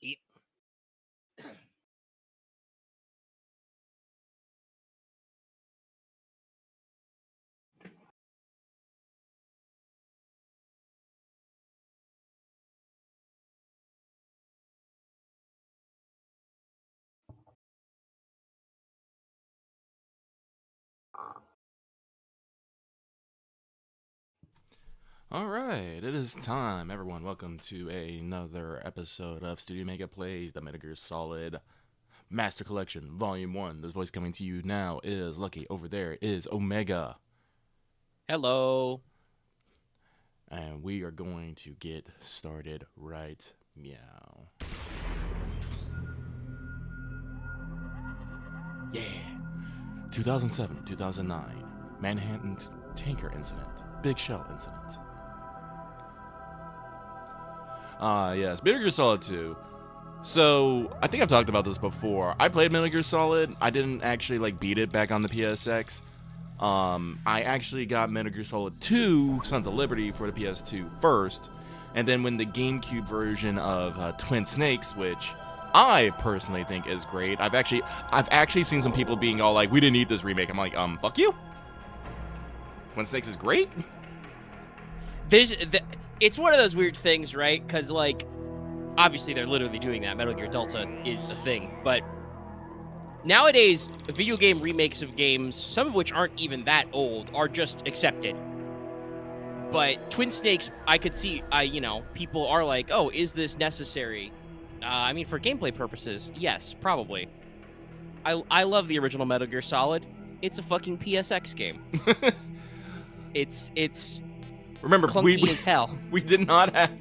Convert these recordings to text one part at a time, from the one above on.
Ye- All right, it is time, everyone. Welcome to another episode of Studio Mega Plays the Metal Gear Solid Master Collection, Volume 1. This voice coming to you now is Lucky. Over there is Omega. Hello. And we are going to get started right meow. Yeah. 2007, 2009. Manhattan tanker incident. Big shell incident. Yes, Metal Gear Solid 2. So, I think I've talked about this before. I played Metal Gear Solid. I didn't actually, beat it back on the PSX. I actually got Metal Gear Solid 2, Sons of Liberty, for the PS2 first. And then when the GameCube version of Twin Snakes, which I personally think is great. I've actually seen some people being all like, we didn't need this remake. I'm like, fuck you? Twin Snakes is great? It's one of those weird things, right? Because, obviously they're literally doing that. Metal Gear Delta is a thing. But nowadays, video game remakes of games, some of which aren't even that old, are just accepted. But Twin Snakes, I could see, people are like, oh, is this necessary? For gameplay purposes, yes, probably. I love the original Metal Gear Solid. It's a fucking PSX game. It's Remember, clunky as hell. We did not have...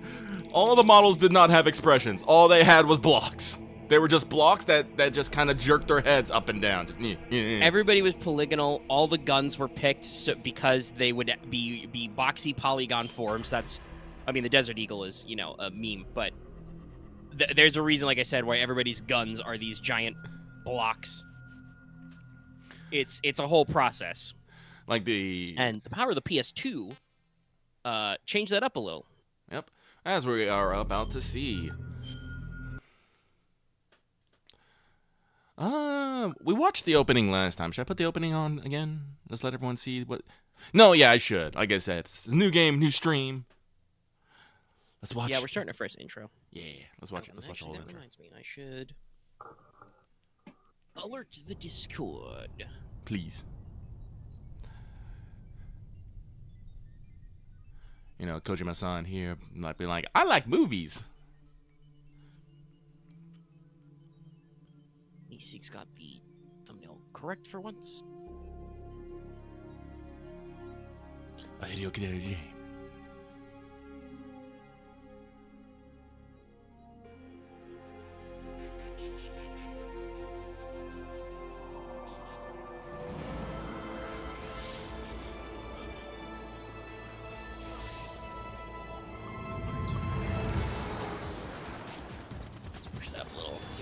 All the models did not have expressions. All they had was blocks. They were just blocks that just kind of jerked their heads up and down. Just Everybody was polygonal. All the guns were picked because they would be boxy polygon forms. The Desert Eagle is, a meme. But there's a reason, like I said, why everybody's guns are these giant blocks. It's a whole process. And the power of the PS2 changed that up a little. Yep, as we are about to see. We watched the opening last time. Should I put the opening on again? Let's let everyone see what... No, yeah, I should. Like I said, it's a new game, new stream. Let's watch. Yeah, we're starting our first intro. Yeah, let's watch it. Let's watch the whole that intro. Reminds me, I should alert the Discord. Please. Kojima-san here might be like, I like movies. Meeseek's got the thumbnail correct for once. A Hideo Kojima game.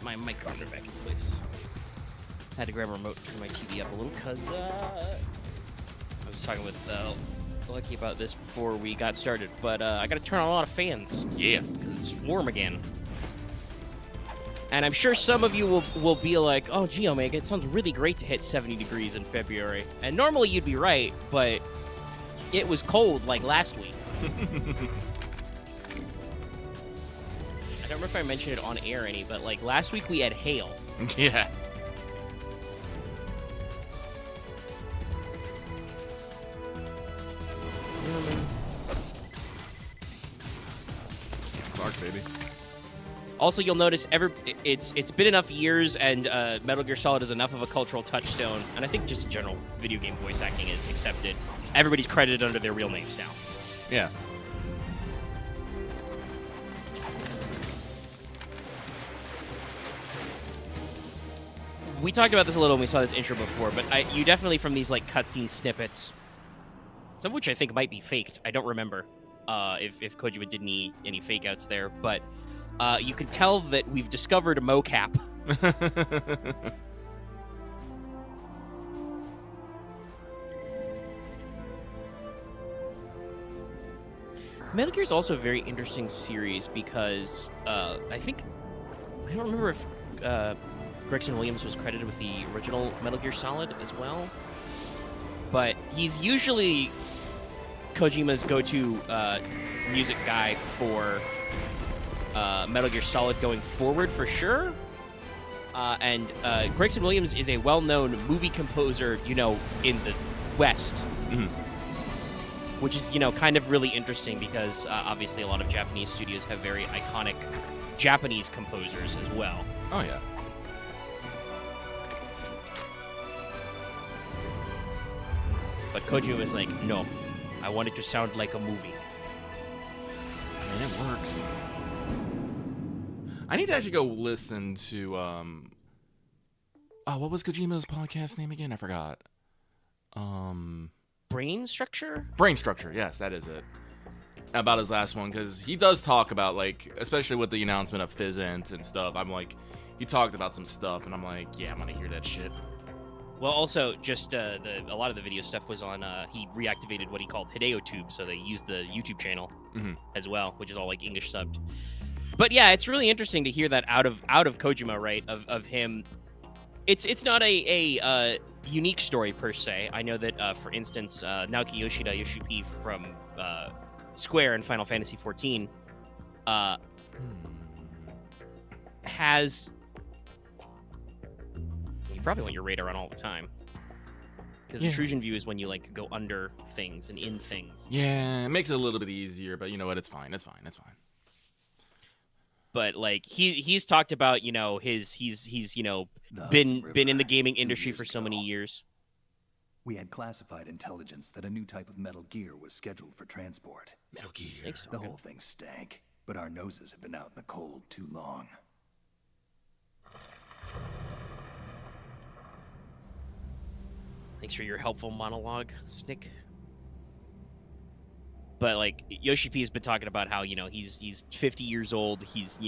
My microphone back in place. Had to grab a remote, turn my TV up a little, because I was talking with Lucky about this before we got started, but I got to turn on a lot of fans. Yeah. Because it's warm again. And I'm sure some of you will be like, oh, gee, Omega, it sounds really great to hit 70 degrees in February. And normally you'd be right, but it was cold like last week. I don't remember if I mentioned it on air any, but last week we had hail. Yeah. Clark, baby. Also, you'll notice it's been enough years, and Metal Gear Solid is enough of a cultural touchstone, and I think just in general, video game voice acting is accepted. Everybody's credited under their real names now. Yeah. We talked about this a little when we saw this intro before, but you definitely, from these cutscene snippets, some of which I think might be faked. I don't remember if Kojima did any fake outs there, but you can tell that we've discovered a mocap. Metal Gear is also a very interesting series because I think I don't remember if Gregson Williams was credited with the original Metal Gear Solid as well, but he's usually Kojima's go-to music guy for Metal Gear Solid going forward for sure. And Gregson Williams is a well-known movie composer, in the West, which is, kind of really interesting because obviously a lot of Japanese studios have very iconic Japanese composers as well. Oh, yeah. But Kojima was like, no, I want it to sound like a movie. I mean, it works. I need to actually go listen to, what was Kojima's podcast name again? I forgot. Brain Structure? Brain Structure, yes, that is it. About his last one, because he does talk about, like, especially with the announcement of Fizzant and stuff, I'm like, he talked about some stuff, and I'm like, yeah, I'm gonna hear that shit. Well, also, just a lot of the video stuff was on, he reactivated what he called Hideo Tube, so they used the YouTube channel as well, which is all, like, English subbed. But yeah, it's really interesting to hear that out of Kojima, right, of him. It's not a unique story, per se. I know that, for instance, Naoki Yoshida from Square in Final Fantasy XIV has... You probably want your radar on all the time. Because intrusion view is when you, like, go under things and in things. Yeah, it makes it a little bit easier, but you know what? It's fine. But, like, he's talked about, he's been in the gaming industry for so many years. We had classified intelligence that a new type of Metal Gear was scheduled for transport. Metal Gear. The whole thing stank, but our noses have been out in the cold too long. Thanks for your helpful monologue, Snick. But, like, Yoshi P has been talking about how, he's 50 years old, he's,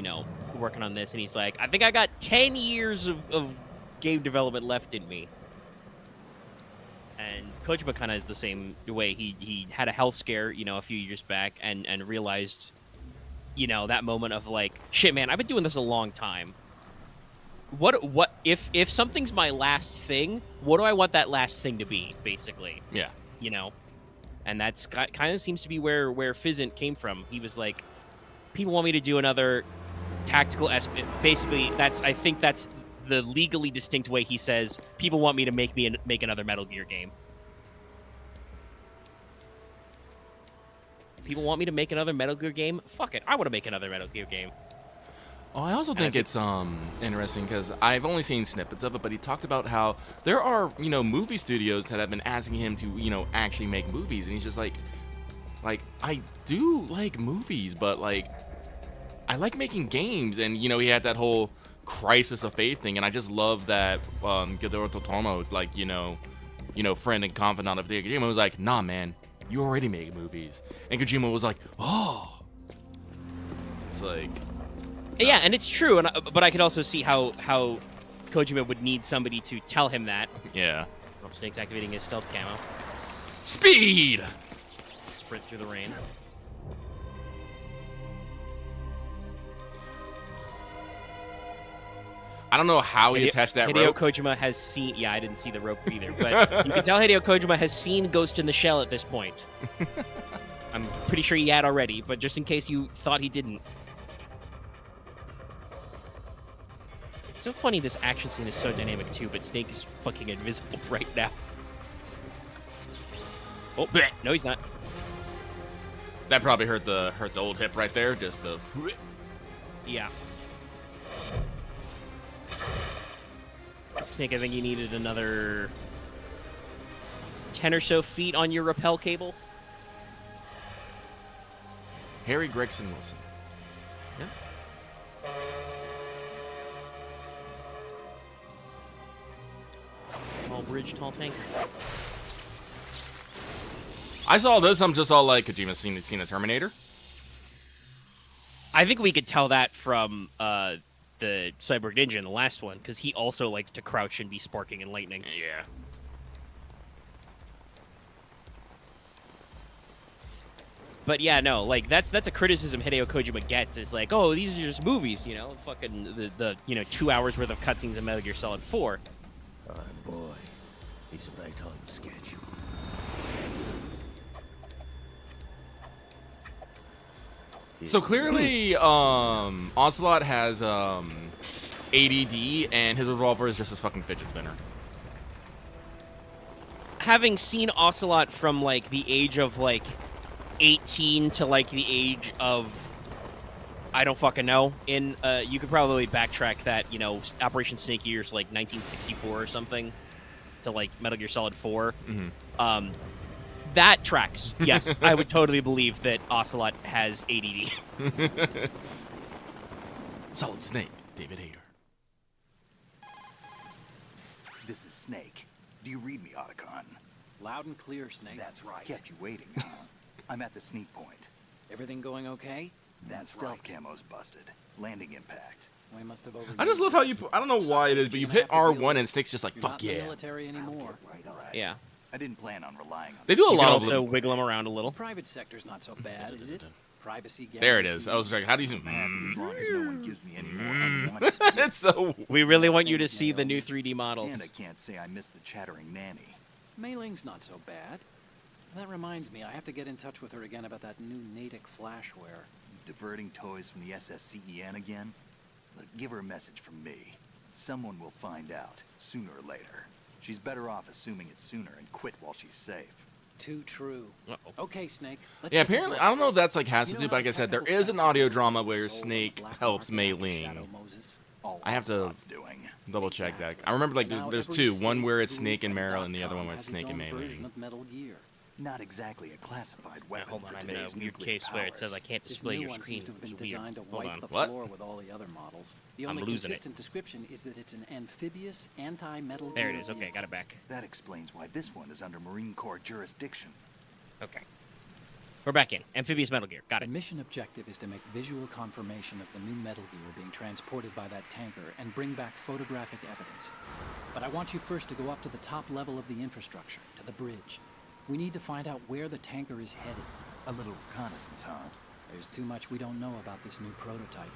working on this, and he's like, I think I got 10 years of game development left in me. And Kojima kind of is the same way. He had a health scare, a few years back, and realized, that moment of, like, shit, man, I've been doing this a long time. What if something's my last thing, what do I want that last thing to be, basically? Yeah. And that's kind of seems to be where Fizzant came from. He was like, people want me to do another tactical basically, I think that's the legally distinct way he says, people want me to make another Metal Gear game. People want me to make another Metal Gear game? Fuck it, I want to make another Metal Gear game. Oh, I also think it's interesting because I've only seen snippets of it, but he talked about how there are, movie studios that have been asking him to, actually make movies, and he's just like, I do like movies, but, like, I like making games, and, he had that whole crisis of faith thing, and I just love that Gilberto Totomo, like, friend and confidant of the Kojima was like, nah, man, you already make movies, and Kojima was like, oh, it's like... Yeah, and it's true, but I could also see how Kojima would need somebody to tell him that. Yeah. Rob Snake's activating his stealth camo. Speed! Sprint through the rain. I don't know how he attached that Hideo rope. Kojima has seen... Yeah, I didn't see the rope either, but you can tell Hideo Kojima has seen Ghost in the Shell at this point. I'm pretty sure he had already, but just in case you thought he didn't. It's so funny this action scene is so dynamic too, but Snake is fucking invisible right now. Oh, no, he's not. That probably hurt the old hip right there. Just the... Yeah. Snake, I think you needed another 10 or so feet on your rappel cable. Harry Gregson Wilson. Yeah. Tall bridge, tall tanker. I saw this. I'm just all like, Kojima's seen a Terminator. I think we could tell that from the Cyborg Ninja in the last one, because he also likes to crouch and be sparking and lightning. Yeah. But yeah, no, like that's a criticism Hideo Kojima gets. Is like, oh, these are just movies, you know, fucking the 2 hours worth of cutscenes in Metal Gear Solid 4. Our boy, he's right on schedule. So clearly, Ocelot has ADD, and his revolver is just his fucking fidget spinner. Having seen Ocelot from like the age of like 18 to like the age of I don't fucking know. You could probably backtrack that, Operation Snake Eater's like 1964 or something to like Metal Gear Solid 4. Mm-hmm. That tracks. Yes, I would totally believe that Ocelot has ADD. Solid Snake, David Hayter. This is Snake. Do you read me, Otacon? Loud and clear, Snake. That's right. Kept you waiting, huh? I'm at the sneak point. Everything going okay? That stealth camo's busted. Landing impact. We must have I just love how you. I don't know why it is, but you hit R1 and Snake's just like, You're fuck not in the yeah. military anymore. Right on. Yeah. I didn't plan on relying on They do a You lot can of. also wiggle him around a little. Private sector's not so bad, is it? Privacy There it is. I was like, how do you? as long as no one gives me any more unwanted It's so. We really want you to see the new 3D models. And I can't say I miss the chattering nanny. Mailing's not so bad. That reminds me, I have to get in touch with her again about that new Natick flashware. Diverting toys from the SSCEN again? Look, give her a message from me. Someone will find out, sooner or later. She's better off assuming it sooner and quit while she's safe. Too true. Uh-oh. Okay, Snake. Let's Yeah, get to apparently, work. I don't know if that's like has to You do, know but how like I said, there technical is an specs audio are drama the where soul Snake of black helps market Mei like Ling. Shadow Moses. All I have to Ocelot's doing. double check that. Exactly. I remember like Now there's every two, one state, where it's group, Snake and Meryl, and the other .com one where it's has its Snake and own Mei version Ling. of Metal Gear. Not exactly a classified Yeah, weapon hold on, for I'm in a today's weird nuclear case where it says I powers. can't This display new your one screen. seems to have been It's weird. designed to Hold wipe on. the What? floor with all the other models. The I'm only losing it. consistent description is that it's an amphibious anti-metal There it gear is. Okay, got it back. That explains why this one is under Marine Corps jurisdiction. Okay. We're back in. Amphibious Metal Gear. Got The it. mission objective is to make visual confirmation of the new Metal Gear being transported by that tanker and bring back photographic evidence. But I want you first to go up to the top level of the infrastructure, to the bridge. We need to find out where the tanker is headed. A little reconnaissance, huh? There's too much we don't know about this new prototype.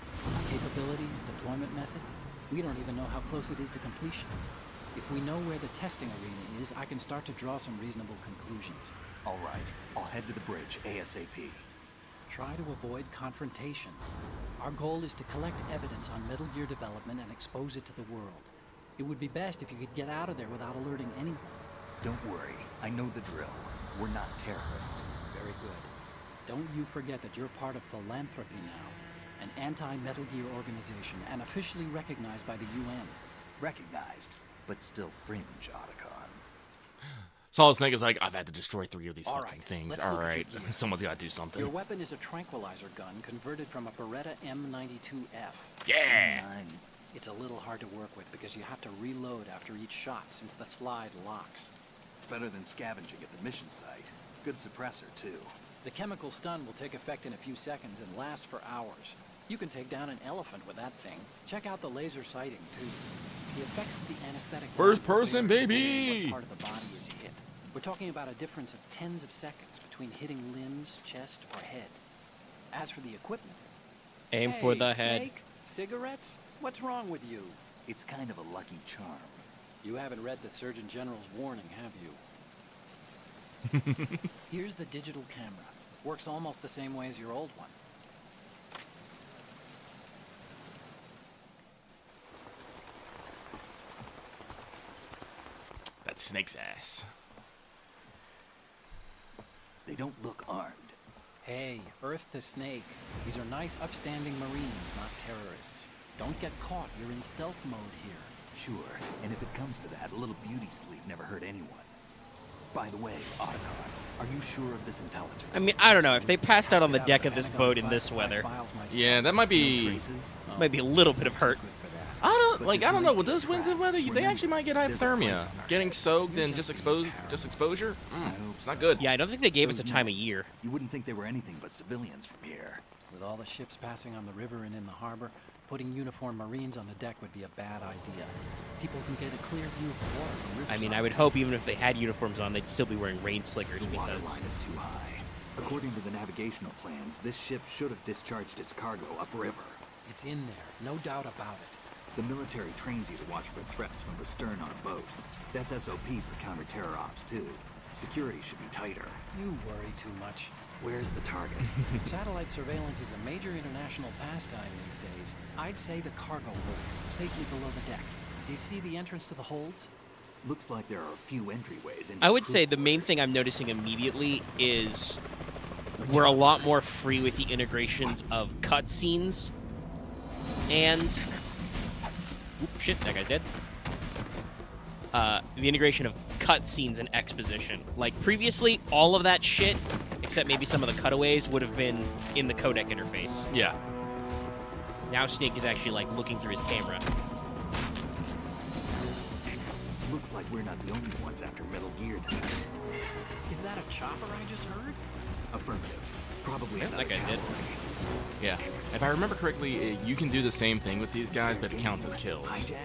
Capabilities, deployment method. We don't even know how close it is to completion. If we know where the testing arena is, I can start to draw some reasonable conclusions. All right, I'll head to the bridge ASAP. Try to avoid confrontations. Our goal is to collect evidence on Metal Gear development and expose it to the world. It would be best if you could get out of there without alerting anyone. Don't worry, I know the drill. We're not terrorists. Very good. Don't you forget that you're part of Philanthropy now, an anti-Metal Gear organization and officially recognized by the UN. Recognized, but still fringe, Otacon. Solid Snake is like, I've had to destroy 3 of these All fucking right, things. let's All look at right, your gear. someone's got to do something. Your weapon is a tranquilizer gun converted from a Beretta M92F. Yeah. It's a little hard to work with because you have to reload after each shot since the slide locks. Better than scavenging at the mission site. Good suppressor, too. The chemical stun will take effect in a few seconds and last for hours. You can take down an elephant with that thing. Check out the laser sighting, too. The effects of the anesthetic... First person, vary baby! what part of the body is hit. We're talking about a difference of tens of seconds between hitting limbs, chest, or head. As for the equipment... Aim Hey, for the head. Snake, cigarettes? What's wrong with you? It's kind of a lucky charm. You haven't read the Surgeon General's warning, have you? Here's the digital camera. Works almost the same way as your old one. That's Snake's ass. They don't look armed. Hey, Earth to Snake. These are nice, upstanding Marines, not terrorists. Don't get caught. You're in stealth mode here. Sure, and if it comes to that, a little beauty sleep never hurt anyone. By the way, Otacon, are you sure of this intelligence? I mean, I don't know. If they passed out on the deck of this boat in this weather, Yeah, that might be. Traces? might be a little bit of hurt. I don't know. With this winds and weather, they actually might get hypothermia. Getting soaked and just exposure. It's not good. Yeah, I don't think they gave us a time of year. You wouldn't think they were anything but civilians from here. With all the ships passing on the river and in the harbor, putting uniformed Marines on the deck would be a bad idea. People can get a clear view of the water from riverside. I mean, I would hope even if they had uniforms on, they'd still be wearing rain slickers The water because line is too high. According to the navigational plans, this ship should have discharged its cargo upriver. It's in there, no doubt about it. The military trains you to watch for threats from the stern on a boat. That's SOP for counter-terror ops, too. Security should be tighter. You worry too much. Where's the target? Satellite surveillance is a major international pastime these days. I'd say the cargo holds, safely below the deck. Do you see the entrance to the holds? Looks like there are a few entryways into I would crew say the main quarters. thing I'm noticing immediately is we're a lot more free with the integrations of cutscenes and... Oop, shit, that guy's dead. The integration of cutscenes and exposition. Like, previously, all of that shit, except maybe some of the cutaways, would have been in the codec interface. Yeah. Now Snake is actually, like, looking through his camera. Looks like we're not the only ones after Metal Gear tonight. Is that a chopper I just heard? Affirmative. Probably Yeah, another that guy did. cavalry. Yeah. If I remember correctly, you can do the same thing with these guys, but it counts as kills. Hijack?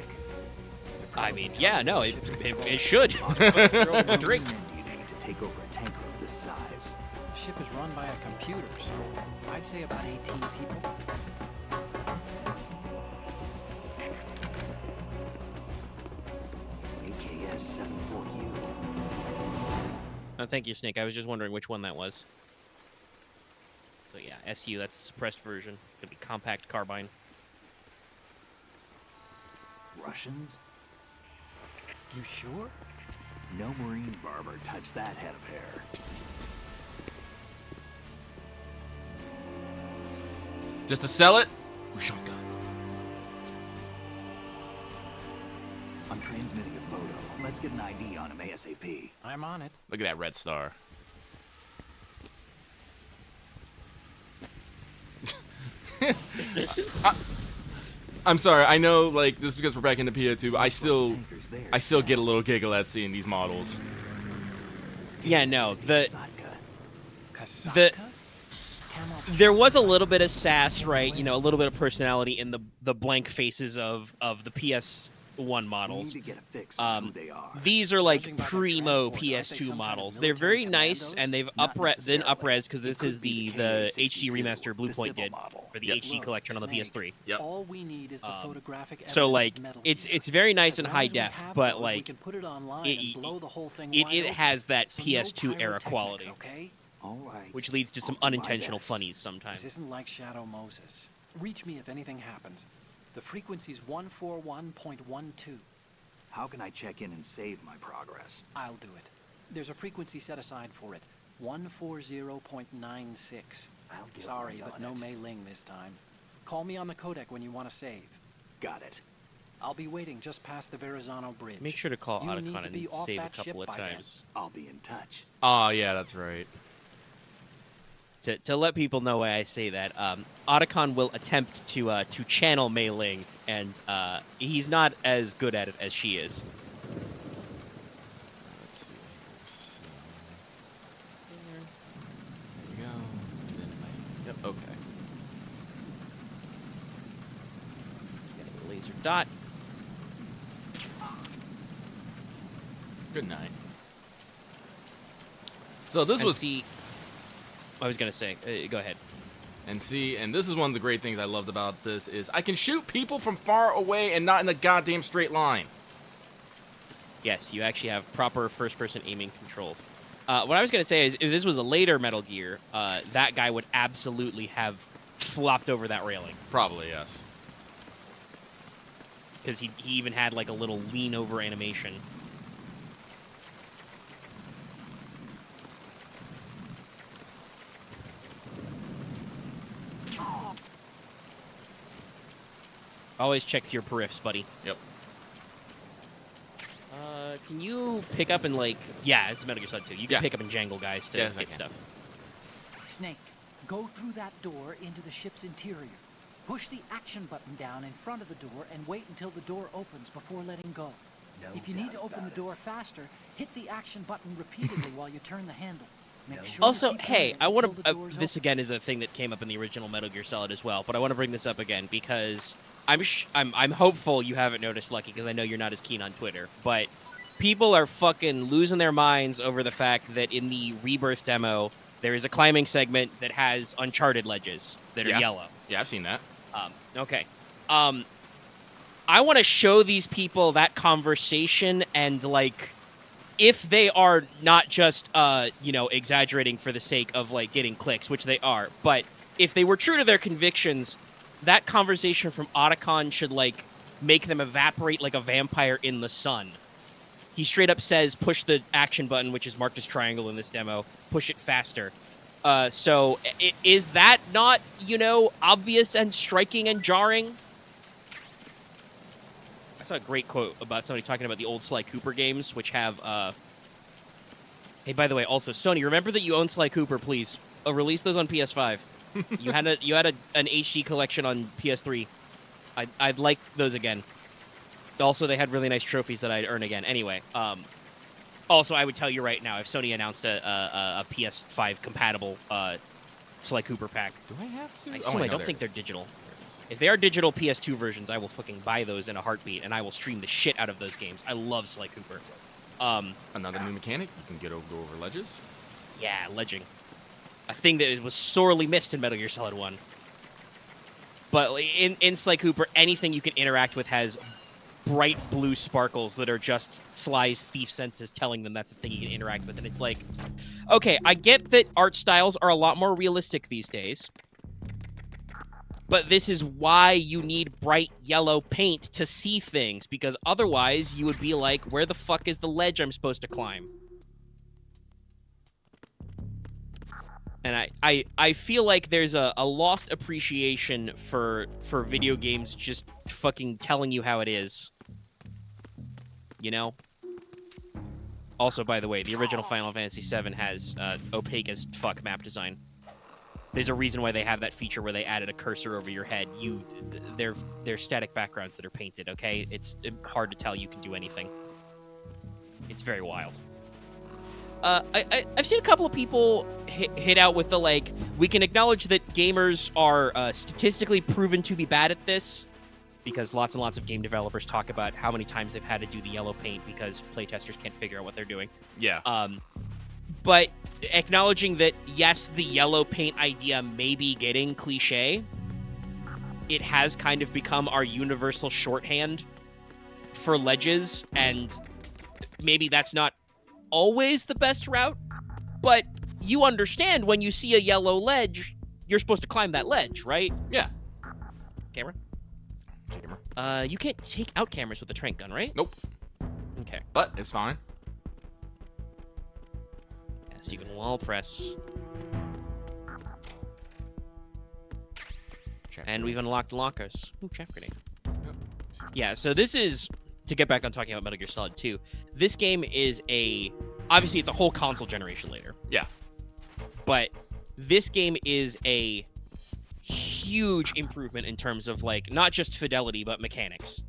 I mean, yeah, no, it should. Throw him a drink. Do you need to take over a tanker of this size? The ship is run by a computer, so I'd say about 18 people. AKS 74U. Oh, thank you, Snake. I was just wondering which one that was. So yeah, SU, that's the suppressed version. Gonna be compact carbine. Russians? You sure? No Marine barber touched that head of hair. Just to sell it? Ushanka. I'm transmitting a photo. Let's get an ID on him ASAP. I'm on it. Look at that red star. I'm sorry. I know, like, this is because we're back into PO2, but I still get a little giggle at seeing these models. Yeah, no, the Kasaka? there was a little bit of sass, right? You know, a little bit of personality in the blank faces of the PS1 We models. need to get a fix on who they are. These are like Judging by their primo transport, aren't they some PS2 kind of models. They're military very nice, commandos? and they've Not been necessarily. up-res because It this could is be the the HD KA-62, remaster the Bluepoint civil did model. for the Yep. HD collection on the Snake. PS3. Yep. All we need is the photographic evidence So of like Metal it's Gear. very nice As in long high as we def, have but those, we like can put it online it- and blow the whole thing it wide has that open. So PS2 no era pyrotechnics, quality, okay? All right. which leads to some I'll do my unintentional best. funnies This sometimes. isn't like Shadow Moses. Reach me if anything happens. The frequency's 141.12. How can I check in and save my progress? I'll do it. There's a frequency set aside for it. 140.96. I'll get Sorry, right but on no it. Mei Ling this time. Call me on the codec when you want to save. Got it. I'll be waiting just past the Verrazano Bridge. Make sure to call You need Otacon to be and off save a that ship couple of by then. times I'll be in touch. Oh, yeah, that's right. to let people know why I say that. Otacon will attempt to channel Mei Ling, and he's not as good at it as she is. Let's see. There we go. Yep, okay. Getting a laser dot. Good night. So this And was see. I was gonna say, go ahead. and this is one of the great things I loved about this is I can shoot people from far away and not in a goddamn straight line. Yes, you actually have proper first-person aiming controls. What I was gonna say is, if this was a later Metal Gear, that guy would absolutely have flopped over that railing Probably, yes. because he even had like a little lean over animation. Always check your periffs, buddy. Yep. Can you pick up and like... Yeah, it's Metal Gear Solid 2. You can Yeah. pick up and jangle guys to Yes, I get can. stuff. Snake, go through that door into the ship's interior. Push the action button down in front of the door and wait until the door opens before letting go. No If you need doubt to open about the door it. faster, hit the action button repeatedly while you turn the handle. Make sure Also, to keep hey, moving I want until to. the door's This open. again is a thing that came up in the original Metal Gear Solid as well, but I want to bring this up again because I'm hopeful you haven't noticed, Lucky, because I know you're not as keen on Twitter, but people are fucking losing their minds over the fact that in the Rebirth demo, There is a climbing segment that has uncharted ledges that are yellow. Yeah, I've seen that. Okay. I want to show these people that conversation and, like, if they are not just, exaggerating for the sake of, like, getting clicks, which they are, but if they were true to their convictions, that conversation from Otacon should, like, make them evaporate like a vampire in the sun. He straight up says, push the action button, which is marked as triangle in this demo, push it faster. So is that not, obvious and striking and jarring? I saw a great quote about somebody talking about the old Sly Cooper games, which have, hey, by the way, also, Sony, remember that you own Sly Cooper, please. Release those on PS5. You had an HD collection on PS3. I'd like those again. Also, they had really nice trophies that I'd earn again. Anyway, also, I would tell you right now, if Sony announced a PS5 compatible Sly Cooper pack, Do I have to? I don't think they're digital. If they are digital PS2 versions, I will fucking buy those in a heartbeat, and I will stream the shit out of those games. I love Sly Cooper. Another new mechanic. You can go over ledges. Yeah, ledging. A thing that was sorely missed in Metal Gear Solid 1. But in Sly Cooper, anything you can interact with has bright blue sparkles that are just Sly's thief senses telling them that's a thing you can interact with. And it's like, okay, I get that art styles are a lot more realistic these days, but this is why you need bright yellow paint to see things, because otherwise you would be like, where the fuck is the ledge I'm supposed to climb? And I feel like there's a lost appreciation for video games just fucking telling you how it is. Also, by the way, the original Final Fantasy VII has opaque as fuck map design. There's a reason why they have that feature where they added a cursor over your head. They're static backgrounds that are painted, okay? It's hard to tell you can do anything. It's very wild. I've seen a couple of people hit out with the, like, we can acknowledge that gamers are statistically proven to be bad at this, because lots and lots of game developers talk about how many times they've had to do the yellow paint because playtesters can't figure out what they're doing. Yeah. But acknowledging that, yes, the yellow paint idea may be getting cliche, it has kind of become our universal shorthand for ledges, and maybe that's not always the best route, but you understand when you see a yellow ledge, you're supposed to climb that ledge, right? Yeah. Camera? You can't take out cameras with a trank gun, right? Nope. Okay. But it's fine. So you can wall press. And we've unlocked lockers. Ooh, chaff grenade. Yep. Yeah, so this is, to get back on talking about Metal Gear Solid 2, this game is obviously it's a whole console generation later. Yeah. But this game is a huge improvement in terms of, like, not just fidelity, but mechanics.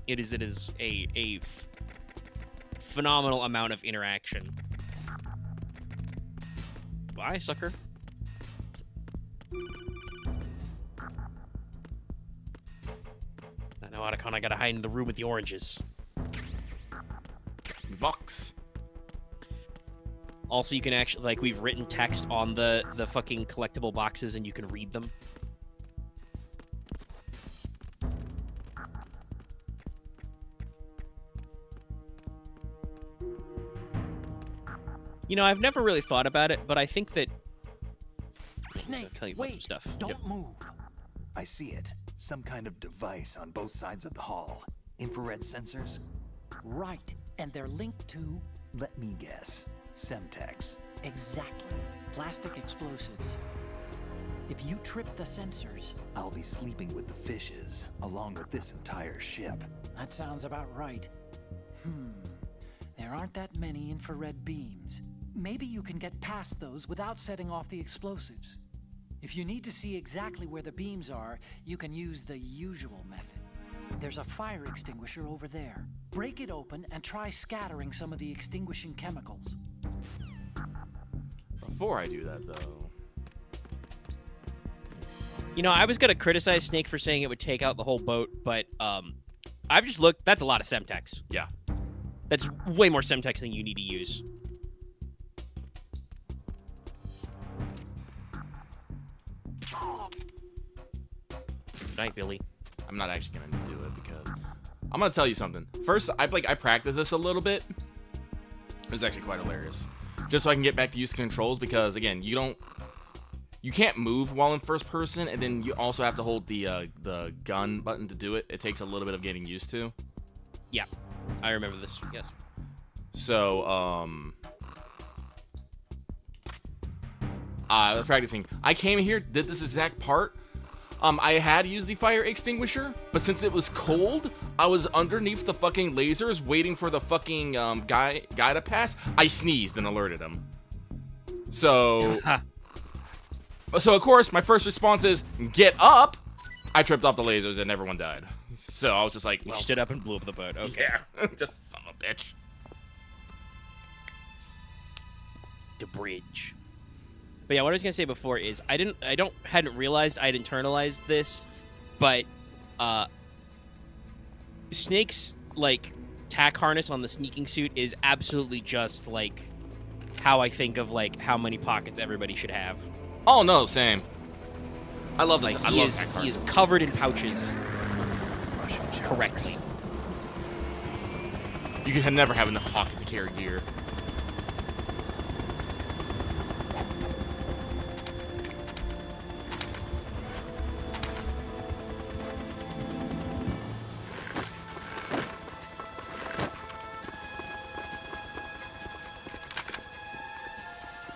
It is a phenomenal amount of interaction. Bye, sucker. I know, Otacon, I gotta hide in the room with the oranges. Box. Also, you can actually, like, we've written text on the fucking collectible boxes and you can read them. I've never really thought about it, but I think that... Snake, tell you about some wait, stuff. don't move. I see it. Some kind of device on both sides of the hall. Infrared sensors? Right, and they're linked to... Let me guess. Semtex. Exactly. Plastic explosives. If you trip the sensors... I'll be sleeping with the fishes, along with this entire ship. That sounds about right. There aren't that many infrared beams. Maybe you can get past those without setting off the explosives. If you need to see exactly where the beams are, you can use the usual method. There's a fire extinguisher over there. Break it open and try scattering some of the extinguishing chemicals. Before I do that, though... I was gonna criticize Snake for saying it would take out the whole boat, but I've just looked. That's a lot of Semtex. Yeah. That's way more Semtex than you need to use. Good night, Billy. I'm not actually gonna do it because I'm gonna tell you something. First, I practiced this a little bit. It was actually quite hilarious, just so I can get back to use controls. Because again, you can't move while in first person, and then you also have to hold the gun button to do it. It takes a little bit of getting used to. Yeah, I remember this. Yes. So I was practicing. I came here, did this exact part. I had used the fire extinguisher, but since it was cold, I was underneath the fucking lasers waiting for the fucking guy to pass. I sneezed and alerted him. So, of course, my first response is, get up! I tripped off the lasers and everyone died. So I was just like, You well, stood up and blew up the boat. Okay. yeah, just son of a bitch. The bridge. But yeah, what I was gonna say before is hadn't realized I'd internalized this, but Snake's like tack harness on the sneaking suit is absolutely just like how I think of like how many pockets everybody should have. Oh no, same. I love Like I he love is tack he is harnesses. covered in pouches correctly. You can never have enough pockets to carry gear.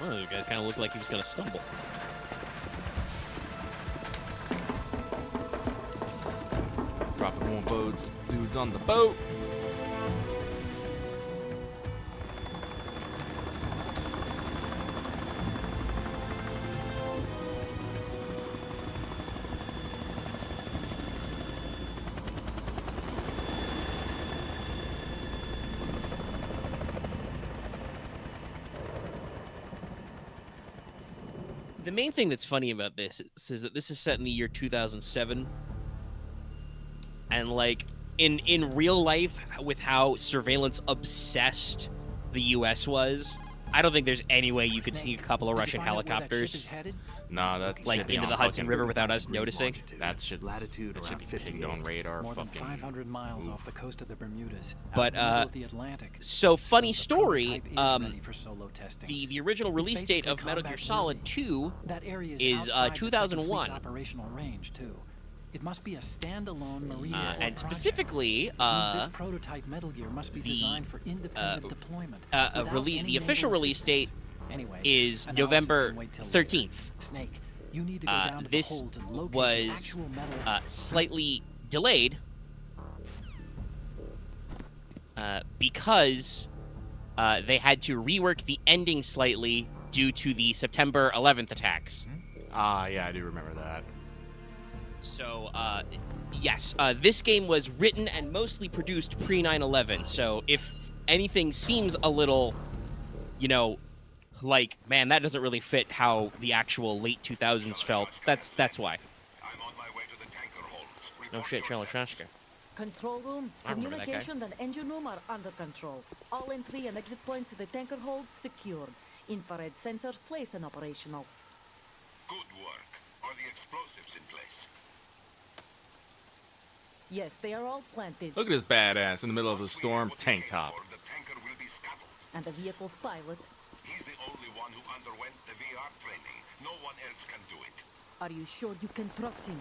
Well, the guy kind of looked like he was gonna stumble. Dropping more boats, dudes on the boat. The main thing that's funny about this is that this is set in the year 2007, and like in real life, with how surveillance obsessed the U.S. was, I don't think there's any way you could see a couple of Russian helicopters Nah, that like should be into on the Hudson fucking- River without us noticing. That should Latitude that should around be 58. pinned on radar. More than Fucking 500 miles off the coast of the Bermudas. But, out in the middle of the Atlantic. So funny the story. prototype is ready for solo testing. The original It's release date basically of Metal Gear combat Solid worthy. 2 That area is, outside the Second 2001. Fleet's operational range too. It must be a standalone Marine Corps and project, specifically, which means this prototype Metal Gear must be designed for independent deployment. without any the official naval release date assistance. Anyway, is analysis November can wait till later. 13th. Snake, you need to go down to the This holds and locate the was actual metal. slightly delayed because they had to rework the ending slightly due to the September 11th attacks. Ah, yeah, I do remember that. So, yes, this game was written and mostly produced pre 9/11. So, if anything seems a little, like, man, that doesn't really fit how the actual late 2000s felt, that's why. I'm on my way to the tanker hold. No shit, Charlie Shashka. Control room, I remember that guy. communications and engine room are under control. All entry and exit points to the tanker hold secured. Infrared sensors placed and operational. Good work. Are the explosives in place? Yes, they are all planted. Look at this badass in the middle of the storm, tank top. Or the tanker will be scuttled. And the vehicle's pilot. He's the only one who underwent the VR training. No one else can do it. Are you sure you can trust him?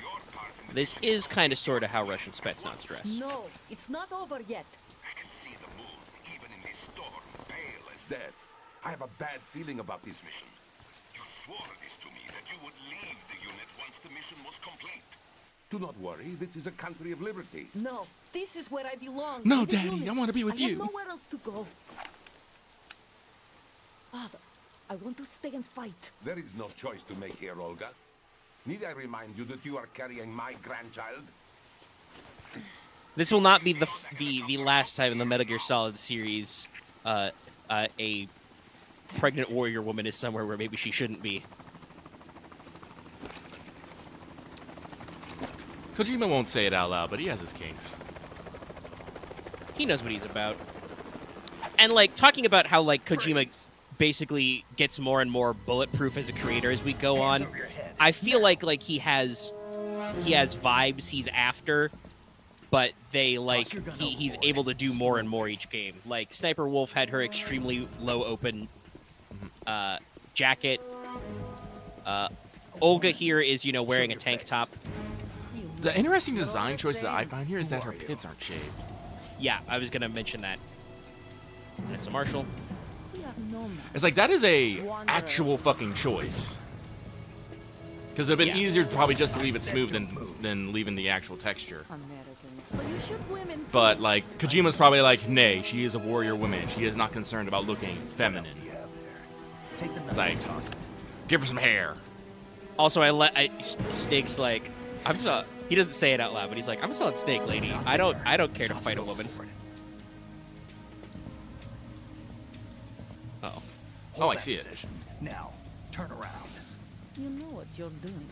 Your part in the This is kind of sort of how Russian Spetsnaz dress. No, it's not over yet. I can see the moon, even in this storm, pale as Death. I have a bad feeling about this mission. you swore this to me that you would leave the unit once the mission was complete. Do not worry, this is a country of liberty. No, this is where I belong. No, with the Daddy, unit. I wanna be with I have you. nowhere else to go. Father, I want to stay and fight. There is no choice to make here, Olga. Need I remind you that you are carrying my grandchild? This will not be the last time in the Metal Gear Solid series a pregnant warrior woman is somewhere where maybe she shouldn't be. Kojima won't say it out loud, but he has his kinks. He knows what he's about. And like talking about how like Kojima basically gets more and more bulletproof as a creator as we go on. I feel like he has he has vibes he's after, but they like he's able to do more and more each game. Like Sniper Wolf had her extremely low open jacket. Olga here is, you know, wearing a tank top. The interesting design choice that I find here is that her pits aren't shaved. Yeah, I was gonna mention that. Vanessa Marshall. It's like, that is a actual fucking choice. Because it would have been easier probably just to leave it smooth than leaving the actual texture. But, like, Kojima's probably like, nay, she is a warrior woman. She is not concerned about looking feminine. It's like, give her some hair. Also, Snake's like, he doesn't say it out loud, but he's like, I'm a solid snake, lady. I don't care to fight a woman. Uh-oh. Oh, I see it. Now, turn around. You know what you're doing.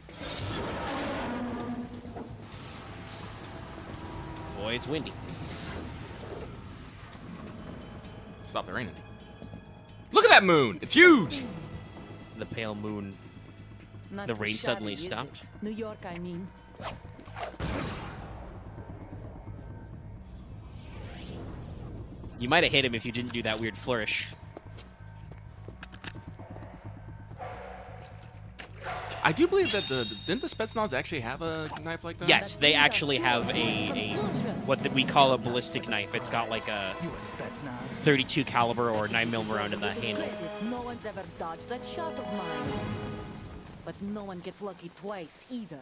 Boy, it's windy. Stop the raining. Look at that moon! It's huge! The pale moon. Not The rain shabby, suddenly is it? stopped. New York, I mean. You might have hit him if you didn't do that weird flourish. I do believe that didn't the Spetsnaz actually have a knife like that? Yes, they actually have a what we call a ballistic knife. It's got like a 32 caliber or 9mm round in the handle. No one's ever dodged that shot of mine. But no one gets lucky twice either.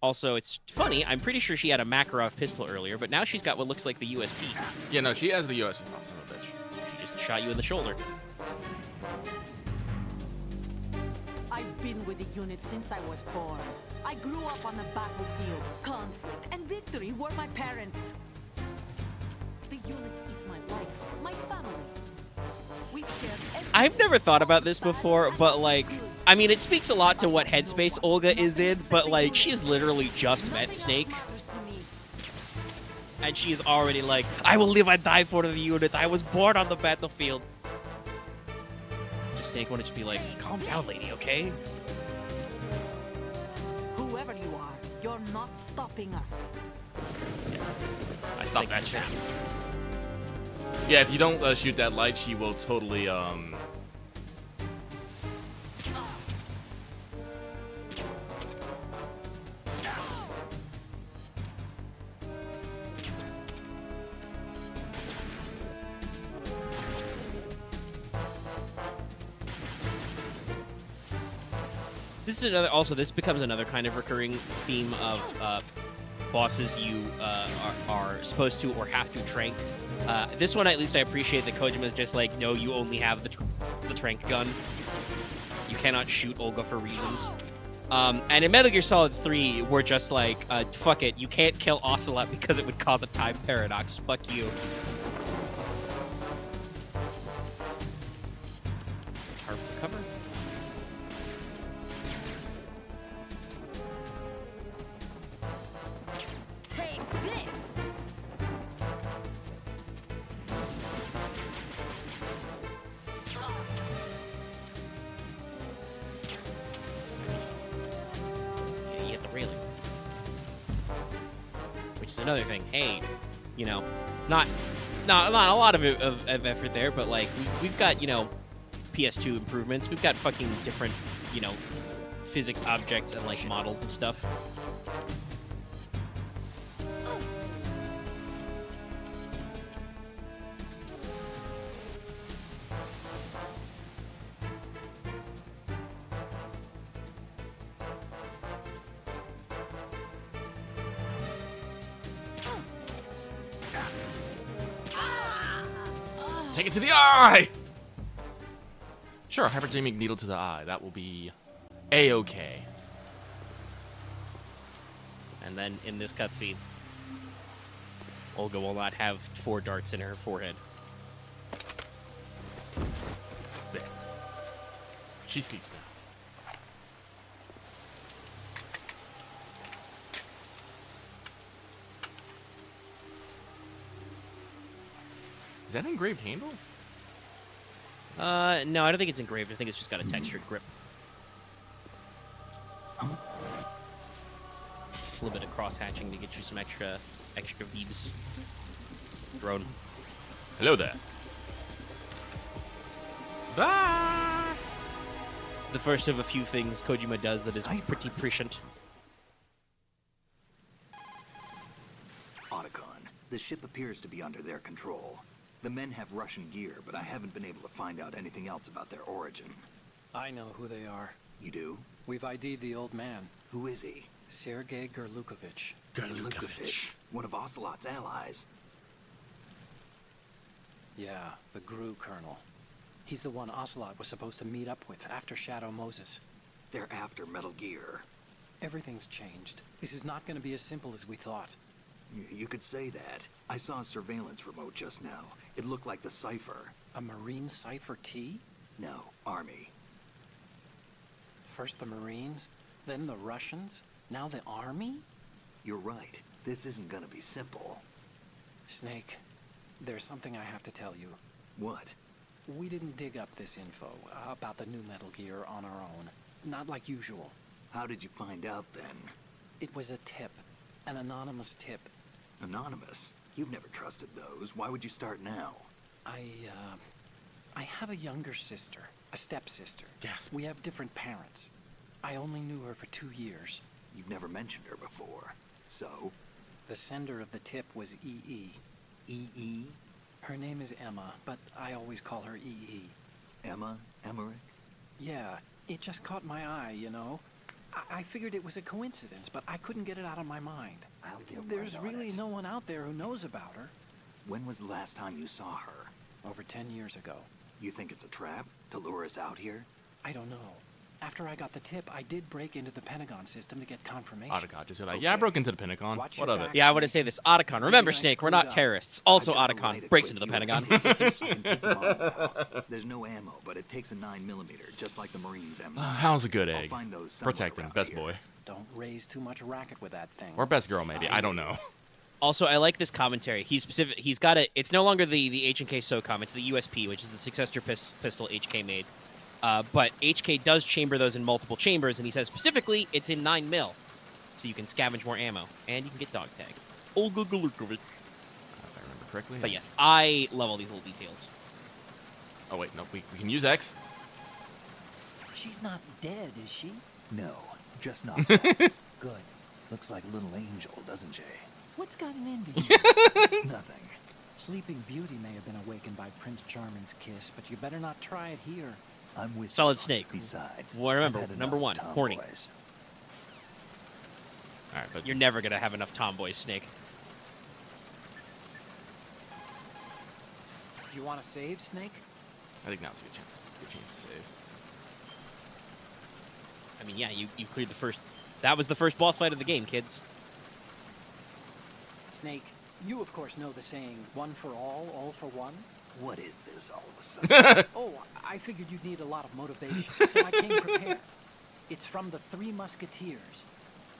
Also, it's funny, I'm pretty sure she had a Makarov pistol earlier, but now she's got what looks like the USP. Yeah, no, she has the USP. Oh, son of a bitch. She just shot you in the shoulder. I've been with the unit since I was born. I grew up on the battlefield. Conflict and victory were my parents. The unit is my life, my family. We've shared everything. I've never thought about this before, but like, I mean, it speaks a lot to what headspace Olga is in, but like, she has literally just met Snake. And she's already like, I will live and die for the unit. I was born on the battlefield. Snake wanted to be like, calm down, lady, okay? Whoever you are, you're not stopping us. Yeah. I stopped that shit. Yeah, if you don't shoot that light, she will totally, This is another. Also, this becomes another kind of recurring theme of bosses you are supposed to or have to trank. This one, at least, I appreciate that Kojima's just like, no, you only have the trank gun. You cannot shoot Olga for reasons. And in Metal Gear Solid 3, we're just like, fuck it, you can't kill Ocelot because it would cause a time paradox. Fuck you. Tarp cover. Take this! Yeah, you hit the railing. Which is another thing. Hey, you know, not a lot of effort there, but like we've got, you know, PS2 improvements. We've got fucking different, you know, physics objects and like models and stuff. take it to the eye! Sure, hypodermic needle to the eye. That will be A-okay. And then in this cutscene, Olga will not have 4 darts in her forehead. There. She sleeps now. Is that an engraved handle? No, I don't think it's engraved. I think it's just got a textured grip. little bit of cross-hatching to get you some extra vibes. Drone. Hello there. Bye. The first of a few things Kojima does that is pretty prescient. Otacon, the ship appears to be under their control. The men have Russian gear, but I haven't been able to find out anything else about their origin. I know who they are. You do? We've ID'd the old man, Who is he? Sergei Gerlukovich. Gerlukovich, one of Ocelot's allies. Yeah, the GRU colonel. He's the one Ocelot was supposed to meet up with after Shadow Moses. They're after Metal Gear. Everything's changed. This is not going to be as simple as we thought. You could say that. I saw a surveillance remote just now. It looked like the Cypher. A Marine Cypher T? No, Army. First the Marines, then the Russians, now the Army? You're right. This isn't gonna be simple. Snake, there's something I have to tell you. What? We didn't dig up this info about the new Metal Gear on our own. Not like usual. How did you find out then? It was a tip. An anonymous tip. Anonymous? You've never trusted those. Why would you start now? I have a younger sister. A stepsister. Gasp. We have different parents. I only knew her for 2 years. You've never mentioned her before. So? The sender of the tip was EE. EE? Her name is Emma, but I always call her EE. Emma? Emmerich? Yeah, it just caught my eye, you know? I figured it was a coincidence, but I couldn't get it out of my mind. I'll get There's right on really it. no one out there who knows about her. When was the last time you saw her? Over 10 years ago. You think it's a trap? To lure us out here? I don't know. After I got the tip, I did break into the Pentagon system to get confirmation. Otacon just said, yeah, I broke into the Pentagon. Watch What your of it? back. Yeah, I want to say this. Otacon. Remember, Nice Snake, we're screwed not up. terrorists. Also, I've got a Otacon light breaks into equipped the US Pentagon. systems. I can take them on. There's no ammo, but it takes a 9mm, just like the Marines' M9. How's a good I'll egg? find those somewhere Protecting, around best here. boy. Don't raise too much racket with that thing. Or best girl, maybe. I don't know. Also, I like this commentary. He's specific. He's got a. It's no longer the H&K SOCOM. It's the USP, which is the successor pistol HK made. But HK does chamber those in multiple chambers, and he says specifically it's in 9mm, so you can scavenge more ammo and you can get dog tags. Olga Galukovic. If I remember correctly. But yes, I love all these little details. Oh wait, no, we can use X. She's not dead, is she? No, just not that. Good. Looks like a little angel, doesn't she? What's gotten into you? Nothing. Sleeping Beauty may have been awakened by Prince Charming's kiss, but you better not try it here. I'm with Solid you. Snake. Besides, Well, remember, I've had number enough one, horny. tomboys. All right, but You're never gonna have enough tomboys, Snake. Do you want to save, Snake? I think now's a good chance to save. I mean, yeah, you cleared the first. That was the first boss fight of the game, kids. Snake, you of course know the saying, one for all for one? What is this all of a sudden? Oh, I figured you'd need a lot of motivation, so I came prepared. It's from the Three Musketeers.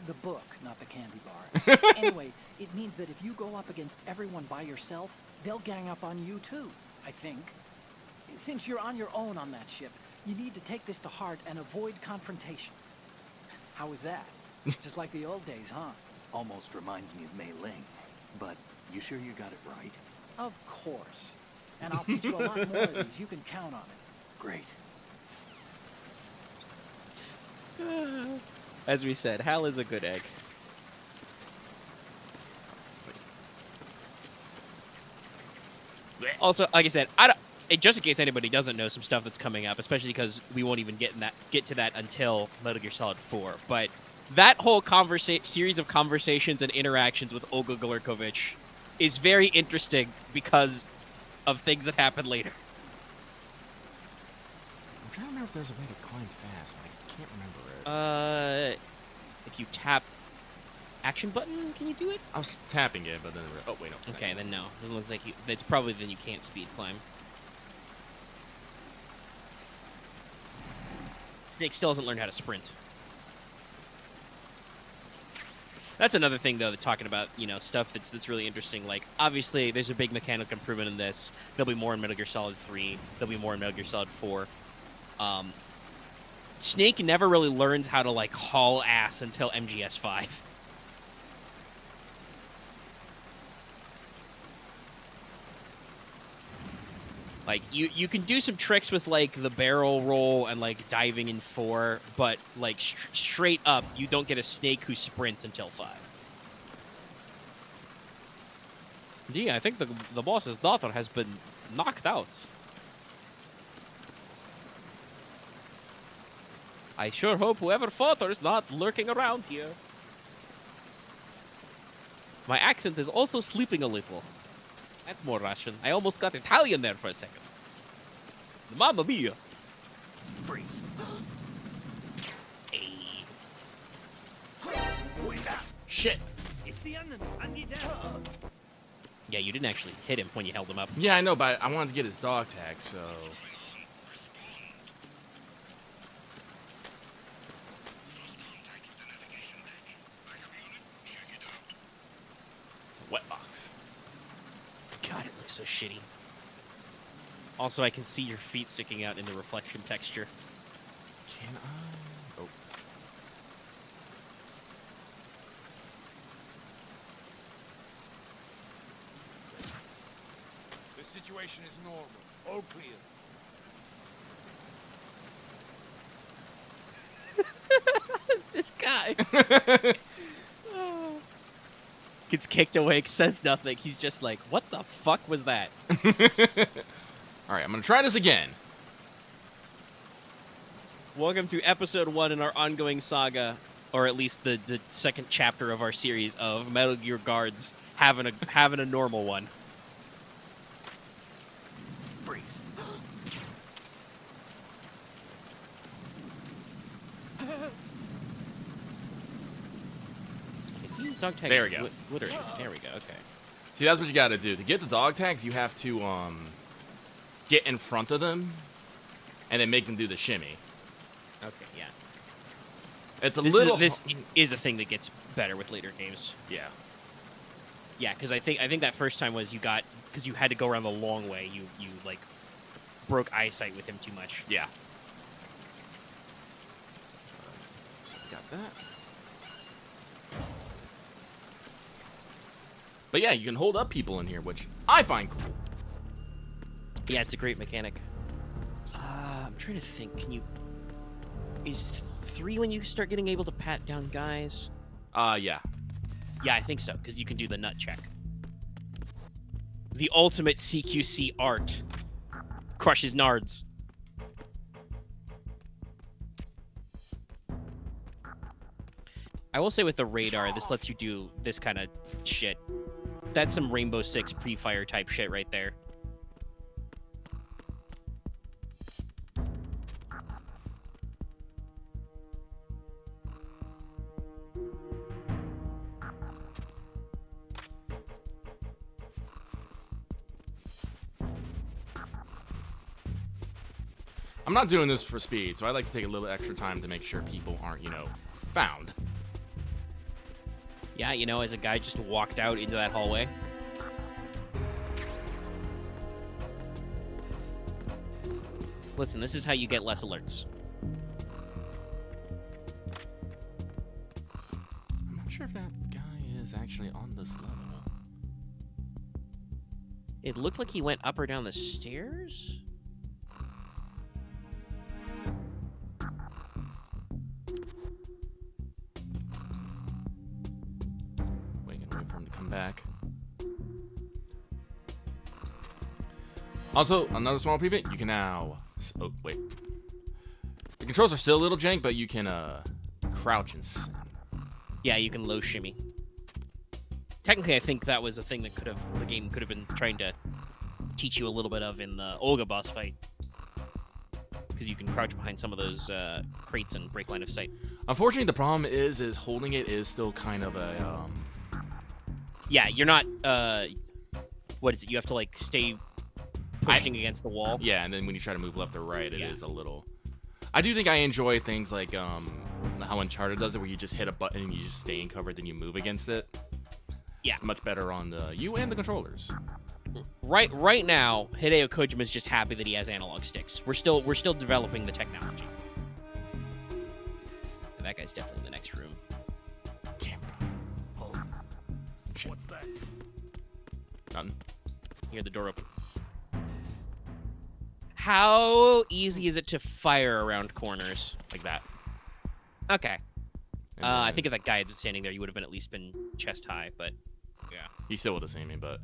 The book, not the candy bar. Anyway, it means that if you go up against everyone by yourself, they'll gang up on you too, I think. Since you're on your own on that ship, you need to take this to heart and avoid confrontations. How was that? Just like the old days, huh? Almost reminds me of Mei Ling. But you sure you got it right? Of course. And I'll teach you a lot more of these. You can count on it. Great. As we said, Hal is a good egg. Also, like I said, just in case anybody doesn't know some stuff that's coming up, especially because we won't even get to that until Metal Gear Solid 4. But that whole series of conversations and interactions with Olga Galukovic is very interesting because of things that happen later. I'm trying to remember if there's a way to climb fast, but I can't remember it. If you tap action button, can you do it? I was tapping it, but then oh wait, no. Okay, then no. It looks like it's probably then you can't speed climb. Snake still hasn't learned how to sprint. That's another thing, though, that talking about, stuff that's really interesting. Like, obviously, there's a big mechanical improvement in this. There'll be more in Metal Gear Solid 3. There'll be more in Metal Gear Solid 4. Snake never really learns how to, haul ass until MGS5. Like, you can do some tricks with, like, the barrel roll and, like, diving in 4, but, like, straight up, you don't get a snake who sprints until 5. Gee, I think the boss's daughter has been knocked out. I sure hope whoever fought her is not lurking around here. My accent is also sleeping a little. That's more Russian. I almost got Italian there for a second. Mamma mia. Freeze. Hey. Shit. It's the enemy. I need help. Yeah, you didn't actually hit him when you held him up. Yeah, I know, but I wanted to get his dog tag, so... Wet box. God, it looks so shitty. Also, I can see your feet sticking out in the reflection texture. Can I? Oh. The situation is normal. All clear. This guy gets kicked awake, says nothing. He's just like, what the fuck was that? Alright, I'm gonna try this again. Welcome to episode 1 in our ongoing saga, or at least the second chapter of our series of Metal Gear Guards having a normal one. Freeze. It's these dog tags. There we go. There we go. Okay. See, that's what you gotta do. To get the dog tags, you have to, get in front of them, and then make them do the shimmy. Okay. Yeah. It's a This little... is a thing that gets better with later games. Yeah. Yeah, because I think that first time was because you had to go around the long way. You like broke eyesight with him too much. Yeah. So we got that. But yeah, you can hold up people in here, which I find cool. Yeah, it's a great mechanic. I'm trying to think. Is 3 when you start getting able to pat down guys? Yeah. Yeah, I think so, because you can do the nut check. The ultimate CQC art. Crushes nards. I will say with the radar, this lets you do this kind of shit. That's some Rainbow Six pre-fire type shit right there. I'm not doing this for speed, so I like to take a little extra time to make sure people aren't, found. Yeah, as a guy just walked out into that hallway. Listen, this is how you get less alerts. I'm not sure if that guy is actually on this level. It looked like he went up or down the stairs? Wait for him to come back. Also, another small preview, you can now... Oh, wait. The controls are still a little jank, but you can, crouch and send. Yeah, you can low shimmy. Technically, I think that was a thing that the game could have been trying to teach you a little bit of in the Olga boss fight. Because you can crouch behind some of those crates and break line of sight. Unfortunately, the problem is holding it is still kind of a, Yeah, you're not, what is it? You have to, like, stay pushing against the wall. Yeah, and then when you try to move left or right, it is a little... I do think I enjoy things like, how Uncharted does it, where you just hit a button and you just stay in cover, then you move against it. Yeah. It's much better on the you and the controllers. Right now, Hideo Kojima's just happy that he has analog sticks. We're still developing the technology. And that guy's definitely in the next room. Camera. Oh. What's that? Nothing. You hear the door open. How easy is it to fire around corners like that? Okay. And I then- think if that guy had been standing there, you would have been at least been chest high, but yeah. He still would have seen me, but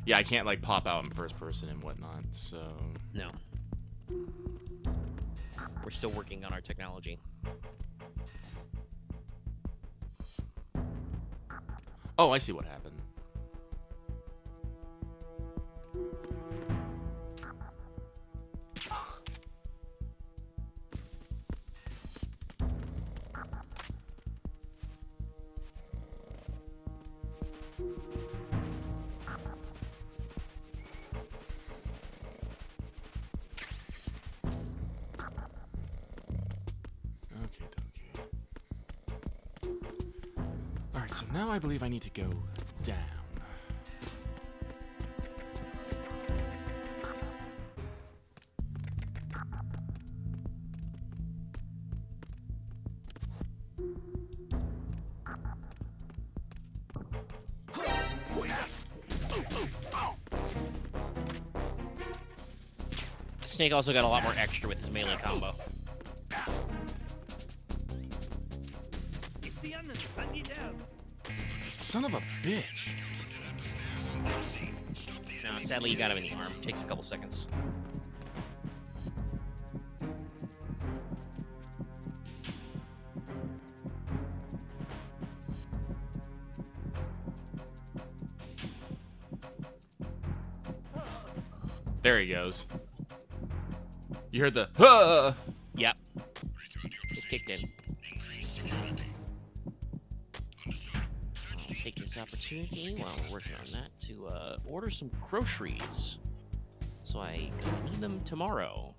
yeah, I can't like pop out in first person and whatnot. So No. We're still working on our technology. oh, I see what happened. Okay, okay. All right, so now I believe I need to go down. Snake also got a lot more extra with his melee combo. Son of a bitch. No, sadly, you got him in the arm. Takes a couple seconds. There he goes. You heard the huh! Yep. It kicked in. I'll take this opportunity while we're working on that to order some groceries. So I gonna need them tomorrow.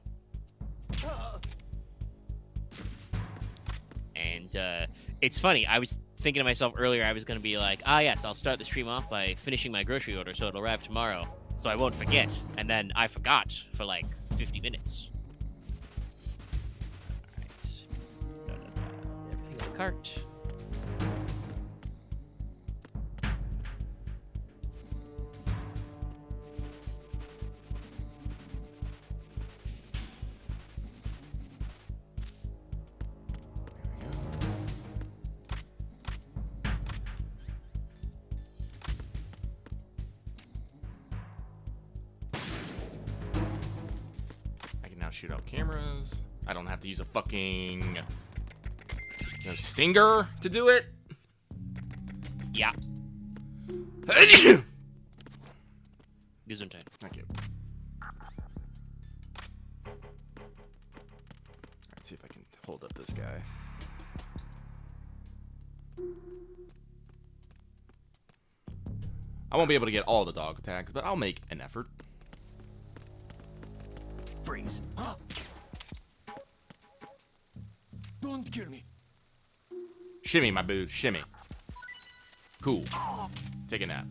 And it's funny, I was thinking to myself earlier, I was gonna be like, ah yes, I'll start the stream off by finishing my grocery order so it'll arrive tomorrow. So I won't forget. And then I forgot for like 50 minutes. Alright. Everything in the cart. Shoot out cameras. I don't have to use a fucking stinger to do it. Yeah. Gesundheit. Thank you. Let's see if I can hold up this guy. I won't be able to get all the dog tags, but I'll make an effort. Freeze. Don't kill me. Shimmy, my boo. Shimmy. Cool. Take a nap.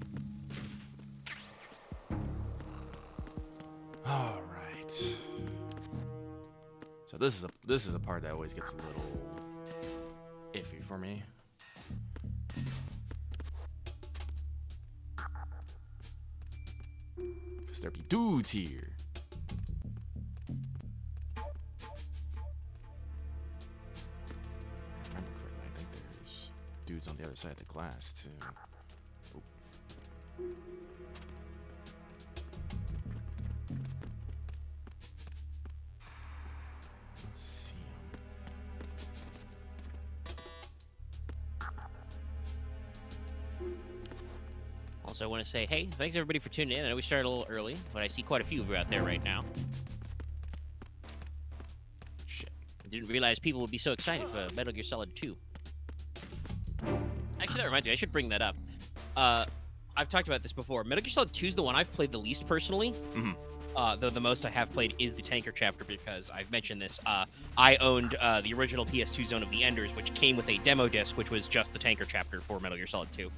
All right. So this is a part that always gets a little iffy for me. Because there be dudes here. Dudes on the other side of the glass too. Oh. Let's see Also, I want to say, hey, thanks everybody for tuning in. I know we started a little early, but I see quite a few of you out there right now. Shit. I didn't realize people would be so excited for Metal Gear Solid 2. Actually, that reminds me, I should bring that up. I've talked about this before. Metal Gear Solid 2 is the one I've played the least personally. Mhm. Though the most I have played is the tanker chapter because I've mentioned this. I owned the original PS2 Zone of the Enders, which came with a demo disc, which was just the tanker chapter for Metal Gear Solid 2.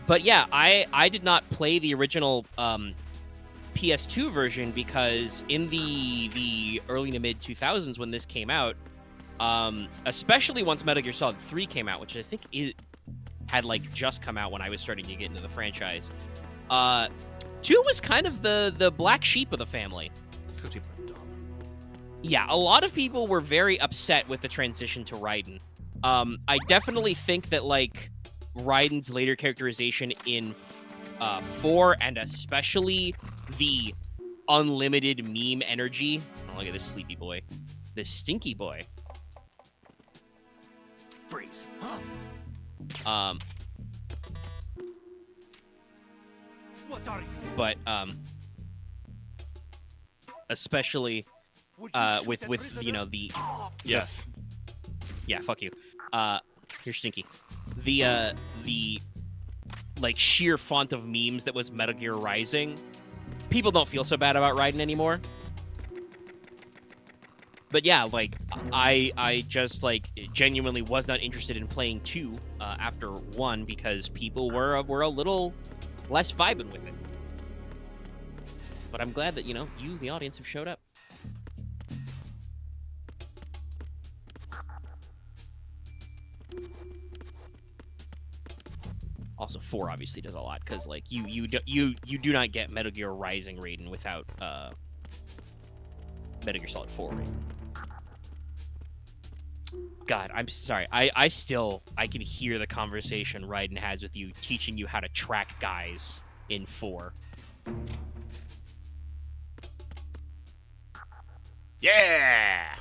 But yeah, I did not play the original PS2 version because in the early to mid 2000s when this came out, especially once Metal Gear Solid 3 came out, which I think had like just come out when I was starting to get into the franchise. 2 was kind of the black sheep of the family. Because people are dumb. Yeah, a lot of people were very upset with the transition to Raiden. I definitely think that, like, Raiden's later characterization in 4, and especially the unlimited meme energy. Oh, look at this sleepy boy. This stinky boy. Freeze. What are you? But especially with you know the Yes. yeah, fuck you. You're stinky. The like sheer font of memes that was Metal Gear Rising. People don't feel so bad about Raiden anymore. But yeah, like I just like genuinely was not interested in playing 2 after 1 because people were a little less vibing with it. But I'm glad that, you know, you, the audience, have showed up. Also, 4 obviously does a lot because, like, you do not get Metal Gear Rising Raiden without Metal Gear Solid 4 Raiden. God, I'm sorry. I can hear the conversation Raiden has with you, teaching you how to track guys in 4. Yeah!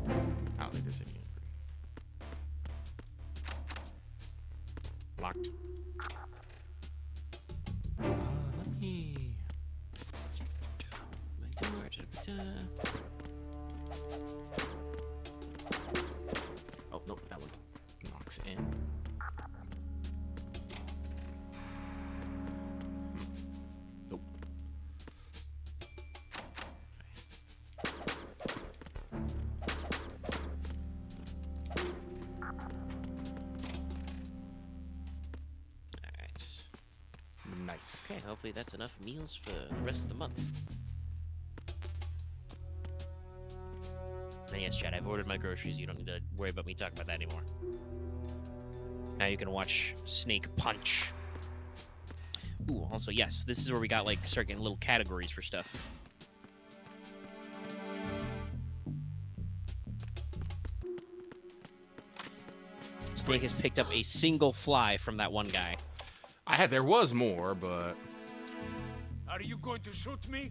I don't think there's any. Locked. Let me. Oh, nope, that one knocks in. Nope. Alright. Nice. Okay, hopefully that's enough meals for the rest of the month. And yes, Chad, I've ordered my groceries. You don't need to worry about me talking about that anymore. Now you can watch Snake Punch. Ooh, also, yes, this is where we got, like, start getting little categories for stuff. Snake has picked up a single fly from that one guy. There was more, but Are you going to shoot me?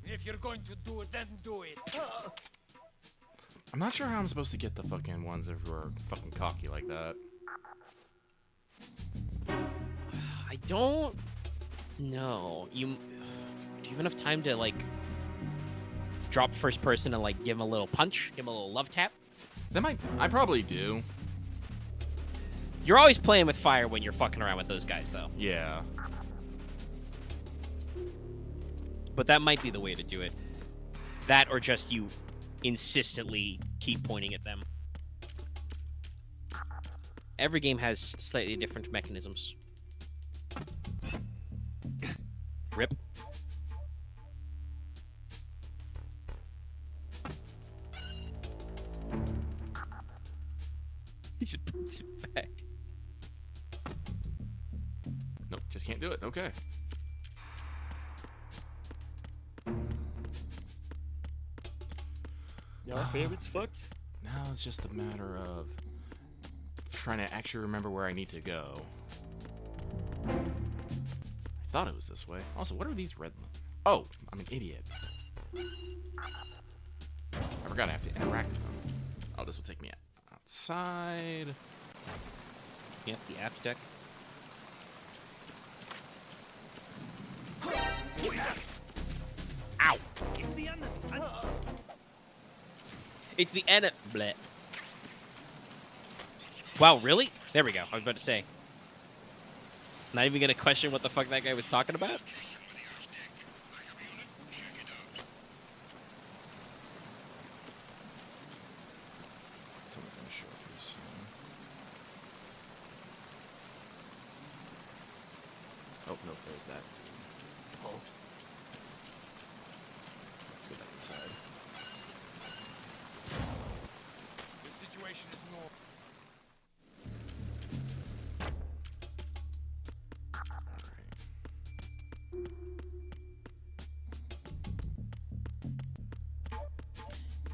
If you're going to do it, then do it. I'm not sure how I'm supposed to get the fucking ones that were fucking cocky like that. I don't know. Do you have enough time to, like, drop first person and, like, give him a little punch? Give him a little love tap? I probably do. You're always playing with fire when you're fucking around with those guys, though. Yeah. But that might be the way to do it. That or just you insistently keep pointing at them. Every game has slightly different mechanisms. Rip. He just puts it back. Nope, just can't do it. Okay. Your favorite's fucked? Now it's just a matter of trying to actually remember where I need to go. I thought it was this way. Also, what are these red... Oh, I'm an idiot. I forgot I have to interact with them. Oh, this will take me outside. Yep, the aft deck. Ow! It's the enemy. It's the enemy. Bleh. Wow, really? There we go. I was about to say. Not even gonna question what the fuck that guy was talking about? Someone's gonna show up here soon. Oh, no, there's that. Oh. Let's go back inside. situation is normal.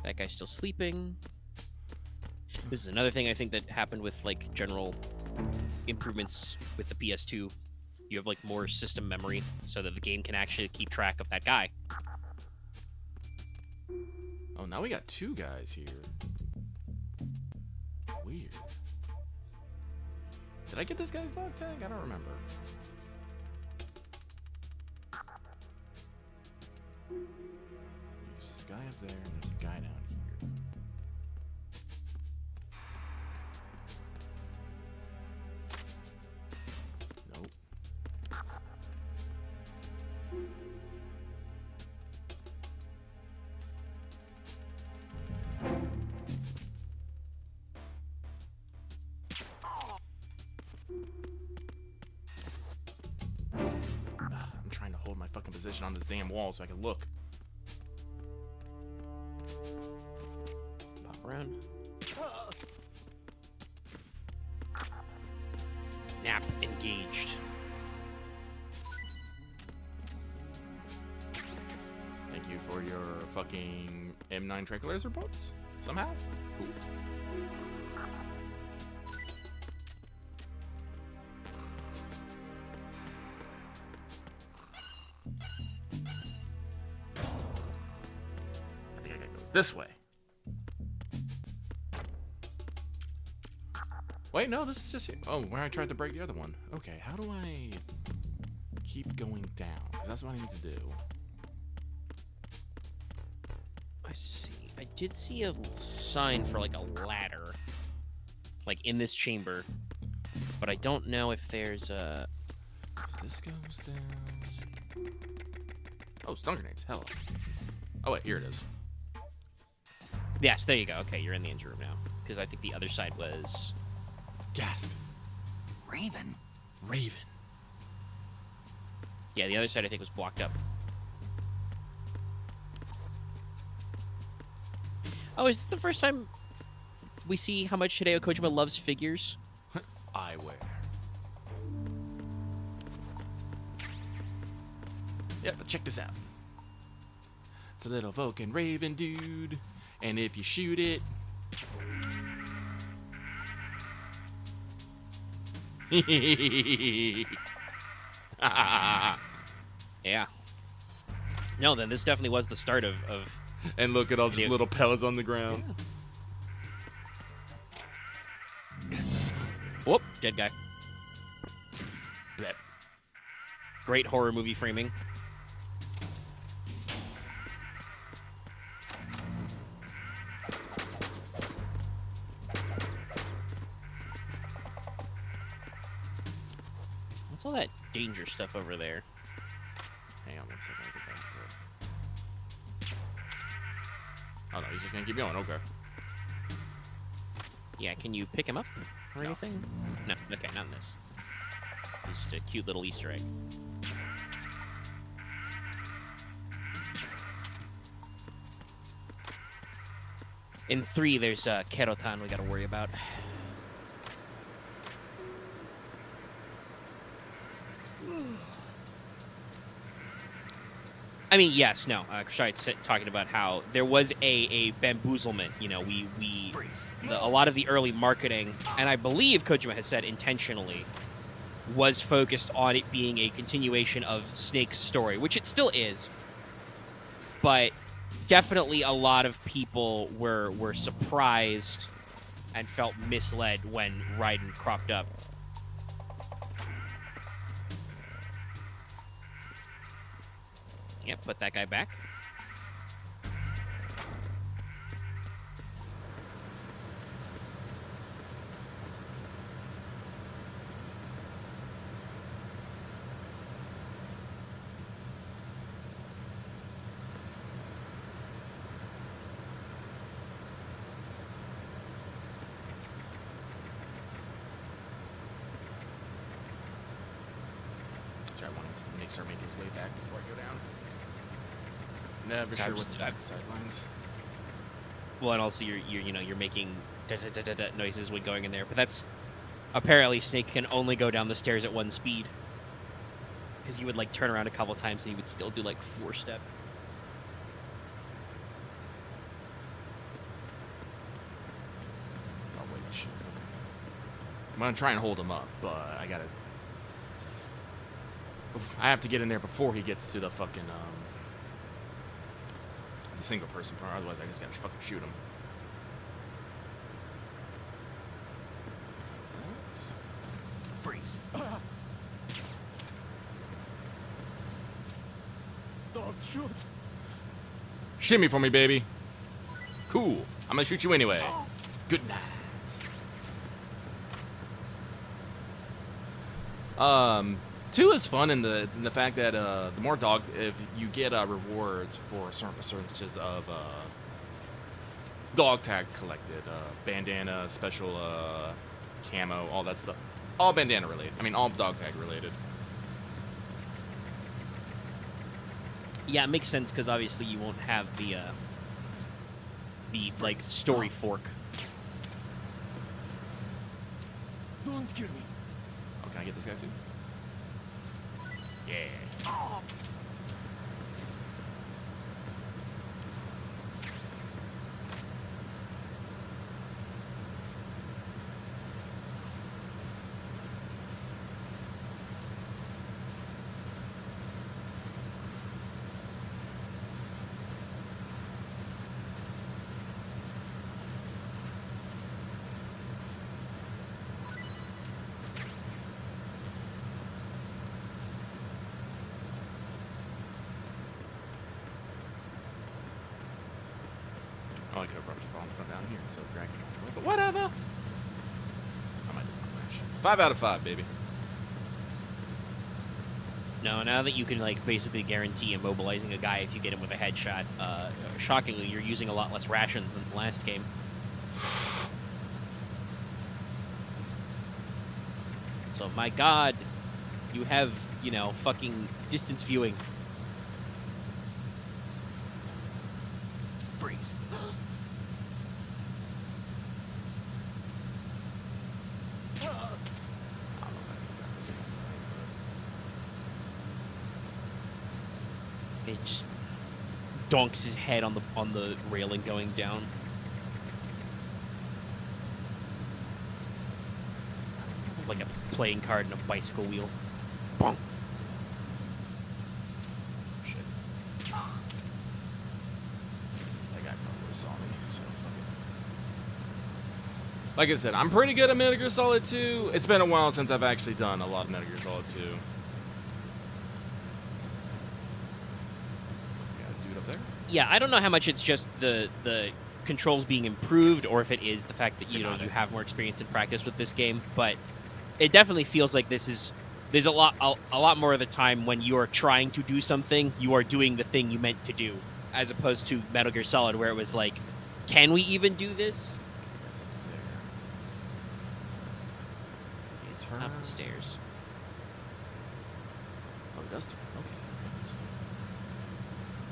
That guy's still sleeping. This is another thing I think that happened with like general improvements with the PS2. You have like more system memory so that the game can actually keep track of that guy. Oh, now we got 2 guys here. Weird. Did I get this guy's dog tag? I don't remember. There's this guy up there, and there's a guy down here. Nope. I'm trying to hold my fucking position on this damn wall so I can look. Pop around. Nap engaged. Thank you for your fucking M9 tranquilizer bolts. Somehow. Cool. I think I gotta go this way. Wait, no, this is just here. Oh, where I tried to break the other one. Okay, how do I keep going down? Because that's what I need to do. I see. I did see a sign for like a ladder, like in this chamber, but I don't know if there's a. This goes down. Oh, stun grenades. Hell. Oh wait, here it is. Yes, there you go. Okay, you're in the engine room now. Because I think the other side was. Gasp. Raven? Raven. Yeah, the other side I think was blocked up. Oh, is this the first time we see how much Hideo Kojima loves figures? Eyewear. Yeah, but check this out. It's a little Vulcan Raven dude, and if you shoot it, Yeah. No, then this definitely was the start of and look at all these Hideo- little pellets on the ground. Whoop, dead guy. Blep. Great horror movie framing. What's all that danger stuff over there? Hang on one second. I'll get back to it. Oh no, he's just gonna keep going. Okay. Yeah, can you pick him up or No. anything? No, okay, not in this. It's just a cute little Easter egg. In 3, there's Kerotan we gotta worry about. I mean, yes, no. Sorry, talking about how there was a bamboozlement. You know, a lot of the early marketing, and I believe Kojima has said intentionally, was focused on it being a continuation of Snake's story, which it still is. But definitely a lot of people were surprised and felt misled when Raiden cropped up. Yep, put that guy back. Sorry, I wanted to make sure make his way back before I go down. Never So sure what the sidelines. Well, and also you're making noises when going in there. But that's apparently Snake can only go down the stairs at 1 speed. Because you would like turn around a couple times and he would still do like 4 steps. Oh wait, shit. I'm gonna try and hold him up, but I have to get in there before he gets to the fucking the single person part. Otherwise, I just gotta fucking shoot him. Freeze. Don't shoot. Shimmy for me, baby. Cool. I'm gonna shoot you anyway. Good night. 2 is fun in the fact that the more if you get rewards for certain percentages of dog tag collected, bandana, special camo, all that stuff, all bandana related. I mean, all dog tag related. Yeah, it makes sense because obviously you won't have the like story fork. Don't kill me. Oh, can I get this guy too? Yeah. Oh, I could have brought the bomb from down here instead of dragging it away, but whatever. I might do my rations. 5 out of 5, baby. No, now that you can like basically guarantee immobilizing a guy if you get him with a headshot, shockingly, you're using a lot less rations than the last game. So, my God, you have, you know, fucking distance viewing. Freeze. It just donks his head on the railing going down. Like a playing card and a bicycle wheel. Bonk. Shit. That guy probably saw me, so fuck it. Like I said, I'm pretty good at Metal Gear Solid 2. It's been a while since I've actually done a lot of Metal Gear Solid 2. Yeah, I don't know how much it's just the controls being improved or if it is the fact that you have more experience and practice with this game, but it definitely feels like there's a lot more of the time when you are trying to do something, you are doing the thing you meant to do, as opposed to Metal Gear Solid where it was like, can we even do this? Up the stairs. Oh, it does turn. Okay.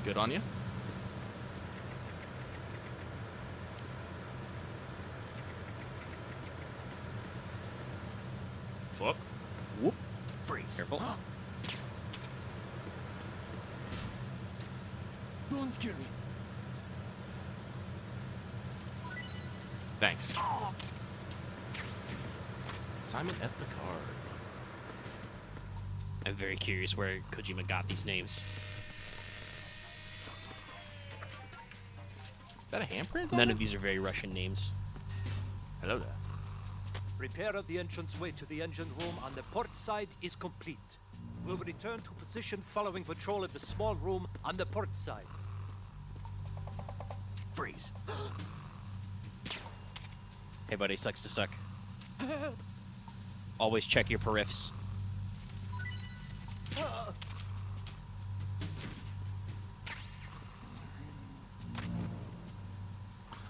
Good on you. Fuck. Whoop. Freeze. Careful. Don't kill me. Thanks. Simon F. Picard. I'm very curious where Kojima got these names. Is that a handprint? None of these are very Russian names. Hello there. Repair of the entranceway to the engine room on the port side is complete. We'll return to position following patrol of the small room on the port side. Freeze. Hey, buddy, sucks to suck. Always check your periffs.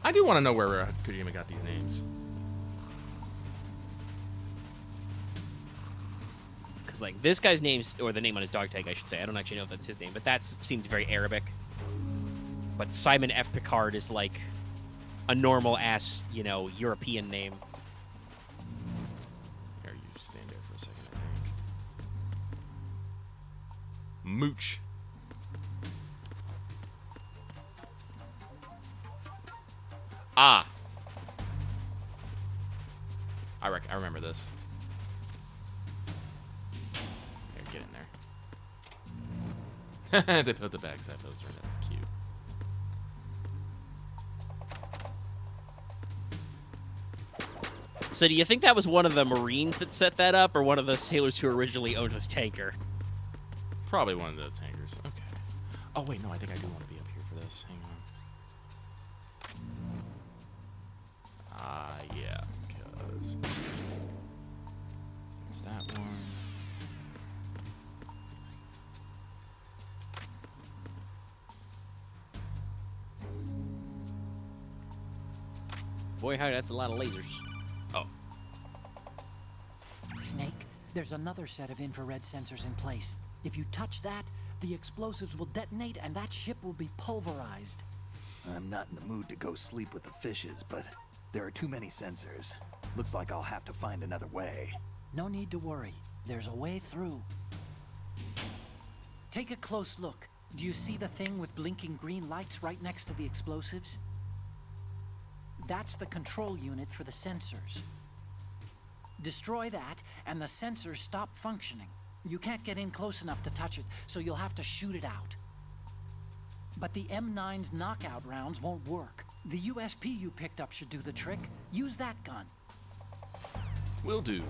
I do want to know where Kojima got these names. Because, like, this guy's name, or the name on his dog tag, I should say. I don't actually know if that's his name, but that seemed very Arabic. But Simon F. Picard is, like, a normal ass, you know, European name. Here, you stand there for a second, I think. Mooch. Ah. I remember this. Here, get in there. They put the backside poster in. That's cute. So do you think that was one of the Marines that set that up, or one of the sailors who originally owned this tanker? Probably one of the tankers. Okay. Oh, wait, no, I think I do want to be up here for this. Hang on. Yeah, because... There's that one. Boy, howdy, that's a lot of lasers. Oh. Snake, there's another set of infrared sensors in place. If you touch that, the explosives will detonate and that ship will be pulverized. I'm not in the mood to go sleep with the fishes, but there are too many sensors. Looks like I'll have to find another way. No need to worry. There's a way through. Take a close look. Do you see the thing with blinking green lights right next to the explosives? That's the control unit for the sensors. Destroy that, and the sensors stop functioning. You can't get in close enough to touch it, so you'll have to shoot it out. But the M9's knockout rounds won't work. The USP you picked up should do the trick. Use that gun. Will do.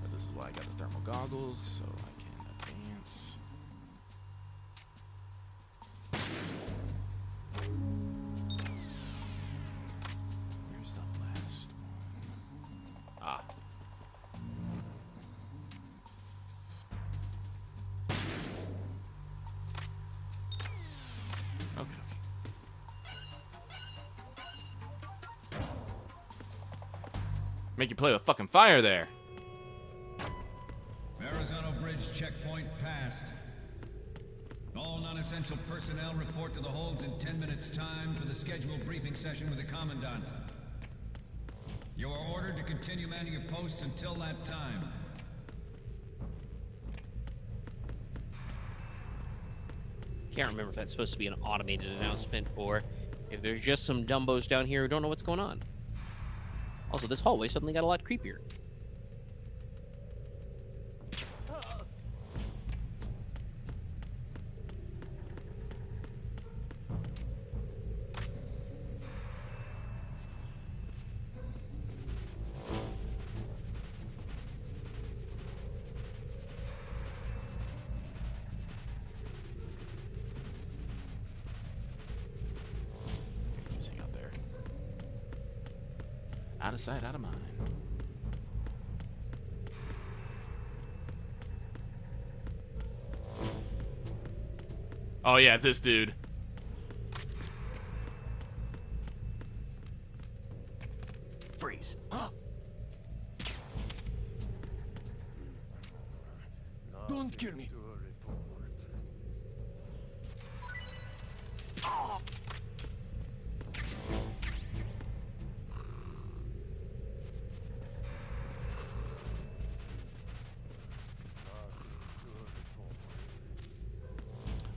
But this is why I got the thermal goggles, so I can advance. Where's the last one? Ah. Okay. Make you play with fucking fire there. Verrazano Bridge checkpoint passed. All non-essential personnel report to the holds in 10 minutes' time for the scheduled briefing session with the Commandant. You are ordered to continue manning your posts until that time. Can't remember if that's supposed to be an automated announcement or if there's just some dumbos down here who don't know what's going on. Also, this hallway suddenly got a lot creepier. Just hang out there. Out of sight, out of mind. Oh yeah, this dude. Freeze. Don't kill me.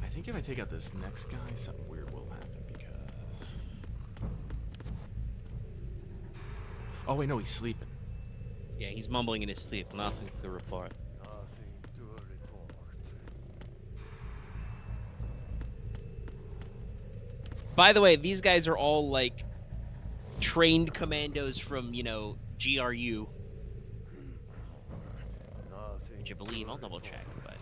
I think if I take out this next guy, something weird will happen because... Oh wait, no, he's sleeping. Yeah, he's mumbling in his sleep. Nothing to report. By the way, these guys are all, like, trained commandos from, you know, GRU. Which I believe, I'll double check, but...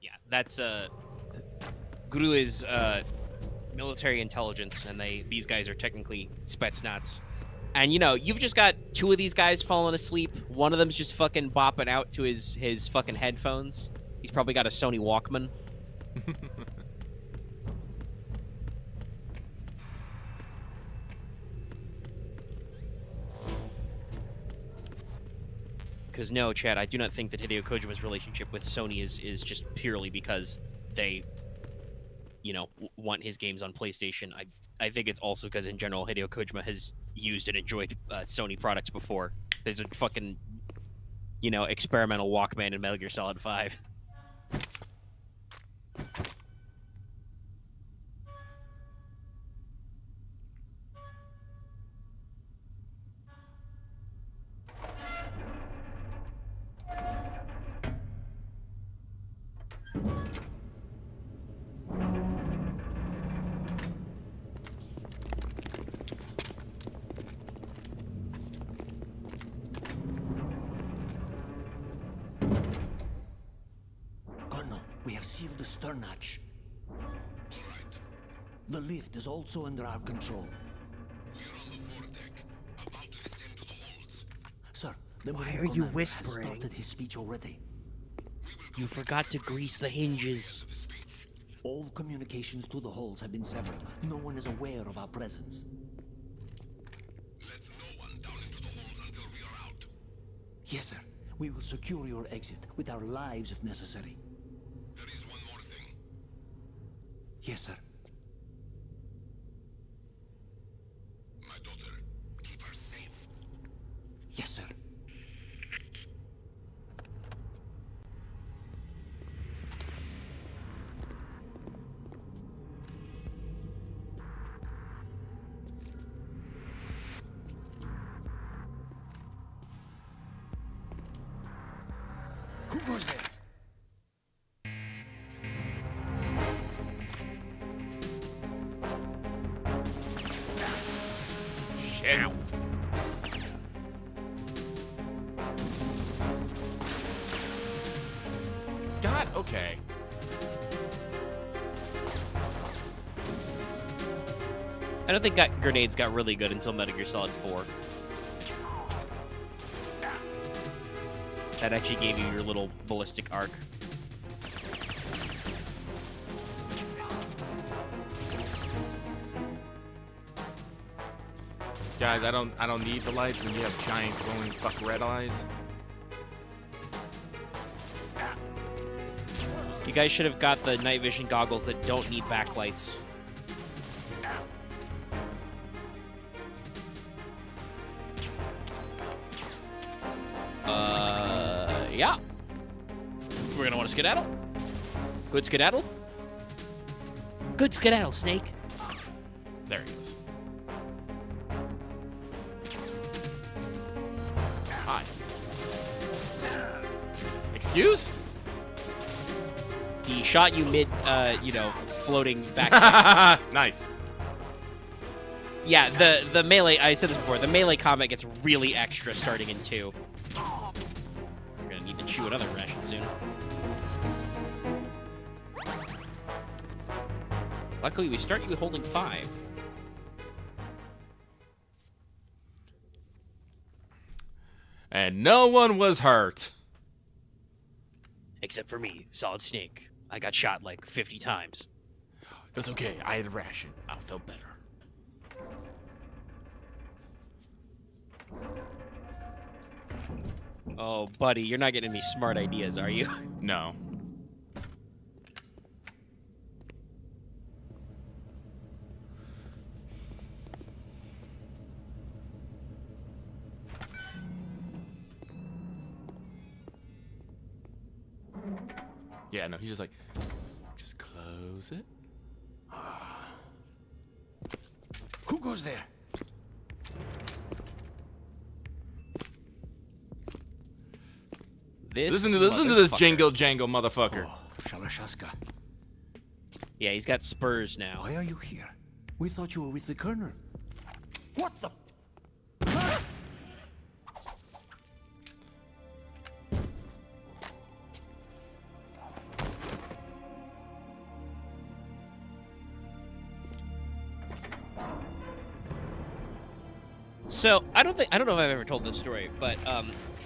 Yeah, that's, GRU is, military intelligence, and these guys are technically Spetsnaz. And, you know, you've just got two of these guys falling asleep. One of them's just fucking bopping out to his fucking headphones. He's probably got a Sony Walkman. Because no, Chad, I do not think that Hideo Kojima's relationship with Sony is just purely because they, you know, want his games on PlayStation. I think it's also because in general Hideo Kojima has used and enjoyed Sony products before. There's a fucking, you know, experimental Walkman in Metal Gear Solid 5. Colonel, we have sealed the stern hatch. The lift is also under our control. Sir, the Why Marine are you commander whispering? has started his speech already. You forgot to grease the hinges. All communications to the halls have been severed. No one is aware of our presence. Let no one down into the halls until we are out. Yes, sir. We will secure your exit with our lives if necessary. There is one more thing. Yes, sir. My daughter, keep her safe. Yes, sir. Who goes there? Shit. God, okay. I don't think grenades got really good until Metal Gear Solid 4. That actually gave you your little ballistic arc. Guys, I don't need the lights when you have giant glowing fuck red eyes. You guys should have got the night vision goggles that don't need backlights. Yeah. We're gonna want to skedaddle. Good skedaddle. Good skedaddle, Snake. There he goes. Hi. Excuse? He shot you mid, you know, floating back. Nice. Yeah, the melee, I said this before, the melee combat gets really extra starting in 2. We're gonna need to chew another ration soon. Luckily, we start you holding 5. And no one was hurt. Except for me, Solid Snake. I got shot like 50 times. It's okay. I had a ration. I felt better. Oh, buddy, you're not getting any smart ideas, are you? No. Yeah, no, he's just like, just close it. Who goes there? Listen to this jingle jangle motherfucker. Oh, Shalashaska. Yeah, he's got spurs now. Why are you here? We thought you were with the Colonel. What the? So, I don't know if I've ever told this story, but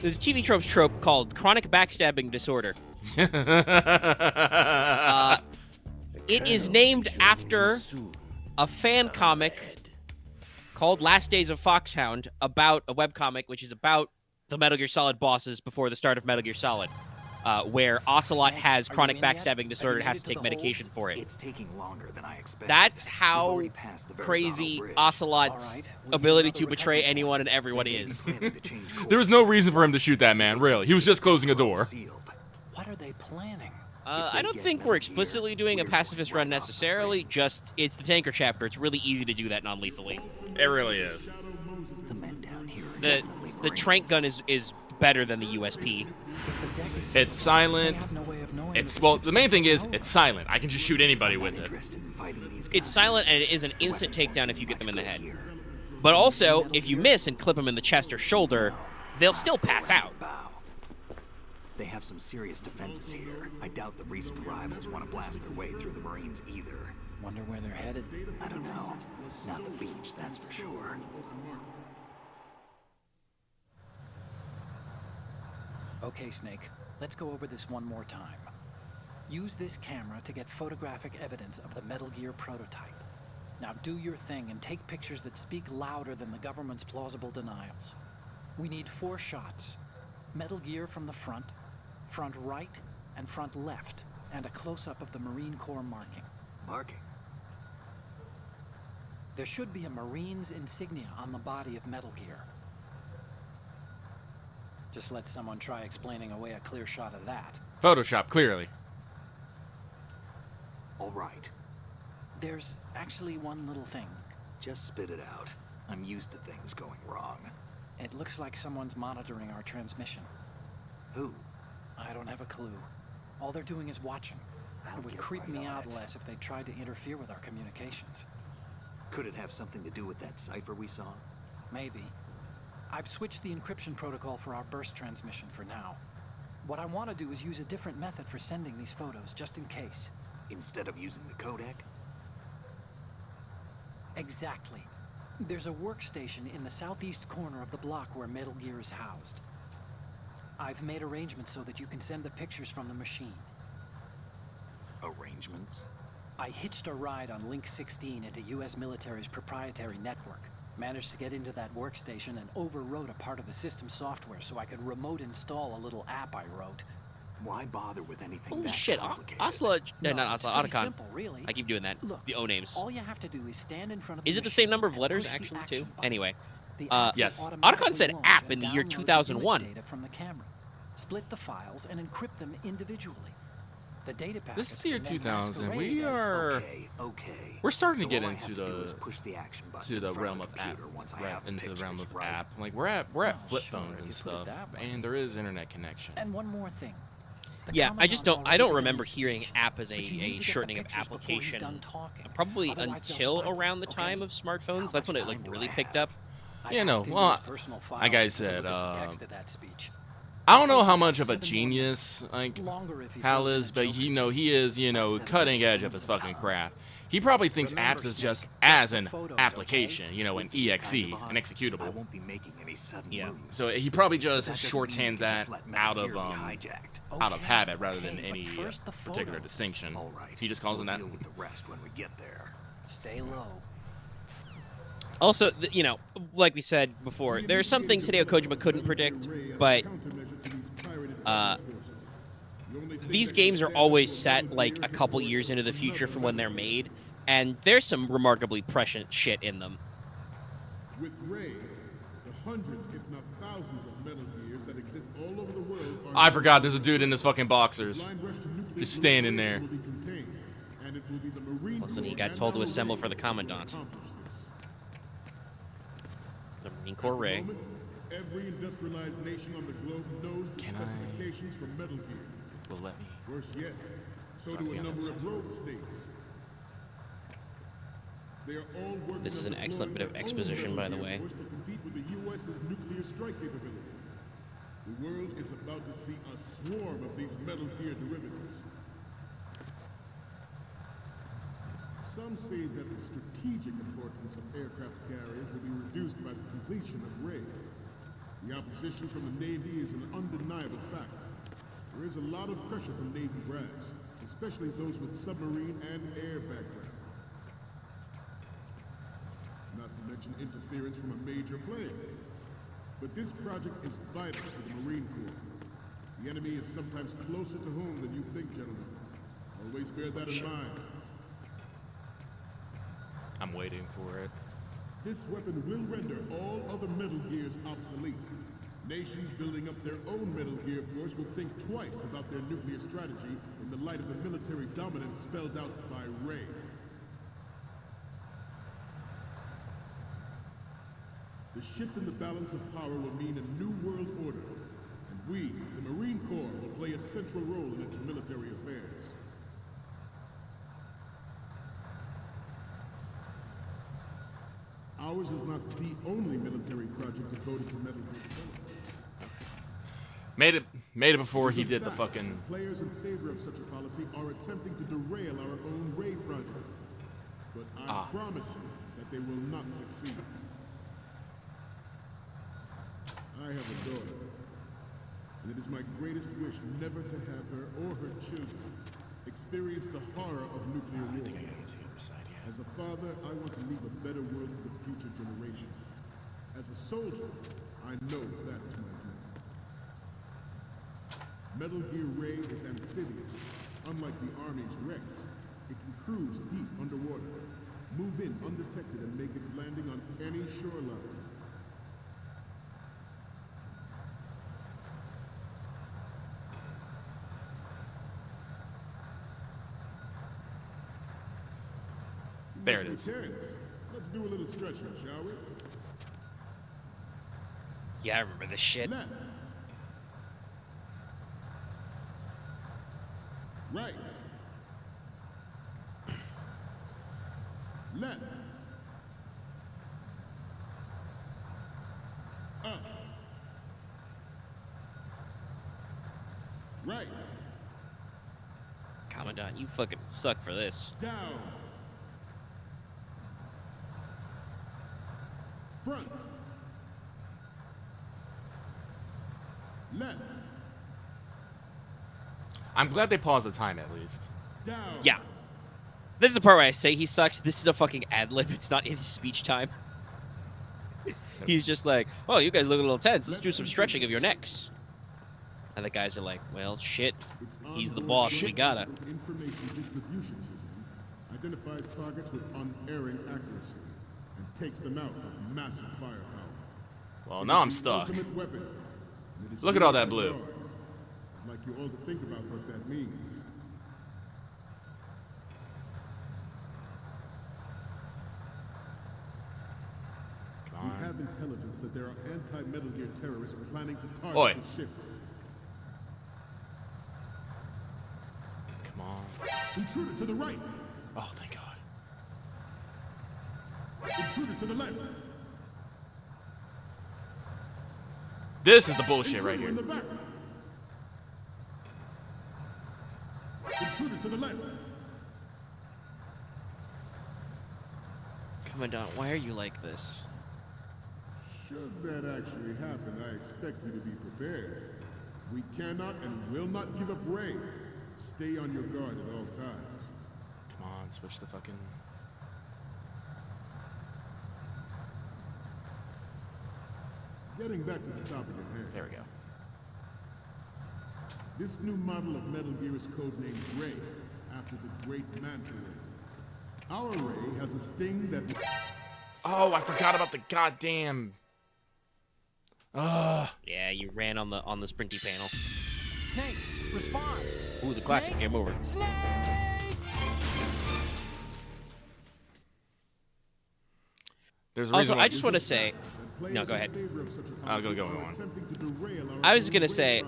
there's a TV trope called chronic backstabbing disorder. It is named after a fan comic called Last Days of Foxhound, about a webcomic which is about the Metal Gear Solid bosses before the start of Metal Gear Solid, where Ocelot has chronic backstabbing disorder and has to take medication for it. It's taking longer than I expected. That's how crazy Ocelot's ability to betray anyone and everyone is. There was no reason for him to shoot that man, really. He was just closing a door. What are they planning? I don't think we're explicitly doing a pacifist run necessarily, just it's the tanker chapter. It's really easy to do that non-lethally. It really is. The men down here The trank gun is better than the USP. It's silent. It's, well, the main thing is, it's silent. I can just shoot anybody with it. It's silent, and it is an instant takedown if you get them in the head. But also, if you miss and clip them in the chest or shoulder, they'll still pass out. They have some serious defenses here. I doubt the recent arrivals want to blast their way through the Marines either. Wonder where they're headed? I don't know. Not the beach, that's for sure. Okay, Snake. Let's go over this one more time. Use this camera to get photographic evidence of the Metal Gear prototype. Now do your thing and take pictures that speak louder than the government's plausible denials. We need 4 shots. Metal Gear from the front right, and front left, and a close-up of the Marine Corps marking. Marking? There should be a Marine's insignia on the body of Metal Gear. Just let someone try explaining away a clear shot of that. Photoshop, clearly. All right. There's actually one little thing. Just spit it out. I'm used to things going wrong. It looks like someone's monitoring our transmission. Who? I don't have a clue. All they're doing is watching. It would creep me out less if they tried to interfere with our communications. Could it have something to do with that cipher we saw? Maybe. I've switched the encryption protocol for our burst transmission for now. What I want to do is use a different method for sending these photos, just in case. Instead of using the codec? Exactly. There's a workstation in the southeast corner of the block where Metal Gear is housed. I've made arrangements so that you can send the pictures from the machine. Arrangements? I hitched a ride on Link 16 into U.S. military's proprietary network. Managed to get into that workstation and overwrote a part of the system software so I could remote install a little app I wrote. Why bother with anything Holy that shit, complicated? Ocelot, no, not it's Ocelot, pretty Otacon. simple, really. I keep doing that. It's Look, the O names. all you have to do is stand in front of the Is it the machine same number of and letters, push the actually, action too? button. Anyway. The app will yes. automatically Otacon said launch app and in the year download the 2001. image data from the camera. Split the files and encrypt them individually. The data packets This is the year can then 2000. masquerade We as- are. Okay. We're starting So to get all I into have to do is the push the action button to in the front realm of of the app, computer once I right have the into the realm pictures, of right? app. Like we're at Oh, flip sure, phones if and you put it stuff, that way. and there is internet connection. And one more thing. The Yeah, I just don't. Commandant's I don't already remember given his hearing speech, app as but you need a to get the shortening of pictures before he's application. done talking. Probably Otherwise they'll until spy them, around the okay? time of smartphones. How That's when much it like time do really I picked have? up. I You know, hacked into well, his personal files like I and took a said, look at the text of that speech. I don't know how much of a genius like Longer if he Hal throws in is, a but joke he or know he is, cutting edge of his fucking craft. He probably thinks apps is just as an application, an EXE, an executable. I won't be making any sudden moves. So he probably just That doesn't mean shorthand you can just that let Metal out of Gear be hijacked. out of Okay, habit rather than okay, any but first the particular photos. distinction. All right. He just calls we'll it that. deal with the rest when we get there. Stay low. Also, like we said before, there are some things Hideo Kojima couldn't predict, but these games are always set like a couple years into the future from when they're made, and there's some remarkably prescient shit in them. With Ray, the hundreds, if not thousands, of Metal Gears that exist all over the world are I forgot there's a dude in his fucking boxers, blind rush to nuclear just standing there. will be contained, and it will be the Marine Listen, he Corps got and told to our assemble Ray for the that Commandant. accomplish this. The Marine Corps Ray. At the moment, every industrialized nation on the globe knows the Can I- specifications for Metal Gear. Well, let me. Worse yet, so Let do me a on number that of rogue states. They are all working This is on an excellent bit of deploying their own exposition, by the Metal Gear way. Force to compete with the U.S.'s nuclear strike capability. The world is about to see a swarm of these Metal Gear derivatives. Some say that the strategic importance of aircraft carriers will be reduced by the completion of Ray. The opposition from the Navy is an undeniable fact. There is a lot of pressure from Navy brass, especially those with submarine and air background. Not to mention interference from a major player. But this project is vital to the Marine Corps. The enemy is sometimes closer to home than you think, gentlemen. Always bear that in mind. I'm waiting for it. This weapon will render all other Metal Gears obsolete. Nations building up their own Metal Gear force will think twice about their nuclear strategy in the light of the military dominance spelled out by Ray. The shift in the balance of power will mean a new world order, and we, the Marine Corps, will play a central role in its military affairs. Ours is not the only military project devoted to Metal Gear development. Made it before he did the fucking... Players in favor of such a policy are attempting to derail our own Ray project. But I promise you that they will not succeed. I have a daughter, and it is my greatest wish never to have her or her children experience the horror of nuclear war. I think I gotta get to the other side, yeah. As a father, I want to leave a better world for the future generation. As a soldier, I know that is my duty. Metal Gear Ray is amphibious. Unlike the Army's Rex, it can cruise deep underwater, move in undetected, and make its landing on any shoreline. There it is. Let's do a little stretching, shall we? Yeah, I remember this shit. Left. Right. Left. Up. Right. Commandant, you fucking suck for this. Down. Front. Left. I'm glad they paused the time at least. Down. Yeah. This is the part where I say he sucks. This is a fucking ad-lib. It's not in his speech time. He's just like, oh, you guys look a little tense. Let's do some stretching of your necks. And the guys are like, well, shit. He's the boss. We gotta. Information distribution system identifies targets with unerring accuracy and takes them out with massive firepower. Well, now I'm stuck. Ultimate weapon. Look at all that blue. I'd like you all to think about what that means. We have intelligence that there are anti-Metal Gear terrorists planning to target the ship. Come on. Intruder to the right. Oh, thank God. Intruder to the left. This is the bullshit right here. In the back. Intruder to the left. Commandant, why are you like this? Should that actually happen, I expect you to be prepared. We cannot and will not give up Ray. Stay on your guard at all times. Come on, switch the fucking... Getting back to the topic at hand. There we go. This new model of Metal Gear is codenamed Ray, after the Great Manta Ray. Our Ray has a sting that... Oh, I forgot about the goddamn... Yeah, you ran on the sprinty panel. Snake, respond. Ooh, the classic Snake? game over. Snake! There's a Also, reason why... I just want to say... No, go ahead. I'll go on. I was gonna say,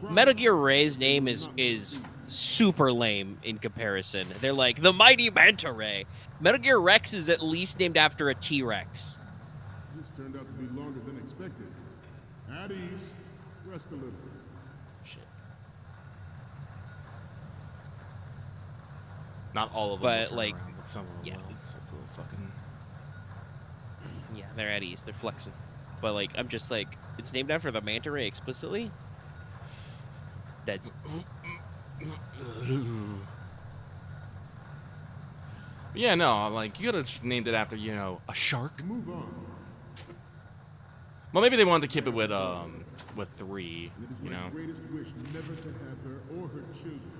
Metal Gear Ray's name is super lame in comparison. They're like, the mighty Manta Ray. Metal Gear Rex is at least named after a T-Rex. This turned out to be longer than expected. At ease. Rest a little. Shit. Not all of them But, will turn like, around, but some of them will. So it's a little fucking... Yeah, they're at ease. They're flexing. But, like, I'm just like, it's named after the Manta Ray explicitly? That's Yeah, no, like you could have named it after, you know, a shark. Move on. Well, maybe they wanted to keep it with 3, And it is you my know. greatest wish never to have her or her children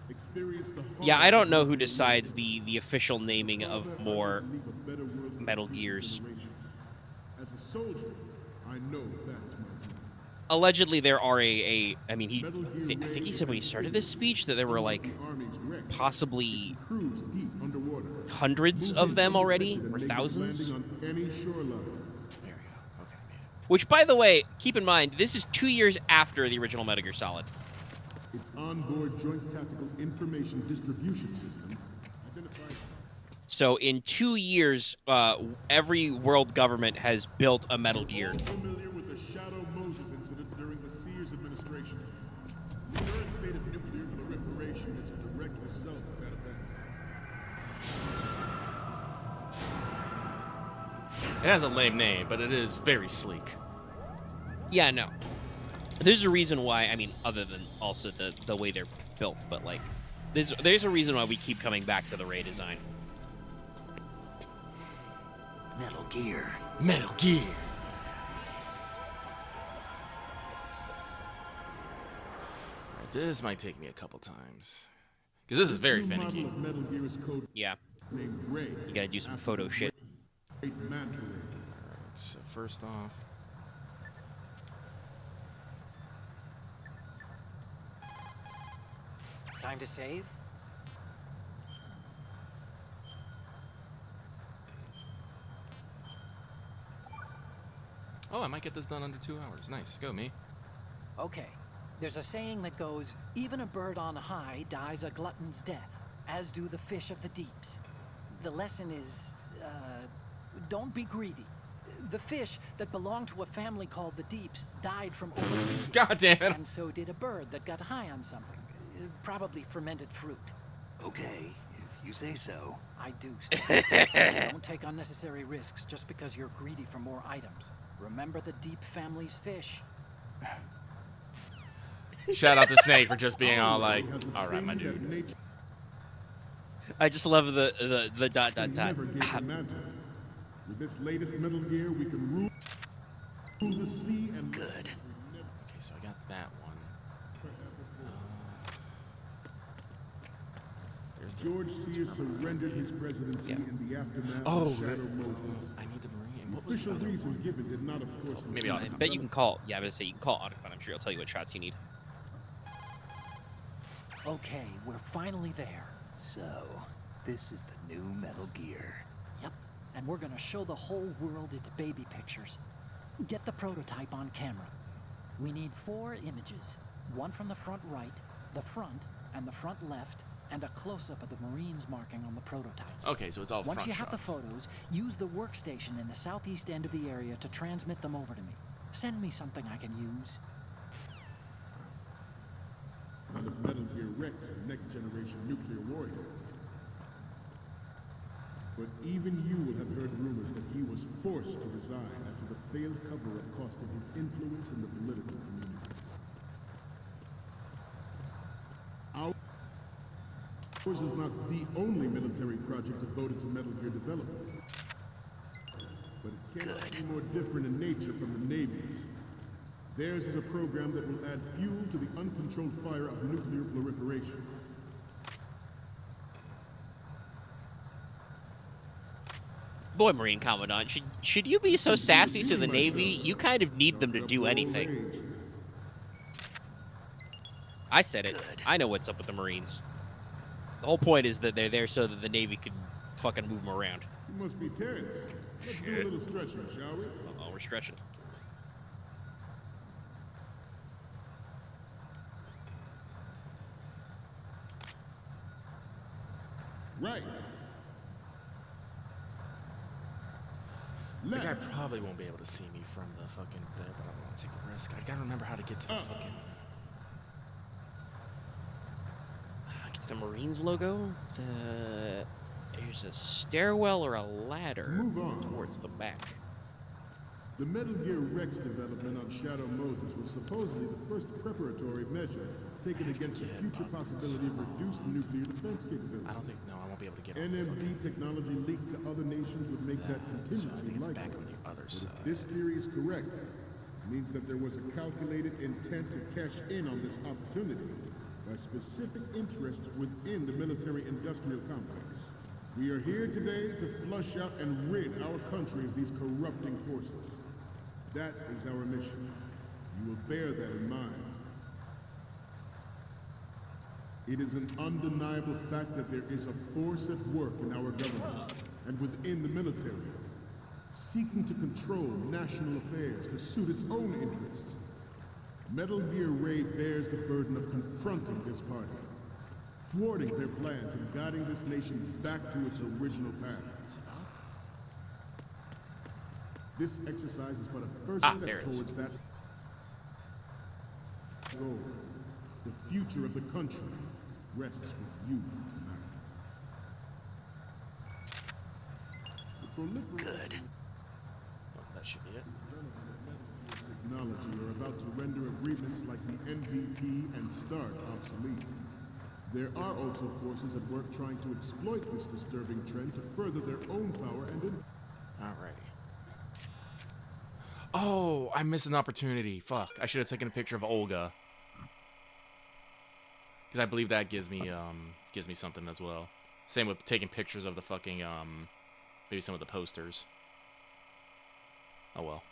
experience the yeah. horror I don't of know who nuclear decides war. the official naming of Father, I more want to leave a better world for Metal future Gears. generations. As a soldier, I know that is my duty. Allegedly, there are I mean, Metal Gear I think he Ray said when he and started this Amphibious, speech that there were unlike like the Army's wrecks, possibly can cruise deep underwater. hundreds Move of in them already, undetected or and make its thousands. landing on any shoreline. There we go. Okay, made it. Which, by the way, keep in mind, this is 2 years after the original Metal Gear Solid. Its onboard joint tactical information distribution system identifies. So in 2 years, every world government has built a Metal Gear. All familiar with the Shadow Moses incident during the Sears administration. The current state of nuclear proliferation is a direct result of that event. It has a lame name, but it is very sleek. Yeah, no. There's a reason why, I mean, other than also the way they're built, but like, there's a reason why we keep coming back to the Ray design. Metal Gear. Metal Gear. Alright, this might take me a couple times. Because this is very New model finicky. of Metal Gear is code Yeah, named Ray. you gotta do some photo shit. Great manta ray. Alright, so first off. Time to save? Oh, I might get this done under 2 hours. Nice. Go, me. Okay. There's a saying that goes, even a bird on high dies a glutton's death, as do the fish of the deeps. The lesson is, don't be greedy. The fish that belonged to a family called the Deeps died from overeating. God damn it. And so did a bird that got high on something. Probably fermented fruit. Okay, if you say so. I do, Stan. Don't take unnecessary risks just because you're greedy for more items. Remember the Deep family's fish. Shout out to Snake for just being all like, alright, my dude. I just love the dot dot dot. Never get the manta. With this latest Metal Gear, we can rule the sea and Good. Okay, so I got that one. There's the George Sears surrendered his presidency in the aftermath Oh, of Shadow right. Moses. I need the Marine. The What was the official other reason one? given did not, of course, Maybe I Otacon. bet you can call. Yeah, I was gonna say you can call Otacon. I'm sure he'll tell you what shots you need. Okay, we're finally there. So, this is the new Metal Gear. Yep, and we're gonna show the whole world its baby pictures. Get the prototype on camera. We need 4 images. One from the front right, the front, and the front left, and a close-up of the Marines marking on the prototype. Okay, so it's all Once front you have the shots. photos, use the workstation in the southeast end of the area to transmit them over to me. Send me something I can use. out of Metal Gear Rex and next-generation nuclear warheads. But even you will have heard rumors that he was forced to resign after the failed cover-up cost him his influence in the political community. Ours is not the only military project devoted to Metal Gear development. But it cannot be more different in nature from the Navy's. Theirs is a program that will add fuel to the uncontrolled fire of nuclear proliferation. Boy, Marine Commandant, should you be so sassy to the Navy? You kind of need them to do anything. I said it. I know what's up with the Marines. The whole point is that they're there so that the Navy can fucking move them around. You must be tense. Let's do a little stretching, shall we? Uh-oh, we're stretching. Right. The guy probably won't be able to see me from the fucking thing, but I don't want to take the risk. I gotta remember how to get to the fucking... Get to the Marines logo. There's a stairwell or a ladder Move on. towards the back. The Metal Gear Rex development on Shadow Moses was supposedly the first preparatory measure taken against the future possibility of reduced nuclear defense capability. I don't think. No, I won't be able to get on. NMD technology leaked to other nations would make that contingency likely. Back on the other But side. if this theory is correct, it means that there was a calculated intent to cash in on this opportunity by specific interests within the military-industrial complex. We are here today to flush out and rid our country of these corrupting forces. That is our mission. You will bear that in mind. It is an undeniable fact that there is a force at work in our government and within the military, seeking to control national affairs to suit its own interests. Metal Gear Ray bears the burden of confronting this party, thwarting their plans and guiding this nation back to its original path. This exercise is but a first step towards that goal. The future of the country rests with you tonight. Good. Well, that should be it. Technology are about to render agreements like the NVT and START obsolete. There are also forces at work trying to exploit this disturbing trend to further their own power and influence. Alrighty. Oh, I missed an opportunity. Fuck. I should have taken a picture of Olga. Because I believe that gives me something as well. Same with taking pictures of the fucking, maybe some of the posters. Oh well.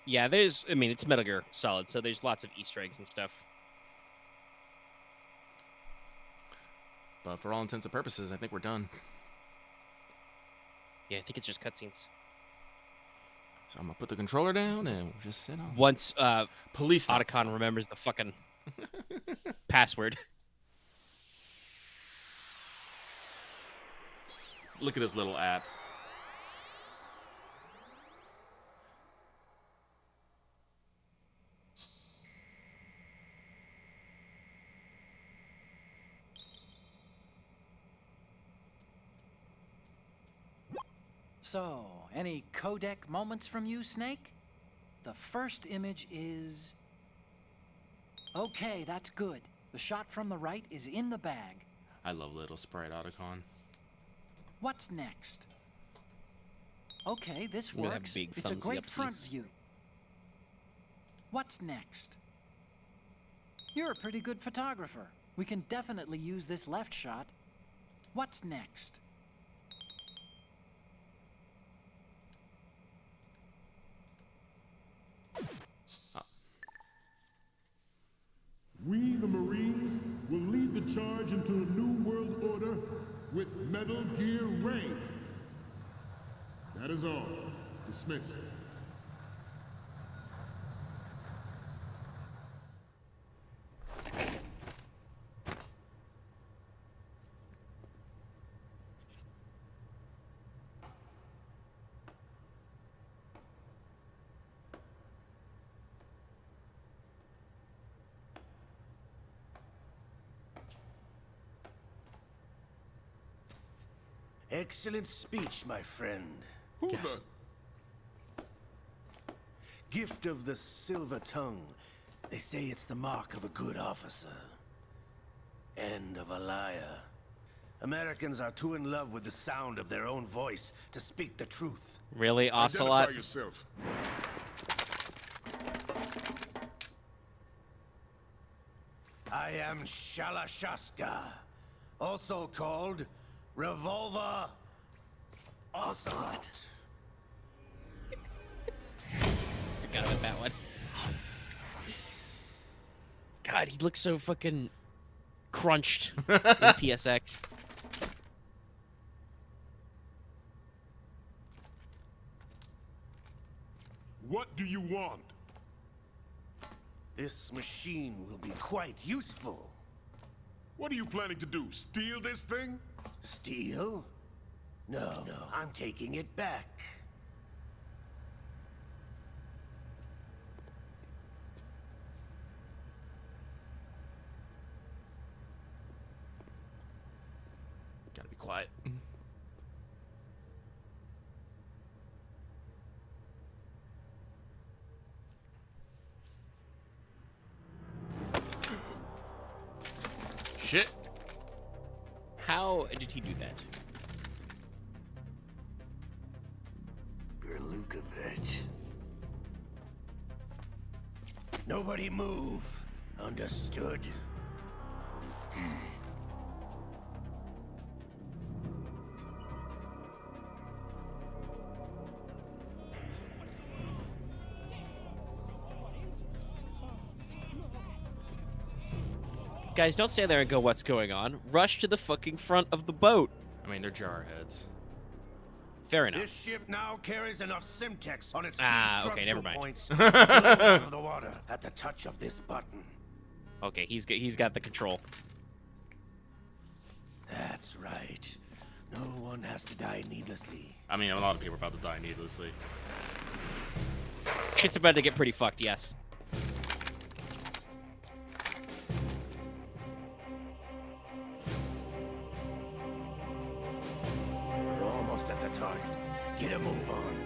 Yeah, I mean, it's Metal Gear Solid, so there's lots of Easter eggs and stuff. But for all intents and purposes, I think we're done. Yeah, I think it's just cutscenes. So I'm gonna put the controller down and we'll just sit on. Once police Otacon remembers the fucking password. Look at this little app. So, any codec moments from you, Snake? The first image is... Okay, that's good. The shot from the right is in the bag. I love little sprite Otacon. What's next? Okay, this I'm gonna have works. big It's a thumbsy great upsies. front view. What's next? You're a pretty good photographer. We can definitely use this left shot. What's next? We, the Marines, will lead the charge into a new world order with Metal Gear Ray. That is all. Dismissed. Excellent speech, my friend. Who the... Gift of the silver tongue. They say it's the mark of a good officer. And of a liar. Americans are too in love with the sound of their own voice to speak the truth. Really, Ocelot? Identify yourself. I am Shalashaska, also called Revolver Ocelot. Forgot about that one. God, he looks so fucking crunched in PSX. What do you want? This machine will be quite useful. What are you planning to do? Steal this thing? Steal? No, I'm taking it back. Gotta be quiet. shit. How did he do that? Gerlukovich. Nobody move. Understood? Guys, don't stand there and go, what's going on? Rush to the fucking front of the boat. I mean, they're jarheads. Fair enough. This ship now carries enough Simtex on its key okay, structural never mind. points to blow out of the water at the touch of this button. Okay, he's got the control. That's right. No one has to die needlessly. I mean, a lot of people are about to die needlessly. Shit's about to get pretty fucked, yes. We're almost at the target. Get a move on.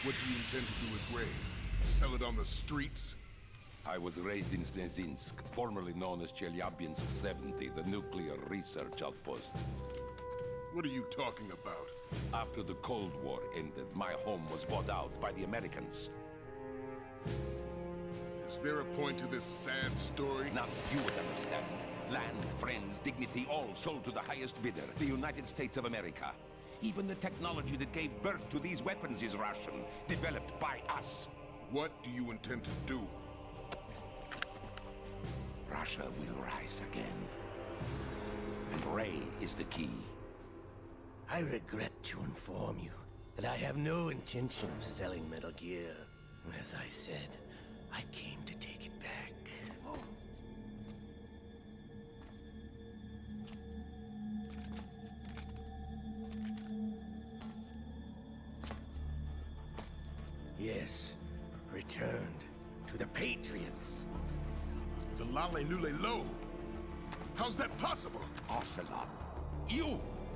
What do you intend to do with Gray? Sell it on the streets? I was raised in Snezinsk, formerly known as Chelyabinsk 70, the nuclear research outpost. What are you talking about? After the Cold War ended, my home was bought out by the Americans. Is there a point to this sad story? Not you would understand. Land, friends, dignity, all sold to the highest bidder, the United States of America. Even the technology that gave birth to these weapons is Russian, developed by us. What do you intend to do? Russia will rise again. And Ray is the key. I regret to inform you that I have no intention of selling Metal Gear. As I said, I came to take it back. Yes, returned to the Patriots. The Lale Lule Lo? How's that possible? Ocelot,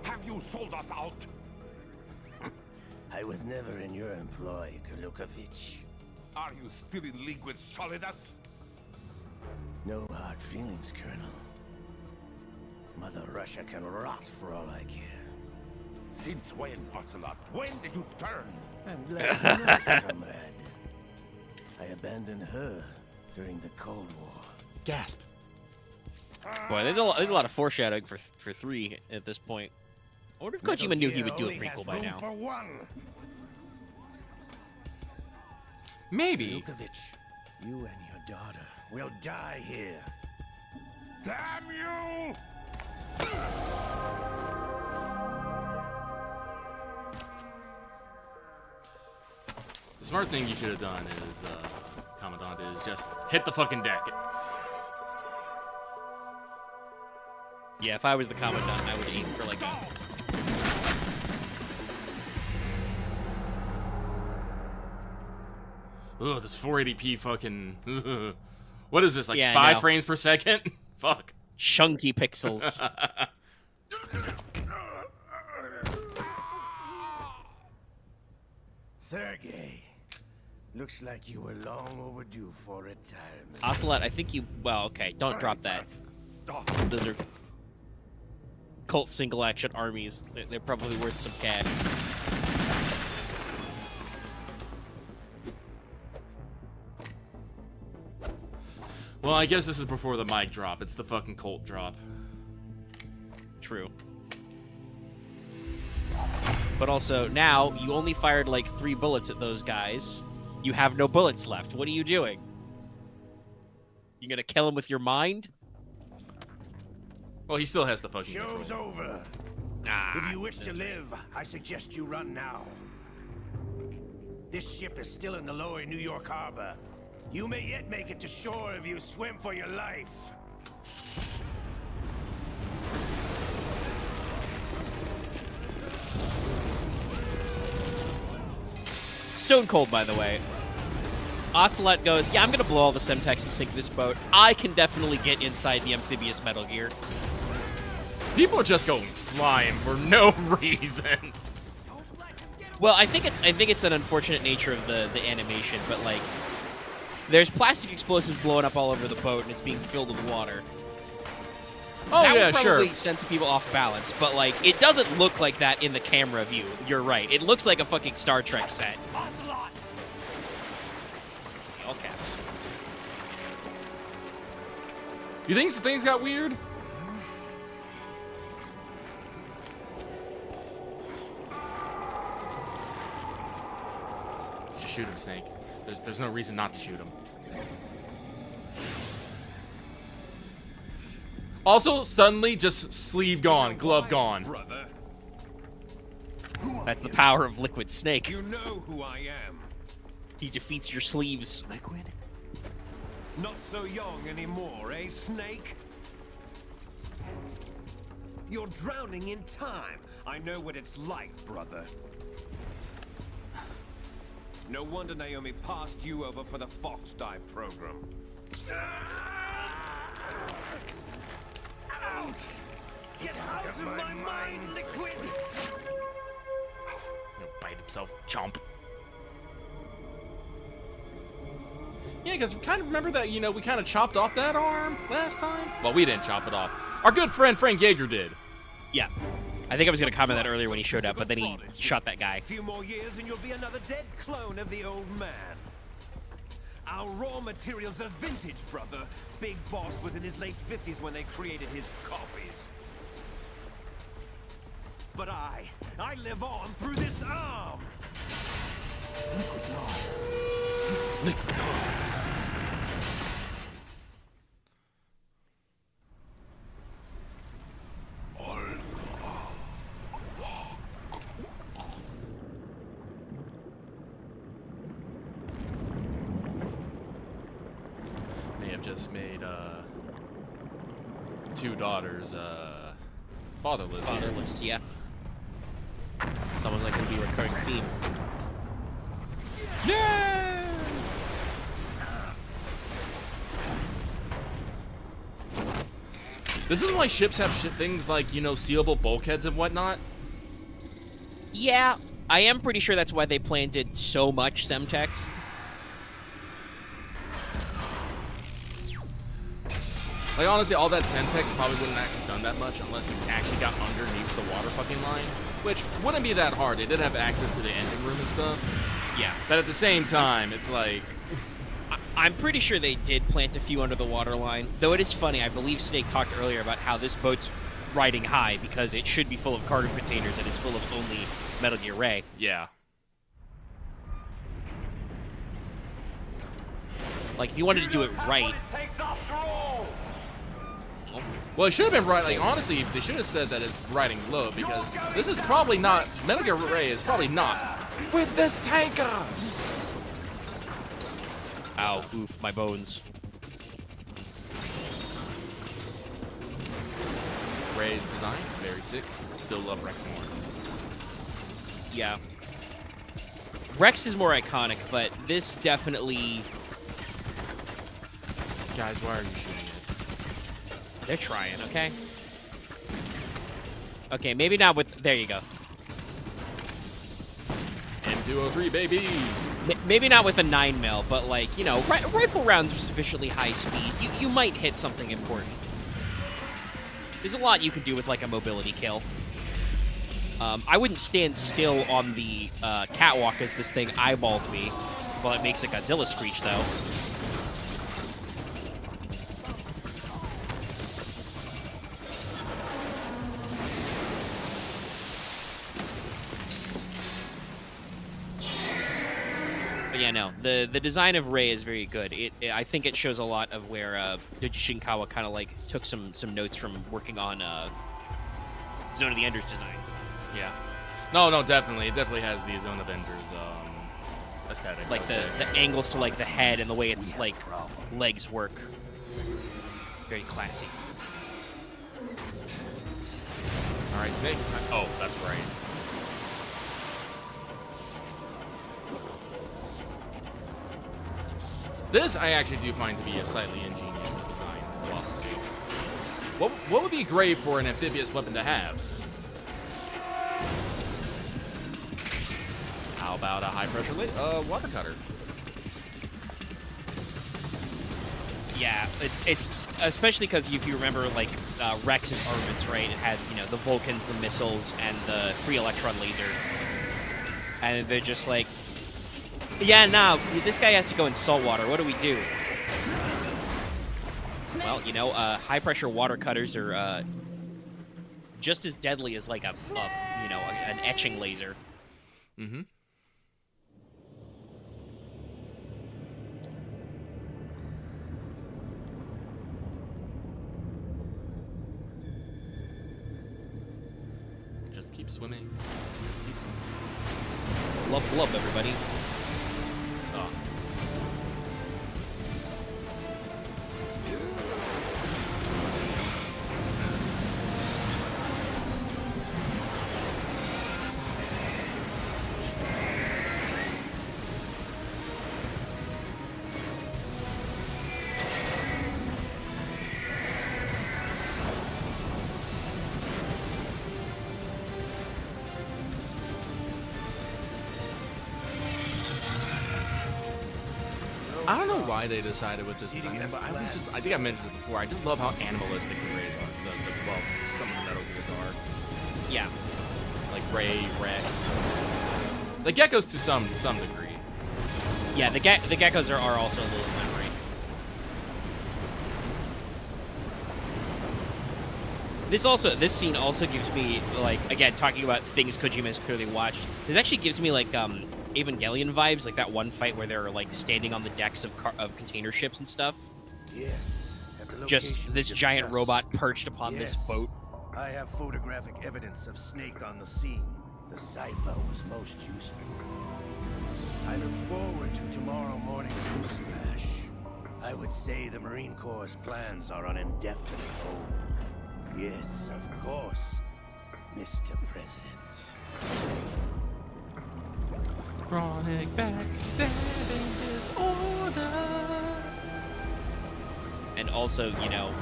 have you sold us out? I was never in your employ, Gerlukovich. Are you still in league with Solidus? No hard feelings, Colonel. Mother Russia can rot for all I care. Since when, Ocelot? When did you turn? I'm glad you noticed, comrade. I abandoned her during the Cold War. Gasp. Boy, there's a lot of foreshadowing for 3 at this point. I wonder if Kojima knew he would do a prequel by now. For one. Maybe. Gerlukovich, you and your daughter will die here. Damn you! The smart thing you should have done is, Commandant, is just hit the fucking deck. Yeah, if I was the Commandant, I would aim for like a... Ugh, this 480p fucking... What is this, like Yeah, 5 frames per second? Fuck. Chunky pixels. Sergei, looks like you were long overdue for retirement. Ocelot, I think you... Well, okay, don't drop that. Those are cult single-action armies. They're probably worth some cash. Well, I guess this is before the mic drop. It's the fucking Colt drop. True. But also, now, you only fired like 3 bullets at those guys. You have no bullets left. What are you doing? You gonna kill him with your mind? Well, he still has the fucking Show's control. over. Ah, If you wish to live, I suggest you run now. This ship is still in the lower New York harbor. You may yet make it to shore if you swim for your life. Stone cold, by the way. Ocelot goes, yeah, I'm going to blow all the Semtex and sink this boat. I can definitely get inside the amphibious Metal Gear. People are just going flying for no reason. Well, I think it's an unfortunate nature of the animation, but like there's plastic explosives blowing up all over the boat and it's being filled with water. Oh, that yeah, would probably sure. send some people off balance, but like it doesn't look like that in the camera view. You're right. It looks like a fucking Star Trek set. All caps. You think things got weird? Just shoot him, Snake. There's no reason not to shoot him. Also, suddenly, just sleeve gone, glove gone. Brother, That's the power of Liquid Snake. you know who I am. He defeats your sleeves. Liquid? Not so young anymore, eh, Snake? You're drowning in time. I know what it's like, brother. No wonder Naomi passed you over for the Fox Dive program. Ouch! Get out of my mind, Liquid! He'll bite himself, chomp. Yeah, because we kind of remember that, you know, we kind of chopped off that arm last time. Well, we didn't chop it off. Our good friend Frank Yeager did. Yeah. I think I was going to comment that earlier when he showed up, but then he shot that guy. A few more years and you'll be another dead clone of the old man. Our raw materials are vintage, brother. Big Boss was in his late 50s when they created his copies. But I live on through this arm. Liquid's on. Liquid's on. May have just made two daughters fatherless. Fatherless, yeah. It's almost like it'll be a recurring theme. Yeah! This is why ships have things like, you know, sealable bulkheads and whatnot. Yeah, I am pretty sure that's why they planted so much Semtex. Like, honestly, all that Semtex probably wouldn't actually done that much unless you actually got underneath the water fucking line, which wouldn't be that hard. They did have access to the engine room and stuff. Yeah. But at the same time, it's like... I'm pretty sure they did plant a few under the waterline. Though it is funny, I believe Snake talked earlier about how this boat's riding high because it should be full of cargo containers and is full of only Metal Gear Ray. Yeah. Like, if you wanted to do it right... Well, it should have been right. Like, honestly, they should have said that it's riding low because this is probably not... Metal Gear Ray is probably not with this tanker! Ow, oof, my bones. Ray's design, very sick. Still love Rex more. Yeah. Rex is more iconic, but this definitely... Guys, why are you shooting it? They're trying, okay? Okay, maybe not with... There you go. M203, baby! Maybe not with a 9mm, but, like, you know, rifle rounds are sufficiently high speed. You might hit something important. There's a lot you could do with, like, a mobility kill. I wouldn't stand still on the catwalk as this thing eyeballs me while it makes a Godzilla screech, though. But yeah, no, the design of Rey is very good. I think it shows a lot of where Doji Shinkawa kind of like took some notes from working on Zone of the Enders designs. Yeah. No, definitely. It definitely has the Zone of Enders aesthetic. Like the angles to like the head and the way its like legs work. Very classy. All right, Snake. Oh, that's right. This I actually do find to be a slightly ingenious design philosophy. What would be great for an amphibious weapon to have? How about a high-pressure water cutter? Yeah, it's especially because if you remember, like, Rex's armaments, right? It had, you know, the Vulcans, the missiles, and the free electron laser. And they're just like, yeah, nah, this guy has to go in salt water. What do we do? Well, you know, high-pressure water cutters are just as deadly as, like, you know, an etching laser. Mm-hmm. Just keep swimming. Love, everybody. Oh. I don't know why they decided with this design, but I think I mentioned it before. I just love how animalistic the rays are. Well, some of the Metal Gears are. Yeah. Like Ray, Rex. The geckos to some degree. Yeah, the geckos are also a little in that range. This scene also gives me, like, again, talking about things Kojima has clearly watched. This actually gives me, like, Evangelion vibes, like that one fight where they're, like, standing on the decks of container ships and stuff. Yes. At the Just location this giant robot perched upon this boat. I have photographic evidence of Snake on the scene. The cipher was most useful. I look forward to tomorrow morning's newsflash. I would say the Marine Corps' plans are on indefinite hold. Yes, of course, Mr. President. Chronic backstabbing disorder. And also, you know,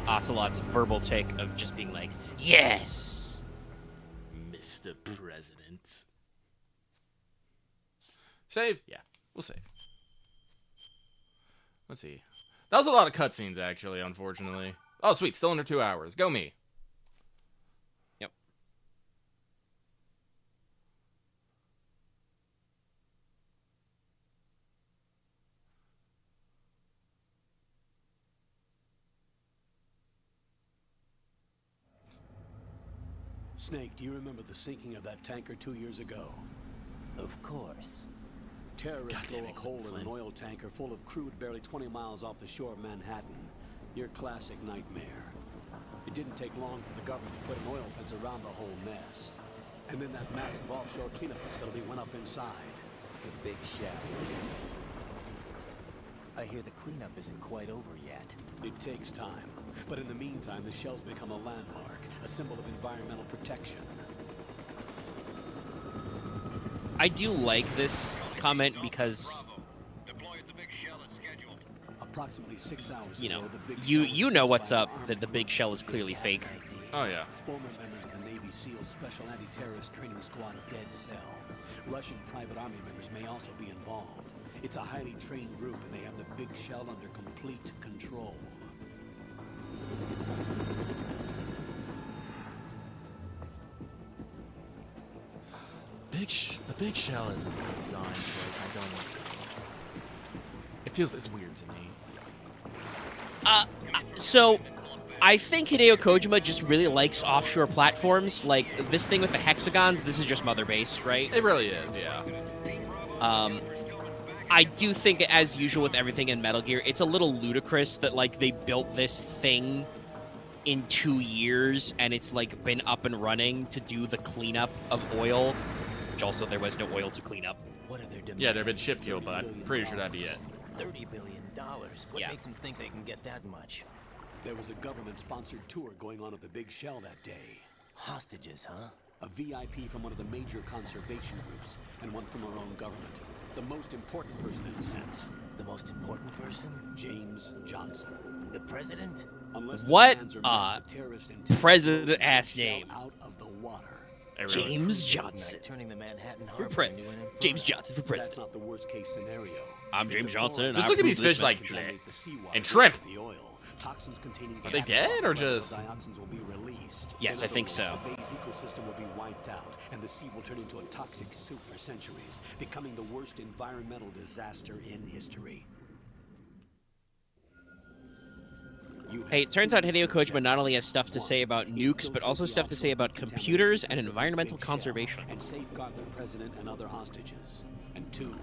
Ocelot's verbal tick of just being like, yes, Mr. President. Save? Yeah, we'll save. Let's see. That was a lot of cutscenes, actually, unfortunately. Oh, sweet. Still under 2 hours. Go me. Yep. Snake, do you remember the sinking of that tanker 2 years ago? Of course. Terrorists blow a hole in an oil tanker full of crude barely 20 miles off the shore of Manhattan. Your classic nightmare. It didn't take long for the government to put an oil fence around the whole mess. And then that massive offshore cleanup facility went up inside. The big shell. I hear the cleanup isn't quite over yet. It takes time. But in the meantime, the shell's become a landmark, a symbol of environmental protection. I do like this comment because, approximately 6 hours you know, ago, the big you know what's up, that the big shell is clearly fake. Oh, yeah. Former members of the Navy SEAL Special Anti-Terrorist Training Squad dead cell. Russian private army members may also be involved. It's a highly trained group, and they have the big shell under complete control. The big shell is a design choice. I don't. It's weird to me. So, I think Hideo Kojima just really likes offshore platforms. Like, this thing with the hexagons, this is just Mother Base, right? It really is, yeah. I do think, as usual with everything in Metal Gear, it's a little ludicrous that, like, they built this thing in 2 years, and it's, like, been up and running to do the cleanup of oil, which also there was no oil to clean up. What are their demands? Yeah, there've been ship fuel, but I'm pretty sure that'd be it. $30 billion. What Yeah. makes them think they can get that much? There was a government-sponsored tour going on at the big shell that day. Hostages, huh? A VIP from one of the major conservation groups, and one from our own government. The most important person in a sense. The most important person? James Johnson. The president? Unless the What demands are met, the terrorist president-ass shall name. out of the water. James Johnson. Turning the Manhattan For Harbor into an James Johnson for president. That's not the worst case scenario. I'm James Johnson. And Just I look at approve these this fish like message. and shrimp. The oil. Toxins containing Are they dead or just? dioxins will be released. Yes, I think so. The bay's ecosystem will be wiped out, and the sea will turn into a toxic soup for centuries, becoming the worst environmental disaster in history. Hey, it turns out Hideo Kojima not only has stuff to say about nukes, but also stuff to say about computers and environmental conservation. And safeguard the president and other hostages. And 2,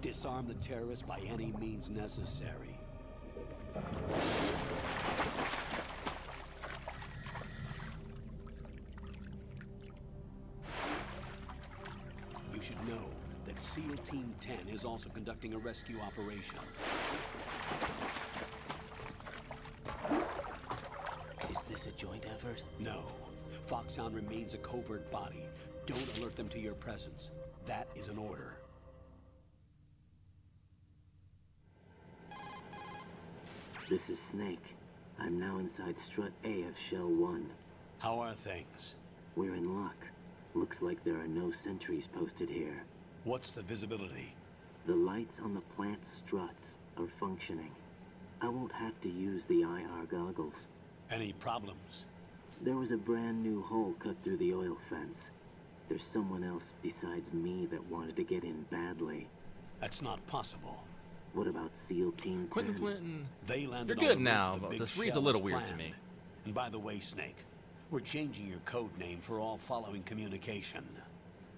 disarm the terrorists by any means necessary. You should know that SEAL Team 10 is also conducting a rescue operation. Is this a joint effort? No. Foxhound remains a covert body. Don't alert them to your presence. That is an order. This is Snake. I'm now inside Strut A of Shell 1. How are things? We're in luck. Looks like there are no sentries posted here. What's the visibility? The lights on the plant struts are functioning. I won't have to use the IR goggles. Any problems? There was a brand new hole cut through the oil fence. There's someone else besides me that wanted to get in badly. That's not possible. What about SEAL Team 10? Quentin Flinton. They landed You're good on now, the but big this reads a shell little as weird to planned. me. And by the way, Snake, we're changing your code name for all following communication.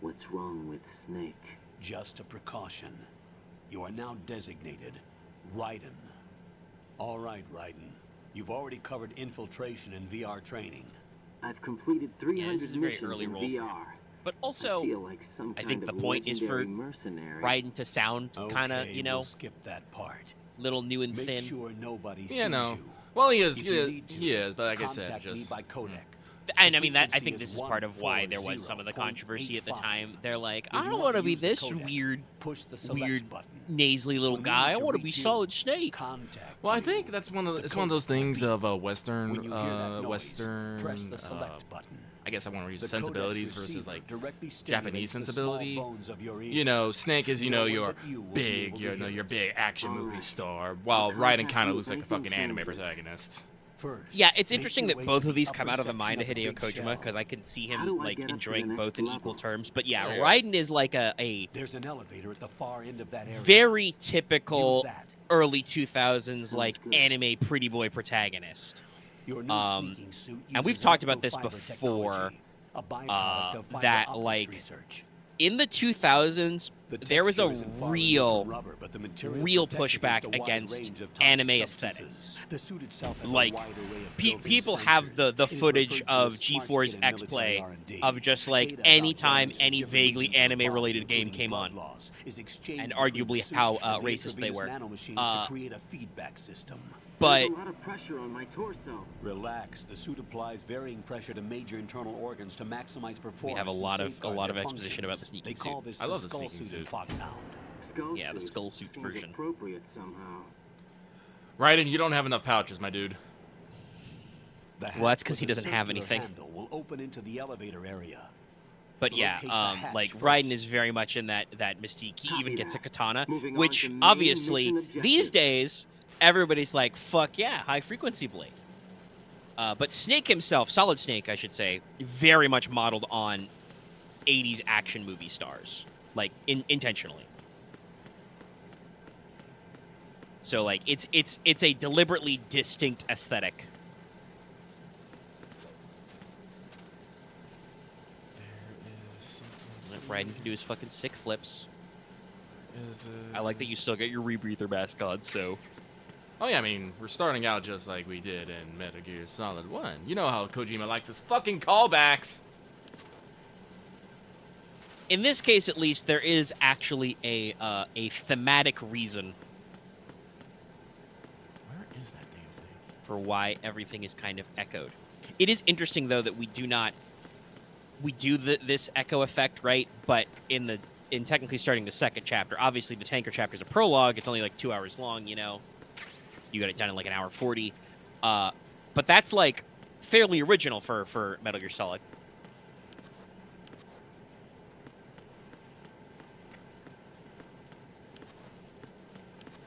What's wrong with Snake? Just a precaution. You are now designated Raiden. All right, Raiden. You've already covered infiltration and VR training. I've completed 300 this is a very missions early in role. VR. But also, I feel like some I kind think the of point is for legendary mercenary. Raiden to sound kind of, Okay, you know, we'll skip that part. little new and Make thin. sure nobody sees Yeah, no. you. Well, he is. If you need to, He is, but like I said, contact me just. by codec. And The I mean, that I frequency think is this is part of why there was some of the 140.85. controversy at the time. They're like, When I you don't want want to to be use the this codec, weird, push the select weird, button. nasally little When we guy. need I to want to be reach you, Solid Snake. Contact Well, I you. think that's one of The it's one of those codec will things beep. of a Western, When you hear that noise, Western. press the select button. I guess I want to use The sensibilities codec's versus receiver like directly Japanese stimulates the small sensibility. bones of your ear. You know, Snake is No your one but you will be big, able to you know, hear your it. big action movie Alright. star, while Well, Raiden contact kind me of if looks like a anything fucking anime changes. protagonist. First, Yeah, it's make interesting your that way both to of the these come upper out of the mind of section Hideo the big Kojima shell. because I can see How him do I like get up to the enjoying next both in level? equal terms. But yeah, Yeah. Raiden is like a There's an elevator at the far end of that area. very typical Use that. early 2000s like good. anime pretty boy protagonist. Your new sneaking suit And we've uses talked about this electrofiber before, technology, a byproduct of fiber that optics like research. in the 2000s The there was a texture isn't far removed real from rubber, but the material real protects pushback a wide against range of toxic anime substances. aesthetics. The suit itself has Like, a wide array of built-in people have the sensors. It is footage referred to of as smart GeForce skin in X military Play R&D. of just like Data about anytime damage to any different vaguely regions of the body, anime-related game including came blood on, loss, is exchanged and between the arguably suit how and the racist they intravenous were. nanomachines to create a feedback system. But There's a lot of pressure on my torso. Relax. The suit applies varying pressure to major internal organs to maximize performance. we have a and lot of safeguard their exposition about the functions. sneaking They call suit. this I love the the skull sneaking suit in suit. Foxhound. Skull Yeah, the suit skull suit seems version. appropriate somehow. Raiden, you don't have enough pouches, my dude. The Well, that's hatch 'cause he with a doesn't have circular anything. handle will open into the elevator area. But yeah, Locate the hatch like first. Raiden is very much in that mystique. He Copy even gets a that. katana, Moving on which to main obviously mission these objective. days everybody's like, fuck yeah, high frequency blade. But Snake himself, Solid Snake, I should say, very much modeled on 80s action movie stars, like intentionally. So like it's a deliberately distinct aesthetic. There is something. Raiden can do his fucking sick flips. Is I like that you still get your rebreather mask on, so. Oh yeah, I mean, we're starting out just like we did in Metal Gear Solid 1. You know how Kojima likes his fucking callbacks. In this case, at least, there is actually a thematic reason Where is that damn thing? for why everything is kind of echoed. It is interesting, though, that we do not we do this echo effect, right? But in technically starting the second chapter, obviously the tanker chapter is a prologue. It's only like 2 hours long, you know. You got it done in like an hour 40. But that's like fairly original for Metal Gear Solid.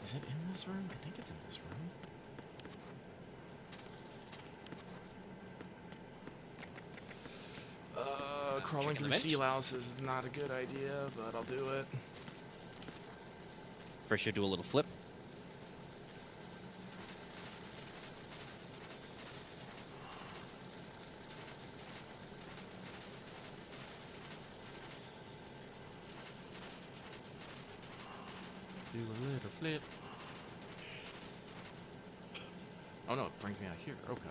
Is it in this room? I think it's in this room. Crawling through sea louse is not a good idea, but I'll do it. First, you do a little flip. Do a little flip. Oh no, it brings me out here. Okay.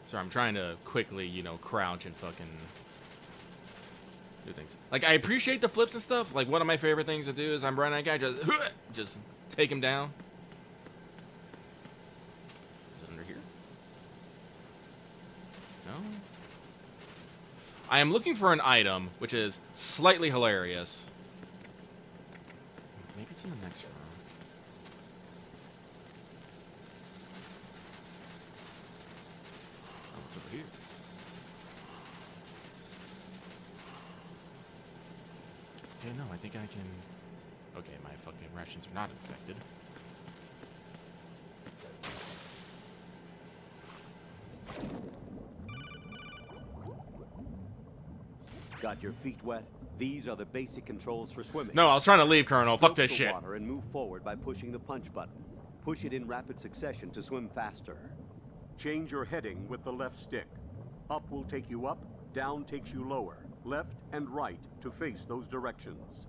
Sorry, I'm trying to quickly, you know, crouch and fucking do things. Like, I appreciate the flips and stuff. Like, one of my favorite things to do is I'm running that guy, just take him down. Is it under here? No? I am looking for an item, which is slightly hilarious. Maybe it's in the next room. Oh, it's over here. Okay, no, I think I can... Okay, my fucking rations are not infected. Got your feet wet? These are the basic controls for swimming. No, I was trying to leave, Colonel. Fuck this shit. Water and move forward by pushing the punch button. Push it in rapid succession to swim faster. Change your heading with the left stick. Up will take you up, down takes you lower. Left and right to face those directions.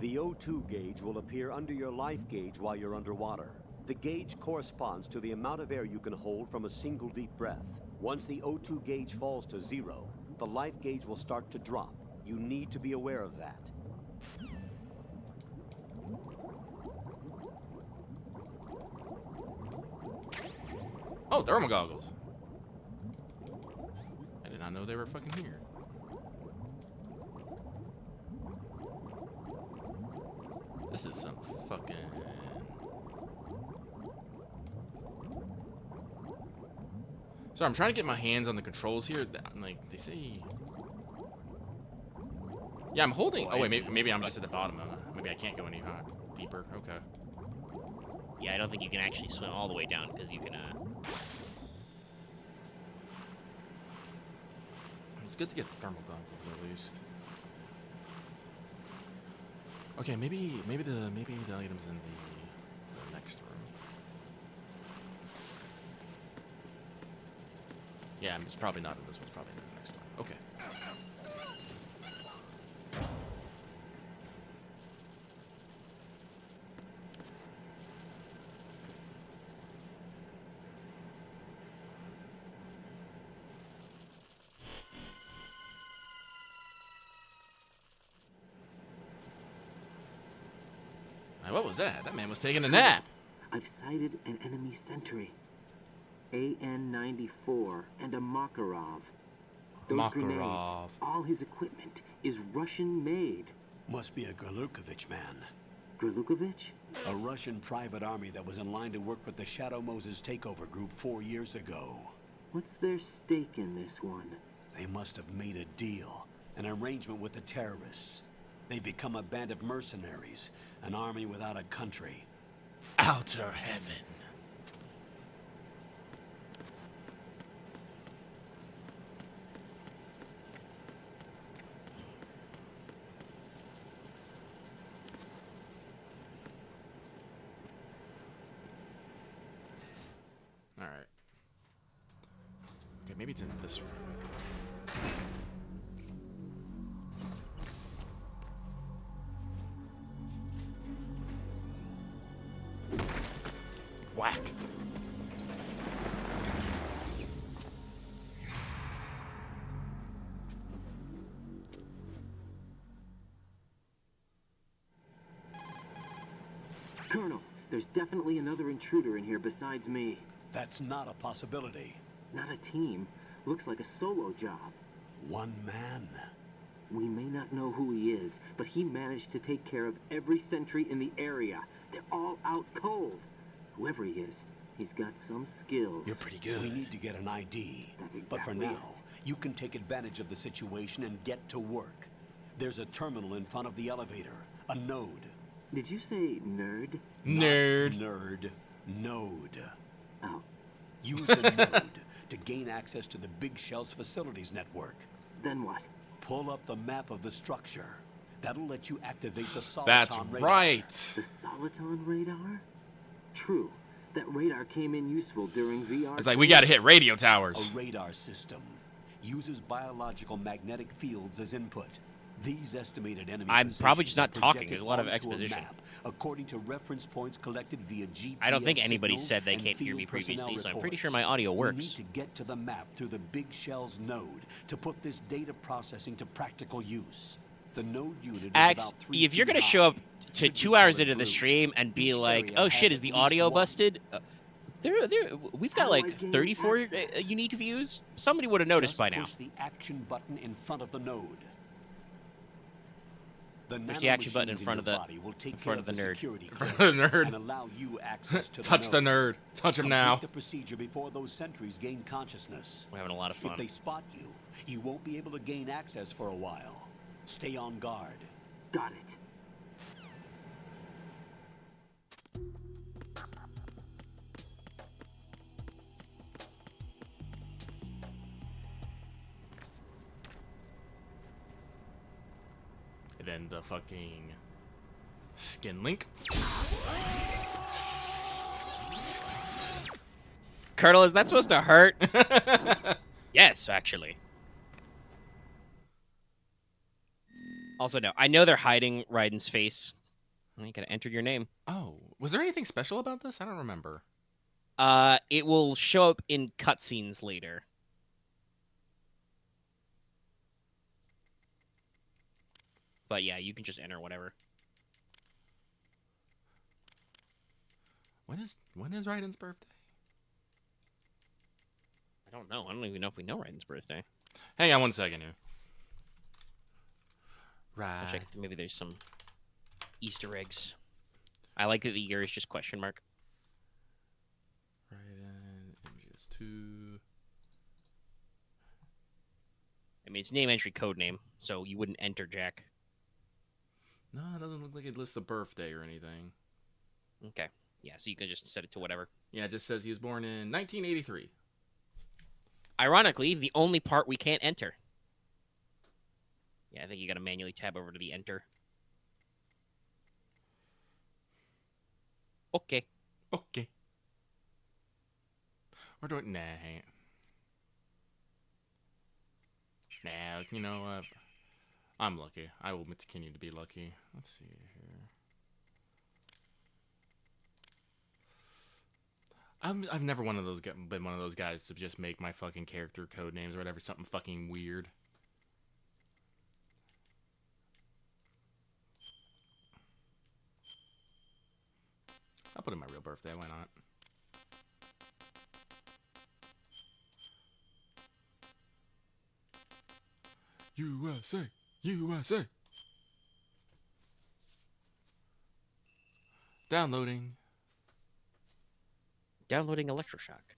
The O2 gauge will appear under your life gauge while you're underwater. The gauge corresponds to the amount of air you can hold from a single deep breath. Once the O2 gauge falls to 0, the life gauge will start to drop. You need to be aware of that. Oh, thermal goggles. I did not know they were fucking here. This is some fucking... So I'm trying to get my hands on the controls here. Like, they say... Yeah, I'm holding... Oh, wait, maybe I'm just at the bottom. Maybe I can't go any deeper. Okay. Yeah, I don't think you can actually swim all the way down, because you can, It's good to get thermal goggles, at least. Okay, maybe the item's in the next room. Yeah, it's probably not in this one. It's probably in the next one. Okay. What was that? That man was taking a nap. I've sighted an enemy sentry. AN-94 and a Makarov. Those grenades, all his equipment is Russian-made. Must be a Gerlukovich man. Gerlukovich? A Russian private army that was in line to work with the Shadow Moses takeover group 4 years ago. What's their stake in this one? They must have made a deal, an arrangement with the terrorists. They become a band of mercenaries, an army without a country. Outer heaven. All right. Okay, maybe it's in this room. Whack. Colonel, There's definitely another intruder in here besides me. That's not a possibility. Not a team. Looks like a solo job. One man. We may not know who he is, but he managed to take care of every sentry in the area. They're all out cold. Whoever he is, he's got some skills. You're pretty good. We need to get an ID. But for now, you can take advantage of the situation and get to work. There's a terminal in front of the elevator. A node. Did you say nerd? Nerd. Not nerd. Node. Oh. Use the node to gain access to the Big Shell's facilities network. Then what? Pull up the map of the structure. That'll let you activate the Soliton That's radar. right. The Soliton radar? True. That radar came in useful during VR. It's like, we gotta hit radio towers. A radar system uses biological magnetic fields as input. These estimated enemy I'm probably just not positions are talking. projected There's a lot of onto a exposition. map, according to reference points collected via GPS I don't think anybody signals said they and can't hear field me previously, personnel so I'm pretty reports. sure my audio We works. need to get to the map through the Big Shell's node to put this data processing to practical use. The node unit is Ax, about 3 if you're feet gonna high. show up to Should be 2 hours colored into the blue. stream and be Each like, area "Oh has shit, is at the least audio one. busted?" We've got How do I like gain 34 access? unique views. Somebody would have noticed Just by now. push the action button in front of the node. The Push the action button in nanomachines front of your the- body will take in front care of the nerd. security In front of clearance the nerd. and allow you access to Touch the nerd. Touch him Complete now. the procedure before those sentries gain consciousness. We're having a lot of If fun. they spot you, you won't be able to gain access for a while. Stay on guard. Got it. And then the fucking skin link. Colonel, is that supposed to hurt? Yes, actually. Also, no. I know they're hiding Raiden's face. You gotta enter your name. Oh, was there anything special about this? I don't remember. It will show up in cutscenes later. But yeah, you can just enter whatever. When is Raiden's birthday? I don't know. I don't even know if we know Raiden's birthday. Hang on one second here. I'll Right. check if maybe there's some Easter eggs. I like that the year is just question mark. Raiden images 2. I mean, it's name entry code name, so you wouldn't enter Jack. No, it doesn't look like it lists a birthday or anything. Okay. Yeah, so you can just set it to whatever. Yeah, it just says he was born in 1983. Ironically, the only part we can't enter. Yeah, I think you gotta manually tab over to the enter. Okay. Okay. Or do it? Nah, hang it. Nah, you know what? I'm lucky. I will continue to be lucky. Let's see here. I've never been one of those guys to just make my fucking character code names or whatever something fucking weird. I'll put in my real birthday. Why not? USA, USA. Downloading. Downloading Electroshock.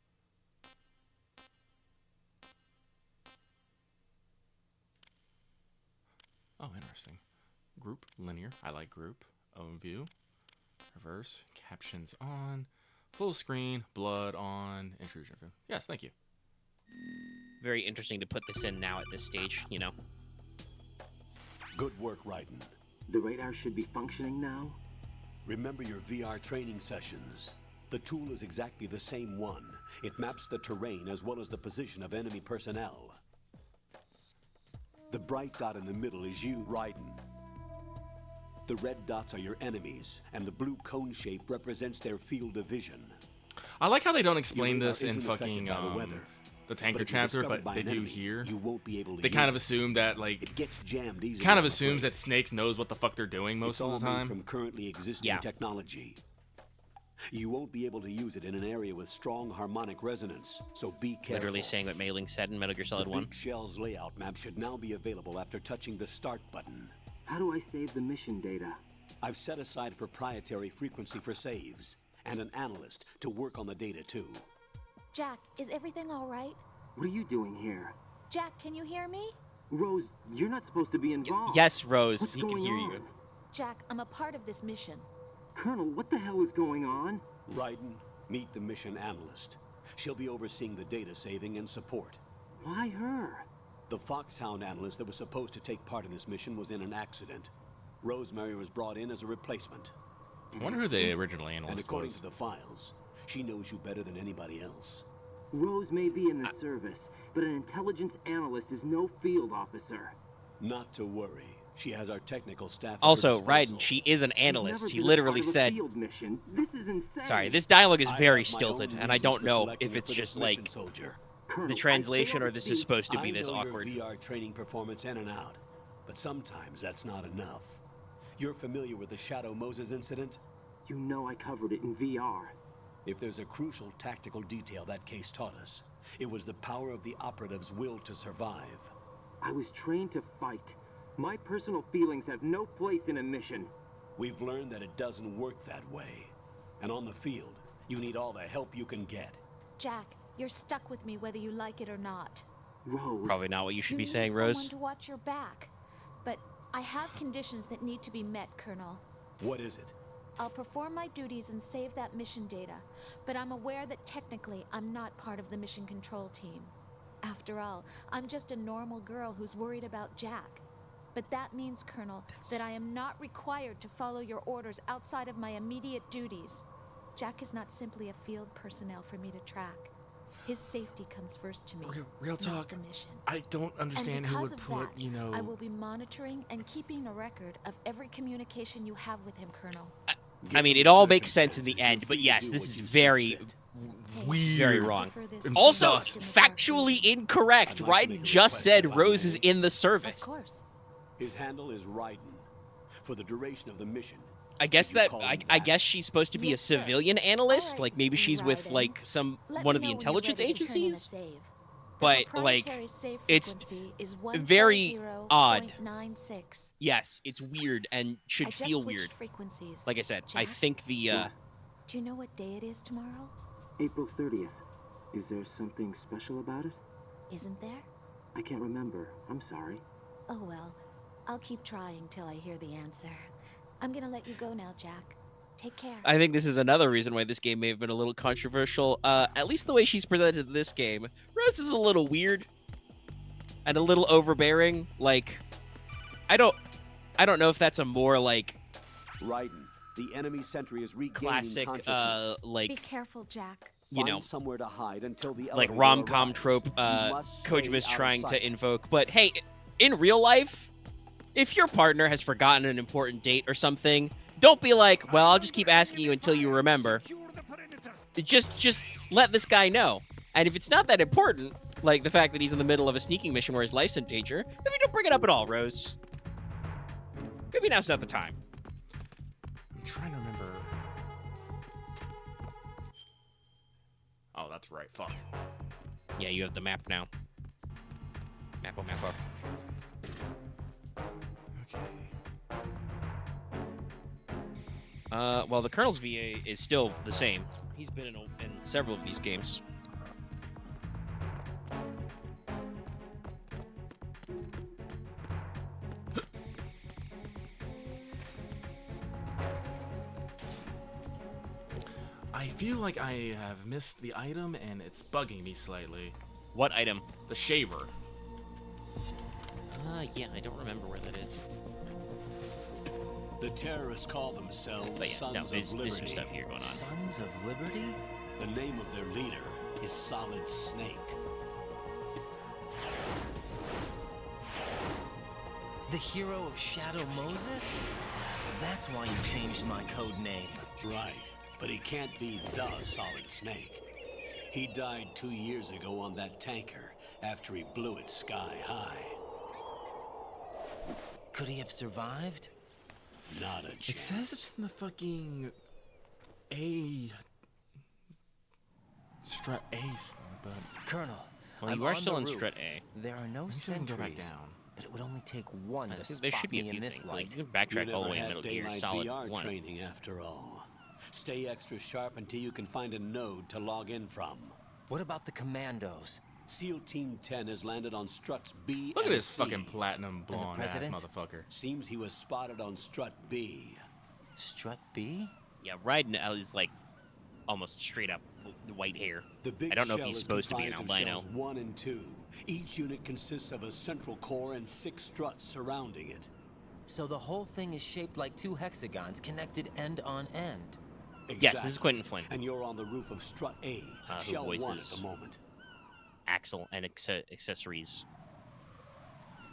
Oh, interesting. Group, linear. I like group. Own view. Reverse. Captions on. Full screen. Blood on. Intrusion view. Yes, thank you. Very interesting to put this in now at this stage, you know. Good work, Raiden. The radar should be functioning now? Remember your VR training sessions. The tool is exactly the same one. It maps the terrain as well as the position of enemy personnel. The bright dot in the middle is you, Raiden. The red dots are your enemies, and the blue cone shape represents their field of vision. I like how they don't explain Your radar this in isn't affected fucking by the weather. the tanker But if you're chapter, discovered but by they an do enemy, here. you won't be able to They use kind of it. assume that like It gets jammed easily. kind of I'm assumes afraid. that Snakes knows what the fuck they're doing most It's of all the made time. from currently existing Yeah. technology. You won't be able to use it in an area with strong harmonic resonance, so be careful. Literally saying what Mei Ling said in Metal Gear Solid 1. The Big Shell's layout map should now be available after touching the start button. How do I save the mission data? I've set aside a proprietary frequency for saves, and an analyst to work on the data too. Jack, is everything all right? What are you doing here? Jack, can you hear me? Rose, you're not supposed to be involved. Yes, Rose, What's he can going hear on? you. Jack, I'm a part of this mission. Colonel, what the hell is going on? Raiden, meet the mission analyst. She'll be overseeing the data saving and support. Why her? The Foxhound analyst that was supposed to take part in this mission was in an accident. Rosemary was brought in as a replacement. I wonder who the original analyst And according was. to the files, she knows you better than anybody else. Rose may be in the service, but an intelligence analyst is no field officer. Not to worry. She has our technical staff at Also, her disposal. Raiden, she is an analyst. Never He been a literally part of a said... field mission. This is insane. Sorry, this dialogue is I very have my stilted, own and I reasons don't for know selecting if you it's for just this mission, like soldier. the translation or this is supposed to be this I know awkward. your VR training performance in and out, but sometimes that's not enough. You're familiar with the Shadow Moses incident? You know I covered it in VR. If there's a crucial tactical detail that case taught us, it was the power of the operative's will to survive. I was trained to fight. My personal feelings have no place in a mission. We've learned that it doesn't work that way. And on the field, you need all the help you can get. Jack, you're stuck with me whether you like it or not. Rose. Probably not what you should be need saying, someone Rose. to watch your back. But I have conditions that need to be met, Colonel. What is it? I'll perform my duties and save that mission data, but I'm aware that technically I'm not part of the mission control team. After all, I'm just a normal girl who's worried about Jack. But that means, Colonel, that I am not required to follow your orders outside of my immediate duties. Jack is not simply a field personnel for me to track. His safety comes first to me. Real not talk. the mission. I don't understand And who because would of put, that, you know... I will be monitoring and keeping a record of every communication you have with him, Colonel. I mean, it all makes sense in the end, but yes, this is very weird. very wrong. And Also, sus. factually incorrect. Raiden just said Rose is in the Of service. course. His handle is Raiden. For the duration of the mission, I guess Did you that call I, him I that? guess she's supposed to be a Yes, sir. civilian analyst. Alright, Like maybe she's with Raiden. like Let one me of the know when you're intelligence ready to turn in a agencies. save. The But like, proprietary save it's frequency is very odd. 140.96. Yes, it's weird and I should just feel switched weird. frequencies. Like I said, I Jack? think the Do you know what day it is tomorrow? April 30th. Is there something special about it? Isn't there? I can't remember. I'm sorry. Oh well. I'll keep trying till I hear the answer. I'm gonna let you go now, Jack. Take care. I think this is another reason why this game may have been a little controversial. At least the way she's presented this game, Rose is a little weird and a little overbearing. Like, I don't know if that's a more like Raiden, the enemy sentry is regaining classic, consciousness. Be like careful, Jack. you know, Find somewhere to hide until the like elevator rom-com arrives. trope You must stay Kojima's out of trying sight. to invoke. But hey, in real life, if your partner has forgotten an important date or something, don't be like, well, I'll just keep asking you until you remember. Just let this guy know. And if it's not that important, like the fact that he's in the middle of a sneaking mission where his life's in danger, maybe don't bring it up at all, Rose. Maybe now's not the time. I'm trying to remember. Oh, that's right. Fuck. Yeah, you have the map now. Mappo, mappo. Well, the Colonel's VA is still the same. He's been in several of these games. I feel like I have missed the item and it's bugging me slightly. What item? The shaver. Yeah, I don't remember where that is. The terrorists call themselves But yes, Sons no, of there's Liberty. some stuff here going on. Sons of Liberty? The name of their leader is Solid Snake. The hero of Shadow Moses? So that's why you changed my code name. Right, but he can't be the Solid Snake. He died 2 years ago on that tanker after he blew it sky high. Could he have survived? Not a chance. It says it's in the fucking A. Strut A, but Colonel, Well, I'm you are on still the in roof. strut A. There are no Let me see if I can go back sentries, down. but it would only take one to There spot should be a me few in this things. light. Like, you can backtrack You all the never way in had Metal Gear daylight Solid VR 1. training after all. Stay extra sharp until you can find a node to log in from. What about the commandos? SEAL Team 10 has landed on struts B Look at and this C. fucking platinum blonde ass president? motherfucker. Seems he was spotted on strut B. Strut B? Yeah, Raiden is like almost straight up white hair. The big I don't know if shell he's is supposed to be an comprised of albino. shells 1 and 2. Each unit consists of a central core and 6 struts surrounding it. So the whole thing is shaped like 2 hexagons connected end on end. Exactly. Yes, this is Quentin Flynn. And you're on the roof of strut A, Who shell 1 at voices the moment. Axel and accessories.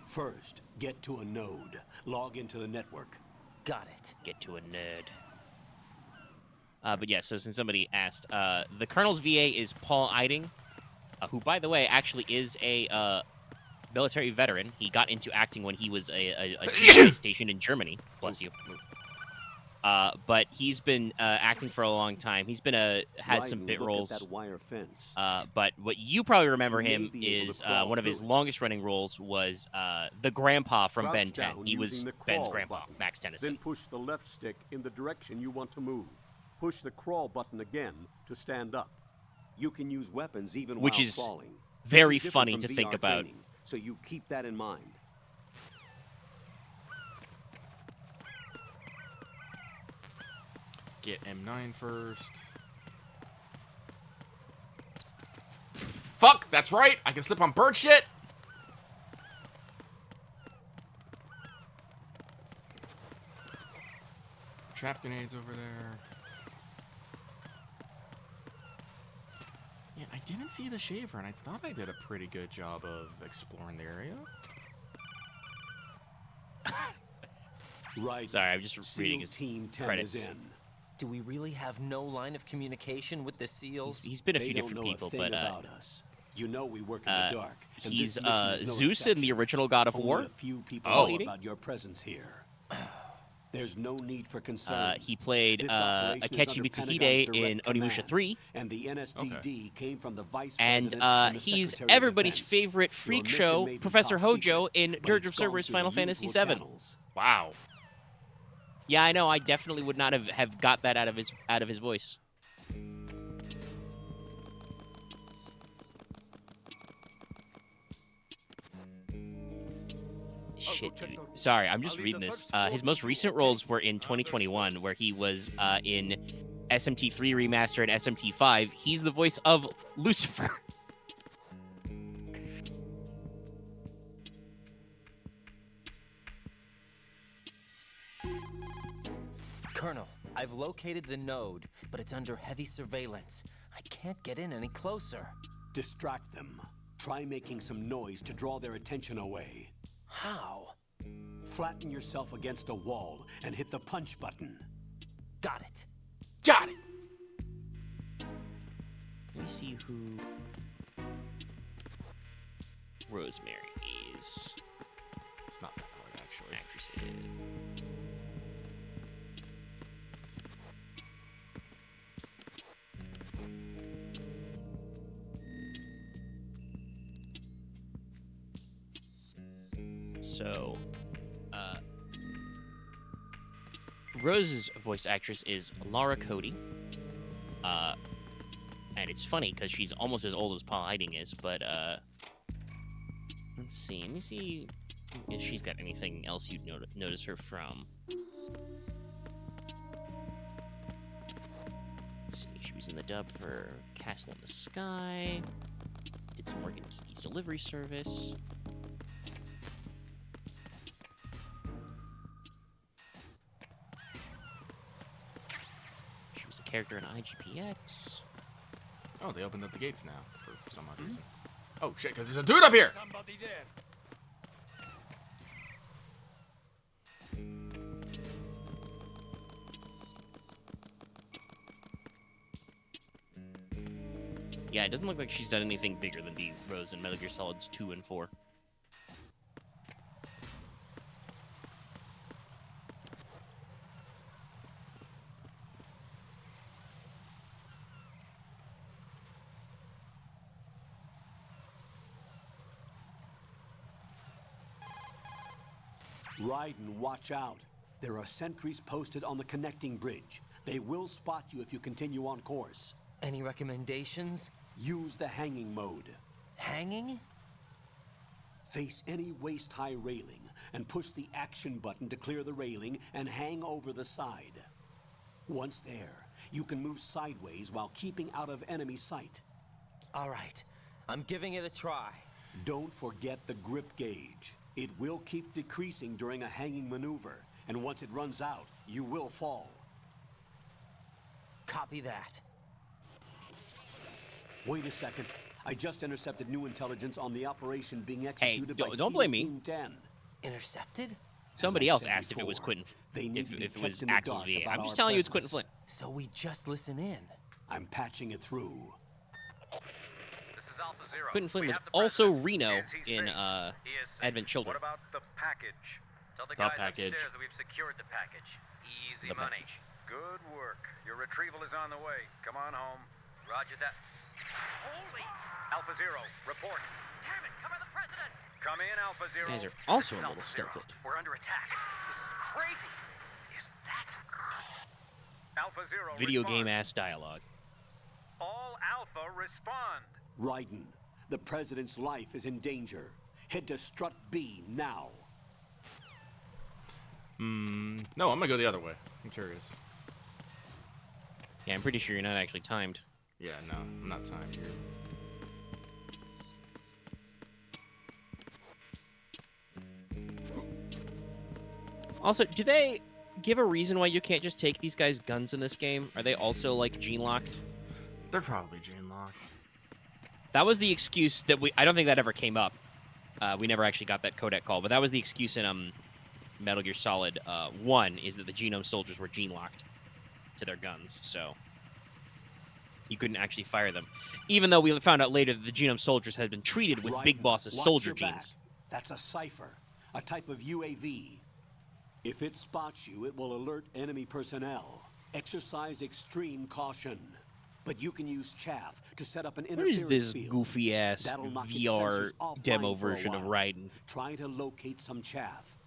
First, get to a node. Log into the network. Got it. Get to a nerd. But yeah, so since somebody asked, the Colonel's VA is Paul Eiding, who, by the way, actually is a military veteran. He got into acting when he was a GI stationed in Germany. Bless you. But he's been acting for a long time. He's been has some bit roles. That wire fence. But what you probably remember You may him be able to is crawl one of his through it. longest running roles was the grandpa from Crouch Ben 10. down He was using the Ben's crawl grandpa, button. Max Tennyson. Then push the left stick in the direction you want to move. Push the crawl button again to stand up. You can use weapons even Which while is crawling. very This is funny different to from think VR about. training, so you keep that in mind. Get M9 first. Fuck, that's right. I can slip on bird shit. Trap grenades over there. Yeah, I didn't see the shaver, and I thought I did a pretty good job of exploring the area. Right. Sorry, I'm just reading his Team 10 credits. is in. Do we really have no line of communication with the SEALs? He's been a They few don't different know people, a thing but about us. You know we work in the dark. And he's this mission is no Zeus in the exception. original God of Only War. a few people Oh. know about your presence here. There's no need for concern. He played This operation is Akechi under Mitsuhide Pentagon's in direct Onimusha command, 3. And the NSDD came from the vice And president and the he's Secretary of everybody's Defense. favorite Your freak mission show, may be Professor top Hojo secret, in but Dirge it's of gone Cerberus through Final the Fantasy usual VII. channels. Wow. Yeah, I know. I definitely would not have got that out of his voice. Shit, dude. Sorry, I'm just reading this. His most recent roles were in 2021, where he was in SMT3 Remaster and SMT5. He's the voice of Lucifer. Colonel, I've located the node, but it's under heavy surveillance. I can't get in any closer. Distract them. Try making some noise to draw their attention away. How? Flatten yourself against a wall and hit the punch button. Got it. Got it. Let me see who Rosemary is. It's not that hard, actually. Actress is. So, Rose's voice actress is Laura Cody. And it's funny because she's almost as old as Paul Eiding is, but let's see. Let me see if she's got anything else you'd notice her from. Let's see. She was in the dub for Castle in the Sky. Did some work in Kiki's Delivery Service. She was a character in IGPX. Oh, they opened up the gates now for some odd reason. Oh shit, because there's a dude up here! Somebody there. Yeah, it doesn't look like she's done anything bigger than be Rose in Metal Gear Solids 2 and 4. Raiden, watch out. There are sentries posted on the connecting bridge. They will spot you if you continue on course. Any recommendations? Use the hanging mode. Hanging? Face any waist-high railing and push the action button to clear the railing and hang over the side. Once there, you can move sideways while keeping out of enemy sight. All right, I'm giving it a try. Don't forget the grip gauge. It will keep decreasing during a hanging maneuver, and once it runs out, you will fall. Copy that. Wait a second. I just intercepted new intelligence on the operation being executed by don't blame me. Team 10. Intercepted? Somebody else asked if it was Quentin. If it was Axel's VA. I'm just telling you it's Quentin Flynn. So we just listen in. I'm patching it through. This is Alpha Zero. Quentin Flynn was also Reno in Advent Children. What about the package? Tell the The guys package. upstairs that we've secured the package. Easy The money. package. Good work. Your retrieval is on the way. Come on home. Roger that. Holy! Alpha Zero, report. Damn it! Cover the president. Come in, Alpha Zero. You guys are also This is a little Alpha Zero. stilted. We're under attack. This is crazy. Is that Alpha Zero? Video respond. game ass dialogue. All Alpha respond. Raiden, the president's life is in danger. Head to Strut B now. No, I'm gonna go the other way. I'm curious. Yeah, I'm pretty sure you're not actually timed. Yeah, no, I'm not timed here. Also, do they give a reason why you can't just take these guys' guns in this game? Are they also, like, gene-locked? They're probably gene-locked. That was the excuse that I don't think that ever came up. We never actually got that codec call, but that was the excuse in Metal Gear Solid 1, is that the genome soldiers were gene-locked to their guns, so you couldn't actually fire them. Even though we found out later that the genome soldiers had been treated with Big Boss's Watch soldier your back. genes. That's a cipher, a type of UAV. If it spots you, it will alert enemy personnel. Exercise extreme caution. But you can use chaff to set up an What interference is this field. goofy-ass That'll knock its VR sensors offline demo for a version of while. Raiden? Try to locate some chaff.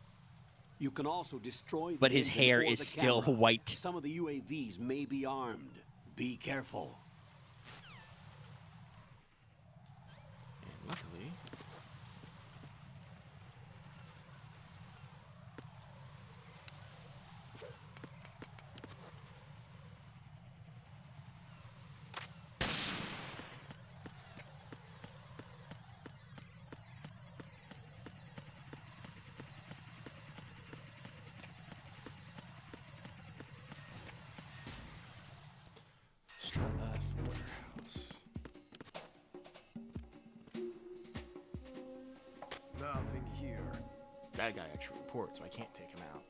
You can also destroy the But his engine hair or is the still camera. white. Some of the UAVs may be armed. Be careful. And luckily, Strut F warehouse. Nothing here. That guy actually reports, so I can't take him out.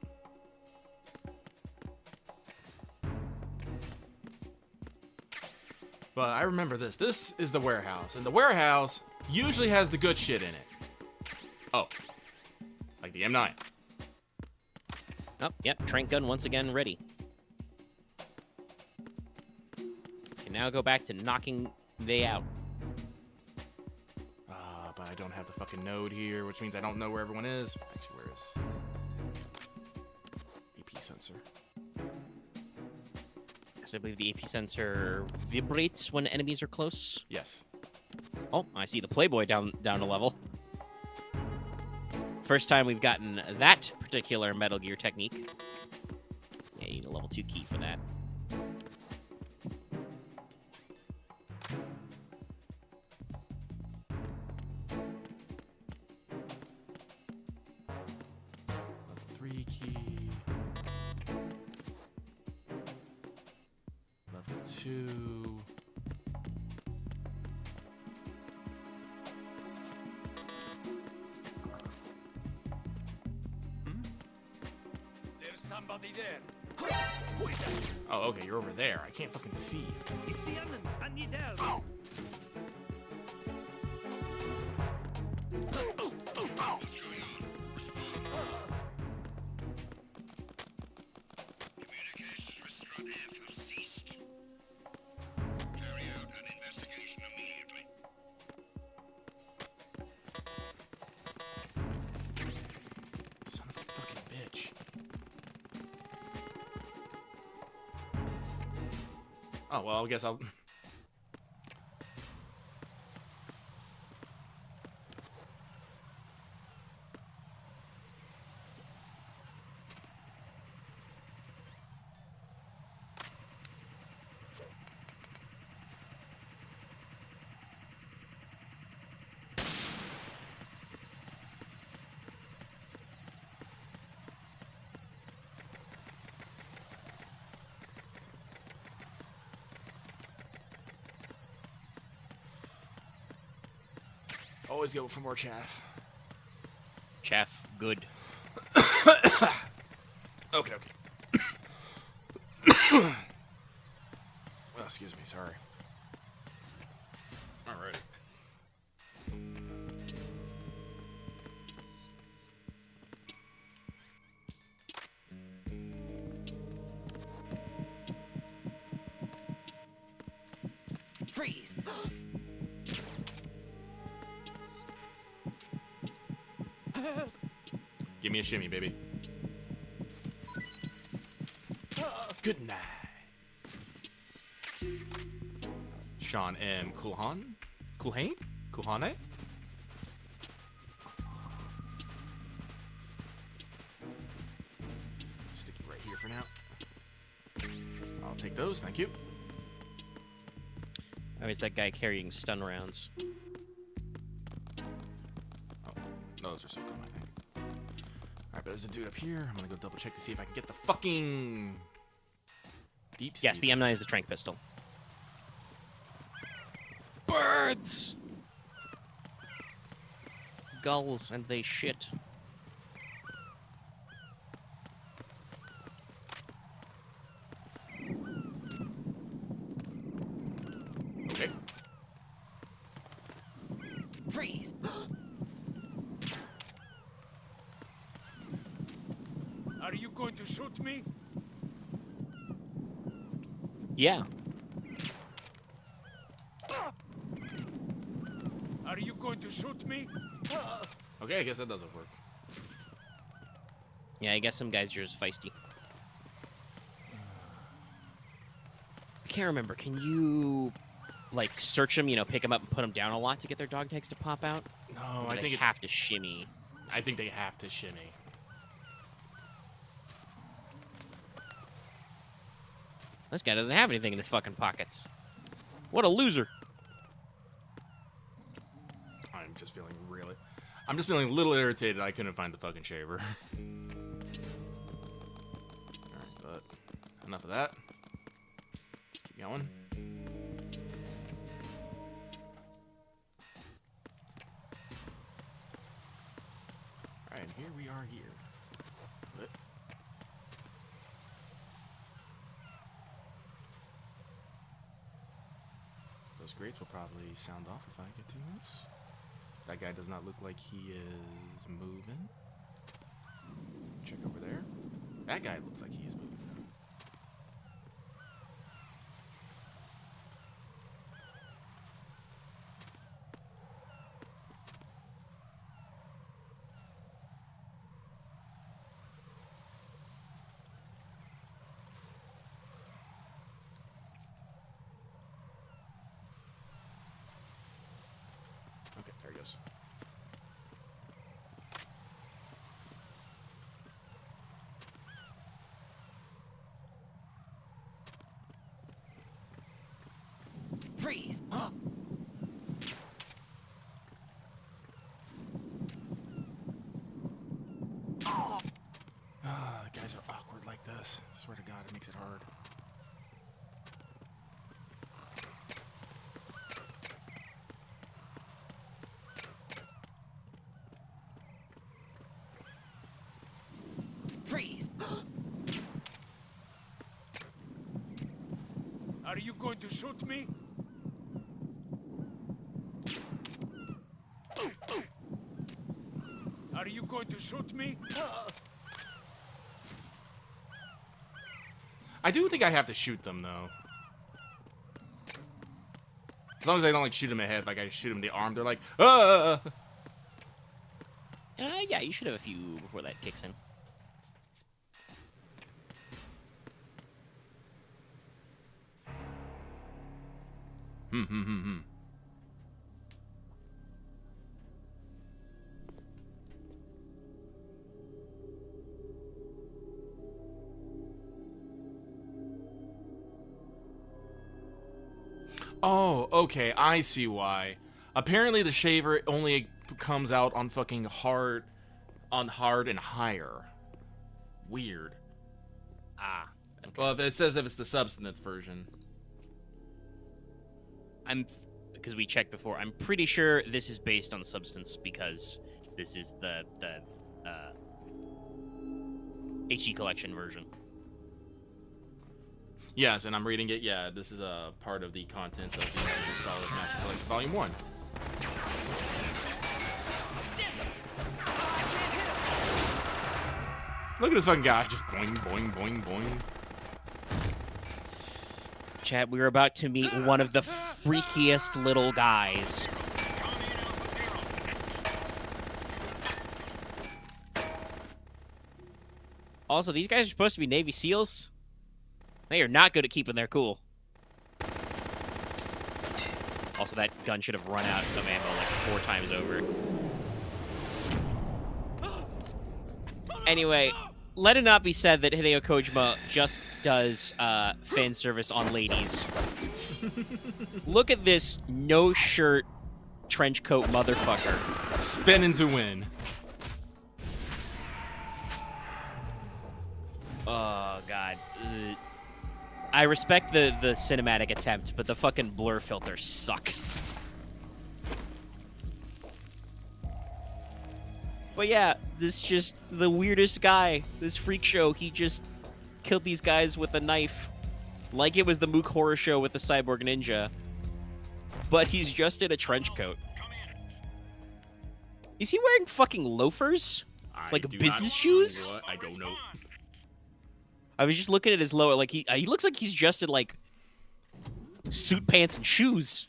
But I remember this. This is the warehouse, and the warehouse usually has the good shit in it. Oh, like the M9. Oh, yep, trank gun once again ready. Can now go back to knocking they out. But I don't have the fucking node here, which means I don't know where everyone is. Actually, where is EP sensor? Yes, I believe the AP sensor vibrates when enemies are close. Yes. Oh, I see the Playboy down a level. First time we've gotten that particular Metal Gear technique. Yeah, you need a level 2 key for that. Level 3 key. Level 2. There's somebody there. Oh, okay, you're over there. I can't fucking see. It's the enemy. I need help. Communications with Strut F have ceased. Carry out an investigation immediately. Son of a fucking Oh, well, I guess I'll... Always go for more chaff. Chaff, good. Okay. Oh, excuse me, sorry. Alright. Freeze! Give me a shimmy, baby. Good night. Sean M. Kulhan? Kulhane? Kulhane? Stick you right here for now. I'll take those, thank you. I mean, it's that guy carrying stun rounds. Oh, those are so cool, I think. Alright, but there's a dude up here. I'm gonna go double check to see if I can get the fucking deep sea. Yes, the M9 is the trank pistol. Birds! Gulls, and they shit. Okay. Freeze! Are you going to shoot me? Yeah. Are you going to shoot me? Okay, I guess that doesn't work. Yeah, I guess some guys are just feisty. I can't remember. Can you, like, search them, you know, pick them up and put them down a lot to get their dog tags to pop out? No, Or do I they think it's... have to shimmy. I think they have to shimmy. This guy doesn't have anything in his fucking pockets. What a loser. I'm just feeling a little irritated I couldn't find the fucking shaver. Alright, but enough of that. Let's keep going. Alright, and here we are here. What? Those grates will probably sound off if I get too loose. That guy does not look like he is moving. Check over there. That guy looks like he is moving. Okay, there he goes. Freeze! Guys are awkward like this. I swear to God, it makes it hard. Freeze! Are you going to shoot me? Are you going to shoot me? I do think I have to shoot them, though. As long as they don't, like, shoot him in the head, like I shoot him in the arm, they're like, ah! Yeah, you should have a few before that kicks in. Oh, okay, I see why. Apparently the shaver only comes out on fucking hard and higher. Weird. Ah. Okay. Well, it says if it's the substance version. Because we checked before, I'm pretty sure this is based on substance because this is the HD collection version. Yes, and I'm reading it. Yeah, this is a part of the contents of the Metal Gear Solid Master Collection Volume 1. Look at this fucking guy, just boing, boing, boing, boing. Chat, we were about to meet one of the freakiest little guys. Also, these guys are supposed to be Navy SEALs. They are not good at keeping their cool. Also, that gun should have run out of ammo like 4 times over. Anyway, let it not be said that Hideo Kojima just does fan service on ladies. Look at this no-shirt trench coat motherfucker. Spinning to win. Oh, God. I respect the cinematic attempt, but the fucking blur filter sucks. But yeah, this is just the weirdest guy. This freak show, he just killed these guys with a knife. Like it was the Mook Horror Show with the Cyborg Ninja. But he's just in a trench coat. Is he wearing fucking loafers? Like business shoes? What? I don't know. I was just looking at his lower, like he looks like he's just in like suit pants and shoes.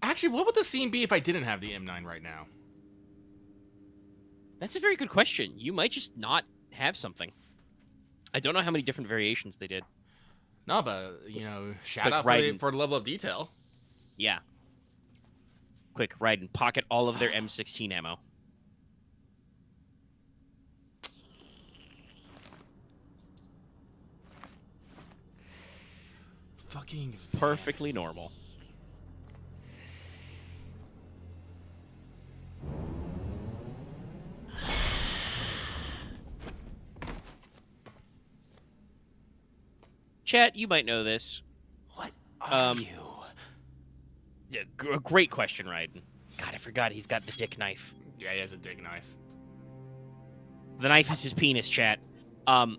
Actually, what would the scene be if I didn't have the M9 right now? That's a very good question. You might just not have something. I don't know how many different variations they did. No, but, you know, shout Quick, out for the level of detail. Yeah. Quick, Raiden, pocket all of their M16 ammo. Fucking perfectly normal. Chat, you might know this. What are you? Yeah, great question, Raiden. God, I forgot he's got the dick knife. Yeah, he has a dick knife. The knife is his penis, chat. Was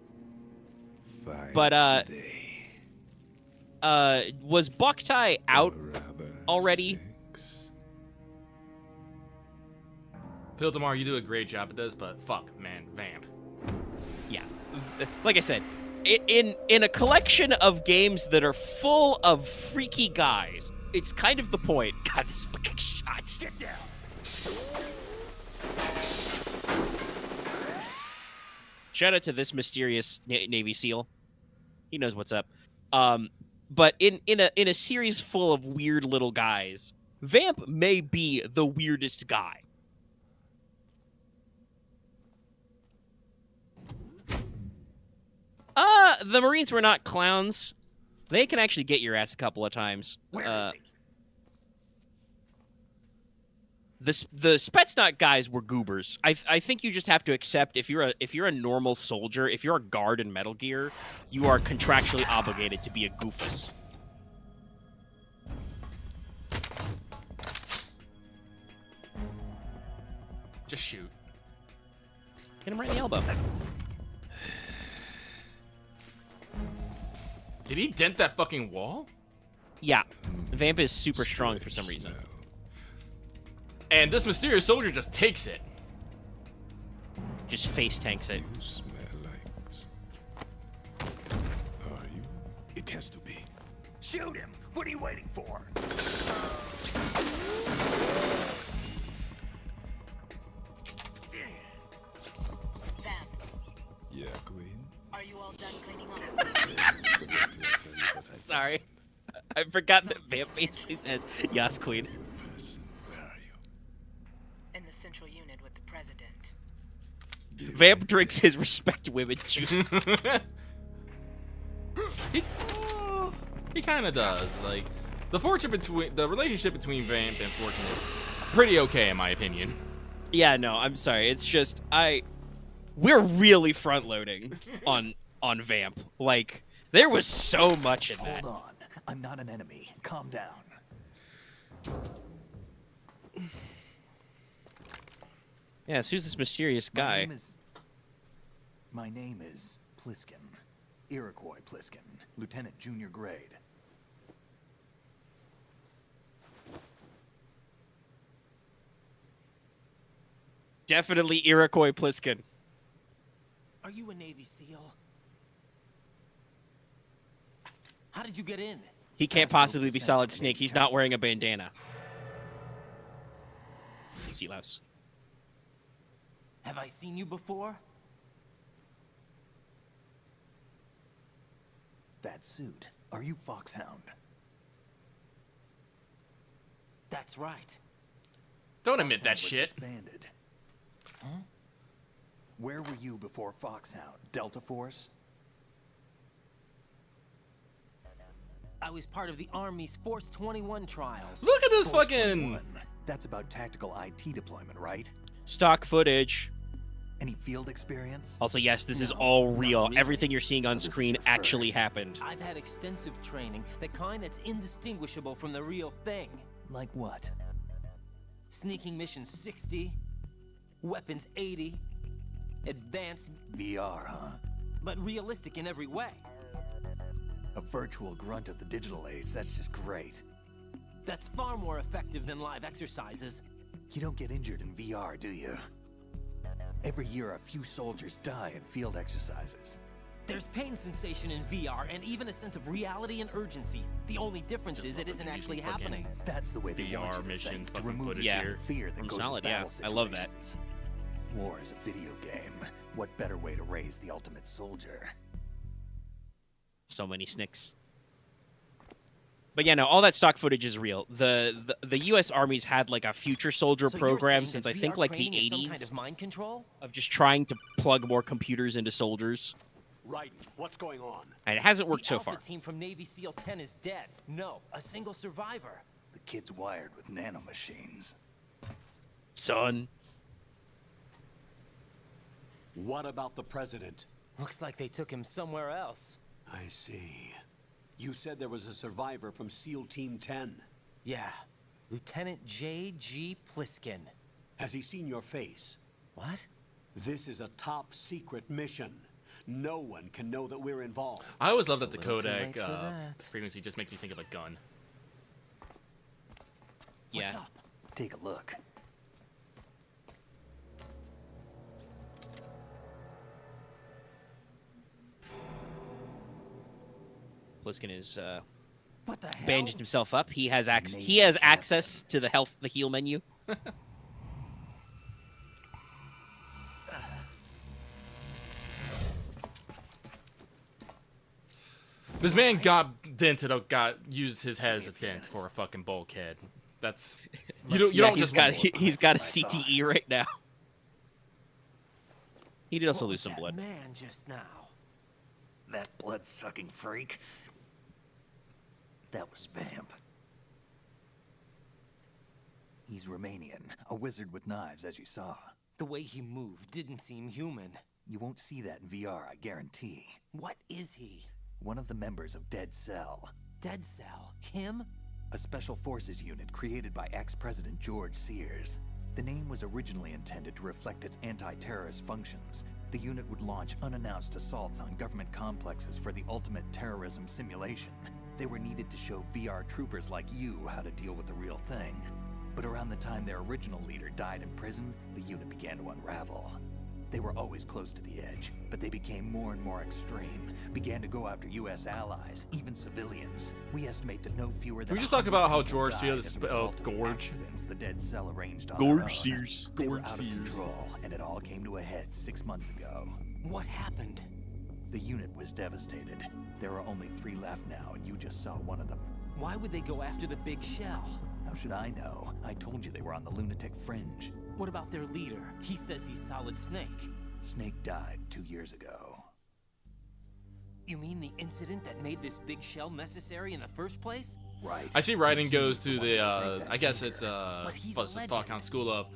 Boktai out already? Piltamar, you do a great job at this, but fuck, man, Vamp. Yeah, like I said, in a collection of games that are full of freaky guys, it's kind of the point. God, this fucking shot. Get down. Shout out to this mysterious Navy SEAL. He knows what's up. But in a series full of weird little guys, Vamp may be the weirdest guy. The Marines were not clowns. They can actually get your ass a couple of times. Where is he? The Spetsnaz guys were goobers. I think you just have to accept if you're a normal soldier, if you're a guard in Metal Gear, you are contractually obligated to be a goofus. Just shoot. Hit him right in the elbow. Did he dent that fucking wall? Yeah. Vamp is super strong for some reason. And this mysterious soldier just takes it. Just face tanks it. You smell like... Are you? It has to be. Shoot him! What are you waiting for? Vamp, Are you all done cleaning up? Sorry. I forgot that Vamp basically says, yes, queen. In the central unit with the president. Vamp drinks his respect women juice. He kind of does. Like, the relationship between Vamp and Fortune is pretty okay, in my opinion. Yeah, no, I'm sorry. It's just, we're really front-loading on Vamp. Like, there was so much in that. Hold on. I'm not an enemy. Calm down. Yes, who's this mysterious guy? My name is Pliskin. Iroquois Pliskin. Lieutenant Junior Grade. Definitely Iroquois Pliskin. Are you a Navy SEAL? How did you get in? He can't possibly be Solid Snake. He's not wearing a bandana. Sea Louse. Have I seen you before? That suit. Are you Foxhound? That's right. Don't admit that shit. Disbanded. Huh? Where were you before Foxhound? Delta Force? I was part of the Army's Force 21 trials. Look at this Force fucking... 21. That's about tactical IT deployment, right? Stock footage. Any field experience? Also, yes, this is all real. really. Everything you're seeing on screen actually happened. I've had extensive training, the kind that's indistinguishable from the real thing. Like what? Sneaking mission 60, weapons 80, advanced... VR, huh? But realistic in every way. A virtual grunt of the digital age, that's just great. That's far more effective than live exercises. You don't get injured in VR, do you? Every year, a few soldiers die in field exercises. There's pain sensation in VR and even a sense of reality and urgency. The only difference is it isn't actually happening. That's the way they want you to think, to remove the fear that goes Solid, with battle I love that. situations. War is a video game. What better way to raise the ultimate soldier? So many snicks. But yeah, no, all that stock footage is real. The U.S. Army's had like a future soldier So program you're saying since that I think VR like the training is some 80s kind of mind control? of just trying to plug more computers into soldiers. Right. What's going on? And it hasn't worked The so Alpha far. team from Navy SEAL 10 is dead. No, a single survivor. The kid's wired with nanomachines. Son. What about the president? Looks like they took him somewhere else. I see. You said there was a survivor from SEAL Team 10. Yeah. Lieutenant J.G. Pliskin. Has he seen your face? What? This is a top secret mission. No one can know that we're involved. I always love that the It's a little too codec late for that. frequency just makes me think of a gun. Yeah. What's up? Take a look. Pliskin is What the hell? bandaged himself up. He has access. He has access to the heal menu. This man got used his head as a dent for a fucking bulkhead. That's you don't he's just he's got a CTE right now. He did also lose some blood. Man, just now. That blood-sucking freak. That was Vamp. He's Romanian, a wizard with knives, as you saw. The way he moved didn't seem human. You won't see that in VR, I guarantee. What is he? One of the members of Dead Cell. Dead Cell? Him? A special forces unit created by ex-president George Sears. The name was originally intended to reflect its anti-terrorist functions. The unit would launch unannounced assaults on government complexes for the ultimate terrorism simulation. They were needed to show VR troopers like you how to deal with the real thing. But around the time their original leader died in prison, the unit began to unravel. They were always close to the edge, but they became more and more extreme, began to go after U.S. allies, even civilians. We estimate that no fewer than Can we just talk about how 100 people George died Sears as a spelled result of the Gorge? accidents the Dead Cell arranged on Gorge their own. Sears. They were Gorge out of Sears. control, and it all came to a head 6 months ago. What happened? The unit was devastated. There are only 3 left now, and you just saw one of them. Why would they go after the big shell? How should I know? I told you they were on the lunatic fringe. What about their leader? He says he's Solid Snake. Snake died 2 years ago. You mean the incident that made this big shell necessary in the first place? Right. I see Raiden goes to the, I guess it's, what's this Falcon School of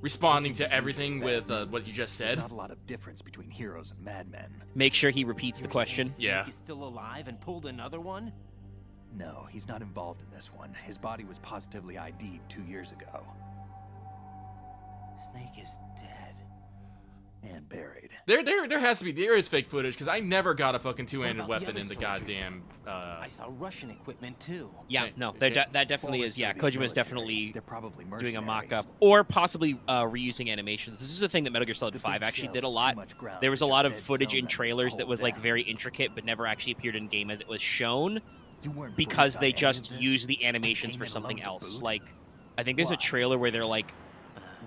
responding to everything with what you just said. There's not a lot of difference between heroes and madmen. Make sure he repeats the question. Snake is still alive and pulled another one? No, he's not involved in this one. His body was positively ID'd 2 years ago. Snake is dead. And buried. There is fake footage, because I never got a fucking two-handed What about weapon the in the other goddamn, I saw Russian equipment too. Yeah, no, that definitely is. Yeah, Kojima's definitely They're probably doing a mercenaries. mock-up, or possibly reusing animations. This is a thing that Metal Gear Solid 5 actually did a lot. There was a lot of footage in trailers that was like very intricate, but never actually appeared in game as it was shown, because they just used the animations for something else. Like, I think there's a trailer where they're like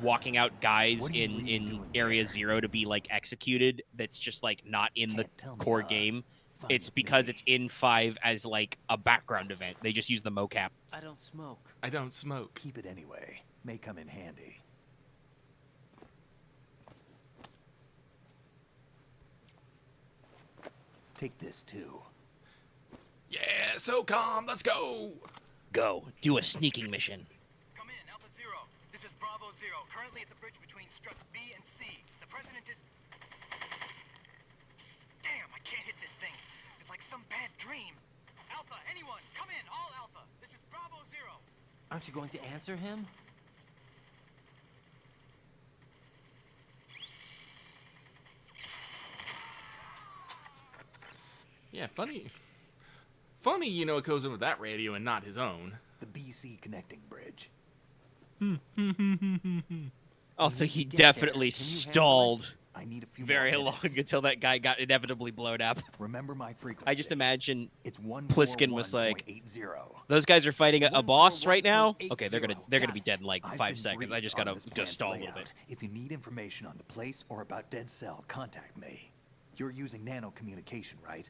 walking out guys in Area Zero to be like executed. That's just like not in the core game. It's because it's in 5 as like a background event. They just use the mocap. I don't smoke. I don't smoke. Keep it anyway. May come in handy. Take this too. Yeah, SOCOM, let's go. Go. Do a sneaking mission. Come in, Alpha Zero. This is Bravo Zero, currently at the bridge between struts B and C. The president is... Damn, I can't hit this thing. It's like some bad dream. Alpha, anyone, come in, all Alpha. This is Bravo Zero. Aren't you going to answer him? Yeah, funny. Funny, you know, it goes in with that radio and not his own. The BC connecting bridge. Also, he definitely stalled I need a few very more long minutes. until that guy got inevitably blown up. Remember my frequency. I just imagine It's Pliskin was like, 141.80. "Those guys are fighting a boss right now. Okay, they're gonna be dead in like I've 5 been seconds. I briefed just on gotta this plan's stall a little layout. bit." If you need information on the place or about Dead Cell, contact me. You're using nano communication, right?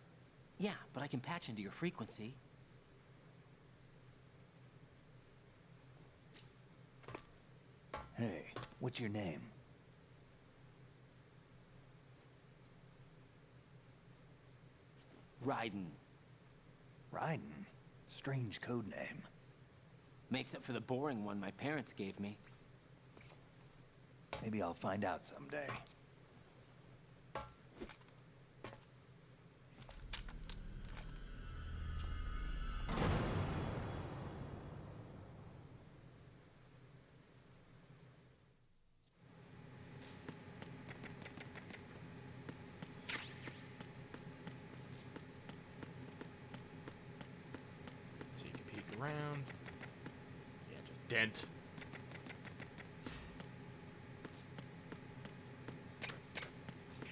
Yeah, but I can patch into your frequency. Hey, what's your name? Raiden. Raiden? Strange code name. Makes up for the boring one my parents gave me. Maybe I'll find out someday. Take a peek around. Yeah, just dent.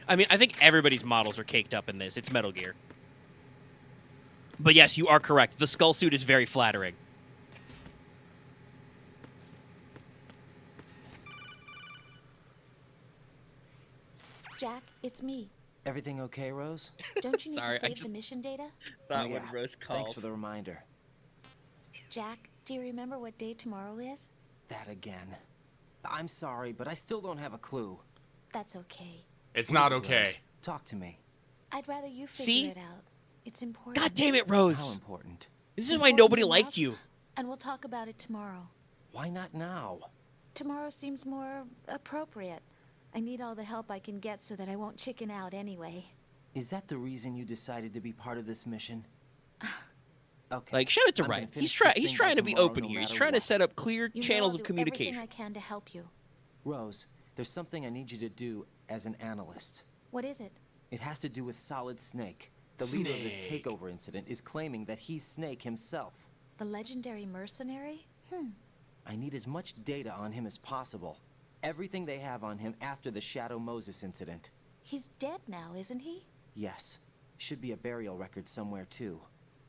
I mean, I think everybody's models are caked up in this. It's Metal Gear. But yes, you are correct. The skull suit is very flattering. Jack, it's me. Everything okay, Rose? Don't you need Sorry, I to save just the mission data? thought Yeah, when Rose Thanks called. for the reminder. Jack, do you remember what day tomorrow is? That again. I'm sorry, but I still don't have a clue. That's okay. It's What not is it, okay. Rose? Talk to me. I'd rather you figure See? it out. It's important. God damn it, Rose. How important? This is why nobody Important liked enough, you. And we'll talk about it tomorrow. Why not now? Tomorrow seems more appropriate. I need all the help I can get so that I won't chicken out anyway. Is that the reason you decided to be part of this mission? Okay. Like, shout out to I'm gonna Ryan. finish He's this trying thing to by be tomorrow, open no here. He's matter trying to what. set up clear You know channels I'll of do everything communication. I can to help you. Rose, there's something I need you to do as an analyst. What is it? It has to do with Solid Snake. The leader of this Snake. takeover incident is claiming that he's Snake himself. The legendary mercenary? I need as much data on him as possible. Everything they have on him after the Shadow Moses incident. He's dead now, isn't he? Yes. Should be a burial record somewhere, too.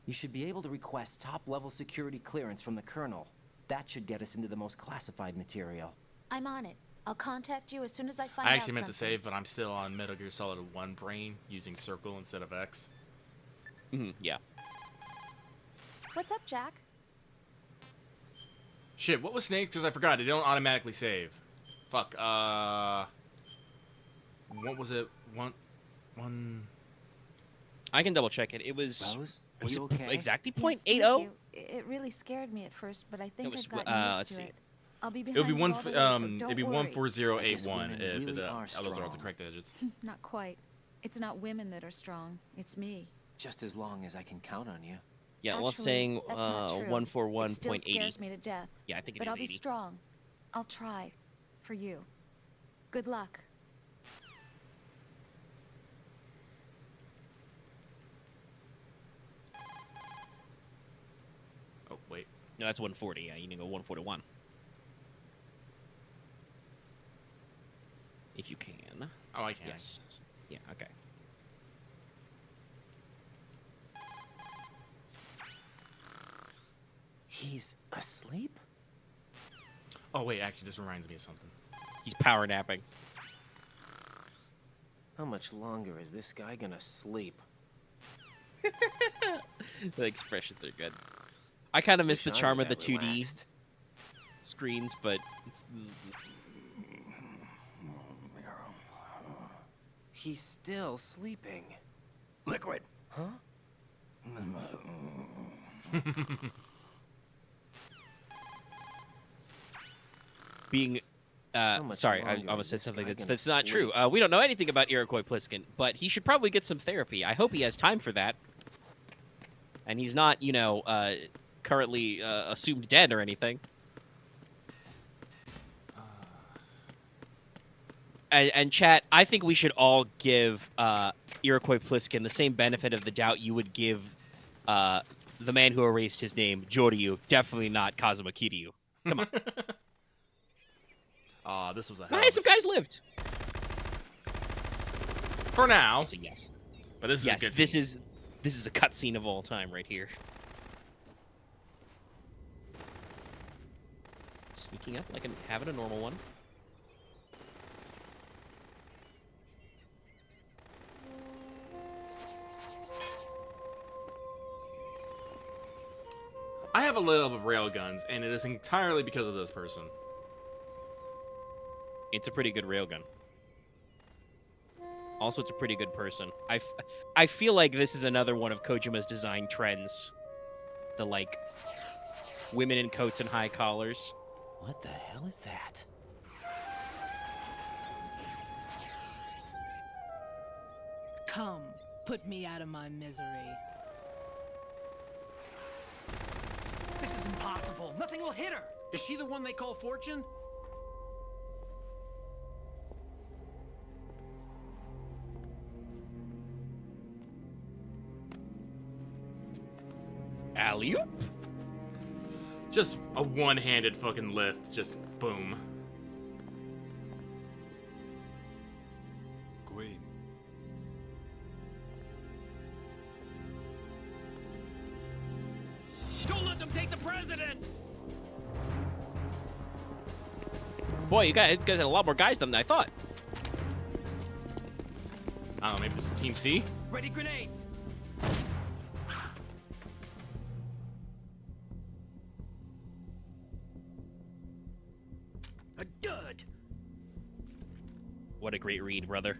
You should be able to request top-level security clearance from the Colonel. That should get us into the most classified material. I'm on it. I'll contact you as soon as I find I out actually meant to something. save, but I'm still on Metal Gear Solid 1 brain using circle instead of X. Yeah. What's up, Jack? Shit, what was Snake's? Because I forgot. They don't automatically save. Fuck. What was it? One. I can double check it. It was. Rose, are Was you it okay? exactly Yes, thank 0.80? you. It really scared me at first, but I think was, I've gotten used let's to see. it. I'll be It behind would be you one. all the way, so don't It'd be worry. 14081 women if really are those are all the strong. correct digits. Not quite. It's not women that are strong. It's me. Just as long as I can count on you. Yeah, Actually, let's saying that's not true. It still 141.80. scares me to death. Yeah, I think it But is I'll be 80. strong. I'll try. For you. Good luck. Oh wait. No, that's 140. Yeah, you need to go 141. If you can. Oh, I can. Yes. Yeah. Okay. He's asleep? Oh wait, actually, this reminds me of something. He's power napping. How much longer is this guy gonna sleep? The expressions are good. I kind of miss the Wish I charm were of the that 2D relaxed. screens, but it's, He's still sleeping. Liquid. Huh? being. much Sorry, I longer almost is said this something guy that's gonna not true. We don't know anything about Iroquois Pliskin, but he should probably get some therapy. I hope he has time for that. And he's not, currently assumed dead or anything. And chat, I think we should all give Iroquois Pliskin the same benefit of the doubt you would give the man who erased his name, Joryu. Definitely not Kazuma Kiryu. Come on. This was a Hey, some guys lived. For now. So yes. But this is yes, a good this scene. is a cutscene of all time right here. Sneaking up like I'm having a normal one. I have a love of railguns, and it is entirely because of this person. It's a pretty good railgun. Also, it's a pretty good person. I feel like this is another one of Kojima's design trends. The, like, women in coats and high collars. What the hell is that? Come, put me out of my misery. This is impossible. Nothing will hit her. Is she the one they call Fortune? Alley-oop? Just a one-handed fucking lift. Just boom. Queen. Don't let them take the president! Boy, you guys had a lot more guys than I thought. I don't know, maybe this is Team C? Ready grenades. A dud. What a great read, brother.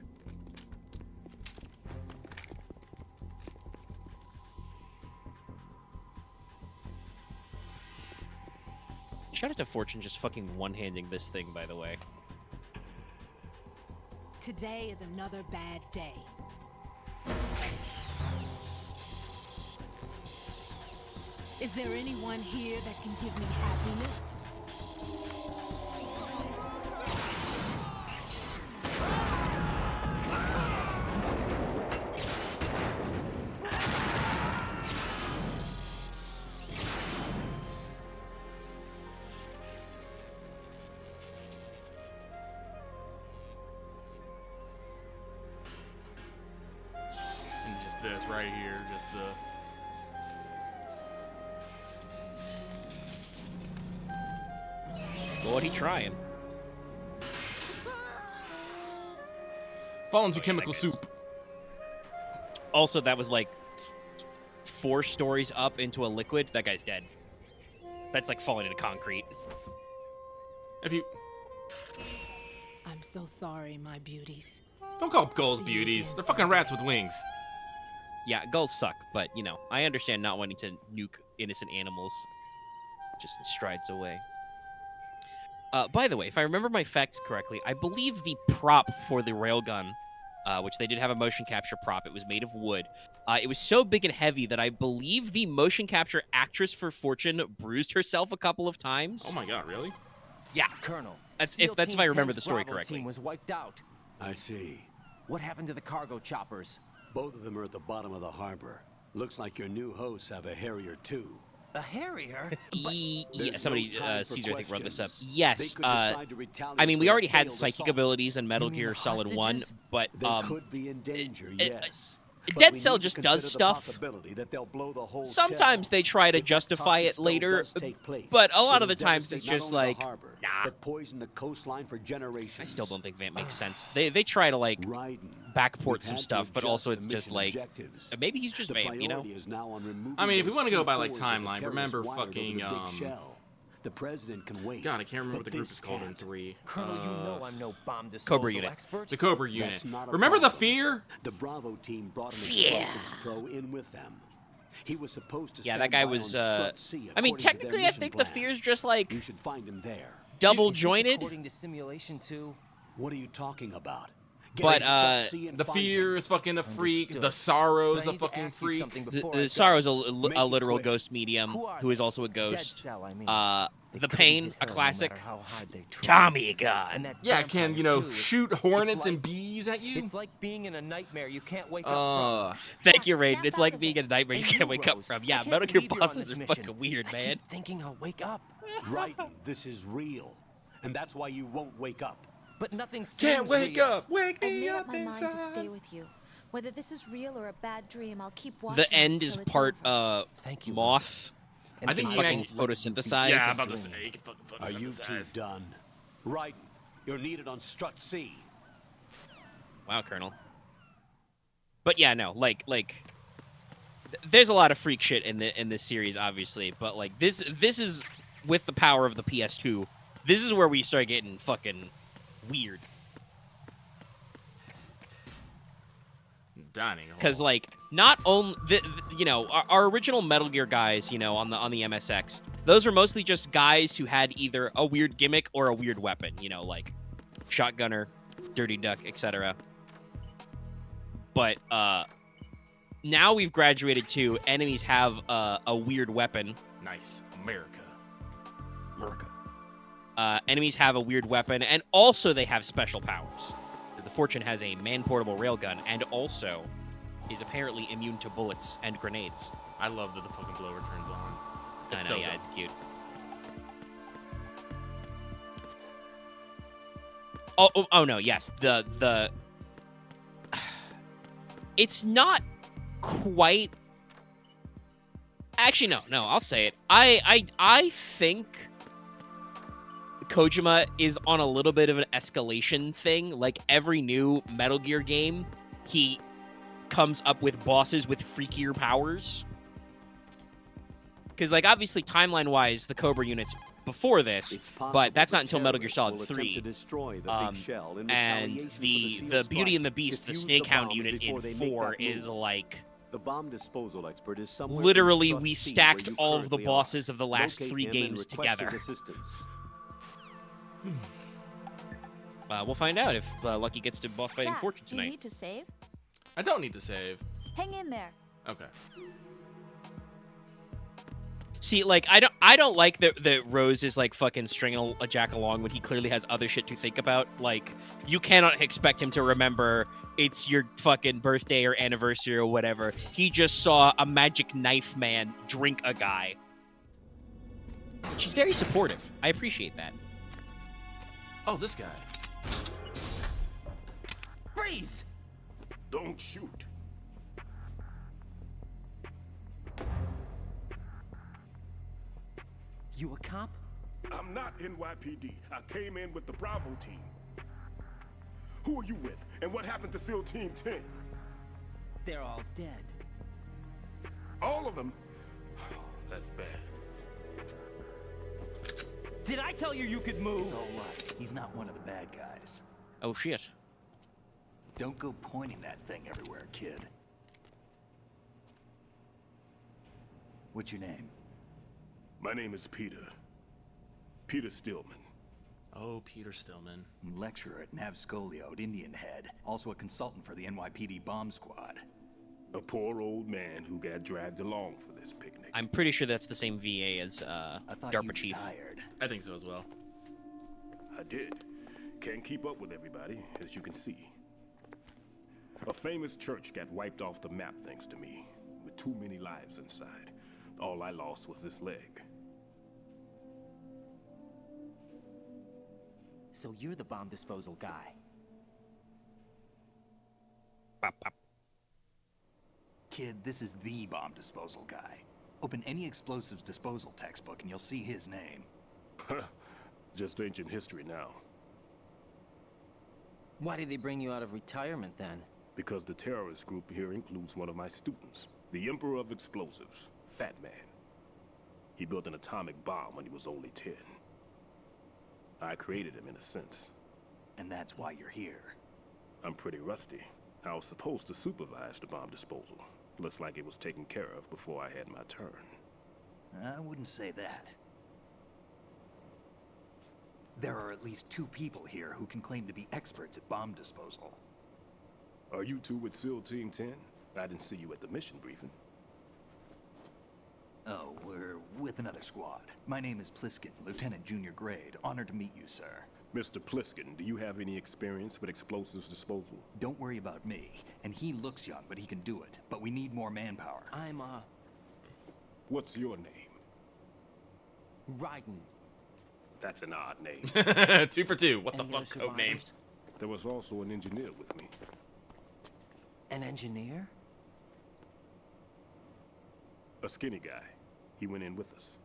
Shout out to Fortune just fucking one-handing this thing, by the way. Today is another bad day. Is there anyone here that can give me happiness? And just this right here, just the... Well, what he trying? Fall into chemical soup. Also, that was like 4 stories up into a liquid. That guy's dead. That's like falling into concrete. If you I'm so sorry, my beauties. don't call gulls beauties, they're fucking rats with wings. Yeah, gulls suck, but you know, I understand not wanting to nuke innocent animals. Just strides away. By the way, if I remember my facts correctly, I believe the prop for the railgun, which they did have a motion capture prop, it was made of wood. It was so big and heavy that I believe the motion capture actress for Fortune bruised herself a couple of times. Oh my god, really? Yeah, Colonel. That's SEAL if I Team remember 10's the story Bravo correctly. Team was wiped out. I see. What happened to the cargo choppers? Both of them are at the bottom of the harbor. Looks like your new hosts have a Harrier too. A Harrier? Yeah, somebody, Caesar, I think, wrote this up. They Yes. could decide to retaliate I mean, we for a already had failed psychic assault. abilities in Metal You mean Gear the Solid 1, hostages? but They could be in danger, yes. But Dead we Cell need to just does consider the stuff. possibility that they'll blow the whole Sometimes shell. they try to If justify it toxic spill later, does take place, but a lot of it'll the times it's devastate not just only the like, harbor, nah. but poison the coastline for generations. I still don't think that makes sense. They try to like backport some stuff, but also it's just like maybe he's just vain, you know? I mean, if we want to go by like timeline, remember fucking The president can wait. God, I can't remember what but the group this is called in can't. 3. Colonel, you know I'm no bomb disposal Cobra Unit. expert. The Cobra Unit. That's not a Remember the problem. Fear? The Bravo team brought an Fear. explosives pro in with them. He was supposed to Yeah, stand that guy by was. on Strut C I mean, according to their technically, I mission think the plan. Fear's just like You should find him there. double Is this jointed. according to simulation 2? What are you talking about? But, to Strut C and The find Fear him. is fucking a freak. Understood. The Sorrow's But I a need to fucking ask you freak. something before I The go. Sorrow's Make a it literal quick. ghost medium Who are who is also a Dead ghost. Cell, I mean. They The couldn't Pain, hit a her no classic. matter how hard they tried. Tommy gun. And that Yeah, it can, vampire, too, it's- shoot it's hornets like- and bees at you? It's like being in a nightmare you can't wake up from. Thank you, Jack, Raiden. snap It's out like of being it. in a nightmare you And can't wake up Rose, from. I Yeah, can't Metal Gear believe you're on bosses this are mission. fucking weird, I man. keep thinking I'll wake up. Right, this is real. And that's why you won't wake up. But nothing seems Can't wake real. up! Wake I've me made up up my mind to inside. stay with you. Whether this is real or a bad dream, I'll keep watching. The end is until it's part over. Thank you, moss. And I think if he fucking actually- photosynthesize. Yeah, I'm about to say. You can fucking Are you two photosynthesize. done? Right, you're needed on Strut C. Wow, Colonel. But yeah, no, like, there's a lot of freak shit in this series, obviously. But like, this is with the power of the PS2. This is where we start getting fucking weird. Dining hall. Because like, not only you know, our original Metal Gear guys, you know, on the MSX, those were mostly just guys who had either a weird gimmick or a weird weapon. You know, like shotgunner, dirty duck, etc. But now we've graduated to enemies have a weird weapon. Nice. America. Enemies have a weird weapon, and also they have special powers. The Fortune has a man-portable railgun, and also is apparently immune to bullets and grenades. I love that the fucking blower turns on. I know, It's so yeah, dumb. it's cute. Oh no, yes, the it's not quite. Actually, no, I'll say it. I think Kojima is on a little bit of an escalation thing. Like every new Metal Gear game, he comes up with bosses with freakier powers. Because, like, obviously, timeline-wise, the Cobra unit's before this, but that's not until Metal Gear Solid 3. And the Beauty and the Beast, the Snakehound unit in 4 is like... The bomb disposal expert is somewhere Literally, in Strut we C stacked where you all of the currently bosses are. of the last Locate 3 him and games request his together. assistance. We'll find out if Lucky gets to boss fighting Jack, Fortune do you tonight. need to save? I don't need to save. Hang in there. Okay. See, like, I don't like that Rose is, like, fucking stringing a Jack along when he clearly has other shit to think about. Like, you cannot expect him to remember it's your fucking birthday or anniversary or whatever. He just saw a magic knife man drink a guy. She's very supportive. I appreciate that. Oh, this guy. Freeze! Don't shoot. You a cop? I'm not NYPD. I came in with the Bravo team. Who are you with? And what happened to SEAL Team 10? They're all dead. All of them? That's bad. Did I tell you you could move? It's all right. He's not one of the bad guys. Oh, shit. Don't go pointing that thing everywhere, kid. What's your name? My name is Peter. Peter Stillman. Oh, Peter Stillman. Lecturer at Navscolio at Indian Head. Also a consultant for the NYPD bomb squad. A poor old man who got dragged along for this picnic. I'm pretty sure that's the same VA as DARPA Chief. I think so as well. I did. Can't keep up with everybody, as you can see. A famous church got wiped off the map thanks to me, with too many lives inside. All I lost was this leg. So you're the bomb disposal guy. Pop, pop. Kid, this is the bomb disposal guy. Open any explosives disposal textbook and you'll see his name. Just ancient history now. Why did they bring you out of retirement then? Because the terrorist group here includes one of my students, the Emperor of Explosives, Fat Man. He built an atomic bomb when he was only 10. I created him in a sense. And that's why you're here. I'm pretty rusty. I was supposed to supervise the bomb disposal. Looks like it was taken care of before I had my turn. I wouldn't say that. There are at least 2 people here who can claim to be experts at bomb disposal. Are you two with SEAL Team 10? I didn't see you at the mission briefing. Oh, we're with another squad. My name is Pliskin, Lieutenant Junior Grade. Honored to meet you, sir. Mr. Pliskin, do you have any experience with explosives disposal? Don't worry about me. And he looks young, but he can do it. But we need more manpower. I'm, What's your name? Raiden. That's an odd name. 2 for 2. What the Any other fuck, code name? survivors? There was also an engineer with me. An engineer? A skinny guy. He went in with us.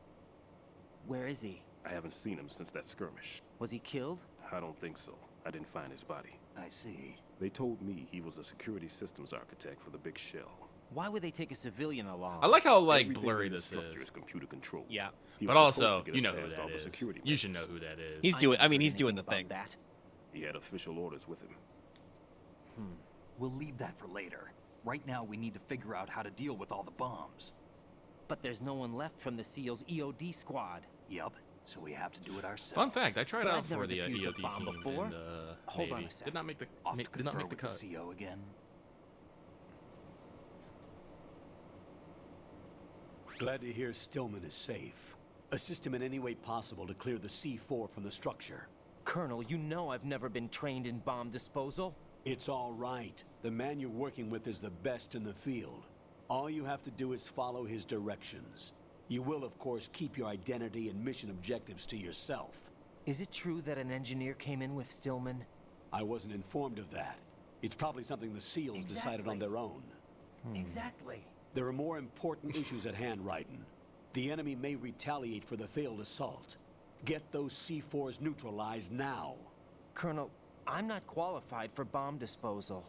Where is he? I haven't seen him since that skirmish. Was he killed? I don't think so. I didn't find his body. I see. They told me he was a security systems architect for the big shell. Why would they take a civilian along? I like how like Everything blurry in the this structure is. is computer controlled. Yeah. He But was supposed also, to get you us know who past that all the is. security You should know measures. who that is. He's doing. I mean, he's doing the thing. That. He had official orders with him. We'll leave that for later. Right now, we need to figure out how to deal with all the bombs. But there's no one left from the SEAL's EOD squad. Yup. So we have to do it ourselves. Fun fact: I tried But out I've never for the defused a EOD bomb team before. and Hold on Navy. a sec. Did not make the Off to did not confer make the with cut. the CO again. Glad to hear Stillman is safe. Assist him in any way possible to clear the C4 from the structure. Colonel, you know I've never been trained in bomb disposal. It's all right. The man you're working with is the best in the field. All you have to do is follow his directions. You will, of course, keep your identity and mission objectives to yourself. Is it true that an engineer came in with Stillman? I wasn't informed of that. It's probably something the SEALs decided on their own. Exactly. There are more important issues at hand, Raiden. The enemy may retaliate for the failed assault. Get those C4s neutralized now. Colonel, I'm not qualified for bomb disposal.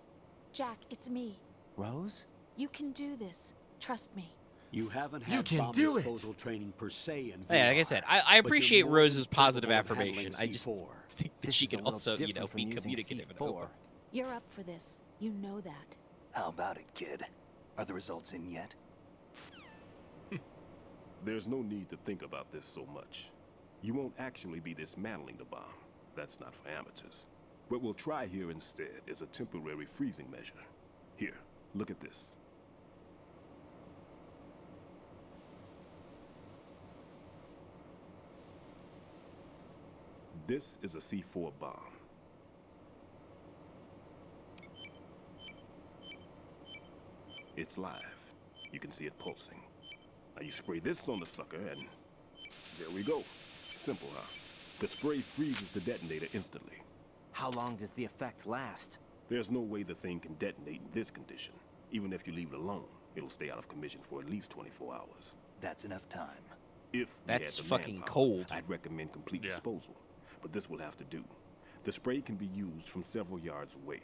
Jack, it's me. Rose? You can do this. Trust me. You haven't You had can bomb do it. disposal training per se in Yeah, like I VR, said, I but you're appreciate more than Rose's positive capable of handling affirmation. a I just C4. think that This she is a can little also, you know, different be from using communicative. and C4. open. You're up for this. You know that. How about it, kid? Are the results in yet? There's no need to think about this so much. You won't actually be dismantling the bomb. That's not for amateurs. What we'll try here instead is a temporary freezing measure. Here, look at this. This is a C4 bomb. It's live. You can see it pulsing. Now you spray this on the sucker and there we go. Simple, huh? The spray freezes the detonator instantly. How long does the effect last? There's no way the thing can detonate in this condition. Even if you leave it alone, it'll stay out of commission for at least 24 hours. That's enough time. If we That's had the fucking manpower, cold. I'd recommend complete disposal. But this will have to do. The spray can be used from several yards away.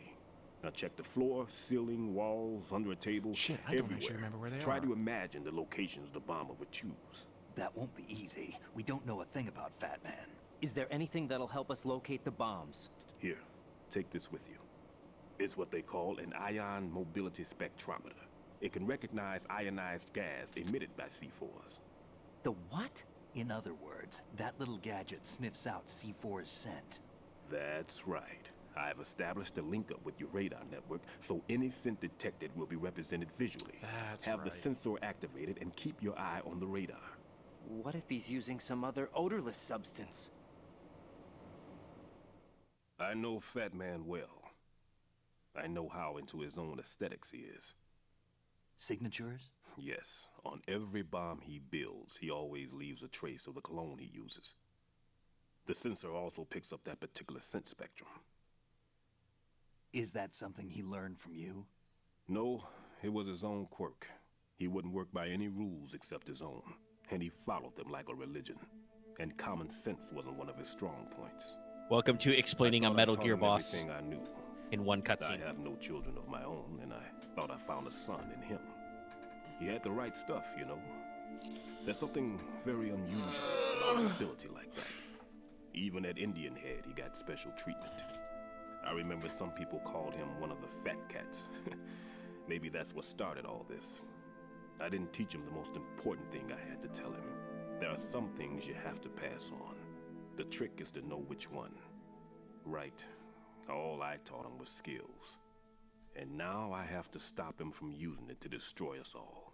Now check the floor, ceiling, walls, under a table, Shit, I don't everywhere. actually remember where they Try are. to imagine the locations the bomber would choose. That won't be easy. We don't know a thing about Fat Man. Is there anything that'll help us locate the bombs? Here, take this with you. It's what they call an ion mobility spectrometer. It can recognize ionized gas emitted by C4s. The what? In other words, that little gadget sniffs out C4's scent. That's right. I've established a link up with your radar network, so any scent detected will be represented visually. Have the sensor activated and keep your eye on the radar. What if he's using some other odorless substance? I know Fat Man well. I know how into his own aesthetics he is. Signatures? Yes. On every bomb he builds, he always leaves a trace of the cologne he uses. The sensor also picks up that particular scent spectrum. Is that something he learned from you? No, it was his own quirk. He wouldn't work by any rules except his own, and he followed them like a religion. And common sense wasn't one of his strong points. Welcome to explaining a Metal Gear boss everything I knew. in one cutscene. I have no children of my own, and I thought I found a son in him. He had the right stuff, you know. There's something very unusual about an ability like that. Even at Indian Head, he got special treatment. I remember some people called him one of the fat cats. Maybe that's what started all this. I didn't teach him the most important thing I had to tell him. There are some things you have to pass on. The trick is to know which one. Right. All I taught him was skills. And now I have to stop him from using it to destroy us all.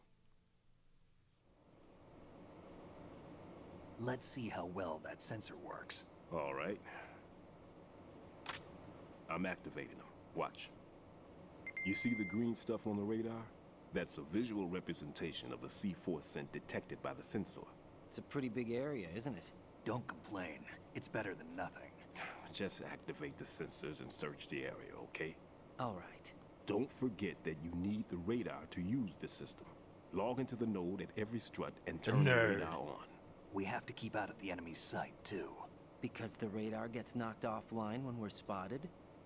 Let's see how well that sensor works. All right. I'm activating them. Watch. You see the green stuff on the radar? That's a visual representation of the C4 scent detected by the sensor. It's a pretty big area, isn't it? Don't complain. It's better than nothing. Just activate the sensors and search the area, okay? All right. Don't forget that you need the radar to use the system. Log into the node at every strut and turn the radar on. We have to keep out of the enemy's sight, too. Because the radar gets knocked offline when we're spotted?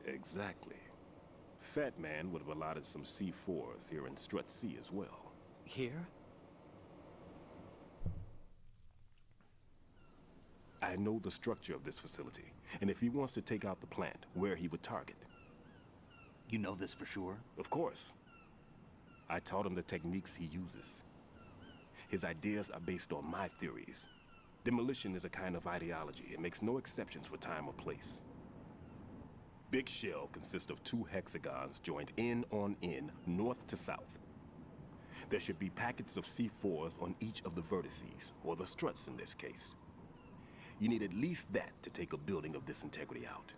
Exactly. Fat Man would have allotted some C4s here in Strut C as well. Here? I know the structure of this facility, and if he wants to take out the plant, where he would target. You know this for sure? Of course. I taught him the techniques he uses. His ideas are based on my theories. Demolition is a kind of ideology. It makes no exceptions for time or place. Big Shell consists of 2 hexagons joined end on end, north to south. There should be packets of C4s on each of the vertices, or the struts in this case. You need at least that to take a building of this integrity out.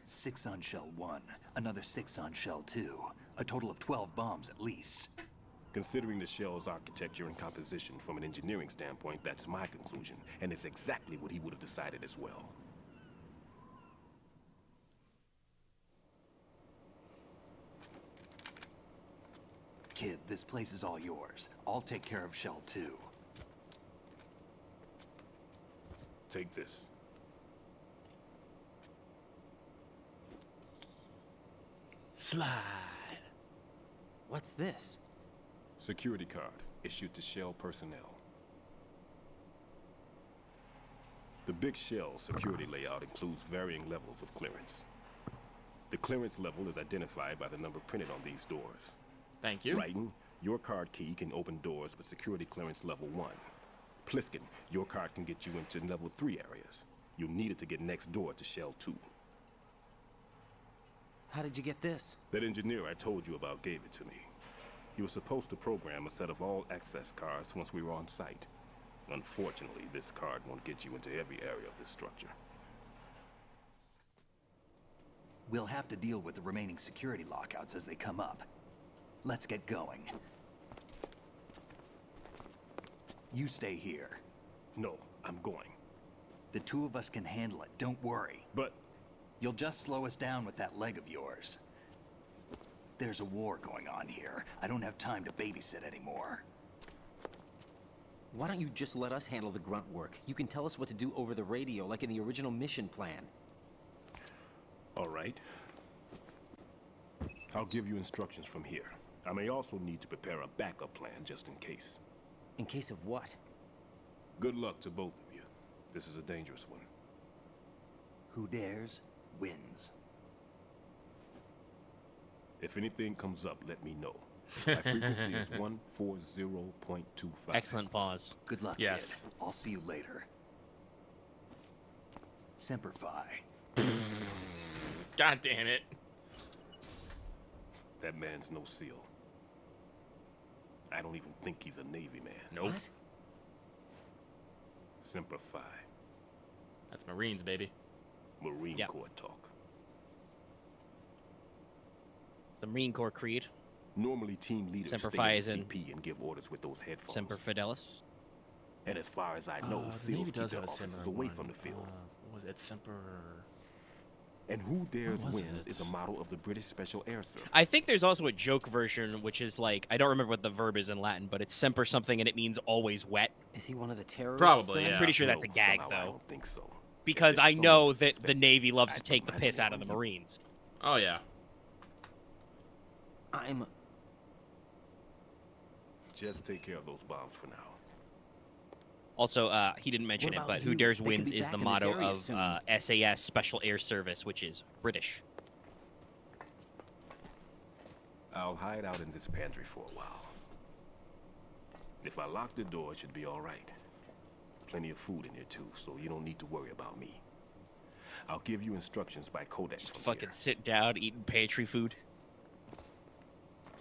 6 on Shell 1, another 6 on Shell 2. A total of 12 bombs at least. Considering the shell's architecture and composition from an engineering standpoint, that's my conclusion, and it's exactly what he would have decided as well. Kid, this place is all yours. I'll take care of Shell 2. Take this. Slide. What's this? Security card issued to Shell personnel. The Big Shell security layout includes varying levels of clearance. The clearance level is identified by the number printed on these doors. Thank you. Raiden, your card key can open doors with security clearance level 1. Pliskin, your card can get you into level 3 areas. You'll need it to get next door to Shell 2. How did you get this? That engineer I told you about gave it to me. He was supposed to program a set of all access cards once we were on site. Unfortunately, this card won't get you into every area of this structure. We'll have to deal with the remaining security lockouts as they come up. Let's get going. You stay here. No, I'm going. The 2 of us can handle it, don't worry. But... You'll just slow us down with that leg of yours. There's a war going on here. I don't have time to babysit anymore. Why don't you just let us handle the grunt work? You can tell us what to do over the radio, like in the original mission plan. All right. I'll give you instructions from here. I may also need to prepare a backup plan just in case. In case of what? Good luck to both of you. This is a dangerous one. Who dares, wins. If anything comes up, let me know. My frequency is 140.25. Excellent pause. Good luck, Yes. kid. I'll see you later. Semper Fi. God damn it. That man's no SEAL. I don't even think he's a Navy man. Nope. What? Semper Fi. That's Marines, baby. Marine Yep. Corps talk. It's the Marine Corps creed. Normally, team leaders Semper stay Fi in is the in CP and give orders with those headphones. Semper Fidelis. And as far as I know, The SEALs Navy keep does their have a officers similar away one. from the field. What was it? Semper... And Who Dares was Wins it? is a model of the British Special Air Service. I think there's also a joke version, which is like, I don't remember what the verb is in Latin, but it's semper something and it means always wet. Is he one of the terrorists? Probably, then? yeah. I'm pretty sure that's a No, gag, somehow I though. don't think so. Because If I there's know someone to that the suspect, Navy loves to I'd take the put piss my out of the name on you. Marines. Oh, yeah. I'm... Just take care of those bombs for now. Also, he didn't mention What it, about but Who you? Dares They could Wins be is back the in this motto area of soon. SAS Special Air Service, which is British. I'll hide out in this pantry for a while. If I lock the door, it should be all right. Plenty of food in here too, so you don't need to worry about me. I'll give you instructions by codex from Fucking here. sit down, eating pantry food.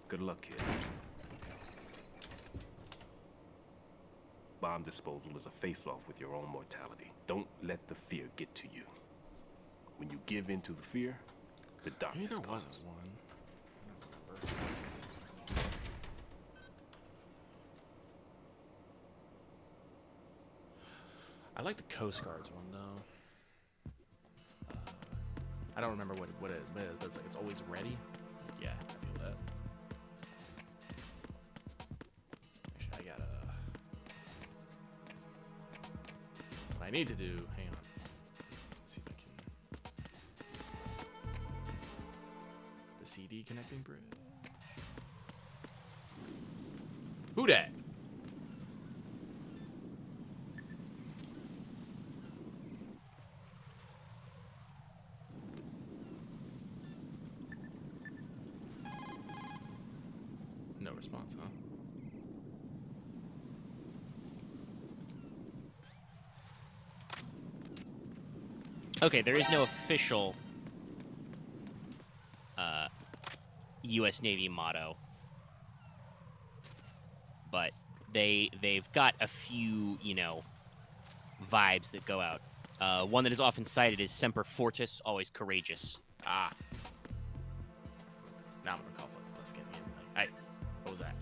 Good luck, kid. Bomb disposal is a face-off with your own mortality. Don't let the fear get to you. When you give in to the fear, the Maybe darkness there comes. wasn't one. I don't remember. I like the Coast Guard's one, though. I don't remember what it is, but it's like it's always ready. Yeah, I feel that. Actually, I gotta... What I need to do... Hang on. Let's see if I can... The CD connecting bridge. Who dat? No response, huh? Okay, there is no official U.S. Navy motto, but they've got a few, you know, vibes that go out. One that is often cited is Semper Fortis, always courageous. Ah. Now I'm gonna call it. Let's get me in. Like, hey, what was that?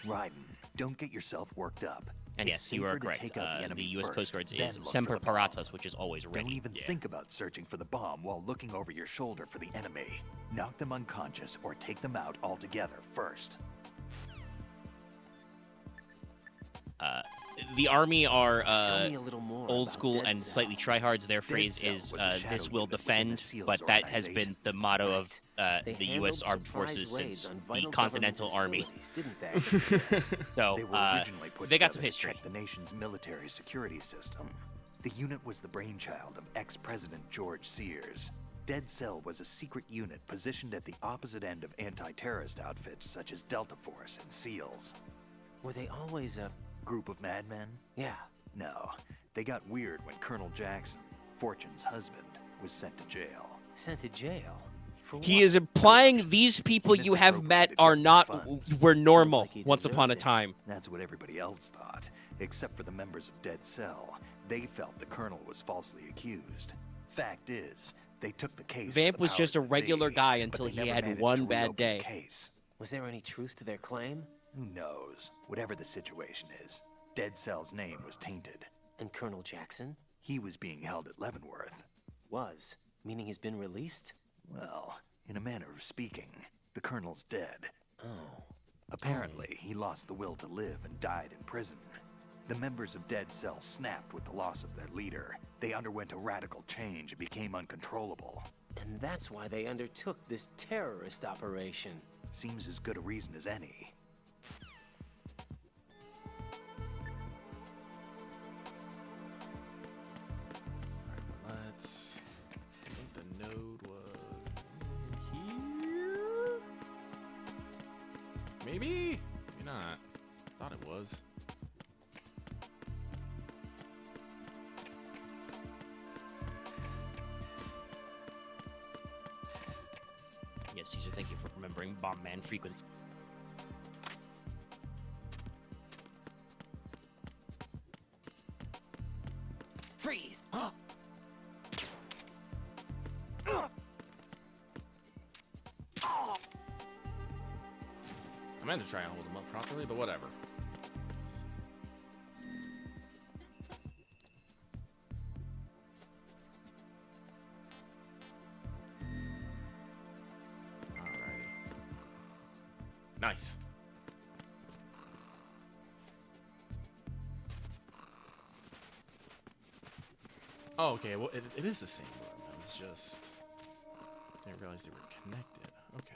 Raiden, don't get yourself worked up. And It's yes, you are safer to correct. take out the enemy U.S. first, Coast Guard's then is look for Semper the bomb. Paratus, which is always ready. Don't even think about searching for the bomb while looking over your shoulder for the enemy. Knock them unconscious or take them out altogether first. The Army are Tell me a little more old about school Dead and Cell. slightly tryhards. Their phrase Cell is was a shadow "This will unit within the defend," SEALs but that has been organization. the motto of They the U.S. handled Armed surprise Forces raids since on the vital Continental government Army. facilities, didn't they? So They were originally put they got some together to history. check the nation's military security system. The unit was the brainchild of ex-President George Sears. Dead Cell was a secret unit positioned at the opposite end of anti-terrorist outfits such as Delta Force and SEALs. Were they always a... Group of madmen? Yeah. No. They got weird when Colonel Jackson, Fortune's husband, was sent to jail. Sent to jail? For He what? is implying these people you have met are not were normal like he once upon a deserved it. time. That's what everybody else thought, except for the members of Dead Cell. They felt the colonel was falsely accused. Fact is, they took the case. to Vamp the was just powers a that regular be, guy but until they he never had managed one to bad reopen the day. case. Was there any truth to their claim? Who knows? Whatever the situation is, Dead Cell's name was tainted. And Colonel Jackson? He was being held at Leavenworth. Was? Meaning he's been released? Well, in a manner of speaking, the colonel's dead. Oh. Apparently, he lost the will to live and died in prison. The members of Dead Cell snapped with the loss of their leader. They underwent a radical change and became uncontrollable. And that's why they undertook this terrorist operation. Seems as good a reason as any. Let's. I think the node was in here. Maybe? Maybe not. Thought it was. Yes, Caesar, thank you for remembering Bomb Man frequency. Freeze! I meant to try and hold him up properly, but whatever. Alrighty. Nice. Oh, okay. Well, it is the same one. I was just... I didn't realize they were connected. Okay.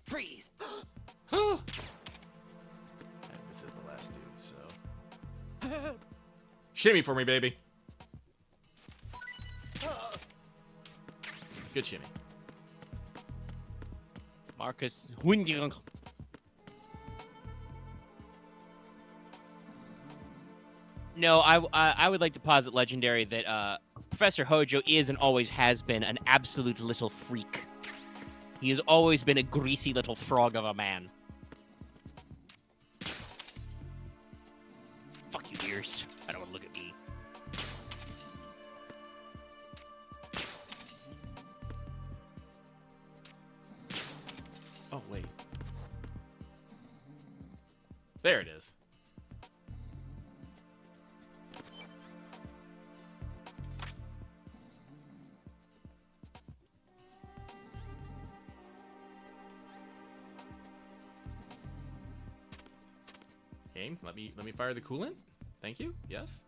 Freeze! And this is the last dude, so... Shimmy for me, baby. Good shimmy. Marcus Hunjung. No, I would like to posit, Legendary, that Professor Hojo is and always has been an absolute little freak. He has always been a greasy little frog of a man. Fuck you, ears. I don't want to look at me. Oh, wait. There it is. Okay, let me fire the coolant. Thank you. Yes.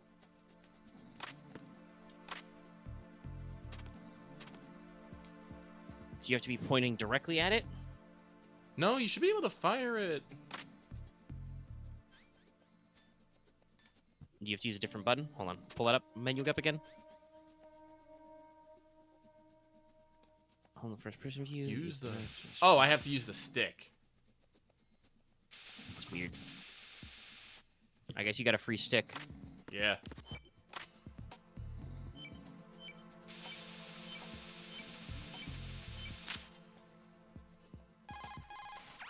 Do you have to be pointing directly at it? No, you should be able to fire it. Do you have to use a different button? Hold on. Pull that up. Menu up again. Hold on. First person view. Use the... Oh, I have to use the stick. That's weird. I guess you got a free stick. Yeah.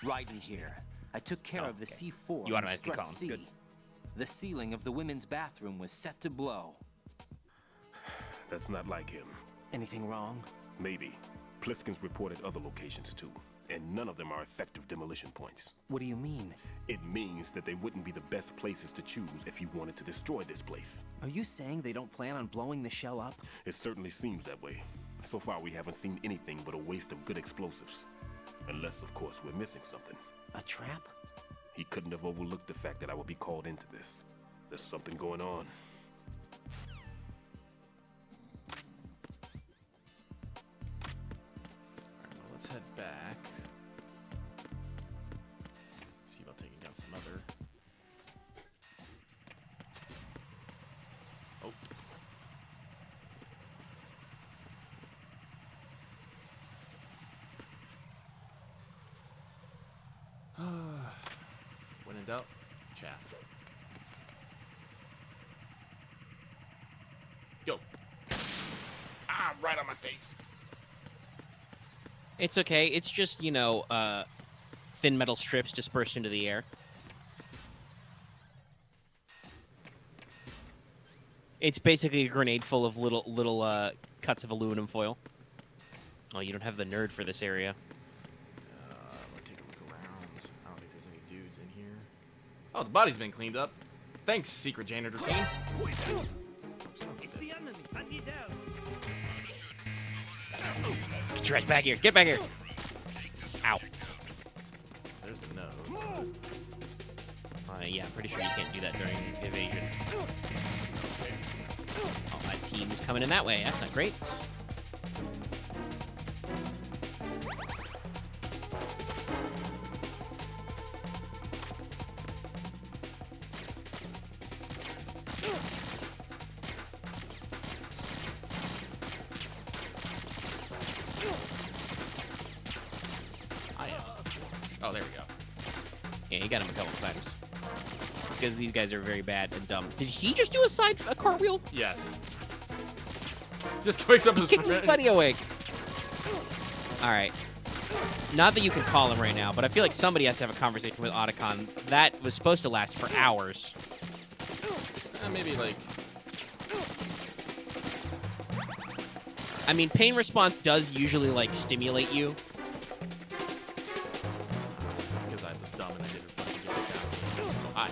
Raiden here. I took care of the C4 You on automatically Strut call him. C. Good. The ceiling of the women's bathroom was set to blow. That's not like him. Anything wrong? Maybe. Pliskin's reported other locations too, and none of them are effective demolition points. What do you mean? It means that they wouldn't be the best places to choose if you wanted to destroy this place. Are you saying they don't plan on blowing the shell up? It certainly seems that way. So far, we haven't seen anything but a waste of good explosives. Unless, of course, we're missing something. A trap? He couldn't have overlooked the fact that I would be called into this. There's something going on. Alright, well, let's head back. See about taking down some other... Oh. When in doubt, chat. Go. Ah, right on my face. It's okay. It's just, you know, thin metal strips dispersed into the air. It's basically a grenade full of little cuts of aluminum foil. Oh, you don't have the nerd for this area. Let's take a look around. I don't think there's any dudes in here. Oh, the body's been cleaned up. Thanks, secret janitor team. Son of a bitch. the enemy. I need help. Get your ass back here. Get back here. Ow. There's the node. Yeah, I'm pretty sure you can't do that during evasion. Oh, that team's coming in that way. That's not great. Oh, there we go. Yeah, he got him a couple times. Because these guys are very bad and dumb. Did he just do a cartwheel? Yes. Just wakes up his Kicked his buddy awake. All right. Not that you can call him right now, but I feel like somebody has to have a conversation with Otacon. That was supposed to last for hours. Maybe like... I mean, pain response does usually, like, stimulate you. Because I was dumb and I didn't fucking get this down. Oh, hi.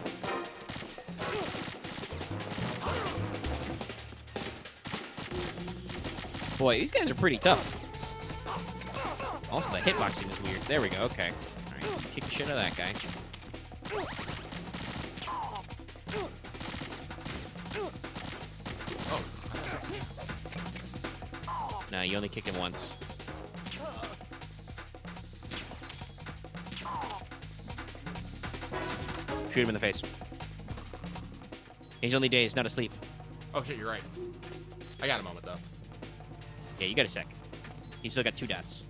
Boy, these guys are pretty tough. Also, the hitboxing is weird. There we go. Okay. All right. Kick the shit out of that guy. Nah, you only kicked him once. Shoot him in the face. He's only dazed, not asleep. Oh shit, you're right. I got a moment though. Yeah, you got a sec. He's still got 2 dots.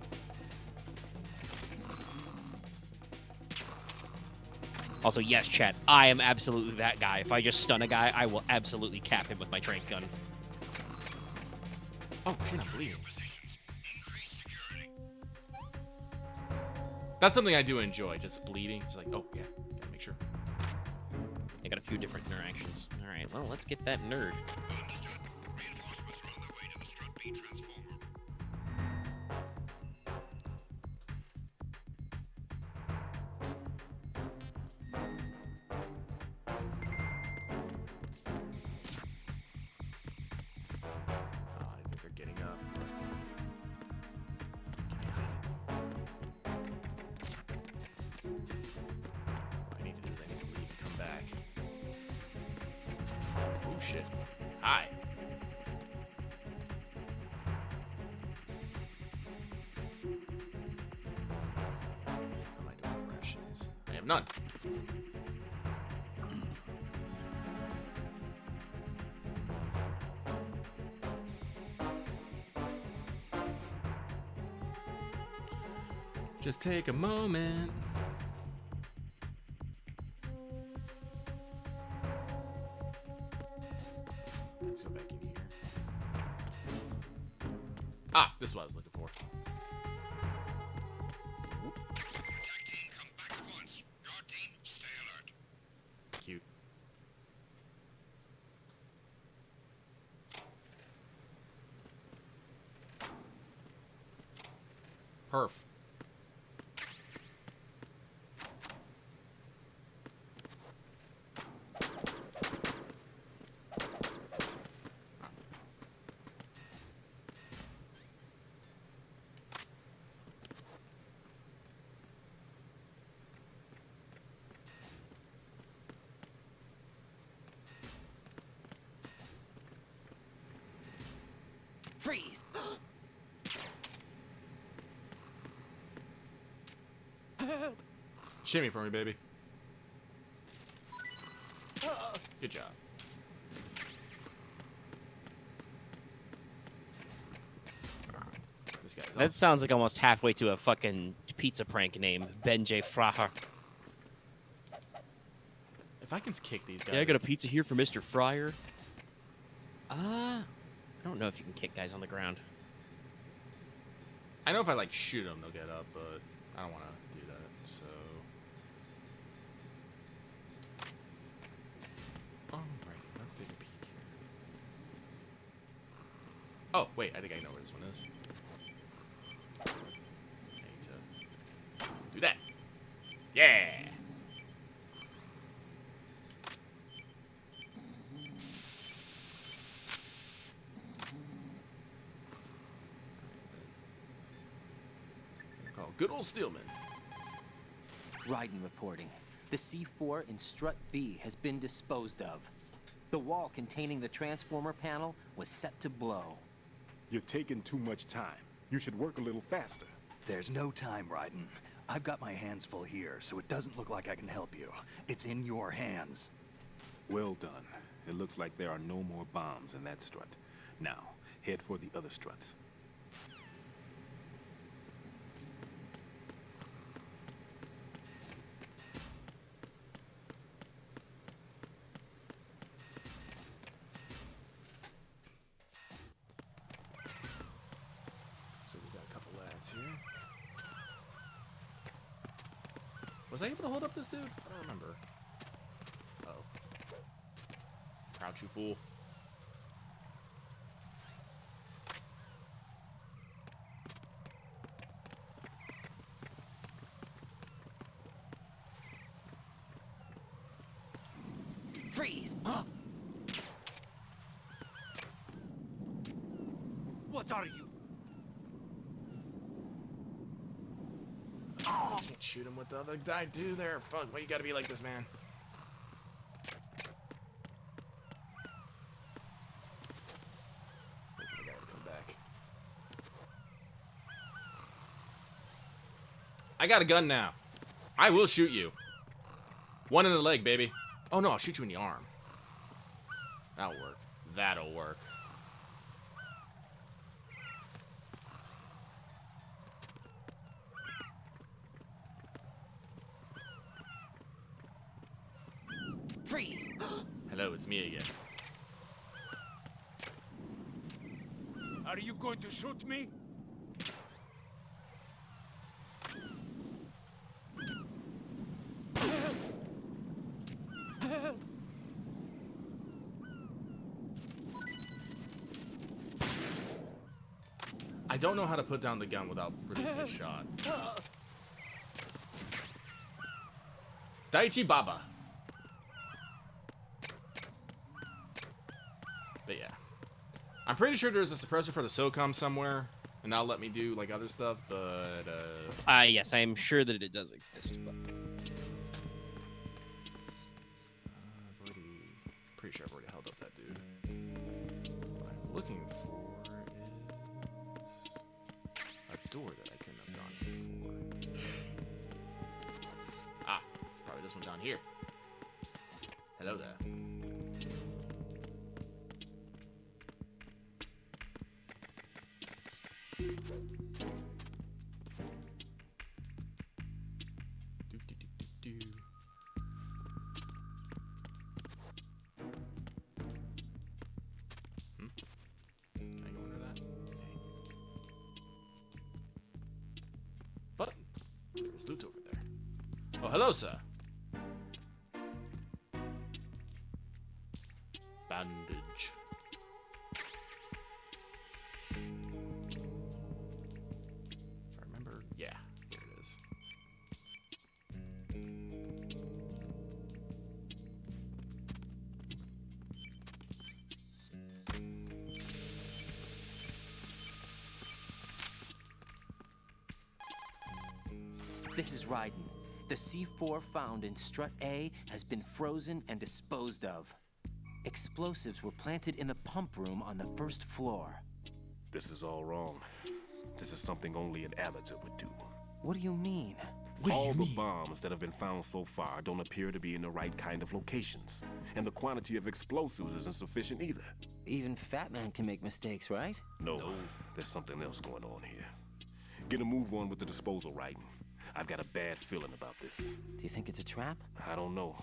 Also, yes, chat, I am absolutely that guy. If I just stun a guy, I will absolutely cap him with my trank gun. Oh, shit, I'm bleeding. That's something I do enjoy, just bleeding. It's like, oh, yeah, gotta make sure. I got a few different interactions. All right, well, let's get that nerd. Reinforcements are on their way to the Strut B transformer. I think they're getting up. All I need to do is I need to leave and come back. Oh shit. Hi. How am I doing rations? I have none. Just take a moment. Let's go back in here. Ah, this is what I was looking for. Attack team, come back at once. Guard team, stay alert. Cute. Perf. Freeze! Shimmy for me, baby. Good job. This guy's That sounds like almost halfway to a fucking pizza prank name. Ben J. Fraher. If I can kick these guys. Yeah, I got a pizza here for Mr. Fryer. I don't know if you can kick guys on the ground. I know if I like shoot them, they'll get up, but I don't want to do that. So. All right, let's take a peek here. Oh wait, I think I know where this one is. I need to do that. Yeah. Oh, good old Steelman. Raiden reporting. The C4 in Strut B has been disposed of. The wall containing the transformer panel was set to blow. You're taking too much time. You should work a little faster. There's no time, Raiden. I've got my hands full here, so it doesn't look like I can help you. It's in your hands. Well done. It looks like there are no more bombs in that strut. Now, head for the other struts. So we got a couple lads here. Was I able to hold up this dude? I don't remember. Uh-oh. Crouch, you fool. Freeze! What are you? Oh, can't shoot him with the other guy, dude. There, fuck. Why you gotta be like this, man? Wait for the guy to come back. I got a gun now. I will shoot you. One in the leg, baby. Oh no, I'll shoot you in the arm. That'll work. That'll work. Freeze! Hello, it's me again. Are you going to shoot me? I don't know how to put down the gun without producing a shot. Daichi Baba. But yeah. I'm pretty sure there's a suppressor for the SOCOM somewhere, and that'll let me do like other stuff, but yes, I am sure that it does exist. But... pretty sure I've already held up that dude. What I'm looking for is a door that I couldn't have gone in before. Ah, it's probably this one down here. Hello there. Can I go under that? Okay. Button. There's loot over there. Oh, hello, sir. Bandage. If I remember, yeah, there it is. This is Raiden. The C4 found in Strut A has been frozen and disposed of. Explosives were planted in the pump room on the first floor. This is all wrong. This is something only an amateur would do. What do you mean? All the bombs that have been found so far don't appear to be in the right kind of locations. And the quantity of explosives isn't sufficient either. Even Fat Man can make mistakes, right? No, there's something else going on here. Get a move on with the disposal, Raiden. I've got a bad feeling about this. Do you think it's a trap? I don't know,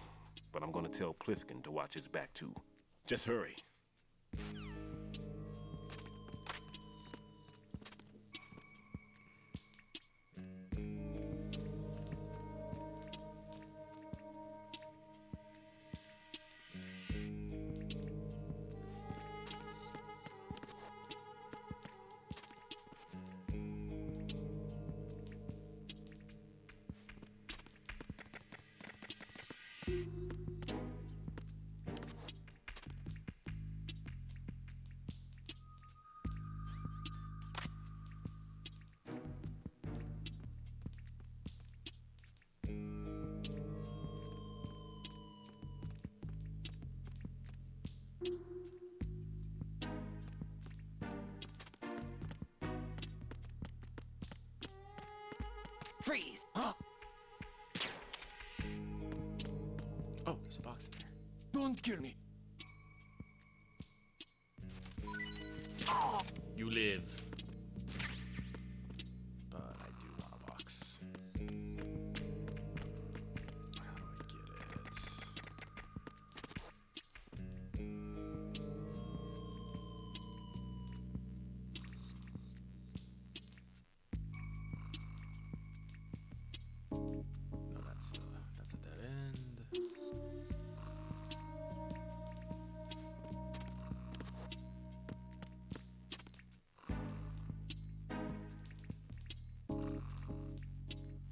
but I'm gonna tell Pliskin to watch his back too. Just hurry. Freeze! Oh, there's a box in there. Don't kill me. You live. But I do want a box. How do I get it? No, that's a dead end.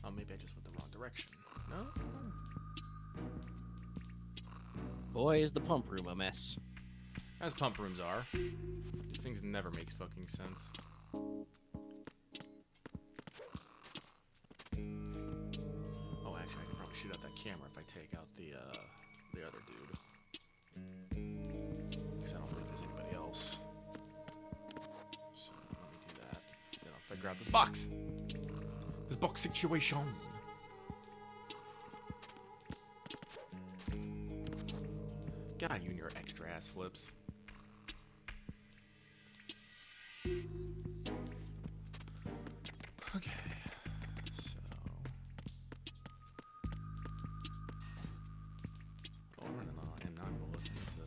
Oh, maybe I just went the wrong direction. No? Boy, is the pump room a mess. As pump rooms are. These things never makes fucking sense. Oh, actually, I could probably shoot out that camera if I take out the other dude. Because I don't think there's anybody else. So, let me do that. Then I'll figure out this box. This box situation. God, you and your extra ass flips. Okay, so I'm running on M9 bullets into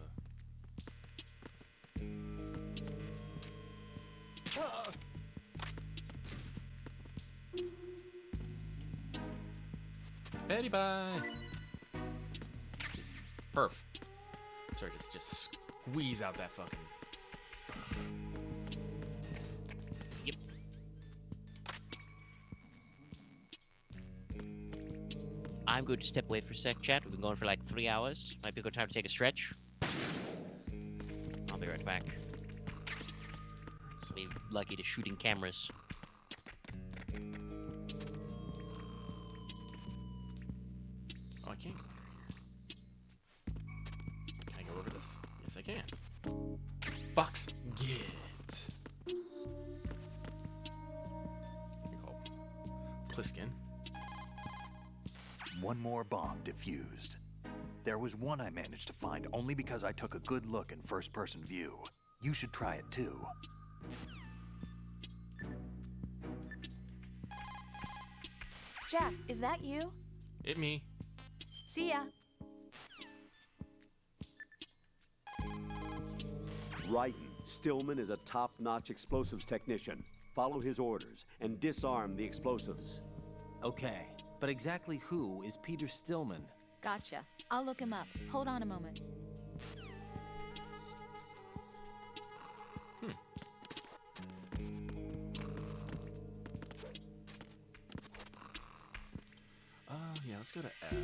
Betty bye. Just perf. Sorry, just squeeze out that fucking. Yep. I'm going to step away for a sec, chat. We've been going for like 3 hours. Might be a good time to take a stretch. I'll be right back. Be lucky to shooting cameras. Oh, I can't go under here. Can I go over this? Yes, I can. Box get. Pliskin. One more bomb defused. There was one I managed to find only because I took a good look in first-person view. You should try it too. Jack, is that you? It me. See ya. Raiden, Stillman is a top-notch explosives technician. Follow his orders and disarm the explosives. Okay, but exactly who is Peter Stillman? Gotcha. I'll look him up. Hold on a moment. Yeah, let's go to F.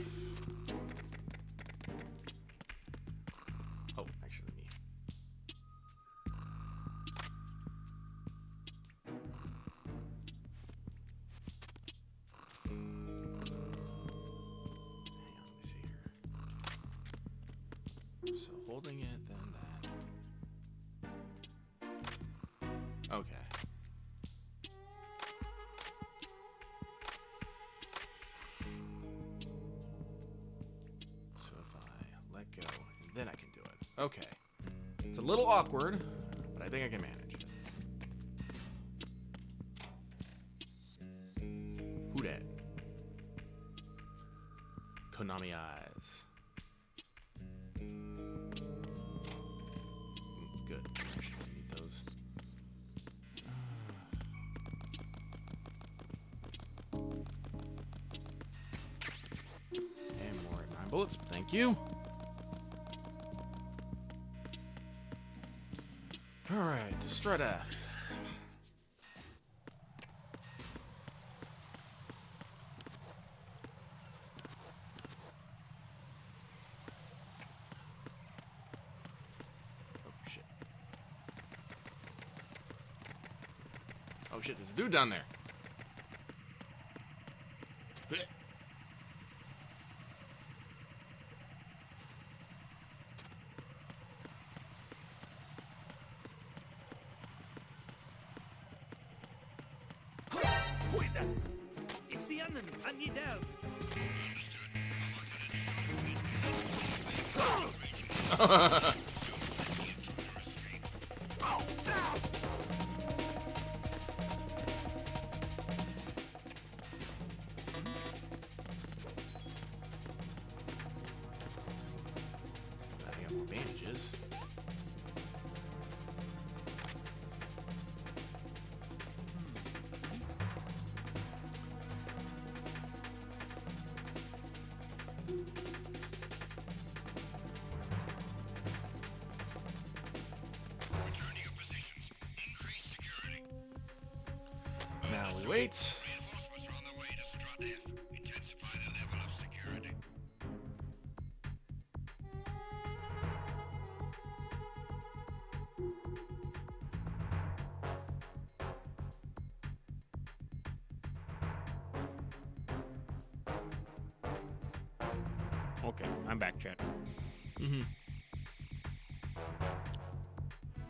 Oh, actually me. Hang on, let me see here. So holding it, then that. Okay. Then I can do it. Okay. It's a little awkward, but I think I can manage it. Who dat? Konami eyes. Good. Actually, I need those. And more 9 bullets. Thank you. Alright, strut F. Oh shit. Oh shit, there's a dude down there. Blech. Who is that? It's the enemy. I need help. I got more bandages. Return to your positions. Increase security. Now we wait. Reinforcements are on their way to Strut F. Intensify the level of security. Okay, I'm back, chat. Mm-hmm.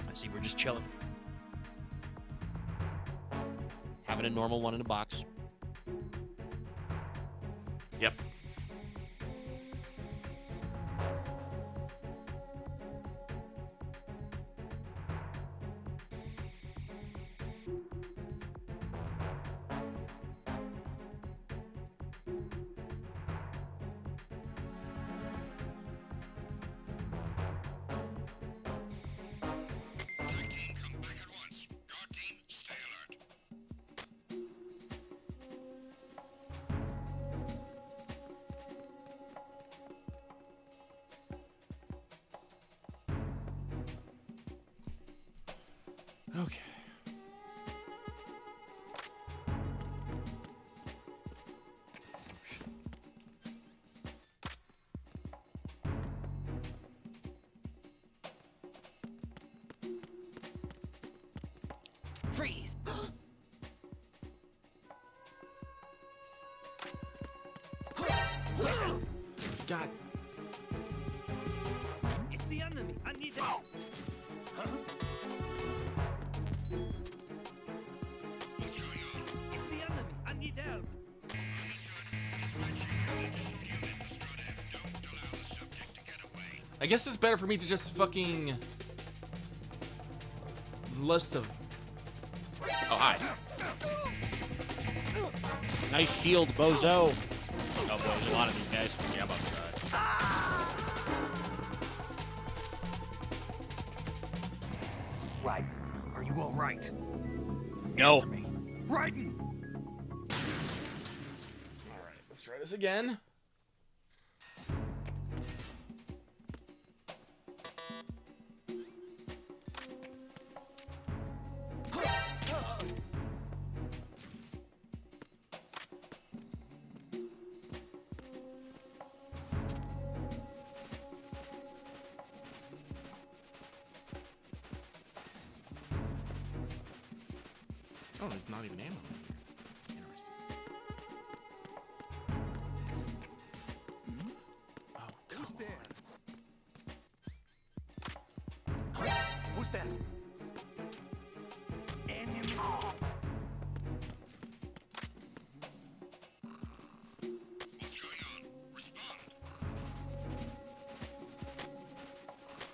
I see we're just chilling. Having a normal one in a box. Yep. Tag team, come back at once. Guard team, stay alert. Okay. Freeze! God. It's the enemy. I need help. Huh? What's going on? It's the enemy. I need help. Dispatching registered unit to Strut F. Don't allow the subject to get away. I guess it's better for me to just fucking list of. Oh, hi. Nice shield, bozo. Oh boy, there's a lot of these guys. Yeah, I'm about to die. Right. Are you all right? No. Answer me. Raiden! Alright, let's try this again. Oh, there's not even ammo in here. Interesting. Oh, come Who's there? on. Who's that? Enemy. What's going on? Respond.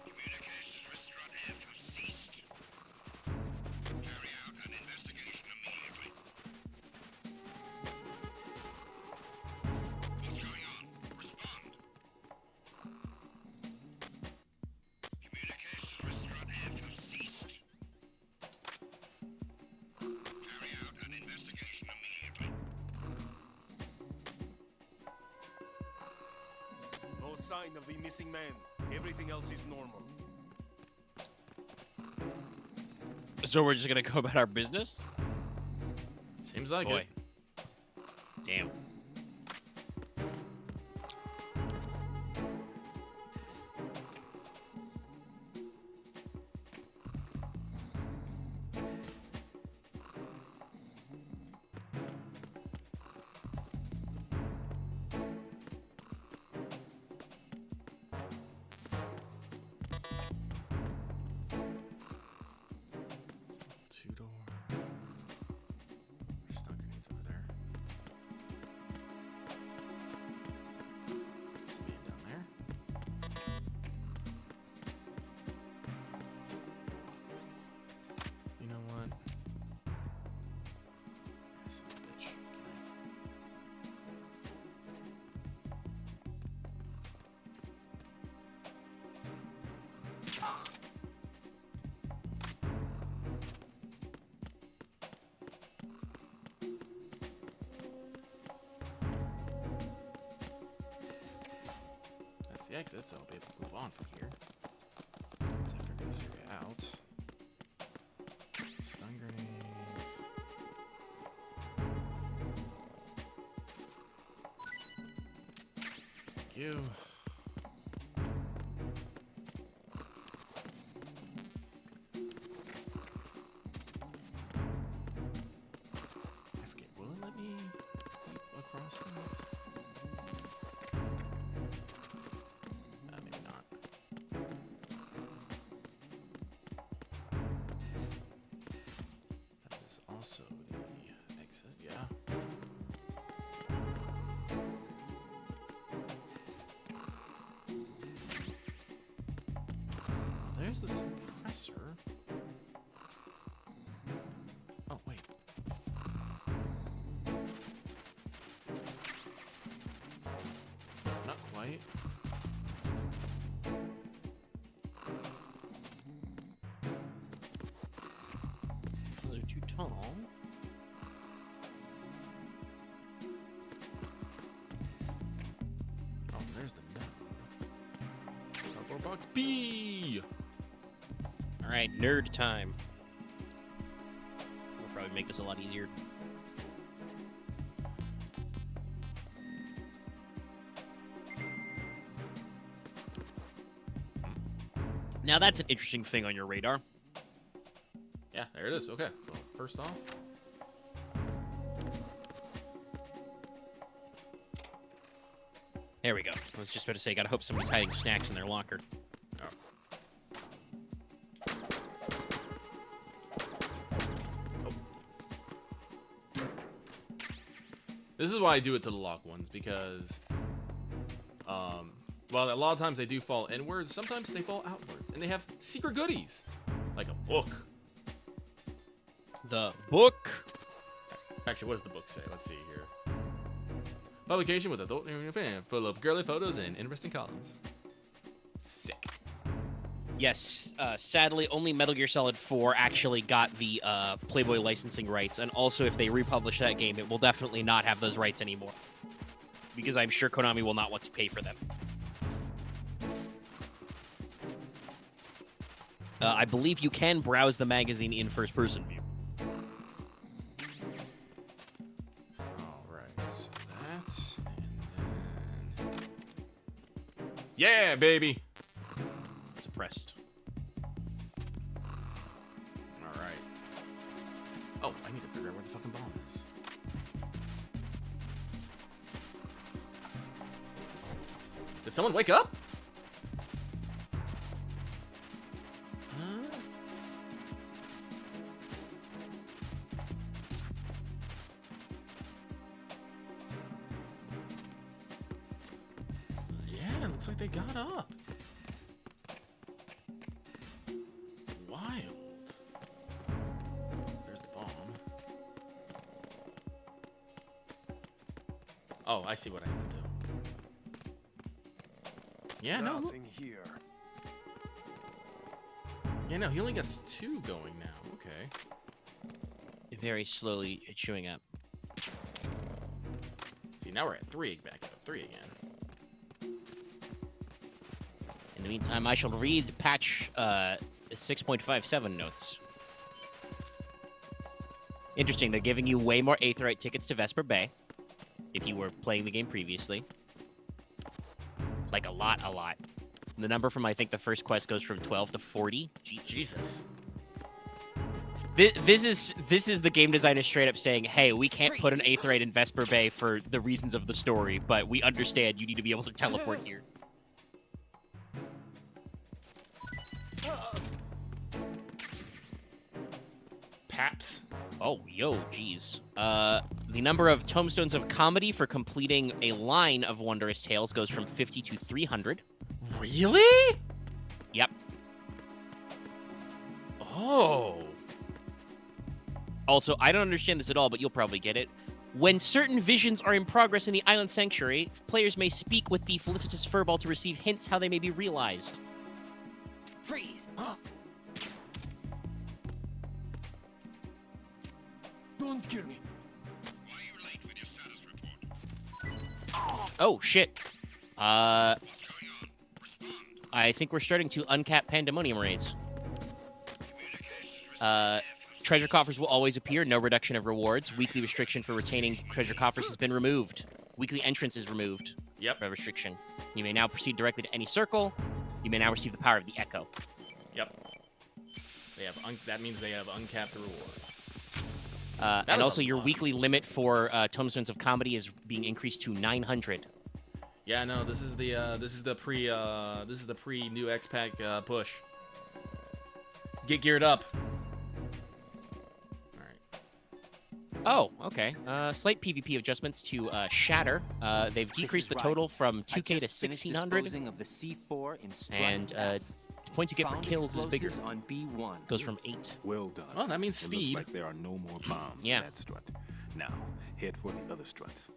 Communications with Strut F have ceased. Carry out an investigation immediately. What's going on? Respond. Communications with Strut F have ceased. Carry out an investigation immediately. No sign of the missing man. Everything else is normal. So we're just gonna go about our business? Seems like Boy. it. Damn. Two-door. There's stock grenades over there. exit, so I'll be able to move on from here. Let's figure this area out. Stun grenades. Thank you. I forget, will it let me leap across things? Maybe not. That is also the exit, yeah. There's the suppressor. Oh, wait. Not quite. They're too tall. Oh, there's the node. Cardboard box B! All right, nerd time. We'll probably make this a lot easier. Now that's an interesting thing on your radar. Yeah, there it is. Okay. Well, first off. There we go. I was just about to say, gotta hope somebody's hiding snacks in their locker. This is why I do it to the lock ones, because, well, a lot of times they do fall inwards, sometimes they fall outwards, and they have secret goodies, like a book. The book? Actually, what does the book say? Let's see here. Publication with adult fan full of girly photos and interesting columns. Sick. Yes, sadly, only Metal Gear Solid 4 actually got the Playboy licensing rights, and also if they republish that game, it will definitely not have those rights anymore. Because I'm sure Konami will not want to pay for them. I believe you can browse the magazine in first-person view. Alright, so that's... and then... Yeah, baby! Suppressed. Alright. Oh, I need to figure out where the fucking bomb is. Did someone wake up? Yeah, it looks like they got up. Wild. There's the bomb. Oh, I see what I have to do. Yeah, no. Nothing here. Yeah, no, he only gets 2 going now. Okay. Very slowly chewing up. See, now we're at 3. Back up 3 again. In the meantime, I shall read patch 6.57 notes. Interesting, they're giving you way more Aetheryte tickets to Vesper Bay, if you were playing the game previously. Like, a lot. The number from, I think, the first quest goes from 12 to 40. Jesus. This is the game designer straight up saying, hey, we can't put an Aetheryte in Vesper Bay for the reasons of the story, but we understand you need to be able to teleport here. Paps. Oh, yo, geez. The number of tomestones of comedy for completing a line of Wondrous Tales goes from 50 to 300. Really? Yep. Oh. Also, I don't understand this at all, but you'll probably get it. When certain visions are in progress in the Island Sanctuary, players may speak with the Felicitous Furball to receive hints how they may be realized. Freeze! Don't kill me. Why are you late with your status report? Oh, shit. What's going on? I think we're starting to uncap pandemonium raids. Treasure coffers will always appear. No reduction of rewards. Weekly restriction for retaining treasure coffers has been removed. Weekly entrance is removed. Yep. No restriction. You may now proceed directly to any circle. You may now receive the power of the echo. Yep. They have that means they have uncapped rewards. And also, your weekly limit for Tombstones of Comedy is being increased to 900. Yeah, no, this is the pre new X-Pack push. Get geared up. Oh, okay. Slight PvP adjustments to Shatter. They've decreased the total from 2K to 1,600. Of the C4 in And points you get for kills is bigger. On B1. Goes from 8. Well done. Oh, that means It speed. looks like there are no more bombs Yeah. in that strut. Now, head for the other struts.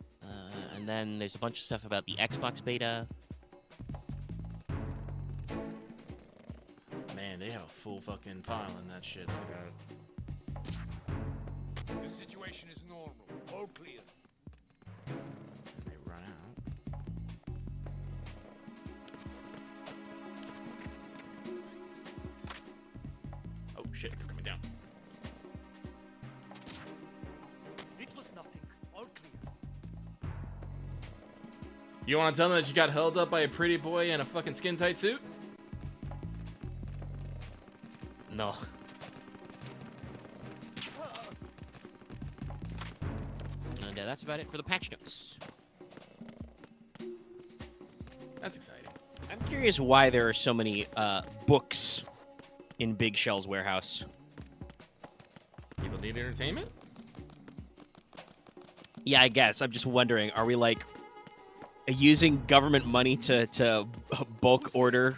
And then there's a bunch of stuff about the Xbox beta. Man, they have a full fucking file in that shit. The situation is normal. All clear. And they run out. Oh shit, they're coming down. It was nothing. All clear. You want to tell them that you got held up by a pretty boy in a fucking skin tight suit? No. And that's about it for the patch notes. That's exciting. I'm curious why there are so many books in Big Shell's warehouse. People need entertainment? Yeah, I guess. I'm just wondering, are we like using government money to bulk order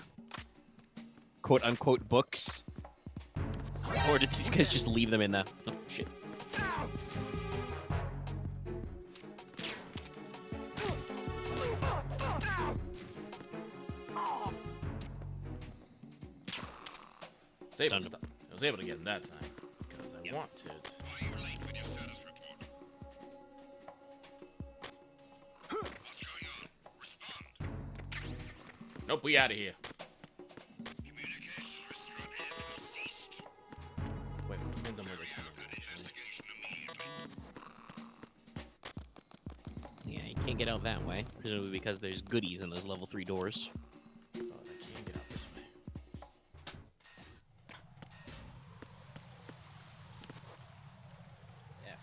quote unquote books? Or did these guys just leave them in the... Oh, shit. I was able to get in that time because I wanted. Nope, we out of here. Wait, depends on where they're coming from. Yeah, you can't get out that way. Presumably because there's goodies in those level 3 doors. Oh, they can't get out this way. Yeah.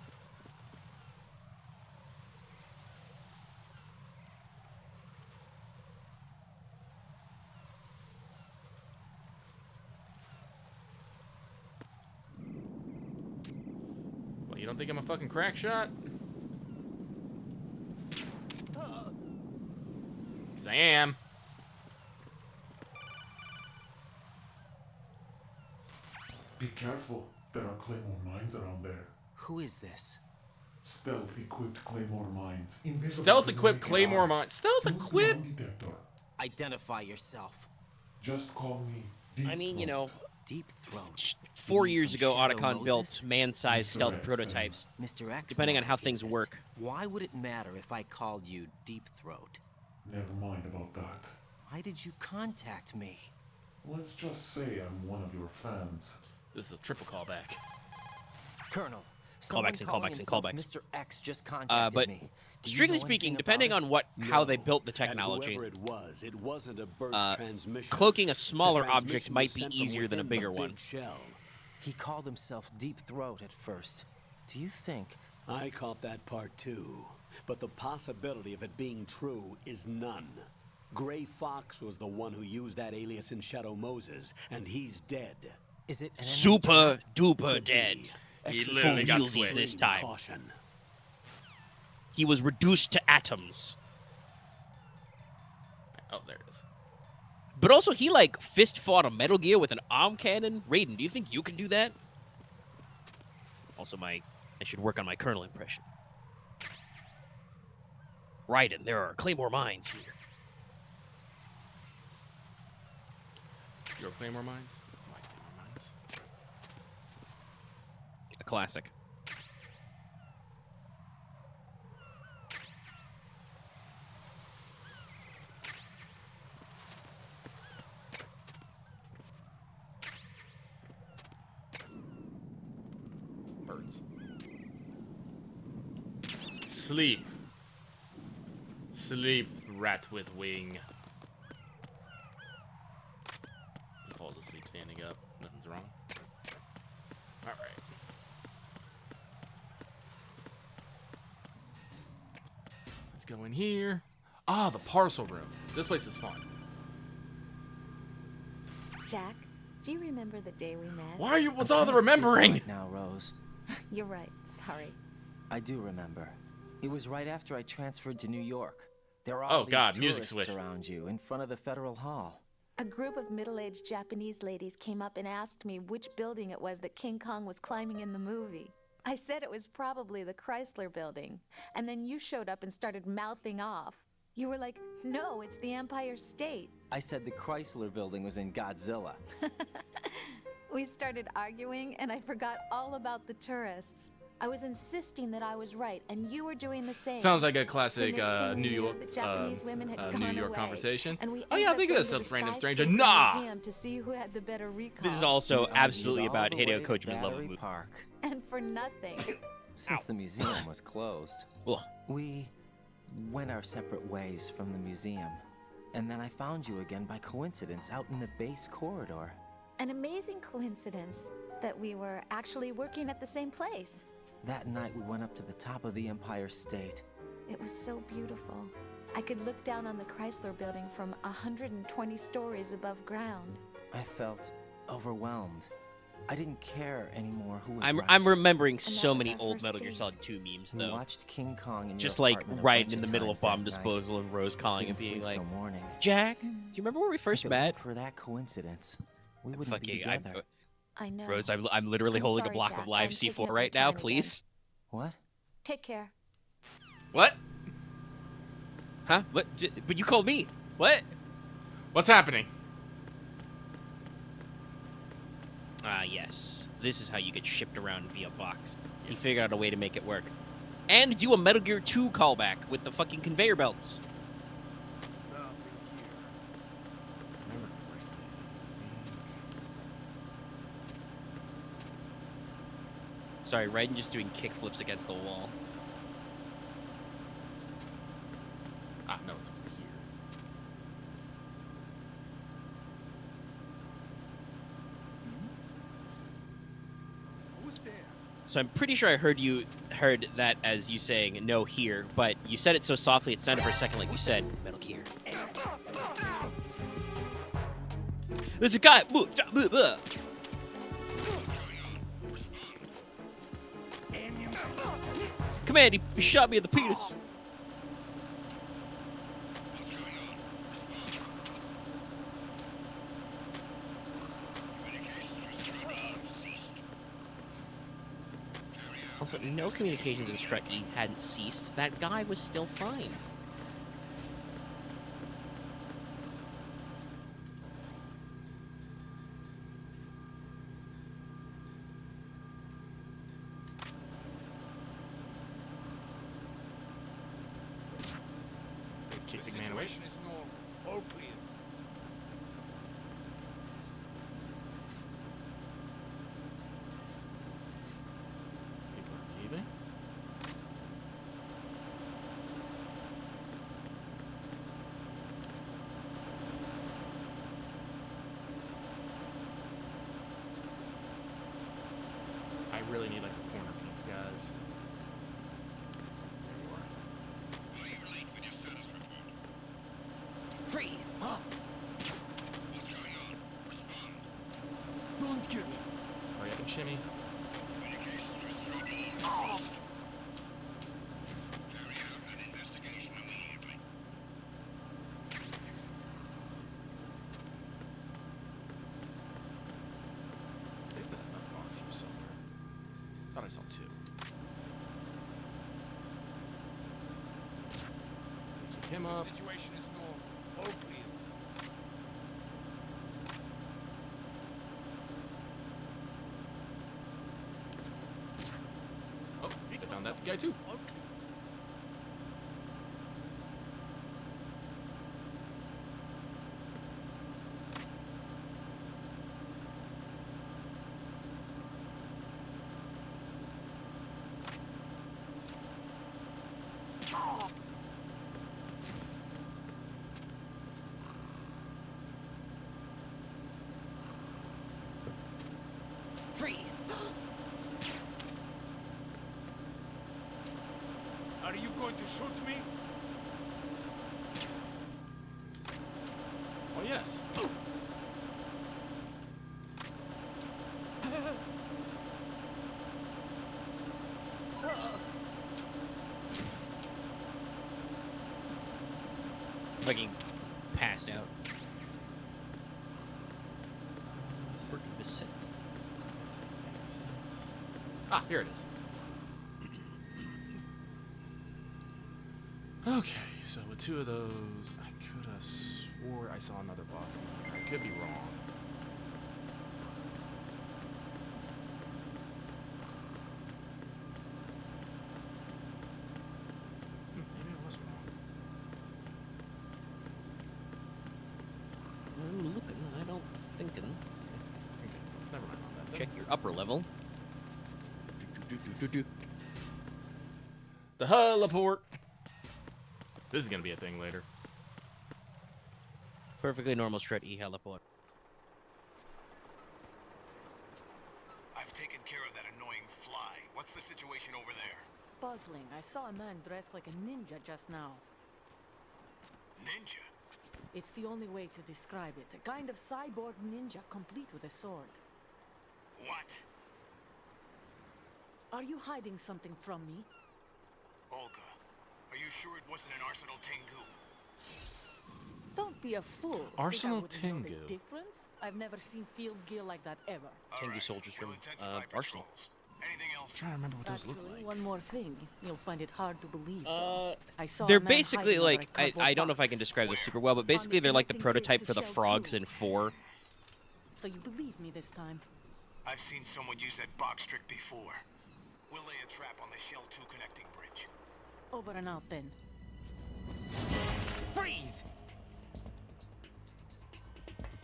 Well, you don't think I'm a fucking crack shot? Because I am. Be careful. There are Claymore mines around there. Who is this? Stealth-equipped Claymore mines. Invisible Stealth-equipped to the naked Claymore eye. mines. Stealth-equipped? Use the lie detector. Identify yourself. Just call me Deep I mean, you know, Deep Throat. 4 years ago, Shadow Otacon built Moses? man-sized Mr. stealth X, prototypes, Mr. X. depending on now, how is things it? work. Why would it matter if I called you Deep Throat? Never mind about that. Why did you contact me? Let's just say I'm one of your fans. This is a triple callback. Colonel, Callbacks and callbacks and callbacks. Mr. X just contacted But me. Do you strictly know speaking, anything depending about on it? how they built the And technology, whoever it wasn't a burst transmission. cloaking a The smaller object transmission might was be sent from easier than a within the bigger big one. Shell. He called himself Deep Throat at first. Do you think? I caught that part too, but the possibility of it being true is none. Gray Fox was the one who used that alias in Shadow Moses, and he's dead. Is it an Super duper dead. He Full literally got realsies squished. this time. Caution. He was reduced to atoms. Oh, there it is. But also, he like fist fought a Metal Gear with an arm cannon. Raiden, do you think you can do that? Also, I should work on my Colonel impression. Raiden, there are Claymore mines here. Your Claymore mines? My Claymore mines. A classic. birds. Sleep. Sleep, rat with wing. Just falls asleep standing up. Nothing's wrong. Alright. Let's go in here. Ah, the parcel room. This place is fun. Jack, do you remember the day we met? Why are you? What's all the remembering? Right now, Rose. You're right. Sorry. I do remember. It was right after I transferred to New York. There are all Oh these God, music tourists switch. around you in front of the Federal Hall. A group of middle-aged Japanese ladies came up and asked me which building it was that King Kong was climbing in the movie. I said it was probably the Chrysler Building. And then you showed up and started mouthing off. You were like, no, it's the Empire State. I said the Chrysler Building was in Godzilla. We started arguing, and I forgot all about the tourists. I was insisting that I was right, and you were doing the same. Sounds like a The classic next thing we New knew, York, the Japanese women had New gone York away, conversation. and we Oh yeah, ended think up of this, going to the random stranger. skyscraper Nah. museum to see who had the better recall. This is also We absolutely argued all about the way Hideo to Kojima's love of Battery movie. Park. And for nothing. Since the museum was closed, Ugh. we went our separate ways from the museum. And then I found you again by coincidence out in the base corridor. An amazing coincidence that we were actually working at the same place. That night we went up to the top of the Empire State. It was so beautiful. I could look down on the Chrysler Building from 120 stories above ground. I felt overwhelmed. I didn't care anymore who was I'm right. remembering so was many our old first Metal Gear date. Solid 2 memes We though. watched King Kong in Just your like apartment a right bunch in the of middle of times bomb that night. disposal and Rose calling and Didn't being sleep like, till morning. Jack, do you remember where we first If it met? weren't for that coincidence, we wouldn't Fucking, be together. I know. Rose, I'm literally I'm holding sorry, a block Jack. of live I'm taking C4 up right my now, time again. please. What? Take care. What? Huh? What? But you called me. What? What's happening? Ah, yes. This is how you get shipped around via box. He figured out a way to make it work. And do a Metal Gear 2 callback with the fucking conveyor belts. Sorry, Raiden just doing kickflips against the wall. Ah, no, it's over here. Who's there? So I'm pretty sure I heard that as you saying no here, but you said it so softly it sounded for a second like you said Metal Gear. There's a guy. Command, he shot me in the penis. Also, no communications instructing hadn't ceased. That guy was still fine. Kick The the man away. situation is normal. All clear. People are leaving. I really need like a corner peek, guys. There you are. Why are you late with your status report? Freeze! Huh? What's going on? Respond. Don't kill me. Hurry up and shimmy. Communications from Struggle ceased. Carry out an investigation immediately. I think there's another box here somewhere. Thought I saw two. Keep him up. The situation is normal. All clear. Oh, they found that guy too. All clear. Are you going to shoot me? Oh, yes. Fucking passed out. Ah, here it is. Okay, so with 2 of those, I could have swore I saw another box in here. I could be wrong. Maybe I was wrong. I'm looking, I don't thinking. Okay, never mind on that. Check your upper level. The heliport. This is gonna be a thing later. Perfectly normal Strut E heliport. I've taken care of that annoying fly. What's the situation over there? Puzzling. I saw a man dressed like a ninja just now. Ninja? It's the only way to describe it. A kind of cyborg ninja complete with a sword. What? Are you hiding something from me? Olga, are you sure it wasn't an Arsenal Tengu? Don't be a fool. Arsenal Think I wouldn't know Tengu. the difference? I've never seen field gear like that ever. Tengu soldiers from Arsenal. Anything else? I'm trying to remember what those look Actually, like. one more thing. You'll find it hard to believe. though. I saw They're a man basically hiding under a like I cardboard don't know if I box. can describe this super well, but basically they're like the prototype for the frogs in 4. So you believe me this time? I've seen someone use that box trick before. We'll lay a trap on the Shell 2 connecting bridge. Over and out then. Freeze!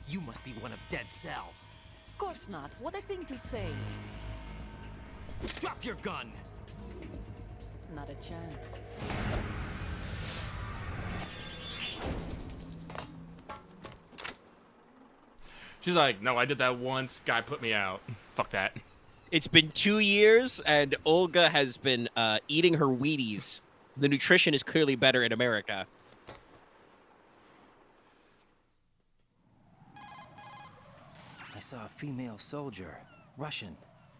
You must be one of Dead Cell. Of course not. What a thing to say. Drop your gun! Not a chance. She's like, no, I did that once. Guy put me out. Fuck that. It's been 2 years, and Olga has been eating her Wheaties. The nutrition is clearly better in America. I saw a female soldier. Russian.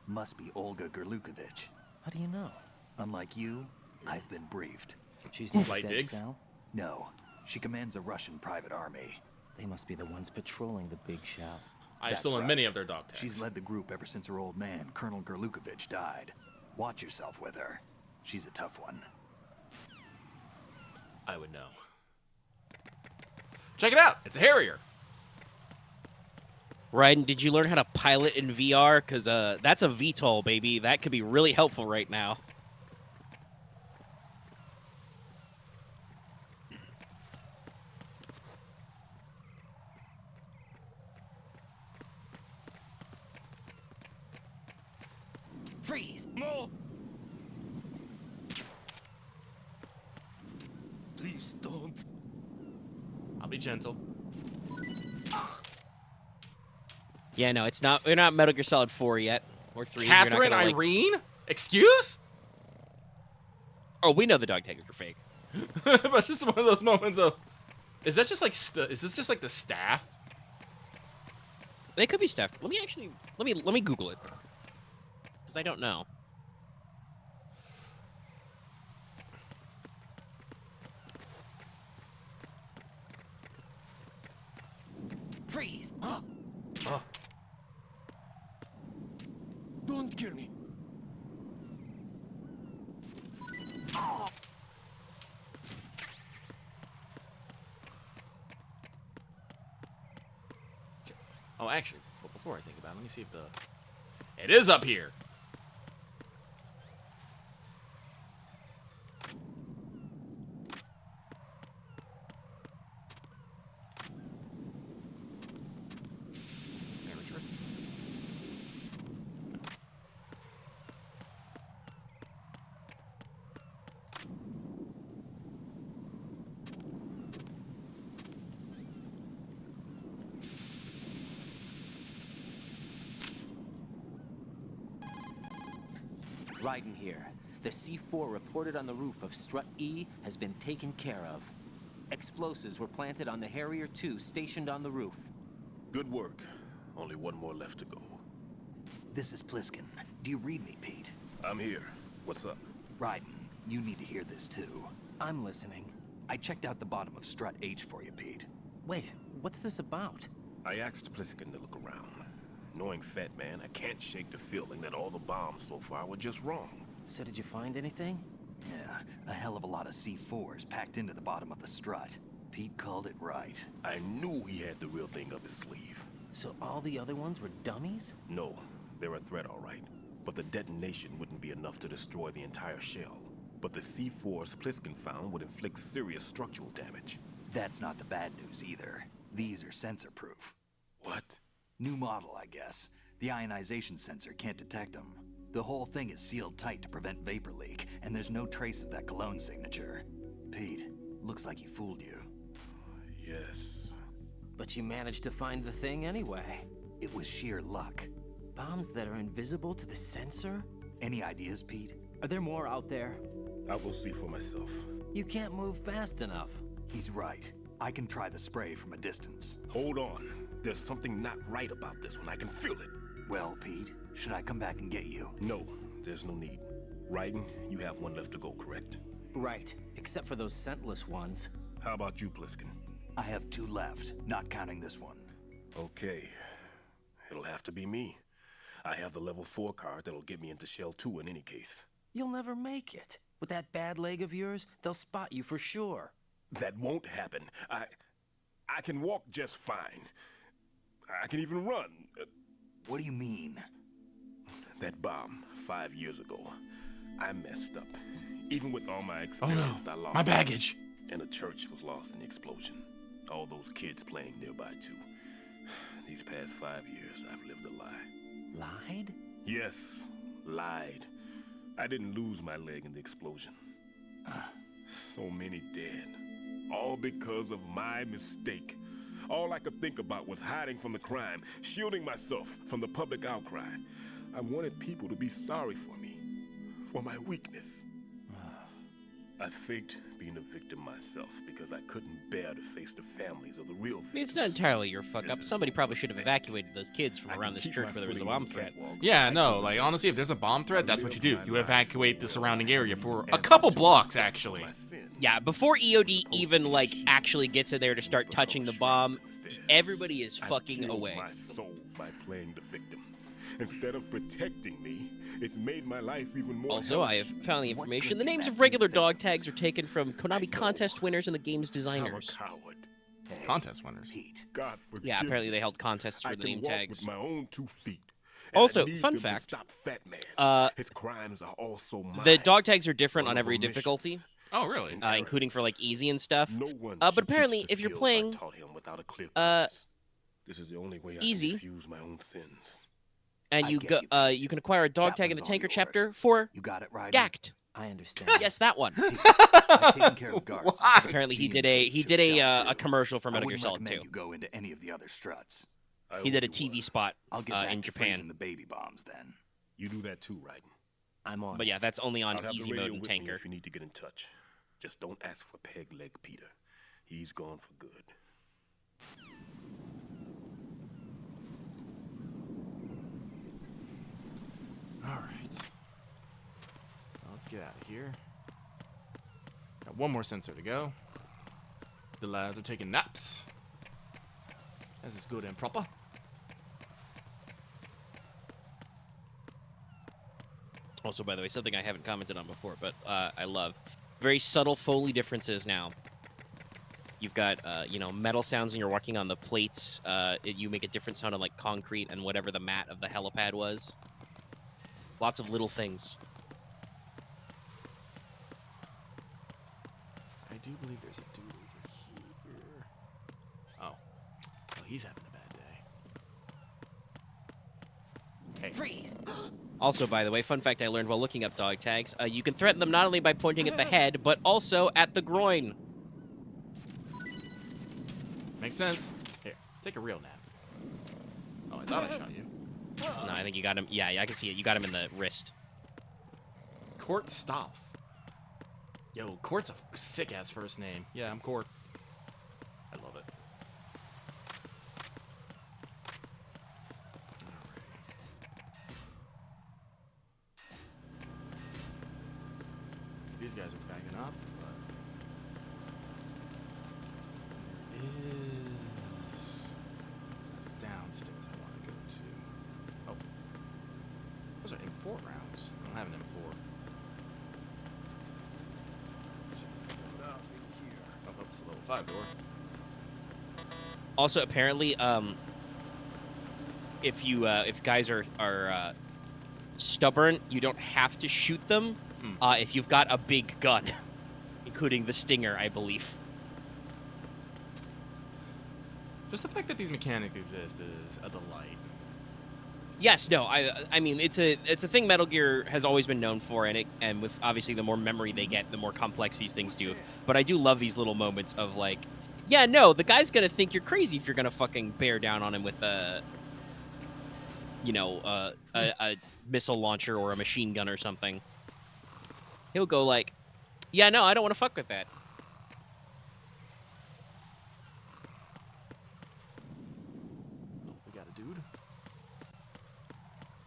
Must be Olga Gerlukovich. How do you know? Unlike you, I've been briefed. She's Slight Dead digs? Cell? No. She commands a Russian private army. They must be the ones patrolling the big shell. I've That's stolen right. many of their dog tags. She's led the group ever since her old man, Colonel Gerlukovich, died. Watch yourself with her. She's a tough one. I would know. Check it out. It's a Harrier. Ryden, did you learn how to pilot in VR? Because that's a VTOL, baby. That could be really helpful right now. Freeze! No! Please don't. I'll be gentle. Yeah, no, it's not. We're not Metal Gear Solid 4 yet, or 3. You're not Catherine gonna, like- Irene? Excuse? Oh, we know the dog tags are fake. But it's just one of those moments of, is that just like, is this just like the staff? They could be stuffed. Let me Google it, because I don't know. Freeze! Don't kill me. Oh, actually, well, before I think about it, let me see if it is up here. Raiden here. The C4 reported on the roof of Strut E has been taken care of. Explosives were planted on the Harrier 2 stationed on the roof. Good work. Only one more left to go. This is Pliskin. Do you read me, Pete? I'm here. What's up? Raiden, you need to hear this too. I'm listening. I checked out the bottom of Strut H for you, Pete. Wait, what's this about? I asked Pliskin to look around. Knowing Fat Man, I can't shake the feeling that all the bombs so far were just wrong. So did you find anything? Yeah, a hell of a lot of C4s packed into the bottom of the strut. Pete called it right. I knew he had the real thing up his sleeve. So all the other ones were dummies? No, they're a threat, all right. But the detonation wouldn't be enough to destroy the entire shell. But the C4s Pliskin found would inflict serious structural damage. That's not the bad news either. These are sensor-proof. What? New model, I guess. The ionization sensor can't detect them. The whole thing is sealed tight to prevent vapor leak, and there's no trace of that cologne signature. Pete, looks like he fooled you. Yes. But you managed to find the thing anyway. It was sheer luck. Bombs that are invisible to the sensor? Any ideas, Pete? Are there more out there? I will see for myself. You can't move fast enough. He's right. I can try the spray from a distance. Hold on. There's something not right about this one. I can feel it. Well, Pete, should I come back and get you? No, there's no need. Raiden, you have one left to go, correct? Right, except for those scentless ones. How about you, Pliskin? I have 2 left, not counting this one. Okay. It'll have to be me. I have the level 4 card that'll get me into Shell 2 in any case. You'll never make it. With that bad leg of yours, they'll spot you for sure. That won't happen. I can walk just fine. I can even run. What do you mean? That bomb 5 years ago. I messed up. Even with all my experience, I lost my baggage. And a church was lost in the explosion. All those kids playing nearby too. These past 5 years, I've lived a lie. Lied? Yes, lied. I didn't lose my leg in the explosion. So many dead. All because of my mistake. All I could think about was hiding from the crime, shielding myself from the public outcry. I wanted people to be sorry for me, for my weakness. I faked being a victim myself because I couldn't bear to face the families of the real victims. I mean, it's not entirely your fuck up. Somebody probably should have evacuated those kids from around this church where there was a bomb threat. Yeah, no, like, honestly, if there's a bomb threat, that's what you do. You evacuate the surrounding area for a couple blocks, actually. Yeah, before EOD even, like, actually gets in there to start touching the bomb, everybody is fucking away. My soul by playing the victim. Instead of protecting me, it's made my life even more Also, I have found the information. The names of regular dog tags are taken from Konami contest winners and the game's designers. I'm a coward. Contest winners. God forgive Yeah, apparently they held contests for I the name can walk tags. with my own 2 feet. Also, fun fact, Stop Fat Man. His crimes are also mine. the dog tags are different on every difficulty. Oh, really? Including for, like, easy and stuff. No one but should apparently, teach the if you're skills I playing taught him without a clear conscience. This is the only way I easy, can refuse my own sins. and you can acquire a dog tag in the Tanker chapter for You got it right. Gacked. I understand. Yes, that one. I've taken care of guards. Apparently, he did a commercial for Metal Gear Solid 2. You go into any of the other struts. He did a TV spot I'll get back in to freezing Japan. the baby bombs then. You do that too, Raiden. I'm on. But yeah, that's only on I'll have easy the radio mode and with me Tanker. if you need to get in touch. Just don't ask for Peg Leg Peter. He's gone for good. All right. Let's get out of here. Got one more sensor to go. The lads are taking naps. This is good and proper. Also, by the way, something I haven't commented on before, but I love very subtle Foley differences now. You've got, metal sounds when you're walking on the plates. You make a different sound on, like, concrete and whatever the mat of the helipad was. Lots of little things. I do believe there's a dude over here. Oh. Well, he's having a bad day. Hey. Freeze! Also, by the way, fun fact I learned while looking up dog tags, you can threaten them not only by pointing at the head, but also at the groin. Makes sense. Here, take a real nap. Oh, I thought I shot you. No, I think you got him. Yeah, I can see it. You got him in the wrist. Court Stoff. Yo, Court's a sick-ass first name. Yeah, I'm Court. I love it. These guys are backing up, but there is downstairs I want to go to. Oh, those are M4 rounds. I don't have an M4. Let's see. Oh, it's the level 5 door. Also, apparently, if guys are stubborn, you don't have to shoot them if you've got a big gun, including the Stinger, I believe. Just the fact that these mechanics exist is a delight. Yes, no, I mean it's a thing Metal Gear has always been known for, and with obviously the more memory they get, the more complex these things do. But I do love these little moments of like, yeah, no, the guy's gonna think you're crazy if you're gonna fucking bear down on him with a missile launcher or a machine gun or something. He'll go like, yeah, no, I don't want to fuck with that. Oh, we got a dude.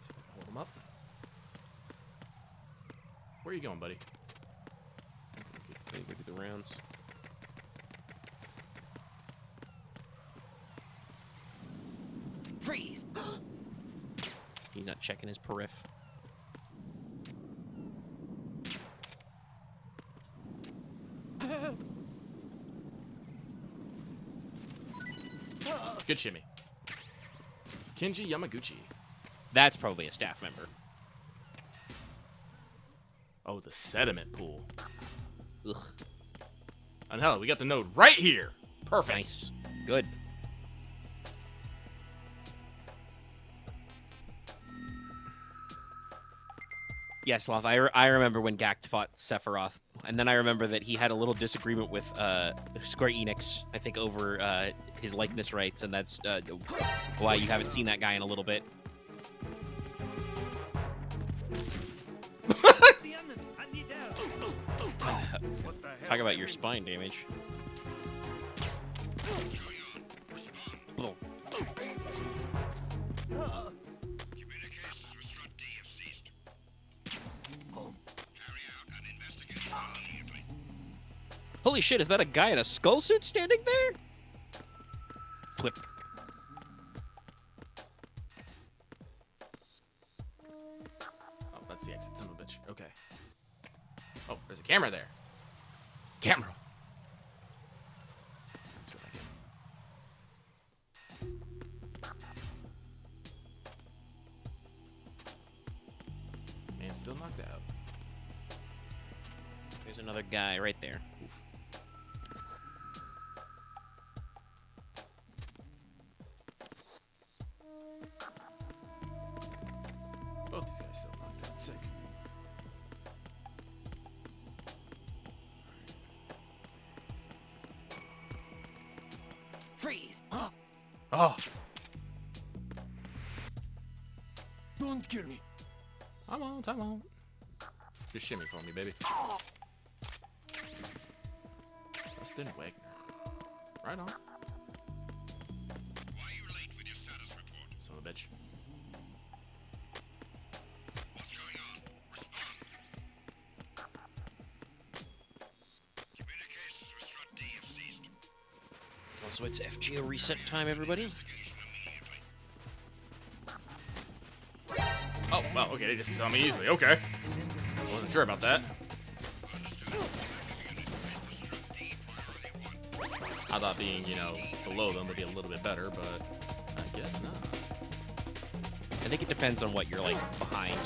See if I can hold him up. Where are you going, buddy? Look at the rounds. Freeze! He's not checking his periph. Good shimmy. Kenji Yamaguchi. That's probably a staff member. Oh, the sediment pool. Ugh. And hell, we got the node right here. Perfect. Nice. Good. Yes, Loth, I remember when Gact fought Sephiroth, and then I remember that he had a little disagreement with Square Enix, I think, over his likeness rights, and that's why you haven't seen that guy in a little bit. Talk about your spine damage. Oh. Communications with Strut D have ceased. Carry out an investigation immediately. Holy shit, is that a guy in a skull suit standing there? Flip. Oh, that's the exit, son of a bitch. Okay. Oh, there's a camera there. Camera. That's what I get. Man, still knocked out. There's another guy right there. Oof. Both these guys still knocked out. Sick. Freeze! Oh. Don't kill me. I won't. Just shimmy for me, baby. Justin Wagner. Right on. Why are you late with your status report? Son of a bitch. What's going on? Respond. Communications with Strut D have ceased. Also, it's FGO reset time, everybody. Oh, well, okay, they just saw me easily. Okay. Wasn't sure about that. I thought being, below them would be a little bit better, but I guess not. I think it depends on what you're, like, behind.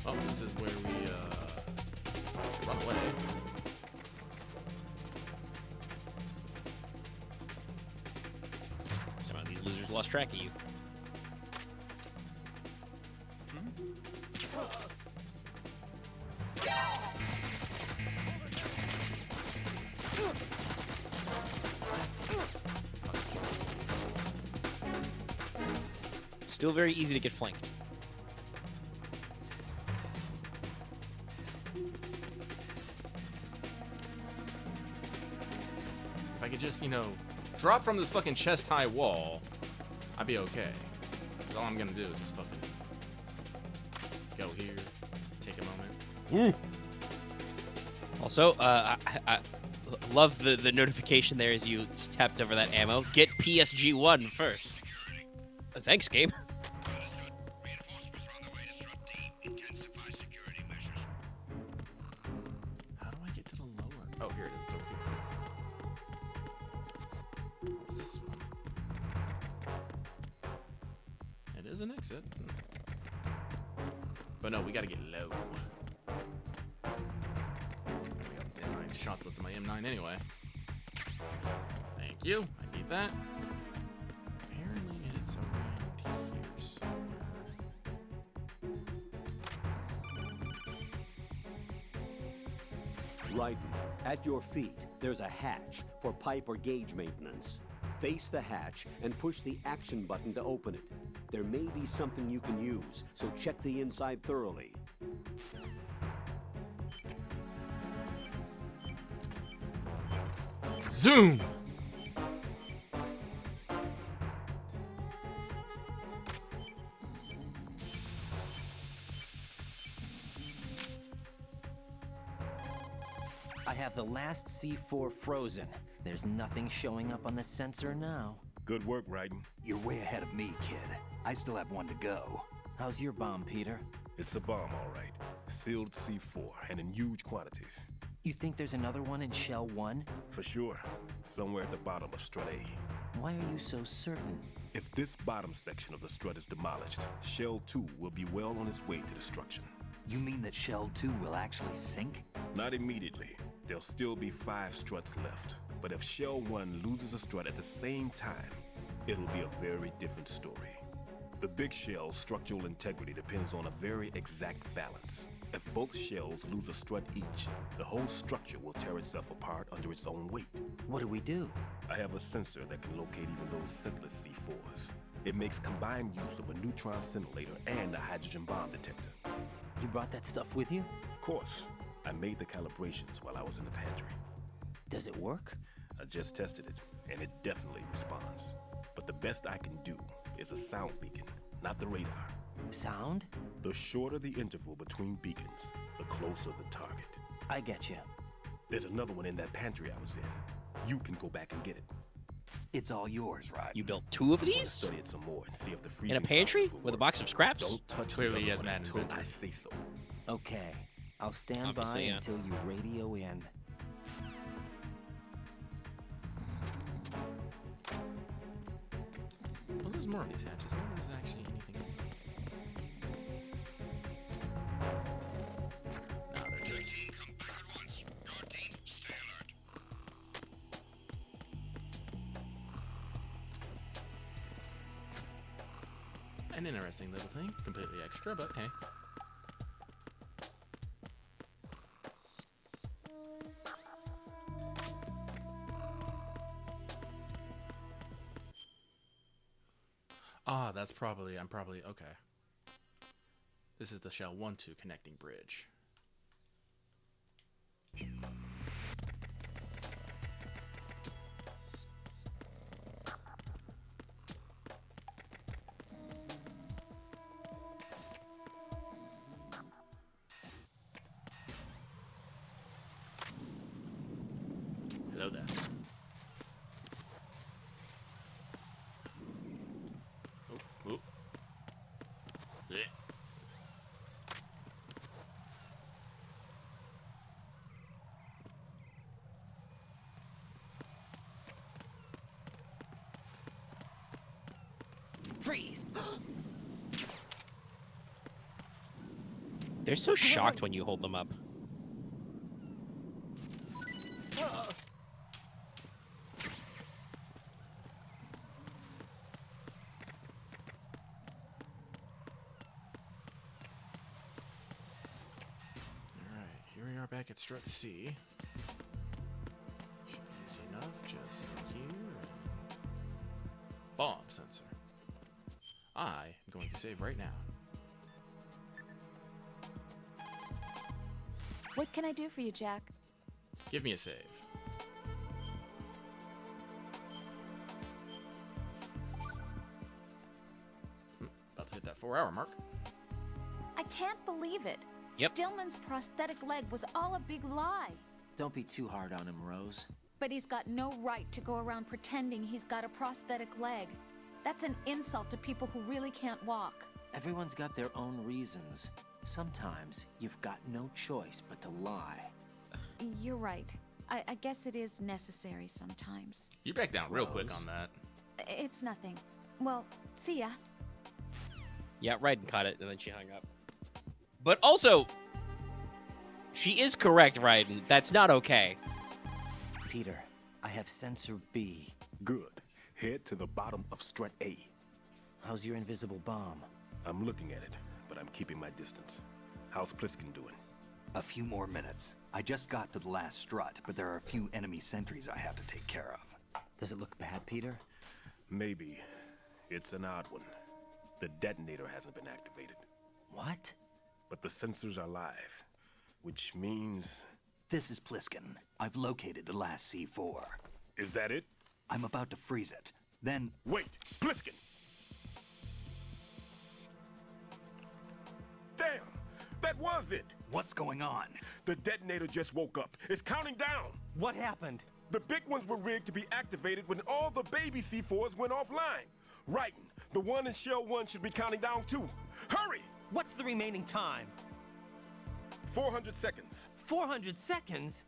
Oh, this is where we, run away. Some of these losers lost track of you. Still very easy to get flanked. could just, you know, drop from this fucking chest-high wall, I'd be okay. Because all I'm gonna do is just fucking go here, take a moment. Ooh! Also, I love the notification there as you tapped over that ammo. Get PSG-1 first. Thanks, game. How do I get to the lower? Oh, here it is. It's over here. What's this one? It is an exit. But no, we gotta get low. I got 9 shots left of my M9 anyway. Thank you. I need that. Apparently it's around here somewhere. Right at your feet, there's a hatch for pipe or gauge maintenance. Face the hatch and push the action button to open it. There may be something you can use, so check the inside thoroughly. Zoom! I have the last C4 frozen. There's nothing showing up on the sensor now. Good work, Raiden. You're way ahead of me, kid. I still have one to go. How's your bomb, Peter? It's a bomb, all right. Sealed C4, and in huge quantities. You think there's another one in Shell 1? For sure. Somewhere at the bottom of Strut A. Why are you so certain? If this bottom section of the strut is demolished, Shell 2 will be well on its way to destruction. You mean that Shell 2 will actually sink? Not immediately. There'll still be 5 struts left. But if Shell 1 loses a strut at the same time, it'll be a very different story. The big shell's structural integrity depends on a very exact balance. If both shells lose a strut each, the whole structure will tear itself apart under its own weight. What do we do? I have a sensor that can locate even those scentless C4s. It makes combined use of a neutron scintillator and a hydrogen bomb detector. You brought that stuff with you? Of course. I made the calibrations while I was in the pantry. Does it work? I just tested it, and it definitely responds. But the best I can do is a sound beacon, not the radar. Sound? The shorter the interval between beacons, the closer the target. I get you. There's another one in that pantry I was in. You can go back and get it. It's all yours, right? You built 2 of I wanna these? study it some more and see if the In freezing a pantry? process will With a work. box of scraps? Don't touch Clearly the he other has one mad until inventory. I say so. Okay. I'll stand Obviously, by yeah. until you radio in. Well, there's more of these hatches. I wonder if there's actually anything in here. No, they're Your just... team, come back at once. Guard team, stay alert. An interesting little thing. Completely extra, but hey. Ah, that's probably... I'm probably... Okay. This is the Shell 1-2 connecting bridge. Hello there. Oh, oh. Yeah. Freeze! They're so shocked when you hold them up. Alright, here we are back at Strut C. Should be easy enough, just in here and... Bomb sensor. I am going to save right now. What can I do for you, Jack? Give me a save. 24-hour mark. I can't believe it. Yep. Stillman's prosthetic leg was all a big lie. Don't be too hard on him, Rose. But he's got no right to go around pretending he's got a prosthetic leg. That's an insult to people who really can't walk. Everyone's got their own reasons. Sometimes you've got no choice but to lie. You're right. I guess it is necessary sometimes. You back down real quick on that. It's nothing. Well, see ya. Yeah, Raiden caught it, and then she hung up. But also, she is correct, Raiden. That's not okay. Peter, I have sensor B. Good. Head to the bottom of strut A. How's your invisible bomb? I'm looking at it, but I'm keeping my distance. How's Pliskin doing? A few more minutes. I just got to the last strut, but there are a few enemy sentries I have to take care of. Does it look bad, Peter? Maybe. It's an odd one. The detonator hasn't been activated. What? But the sensors are live, which means... This is Pliskin. I've located the last C4. Is that it? I'm about to freeze it. Then... Wait! Pliskin! Damn! That was it! What's going on? The detonator just woke up. It's counting down! What happened? The big ones were rigged to be activated when all the baby C4s went offline. Raiden, the one in Shell 1 should be counting down too. Hurry! What's the remaining time? 400 seconds. 400 seconds?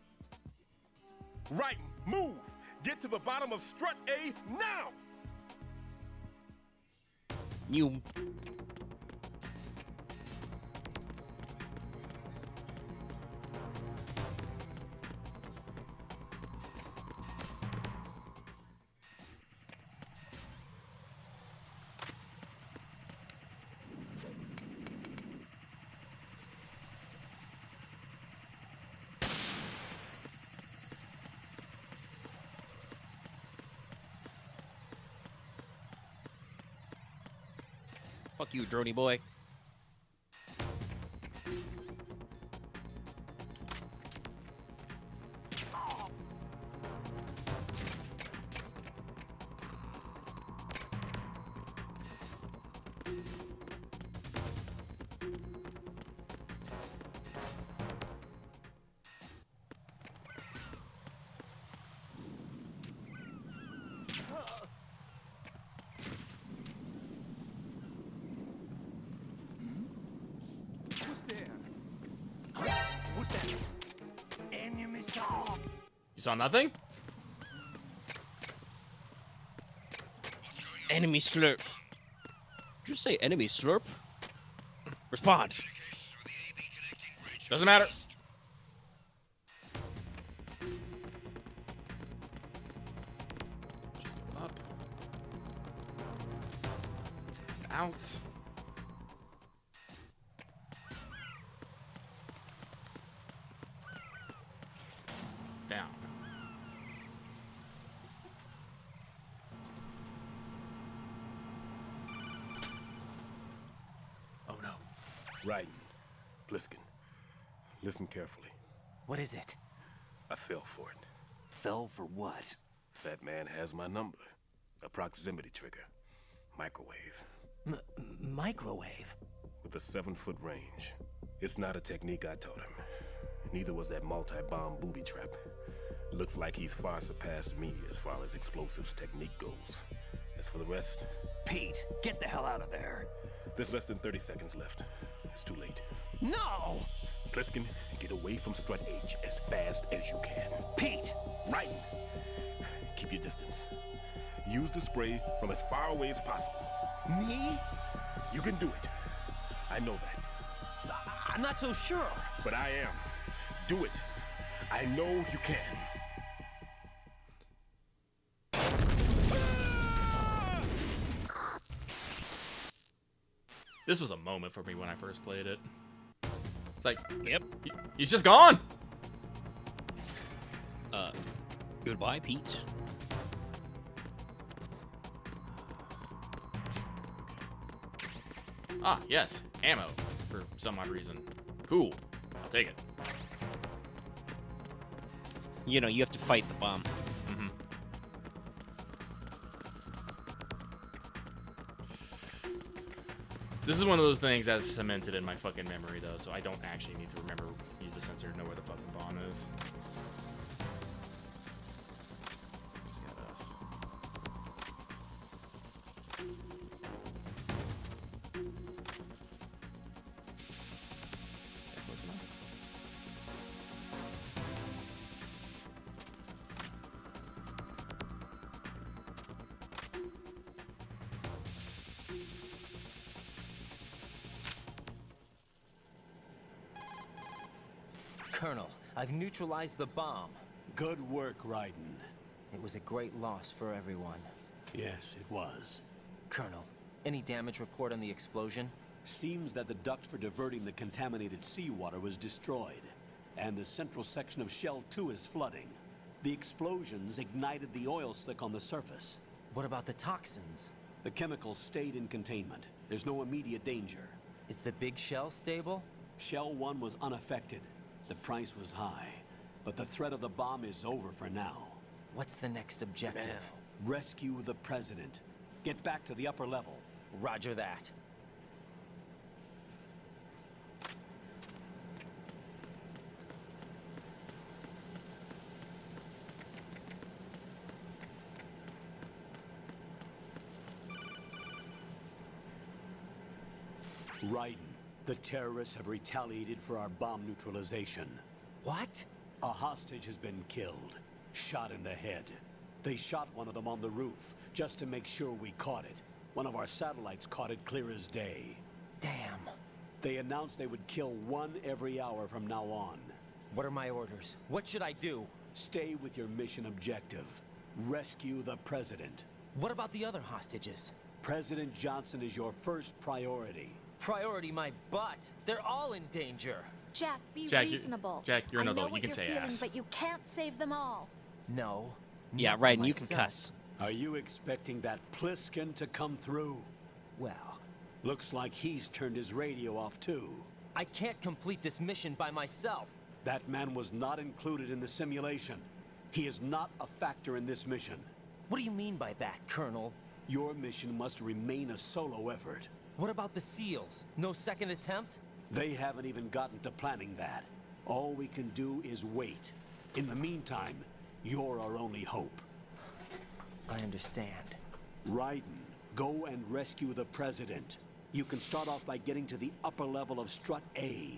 Raiden, move! Get to the bottom of strut A now! You... Fuck you, drony boy. You saw nothing? Enemy slurp. Did you just say enemy slurp? Respond. Doesn't matter. Just go up. Out. Down. Oh no. Raiden, Pliskin, listen carefully. What is it? I fell for it. Fell for what? That man has my number. A proximity trigger. Microwave. Microwave? With a 7-foot range. It's not a technique I taught him. Neither was that multi-bomb booby trap. Looks like he's far surpassed me as far as explosives technique goes. As for the rest... Pete, get the hell out of there. There's less than 30 seconds left. It's too late. No! Pliskin, get away from strut H as fast as you can. Pete! Raiden, keep your distance. Use the spray from as far away as possible. Me? You can do it. I know that. I'm not so sure. But I am. Do it. I know you can. This was a moment for me when I first played it. Like, yep, he's just gone. Goodbye, Pete. Ah, yes, ammo for some odd reason. Cool, I'll take it. You know, you have to fight the bomb. Mm-hmm. This is one of those things that's cemented in my fucking memory, though, so I don't actually need to remember, use the sensor to know where the fucking bomb is. Just gotta... Close enough. Colonel, I've neutralized the bomb. Good work, Raiden. It was a great loss for everyone. Yes, it was. Colonel, any damage report on the explosion? Seems that the duct for diverting the contaminated seawater was destroyed, and the central section of Shell 2 is flooding. The explosions ignited the oil slick on the surface. What about the toxins? The chemicals stayed in containment. There's no immediate danger. Is the big shell stable? Shell 1 was unaffected. The price was high, but the threat of the bomb is over for now. What's the next objective? Rescue the president. Get back to the upper level. Roger that. Raiden, the terrorists have retaliated for our bomb neutralization. What? A hostage has been killed, shot in the head. They shot one of them on the roof, just to make sure we caught it. One of our satellites caught it clear as day. Damn. They announced they would kill one every hour from now on. What are my orders? What should I do? Stay with your mission objective. Rescue the president. What about the other hostages? President Johnson is your first priority. Priority my butt. They're all in danger. Jack, be Jack, reasonable. Jack, you're an I adult. know what You can you're say feeling, ass. but you can't save them all. No. Yeah, not right, for and you can myself. cuss. Are you expecting that Pliskin to come through? Well, looks like he's turned his radio off too. I can't complete this mission by myself. That man was not included in the simulation. He is not a factor in this mission. What do you mean by that, Colonel? Your mission must remain a solo effort. What about the SEALs? No second attempt? They haven't even gotten to planning that. All we can do is wait. In the meantime, you're our only hope. I understand. Raiden, go and rescue the president. You can start off by getting to the upper level of Strut A.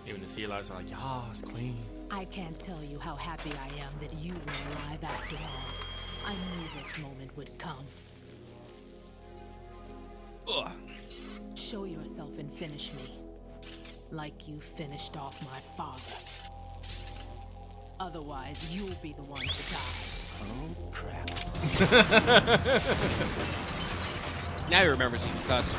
Even the sea lions are like, yas, queen. I can't tell you how happy I am that you were alive after all. I knew this moment would come. Ugh. Show yourself and finish me. Like you finished off my father. Otherwise, you'll be the one to die. Oh, crap. Now he remembers he can cuss.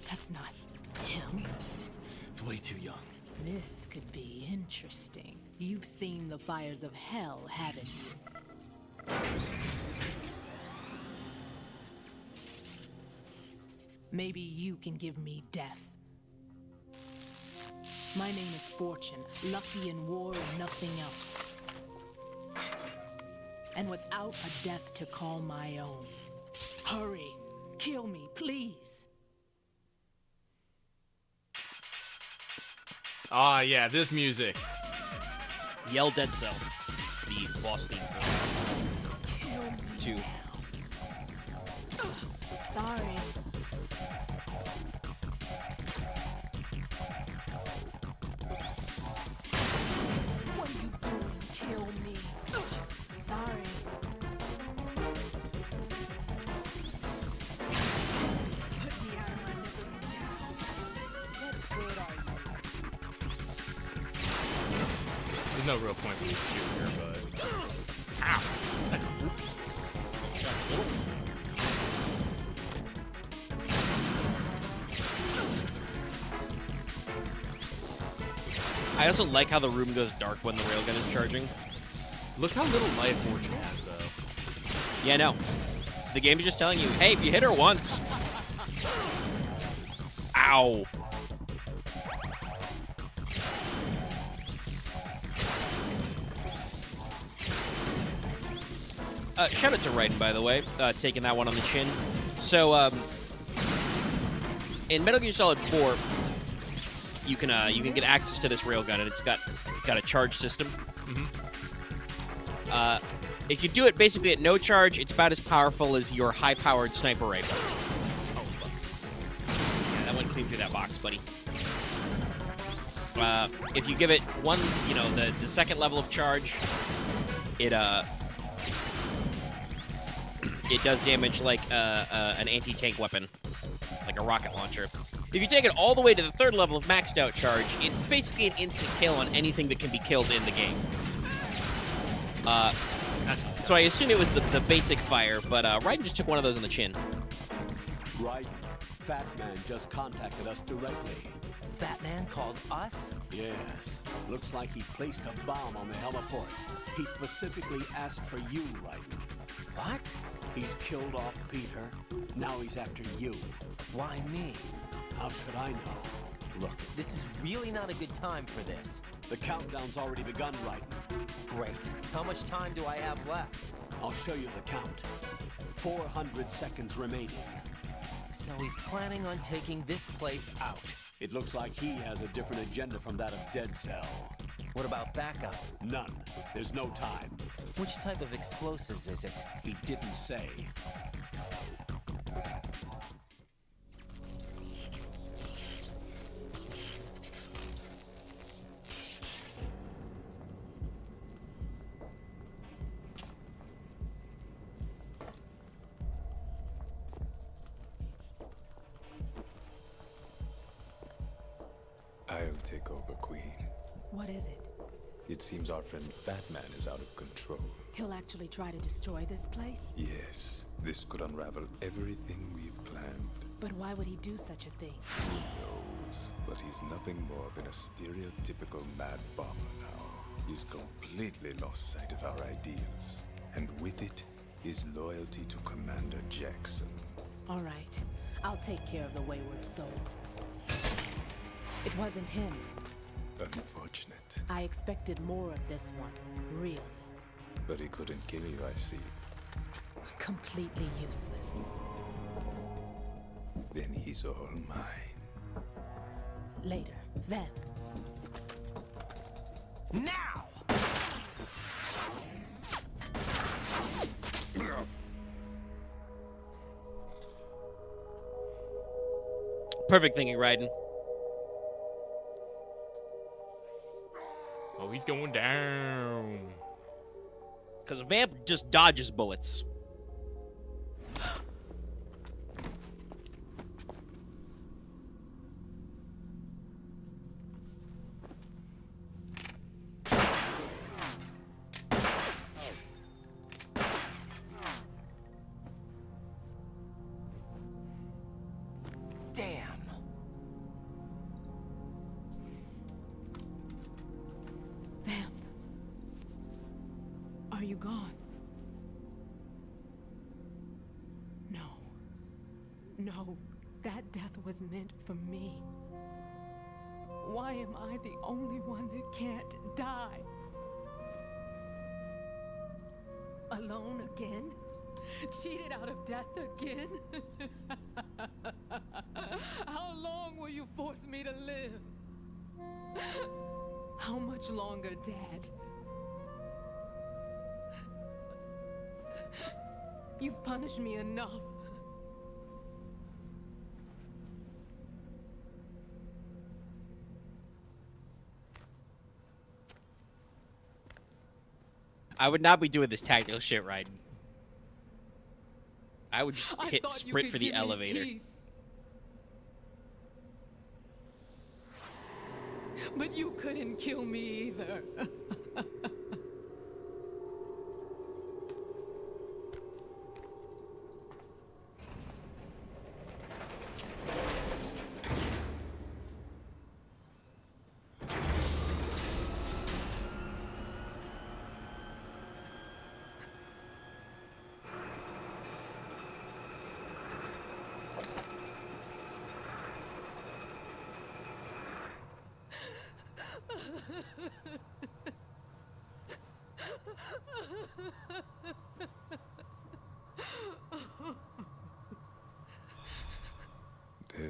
That's not him. It's way too young. This could be interesting. You've seen the fires of hell, haven't you? Maybe you can give me death. My name is Fortune, lucky in war and nothing else. And without a death to call my own. Hurry, kill me, please. Ah, yeah, this music. Yell Dead Cell. The boss theme. 2. Sorry. What are you doing? Kill me. Sorry. Put me out of my misery now. What good are you? There's no real point for me to do here, but I also like how the room goes dark when the railgun is charging. Look how little life Fortune has, though. Yeah, no. The game is just telling you, hey, if you hit her once. Ow. Shout out to Raiden, by the way, taking that one on the chin. So, in Metal Gear Solid 4, you can get access to this railgun, and it's got a charge system. If you do it basically at no charge, it's about as powerful as your high-powered sniper rifle. Oh, fuck. Yeah, that went clean through that box, buddy. If you give it one, the second level of charge, it does damage like an anti-tank weapon, like a rocket launcher. If you take it all the way to the third level of maxed out charge, it's basically an instant kill on anything that can be killed in the game. So I assume it was the basic fire, but Raiden just took one of those on the chin. Right. Fat Man just contacted us directly. Fat Man called us? Yes. Looks like he placed a bomb on the heliport. He specifically asked for you, Raiden. What? He's killed off Peter. Now he's after you. Why me? How should I know? Look, this is really not a good time for this. The countdown's already begun, Raiden. Great. How much time do I have left? I'll show you the count. 400 seconds remaining. So he's planning on taking this place out. It looks like he has a different agenda from that of Dead Cell. What about backup? None. There's no time. Which type of explosives is it? He didn't say. I'll take over, Queen. What is it? It seems our friend Fat Man is out of control. He'll actually try to destroy this place? Yes, this could unravel everything we've planned. But why would he do such a thing? Who knows? But he's nothing more than a stereotypical mad bomber now. He's completely lost sight of our ideals. And with it, his loyalty to Commander Jackson. All right. I'll take care of the wayward soul. It wasn't him. Unfortunate. I expected more of this one, really. But he couldn't kill you, I see. Completely useless. Then he's all mine. Later. Then. Now! Perfect thinking, Raiden. Oh, he's going down. Because a vamp just dodges bullets. Damn. Vamp. Are you gone? No. No. That death was meant for me. Why am I the only one that can't die? Alone again? Cheated out of death again? How long will you force me to live? How much longer, Dad? You've punished me enough. I would not be doing this tactical shit, Raiden. I would just I hit thought you sprint could for the give me elevator. peace. But you couldn't kill me either.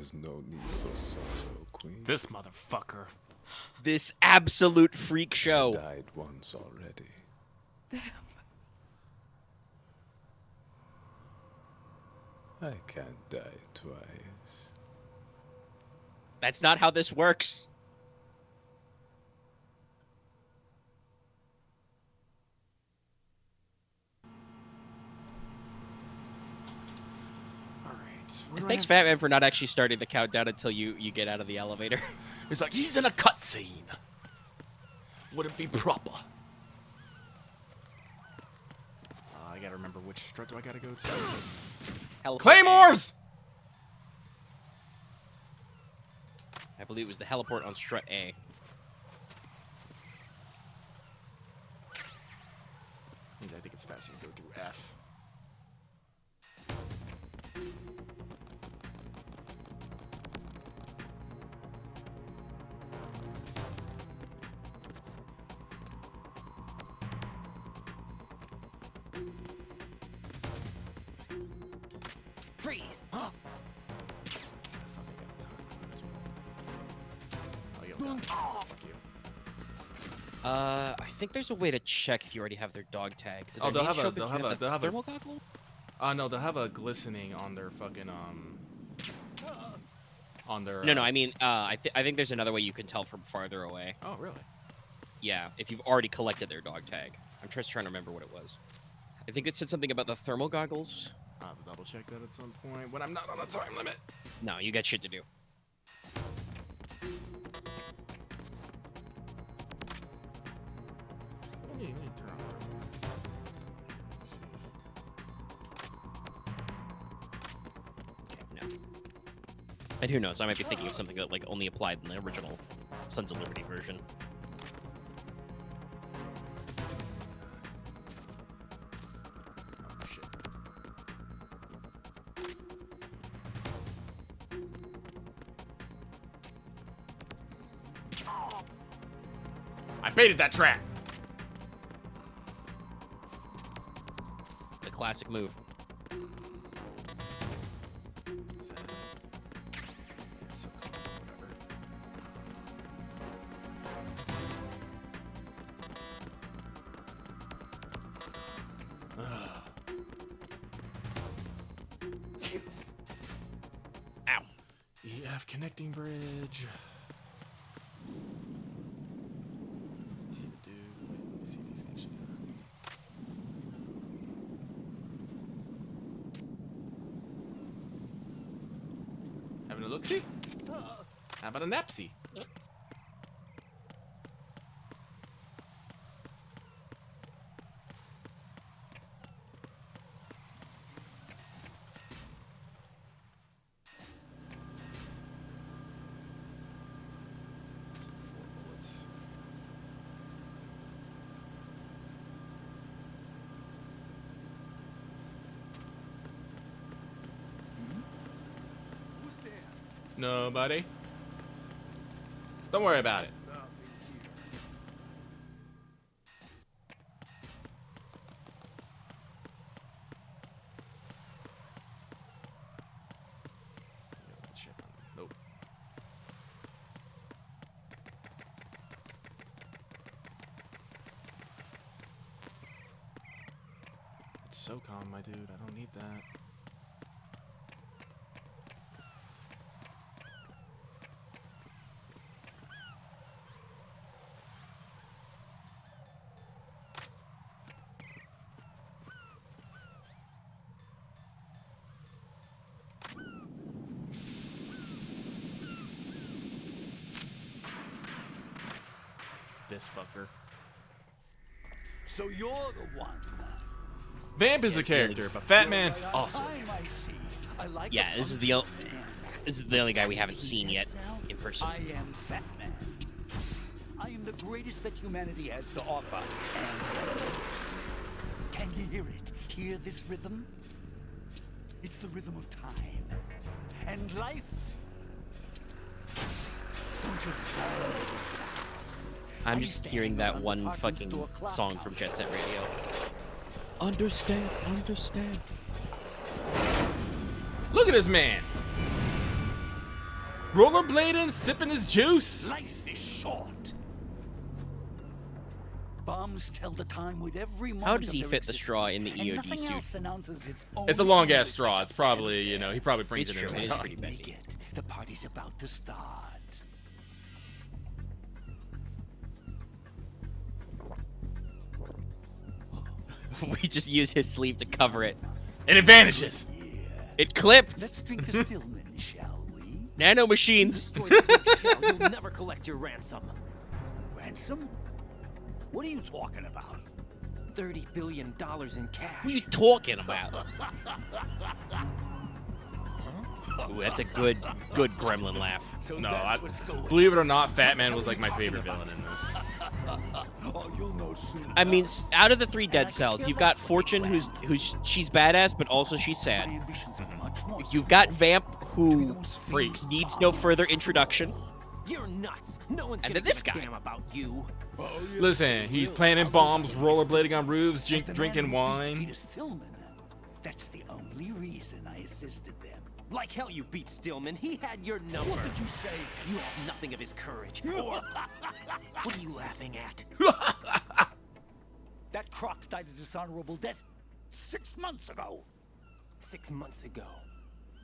There's no need for sorrow, Queen. This motherfucker. This absolute freak show. Died once already. I can't die twice. That's not how this works. And thanks, Fat Man, for not actually starting the countdown until you get out of the elevator. It's like, he's in a cutscene. Wouldn't be proper. I gotta remember which strut do I gotta go to. Claymores! I believe it was the heliport on strut A. I think it's faster to go through F. Freeze! Huh? I think there's a way to check if you already have their dog tag. Did Oh, their they'll name have show a up if they'll you have a the they'll have thermal a goggle? No, they'll have a glistening on their fucking on their. No, I mean, I think there's another way you can tell from farther away. Oh, really? Yeah, if you've already collected their dog tag. I'm just trying to remember what it was. I think it said something about the thermal goggles. I'll have to double check that at some point when I'm not on a time limit. No, you got shit to do. And who knows, I might be thinking of something that like only applied in the original Sons of Liberty version. I baited that trap. The classic move. Ow. EF connecting bridge. See the dude. Let me see if he's actually. Having a look-see? How about a napsy? Nobody. Don't worry about it. Nope. It's so calm, my dude. I don't need that. This fucker. So you're the one. Vamp is a character, but Fat Man also. Yeah, this is the only guy we haven't seen yet in person. I am Fat Man. I am the greatest that humanity has to offer. And can you hear it? Hear this rhythm? It's the rhythm of time and life. Don't you follow this? I'm just hearing that one fucking song from Jet Set Radio. Understand, understand. Look at this man. Rollerblading, sipping his juice. Life is short. Bombs tell the time with every moment. How does of he their fit the straw in the existence, and EOD nothing suit? else announces its own It's a long ass usage. straw. It's probably, you know, he probably brings It's it in. true. It is pretty Make bendy. it. The party's about to start. We just use his sleeve to cover it. And it vanishes. It clipped. Let's drink to Stillman, shall we? Nano machines. Destroy the big shell, you'll never collect your ransom. Ransom? What are you talking about? $30 billion in cash. What are you talking about? Ooh, that's a good gremlin laugh. So No, that's what's going believe it or not, Fat Man was like my favorite villain in this. Oh, you'll know soon. I mean, out of the 3 dead cells, you've got Fortune, who's she's badass, but also she's sad. You've got Vamp, who needs no further introduction. You're nuts. No one's And gonna then this give a guy. damn about you. Listen, he's planting bombs, rollerblading on roofs, drinking wine. Peter Stillman. That's the only reason I assisted them. Like hell you beat Stillman. He had your number. What did you say? You have nothing of his courage. Or what are you laughing at? That croc died a dishonorable death 6 months ago. 6 months ago.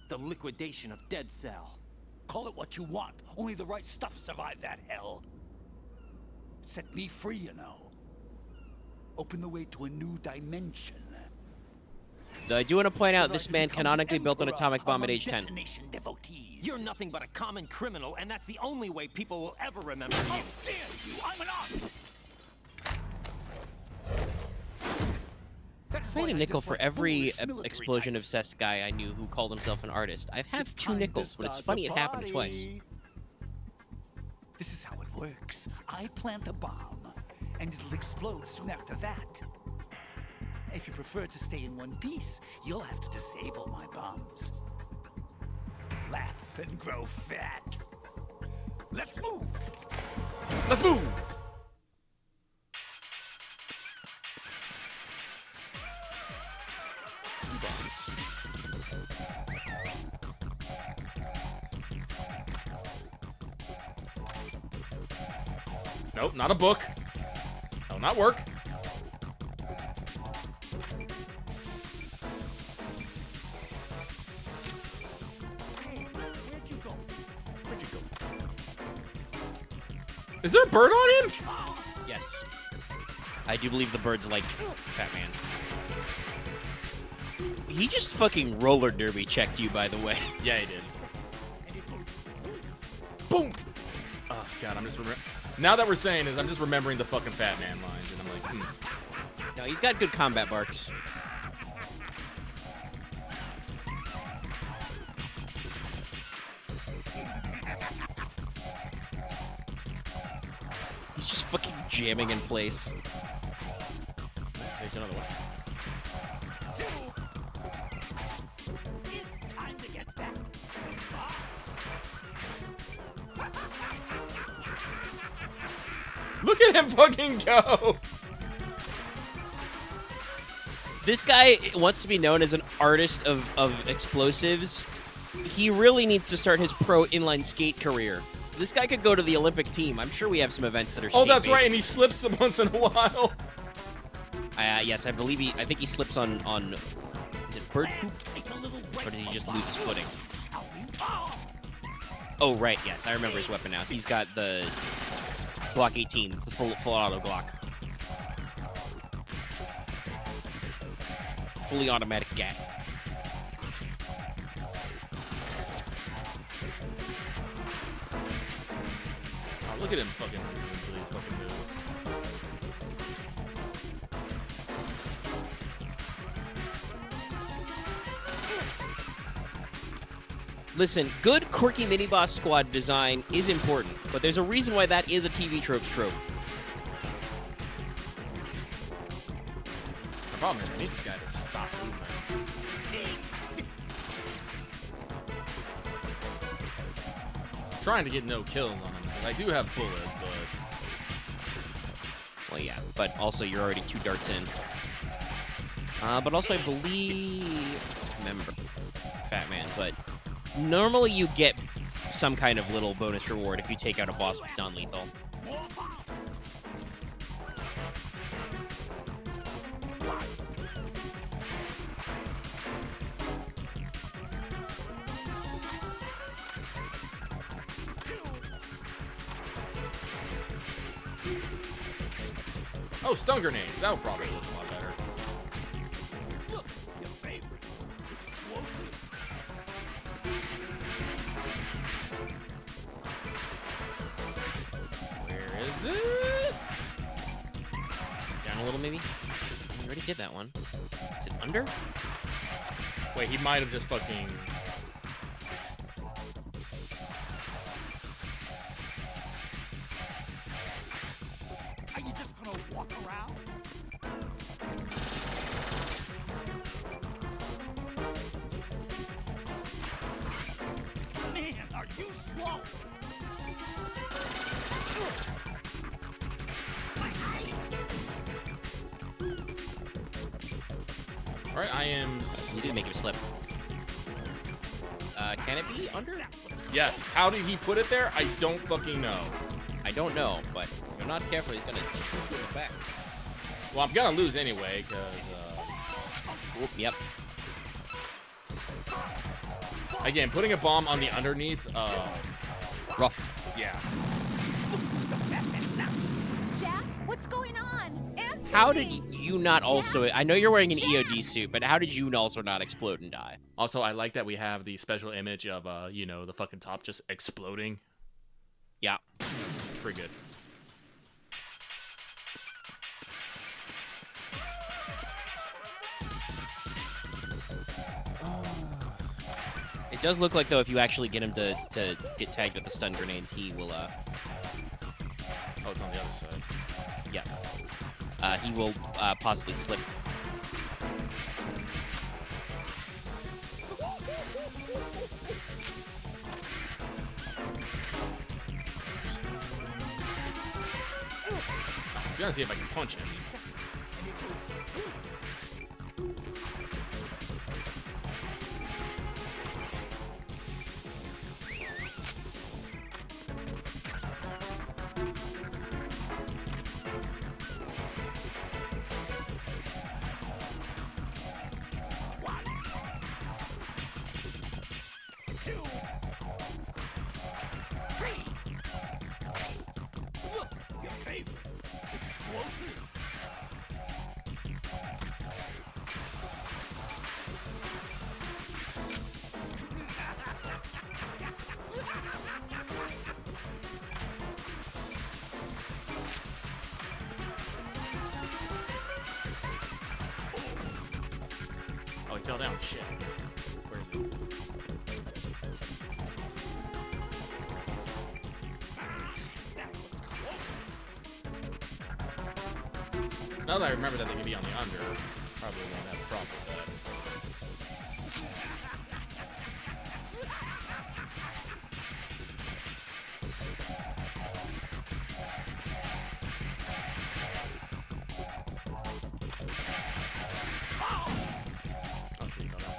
The liquidation of Dead Cell. Call it what you want. Only the right stuff survived that hell. Set me free, you know. Open the way to a new dimension. Though I do want to point out, this man canonically built an atomic bomb at age 10. You're nothing but a common criminal, and that's the only way people will ever remember you. How dare you! I'm an artist! If I had a nickel for every explosion-obsessed guy I knew who called himself an artist, I'd have 2 nickels, but it's funny it happened twice. This is how it works. I plant a bomb, and it'll explode soon after that. If you prefer to stay in one piece, you'll have to disable my bombs. Laugh and grow fat. Let's move! Let's move! Nope, not a book. That'll not work. Is there a bird on him? Yes. I do believe the bird's like Fat Man. He just fucking roller derby checked you, by the way. Yeah, he did. Boom! Oh, God, I'm just now that we're saying this, I'm just remembering the fucking Fat Man lines, and I'm like, No, he's got good combat barks. He's just fucking jamming in place. There's another one. It's time to get back. Look at him fucking go! This guy wants to be known as an artist of explosives. He really needs to start his pro inline skate career. This guy could go to the Olympic team. I'm sure we have some events that are Oh, that's skate-based. right, and he slips once in a while. Yes, I believe I think he slips on is it bird poop? Or did he just lose his footing? Oh, right, yes, I remember his weapon now. He's got the Glock 18. It's the full auto Glock. Fully automatic gat. Oh, look at him fucking moving into these fucking moves. Listen, good quirky mini-boss squad design is important, but there's a reason why that is a TV trope. The problem is I need this guy to stop moving. Trying to get no kills on him, because I do have bullets, but... Well, yeah, but also you're already 2 darts in. But also I believe... Remember, Fat Man, but normally you get some kind of little bonus reward if you take out a boss with non-lethal. Oh, stun grenade. That would probably look a lot better. Look, your favorite. Explosive. Where is it? Down a little, maybe? We already did that one. Is it under? Wait, he might have just fucking... Are you just gonna walk around? Man, are you slow? Alright, I am... You did make him slip. Can it be under? Yes. How did he put it there? I don't fucking know. I don't know, but if you're not careful, he's gonna shoot you in the back. Well, I'm gonna lose anyway, because... Oop, yep. Again, putting a bomb on the underneath, rough. Yeah. Jack, what's going on? Answer How me. did you not also... I know you're wearing an EOD suit, but how did you also not explode and die? Also, I like that we have the special image of, you know, the fucking top just exploding. Yeah. Pretty good. It does look like, though, if you actually get him to get tagged with the stun grenades, he will, Oh, it's on the other side. Yeah. He will, possibly slip. I was gonna see if I can punch him. Look, your favorite. Explosive. Oh, he fell down. Shit. Where is it? Now that I remember that they can be on the under, probably won't have a problem with that. Oh, shit, he fell down.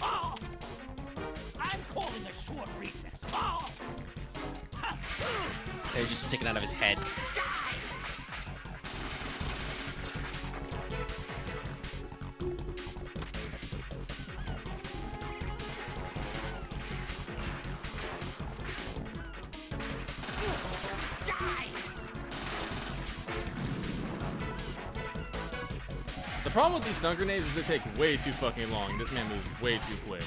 Oh! I'm calling a short recess. Oh! They're just sticking out of his head. The problem with these stun grenades is they take way too fucking long. This man moves way too quick.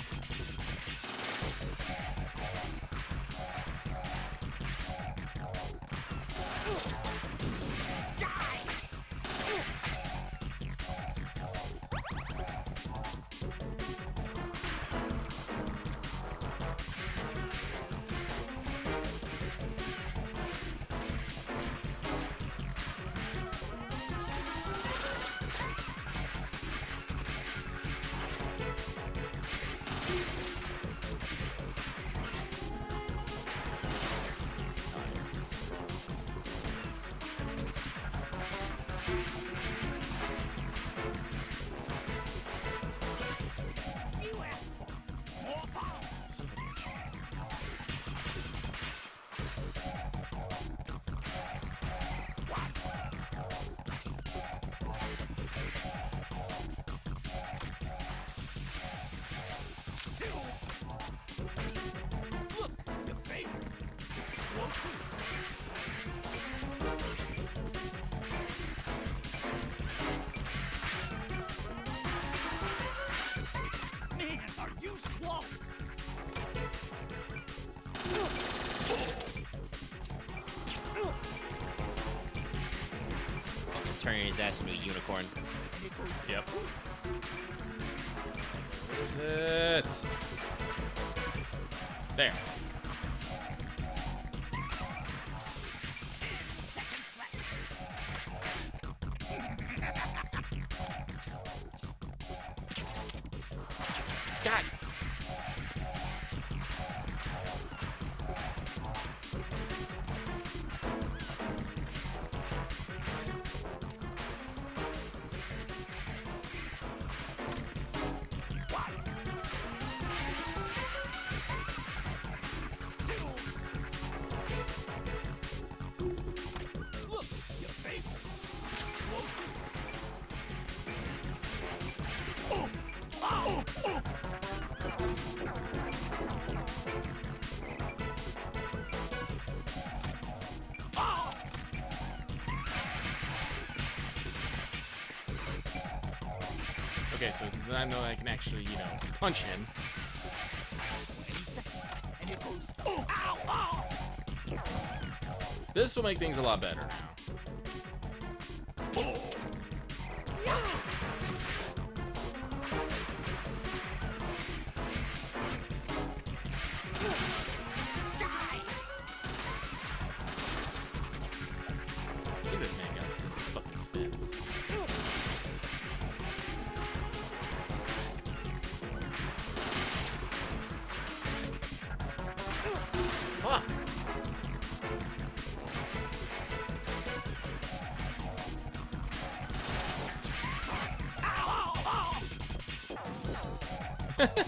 turning his ass into a unicorn. Yep. Where is it? There. God. Okay, so then I know I can actually, you know, punch him. This will make things a lot better now. Look at this man got some fucking spins. Fuck.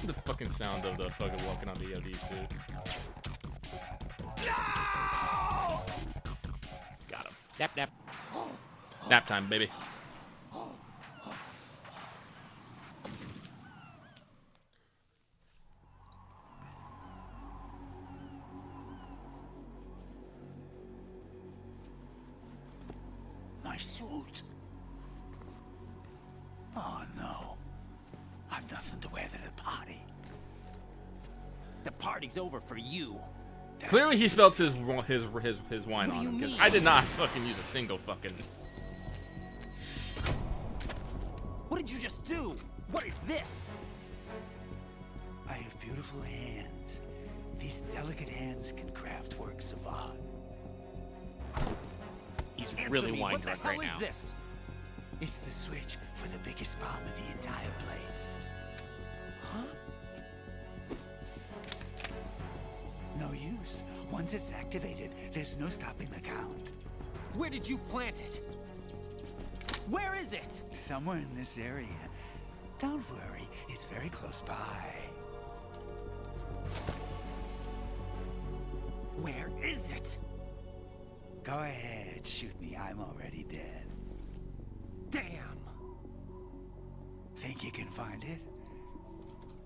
The fucking sound of the fucking walking on the EOD suit. Got him. Nap, nap. Nap time, baby. My suit. Oh no. I've nothing to wear to the party. The party's over for you. Clearly he spelt his wine on him, because I did not fucking use a single fucking... What did you just do? What is this? I have beautiful hands. These delicate hands can craft works of art. He's really wine drunk right now. What the hell is this? It's the switch for the biggest bomb in the entire place. Huh? No use. Once it's activated, there's no stopping the count. Where did you plant it? Where is it? Somewhere in this area. Don't worry, it's very close by. Where is it? Go ahead, shoot me. I'm already dead. Damn! Think you can find it?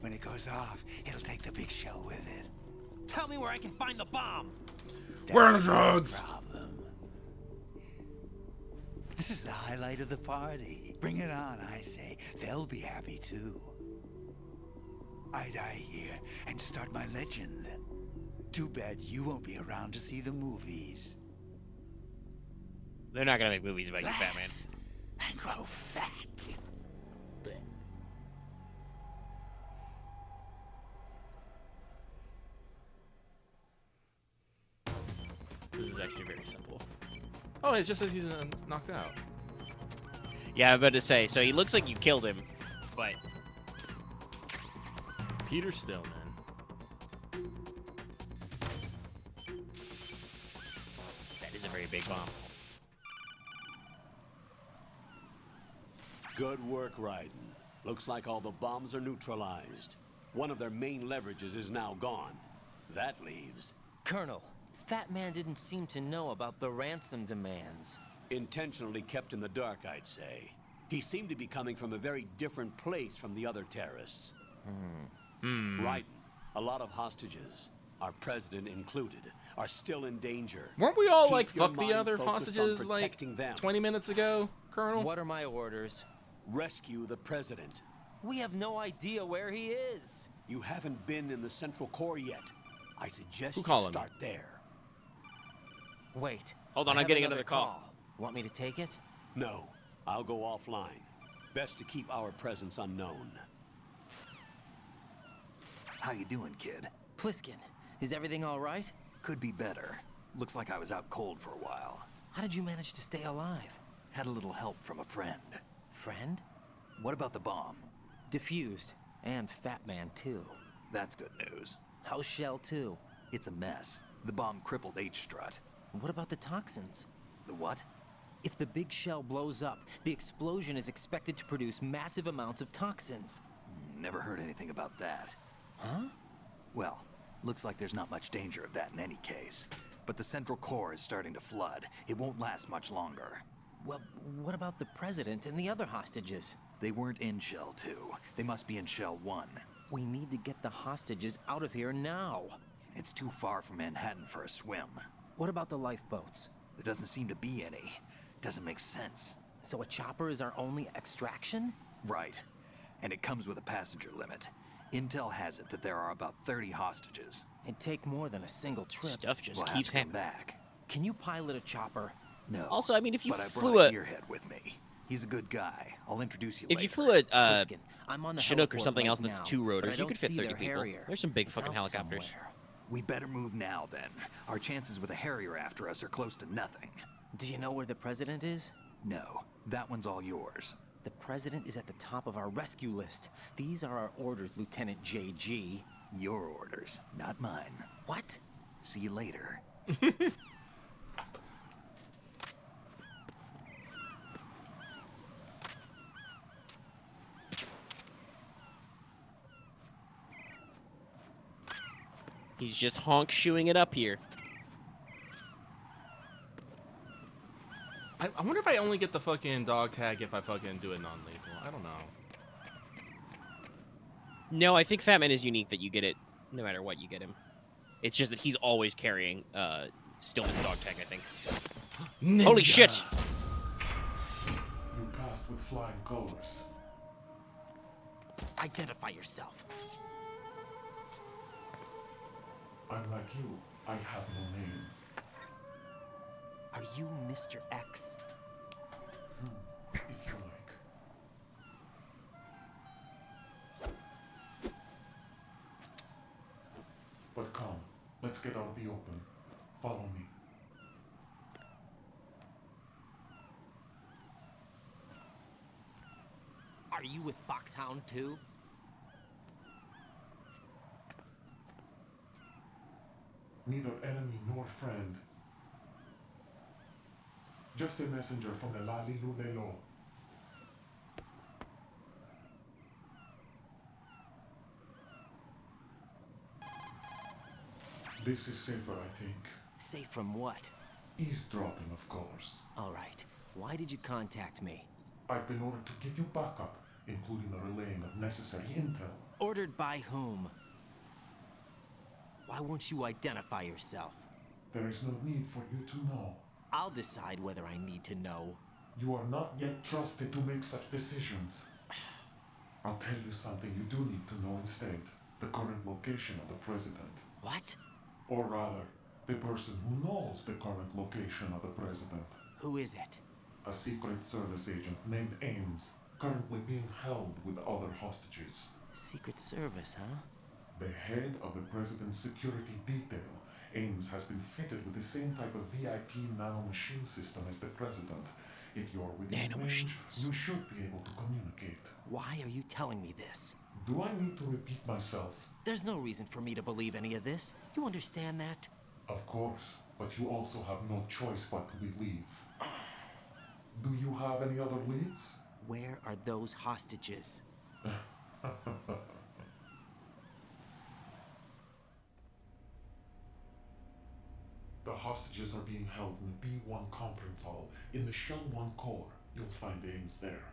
When it goes off, it'll take the big show with it. Tell me where I can find the bomb! Where are the drugs? Problem. This is the highlight of the party. Bring it on, I say. They'll be happy too. I die here and start my legend. Too bad you won't be around to see the movies. They're not gonna make movies about you, fat man. And grow fat. This is actually very simple. Oh, it just says he's knocked out. Yeah, I'm about to say. So he looks like you killed him, but Peter Stillman. that is a very big bomb. Good work, Raiden. Looks like all the bombs are neutralized. One of their main leverages is now gone. That leaves... Colonel, Fat Man didn't seem to know about the ransom demands. Intentionally kept in the dark, I'd say. He seemed to be coming from a very different place from the other terrorists. Raiden, a lot of hostages, our president included, are still in danger. Weren't we all Keep like your fuck the mind other focused on hostages like protecting them. 20 minutes ago, Colonel? What are my orders? Rescue the president. We have no idea where he is. You haven't been in the Central Core yet. I suggest Who you calling me? start there. Wait. Hold on, I I'm have getting another call. Want me to take it? No. I'll go offline. Best to keep our presence unknown. How you doing, kid? Pliskin, is everything all right? Could be better. Looks like I was out cold for a while. How did you manage to stay alive? Had a little help from a friend. Friend? What about the bomb? Diffused. And Fat Man, too. That's good news. How's Shell 2? It's a mess. The bomb crippled H-Strut. What about the toxins? The what? If the big shell blows up, the explosion is expected to produce massive amounts of toxins. Never heard anything about that. Huh? Well, looks like there's not much danger of that in any case. But the central core is starting to flood. It won't last much longer. Well, what about the president and the other hostages? They weren't in Shell 2. They must be in Shell 1. We need to get the hostages out of here now. It's too far from Manhattan for a swim. What about the lifeboats? There doesn't seem to be any. Doesn't make sense. So a chopper is our only extraction? Right. And it comes with a passenger limit. Intel has it that there are about 30 hostages. It'd take more than a single trip. Stuff just We'll keeps have to come happening. back. Can you pilot a chopper? No. Also, I mean, if you but I flew brought a a gearhead with me. He's a good guy. I'll introduce you if later. you flew a Pliskin, I'm on the Chinook or heliport something right else that's now, two but I rotors, you don't could fit see 30 their people. Harrier. There's some big It's fucking out helicopters. somewhere. We better move now, then. Our chances with a Harrier after us are close to nothing. Do you know where the president is? No. That one's all yours. The president is at the top of our rescue list. These are our orders, Lieutenant JG. Your orders, not mine. What? See you later. He's just honk shoeing it up here. I wonder if I only get the fucking dog tag if I fucking do it non-lethal. I don't know. No, I think Fat Man is unique that you get it no matter what you get him. It's just that he's always carrying Stillman's dog tag, I think. Holy shit! You passed with flying colors. Identify yourself. I'm like you. I have no name. Are you Mr. X? If you like. But come, let's get out of the open. Follow me. Are you with Foxhound too? Neither enemy nor friend. Just a messenger from the Lali Lulelo. This is safer, I think. Safe from what? Eavesdropping, of course. All right. Why did you contact me? I've been ordered to give you backup, including the relaying of necessary intel. Ordered by whom? Why won't you identify yourself? There is no need for you to know. I'll decide whether I need to know. You are not yet trusted to make such decisions. I'll tell you something you do need to know instead. The current location of the president. What? Or rather, the person who knows the current location of the president. Who is it? A Secret Service agent named Ames, currently being held with other hostages. Secret Service, huh? The head of the president's security detail, Ames has been fitted with the same type of VIP nanomachine system as the president. If you're within range, you should be able to communicate. Why are you telling me this? Do I need to repeat myself? There's no reason for me to believe any of this. You understand that? Of course, but you also have no choice but to believe. Do you have any other leads? Where are those hostages? The hostages are being held in the B1 conference hall in the Shell 1 core. You'll find Ames there.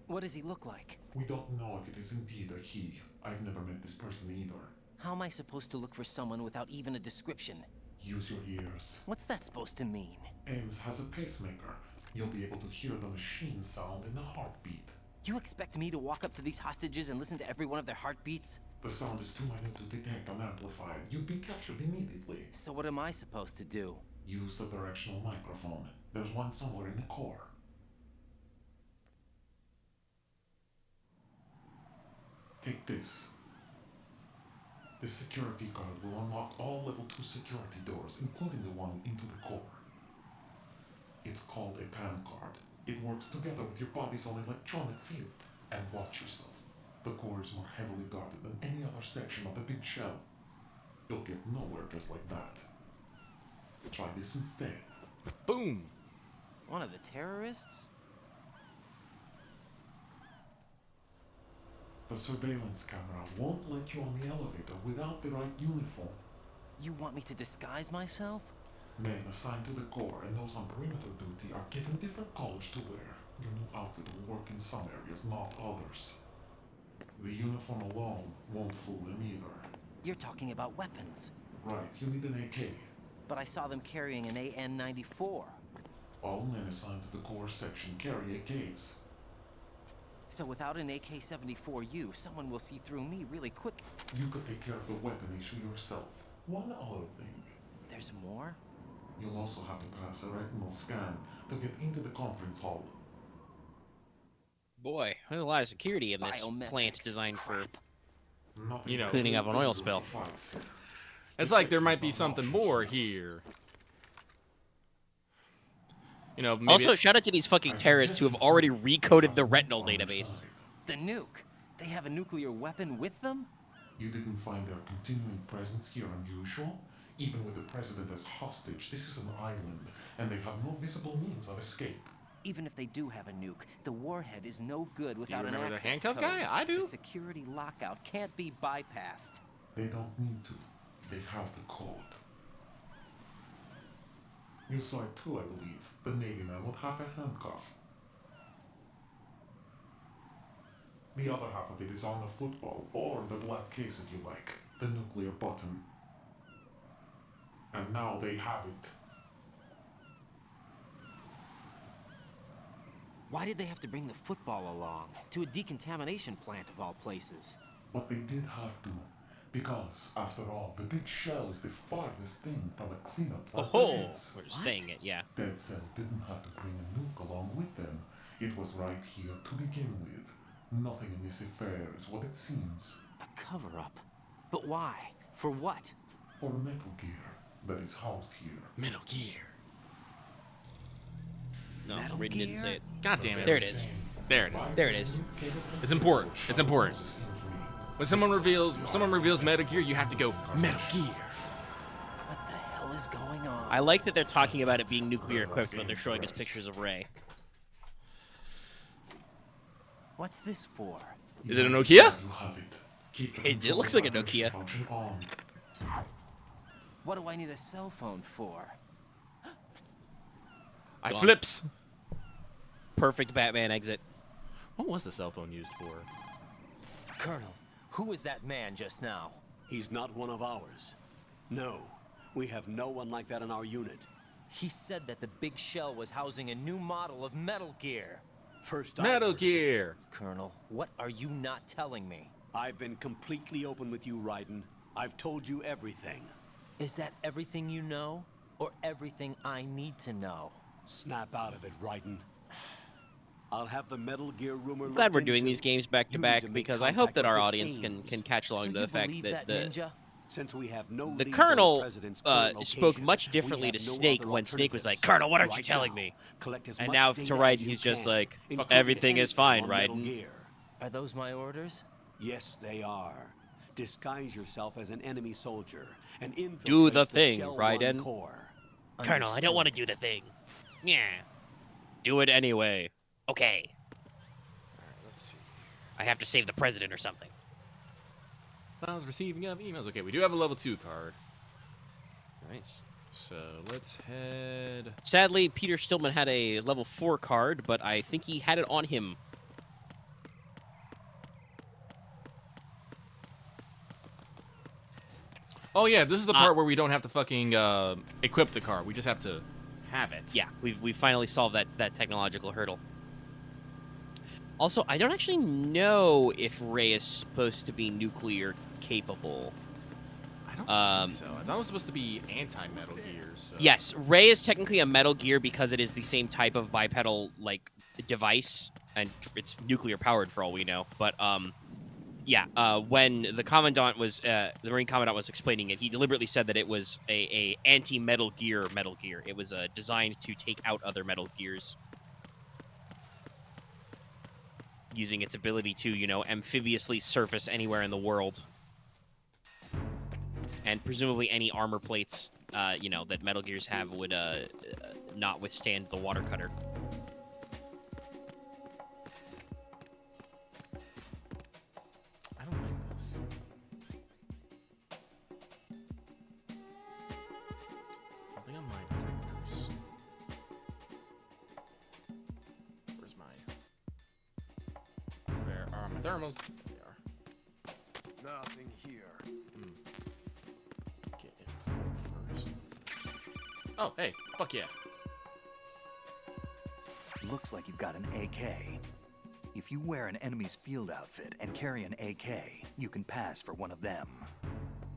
What does he look like? We don't know if it is indeed a he. I've never met this person either. How am I supposed to look for someone without even a description? Use your ears. What's that supposed to mean? Ames has a pacemaker. You'll be able to hear the machine sound in the heartbeat. You expect me to walk up to these hostages and listen to every one of their heartbeats? The sound is too minute to detect and amplify. You'd be captured immediately. So what am I supposed to do? Use the directional microphone. There's one somewhere in the core. Take this. This security card will unlock all level 2 security doors, including the one into the core. It's called a PAN card. It works together with your body's own electronic field. And watch yourself. The core is more heavily guarded than any other section of the big shell. You'll get nowhere just like that. Try this instead. Boom! One of the terrorists? The surveillance camera won't let you on the elevator without the right uniform. You want me to disguise myself? Men assigned to the core and those on perimeter duty are given different colors to wear. Your new outfit will work in some areas, not others. The uniform alone won't fool them either. You're talking about weapons. Right, you need an AK. But I saw them carrying an AN-94. All men assigned to the core section carry AKs. So without an AK-74U, someone will see through me really quick. You could take care of the weapon issue yourself. One other thing. There's more? You'll also have to pass a retinal scan to get into the conference hall. Boy, there's a lot of security in this Biometrics. plant designed for, Nothing you know, cleaning up an oil spill. It's like there might be something more here. You know, maybe Also, shout out to these fucking terrorists who have already recoded the retinal database. The nuke. They have a nuclear weapon with them? You didn't find their continuing presence here unusual? Even with the president as hostage, this is an island, and they have no visible means of escape. Even if they do have a nuke, the warhead is no good without an remember the access handcuff code. guy? I do. The security lockout can't be bypassed. They don't need to. They have the code. You saw it too, I believe. The Navy man would have a handcuff. The other half of it is on the football, or the black case if you like. The nuclear button. And now they have it. Why did they have to bring the football along? To a decontamination plant of all places. But they did have to. Because, after all, the big shell is the farthest thing from a cleanup like there is. We're just saying it, yeah. Dead Cell didn't have to bring a nuke along with them. It was right here to begin with. Nothing in this affair is what it seems. A cover-up? But why? For what? For Metal Gear that is housed here. Metal Gear. No, Metal Raiden didn't Gear? say it. God damn it. There it is. There it is. There it is. It's important. It's important. When someone reveals Metal Gear, you have to go Metal Gear. What the hell is going on? I like that they're talking about it being nuclear equipped, but they're showing us pictures of Ray. What's this for? Is it a Nokia? You have it. It looks like a Nokia. Function on. What do I need a cell phone for? I Gone. flips. Perfect Batman exit. What was the cell phone used for? Colonel, who was that man just now? He's not one of ours. No, we have no one like that in our unit. He said that the big shell was housing a new model of Metal Gear. First I Metal heard of it. Gear. Colonel, what are you not telling me? I've been completely open with you, Raiden. I've told you everything. Is that everything you know? Or everything I need to know? Snap out of it, Raiden. I'll have the Metal Gear rumor. I'm glad we're looked doing into. these games back to You back need to make because I hope contact that with our this audience Ames. can catch along So to you the fact believe that the ninja? Since we have no the leads on Colonel president's current spoke location, much we differently have to no Snake other when Snake was like, alternatives. "Colonel, what aren't you Right telling now, me?" collect as And much now data to Raiden, as you he's just can, like, including "Everything is anything fine, on Metal Raiden." Gear. Are those my orders? Yes, they are. Disguise yourself as an enemy soldier and infiltrate Do the thing, Shell Raiden. 1 core. Colonel, I don't want to do the thing. Yeah. Do it anyway. Okay. Alright, let's see. I have to save the president or something. Files receiving of emails. Okay, we do have a level 2 card. Nice. So let's head. Sadly, Peter Stillman had a level 4 card, but I think he had it on him. Oh yeah, this is the part where we don't have to fucking equip the car. We just have to have it. Yeah, we've finally solved that technological hurdle. Also, I don't actually know if Ray is supposed to be nuclear capable. I don't think so. I thought it was supposed to be anti-Metal Gear. So. Yes, Ray is technically a Metal Gear because it is the same type of bipedal like device, and it's nuclear powered for all we know. But when the commandant was the Marine commandant was explaining it, he deliberately said that it was a anti-Metal Gear Metal Gear. It was designed to take out other Metal Gears, using its ability to, amphibiously surface anywhere in the world, and presumably any armor plates, that Metal Gears have would not withstand the water cutter. I don't like this. I think I'm my detectors. Where's my... Where are my thermals? There they are. Nothing here. Get in first. Oh, hey, fuck yeah. Looks like you've got an AK. If you wear an enemy's field outfit and carry an AK, you can pass for one of them.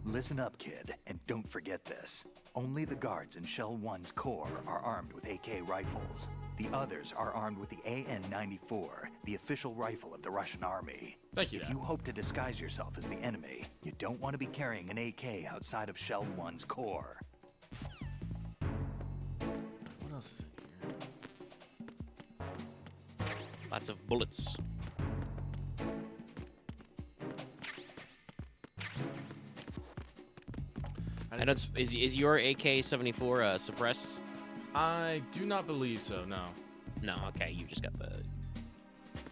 Listen up, kid, and don't forget this. Only the guards in Shell 1's core are armed with AK rifles. The others are armed with the AN-94, the official rifle of the Russian army. Thank you, If Dad. you hope to disguise yourself as the enemy, you don't want to be carrying an AK outside of Shell 1's core. What else is in here? Lots of bullets. I know is your AK-74 suppressed? I do not believe so, no. No, okay, you just got the...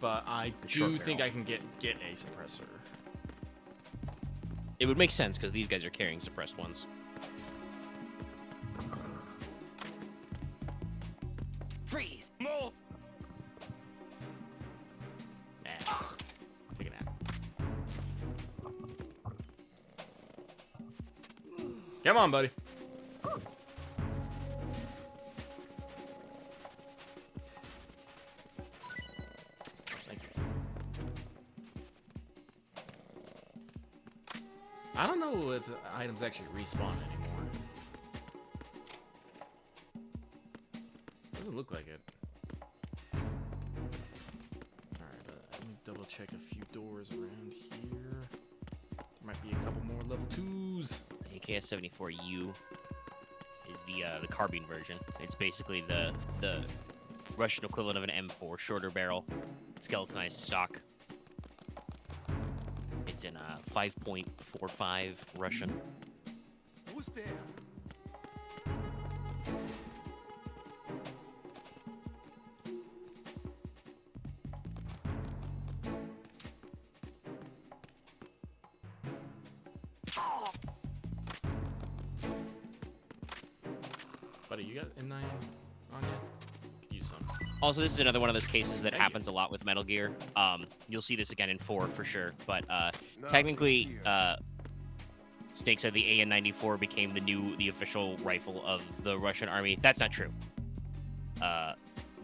But I short do think barrel. I can get a suppressor. It would make sense, because these guys are carrying suppressed ones. Freeze! Move! Nah. Take a nap. Come on, buddy. Thank you. I don't know if the items actually respawn anymore. Doesn't look like it. Alright, let me double check a few doors around here. There might be a couple more level 2s. AK-74U is the carbine version. It's basically the Russian equivalent of an M4, shorter barrel, skeletonized stock. It's in 5.45 Russian. Who's there? Buddy, you got M9 on you? Could use some. Also, this is another one of those cases that happens a lot with Metal Gear. You'll see this again in 4 for sure, but technically, Snake said the AN-94 became the official rifle of the Russian army. That's not true.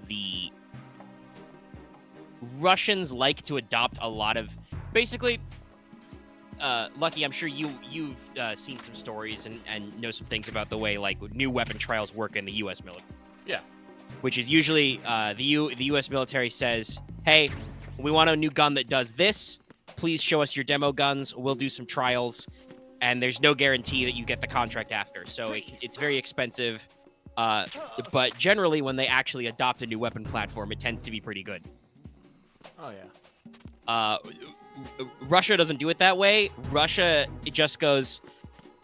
The Russians like to adopt a lot of, basically. Lucky, I'm sure you've seen some stories and know some things about the way new weapon trials work in the U.S. military. Yeah. Which is usually the U.S. military says, "Hey, we want a new gun that does this. Please show us your demo guns. We'll do some trials." And there's no guarantee that you get the contract after, so it's very expensive. But generally, when they actually adopt a new weapon platform, it tends to be pretty good. Oh yeah. Russia doesn't do it that way. Russia, it just goes,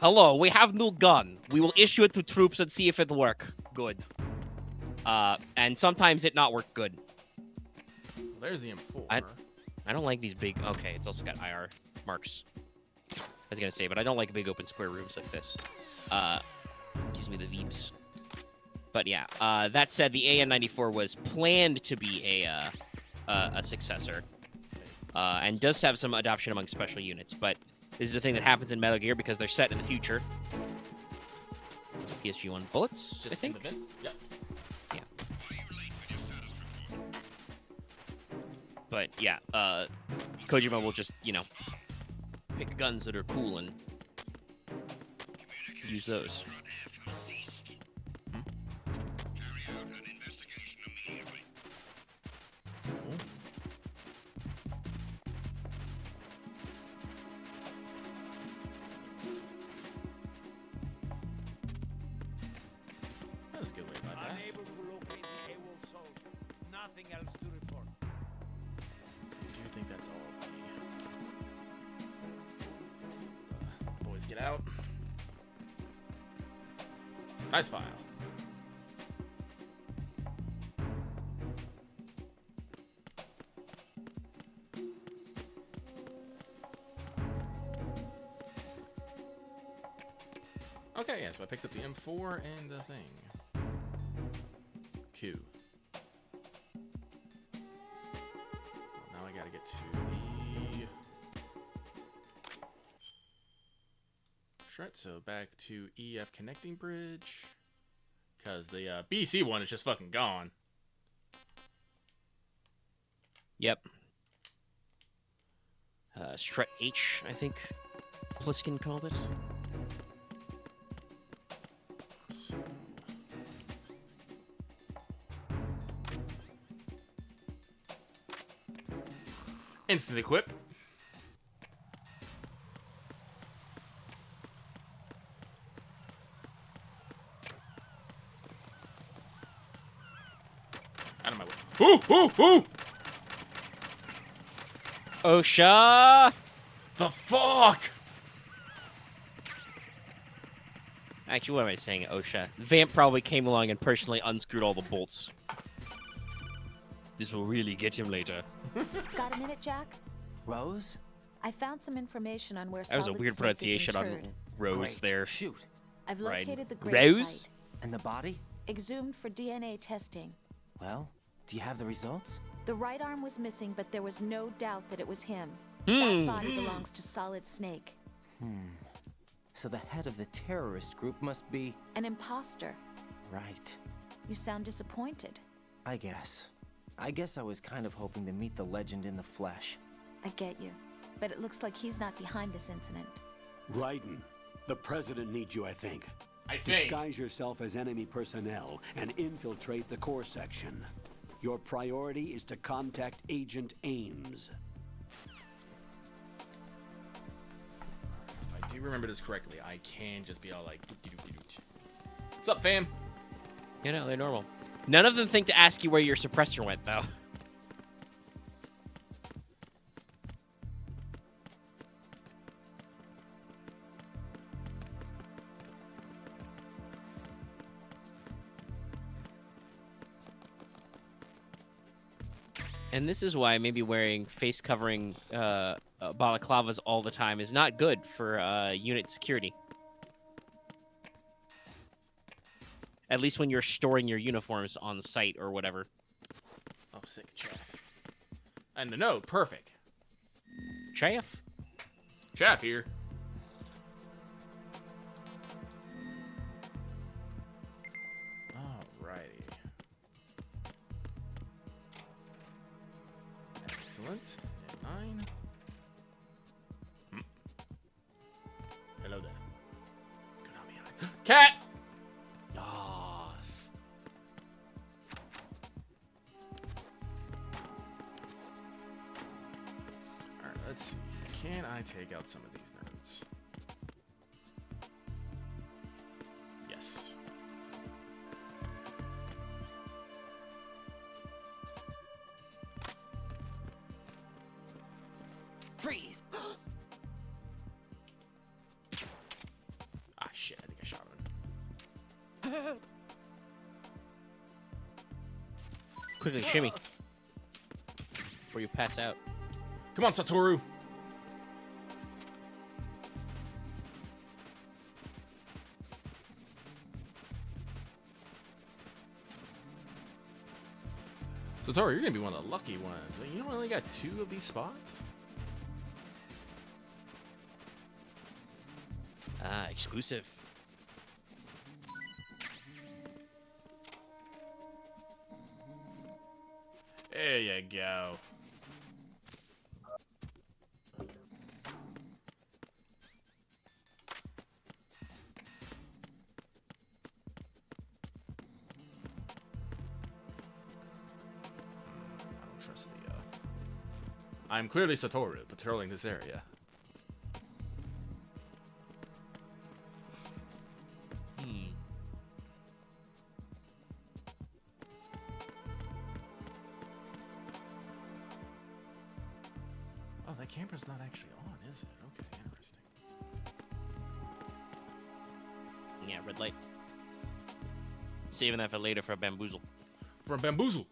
"Hello, we have new gun. We will issue it to troops and see if it work good." And sometimes it not work good. Well, there's the M4. I don't like these big... Okay, it's also got IR marks. I was going to say, but I don't like big open square rooms like this. Gives me the veeps. But yeah, that said, the AN-94 was planned to be a successor. And does have some adoption among special units, but this is a thing that happens in Metal Gear because they're set in the future. PSG-1 bullets, I think? Yep. Yeah. But yeah, Kojima will just, pick guns that are cool and use those. Nothing else to report. I do think that's all of the boys get out. Nice file. Okay, yeah, so I picked up the M4 and the thing. Q. Now I gotta get to the shred. So back to EF connecting bridge, because the BC one is just fucking gone. Yep. Strut H, I think Pliskin called it. So. Instant equip. Out of my way. Ooh, ooh, ooh! OSHA! The fuck? Actually, what am I saying, OSHA? Vamp probably came along and personally unscrewed all the bolts. This will really get him later. Got a minute, Jack? Rose? I found some information on where That was a Solid weird Snake is pronunciation on interred. Rose Great. there. Shoot. I've Right. located the Rose? grave site. And the body? Exhumed for DNA testing. Well, do you have the results? The right arm was missing, but there was no doubt that it was him. Hmm. That body belongs to Solid Snake. So the head of the terrorist group must be... An imposter. Right. You sound disappointed. I guess. I guess I was kind of hoping to meet the legend in the flesh. I get you. But it looks like he's not behind this incident. Raiden, the president needs you, I think. I think. Disguise yourself as enemy personnel and infiltrate the core section. Your priority is to contact Agent Ames. If I do remember this correctly, I can just be all like, doot-de-doot-de-doot. What's up, fam? You know, they're normal. None of them think to ask you where your suppressor went, though. And this is why maybe wearing face-covering balaclavas all the time is not good for unit security. At least when you're storing your uniforms on site or whatever. Oh, sick chaff. And the note, perfect. Chaff? Chaff here. Alrighty. Excellent. And 9. Hello there. Konami. Cat! Yas. Alright, let's see. Can I take out some of these nerds? Yes. Freeze! Ah, shit. I think I shot him. Quickly, shimmy. Before you pass out. Come on, Satoru. Satoru, you're gonna be one of the lucky ones. You only got 2 of these spots? Ah, exclusive. There you go. I don't trust the, I'm clearly Satoru, patrolling this area. camera's not actually on, is it? Okay, interesting. Yeah, red light. Saving that for later for a bamboozle. For a bamboozle.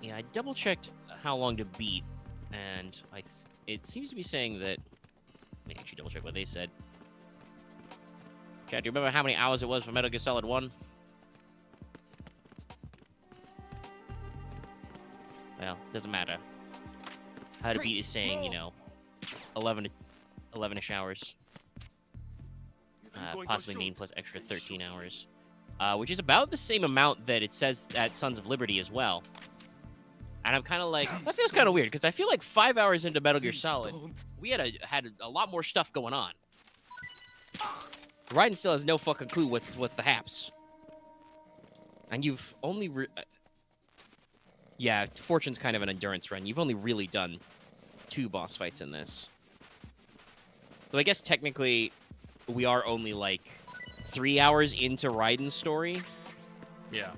Yeah, I double checked how long to beat, and it seems to be saying that. Let me actually double check what they said. Chad, do you remember how many hours it was for Metal Gear Solid 1? Well, doesn't matter. How to beat is saying, you know, 11-ish hours. Possibly main plus extra 13 hours. Which is about the same amount that it says at Sons of Liberty as well. And I'm kind of like, that feels kind of weird, because I feel like 5 hours into Metal Gear Solid, we had a lot more stuff going on. Raiden still has no fucking clue what's the haps. And you've only... yeah, Fortune's kind of an endurance run. You've only really done 2 boss fights in this. So I guess technically, we are only, like, 3 hours into Raiden's story. Yeah.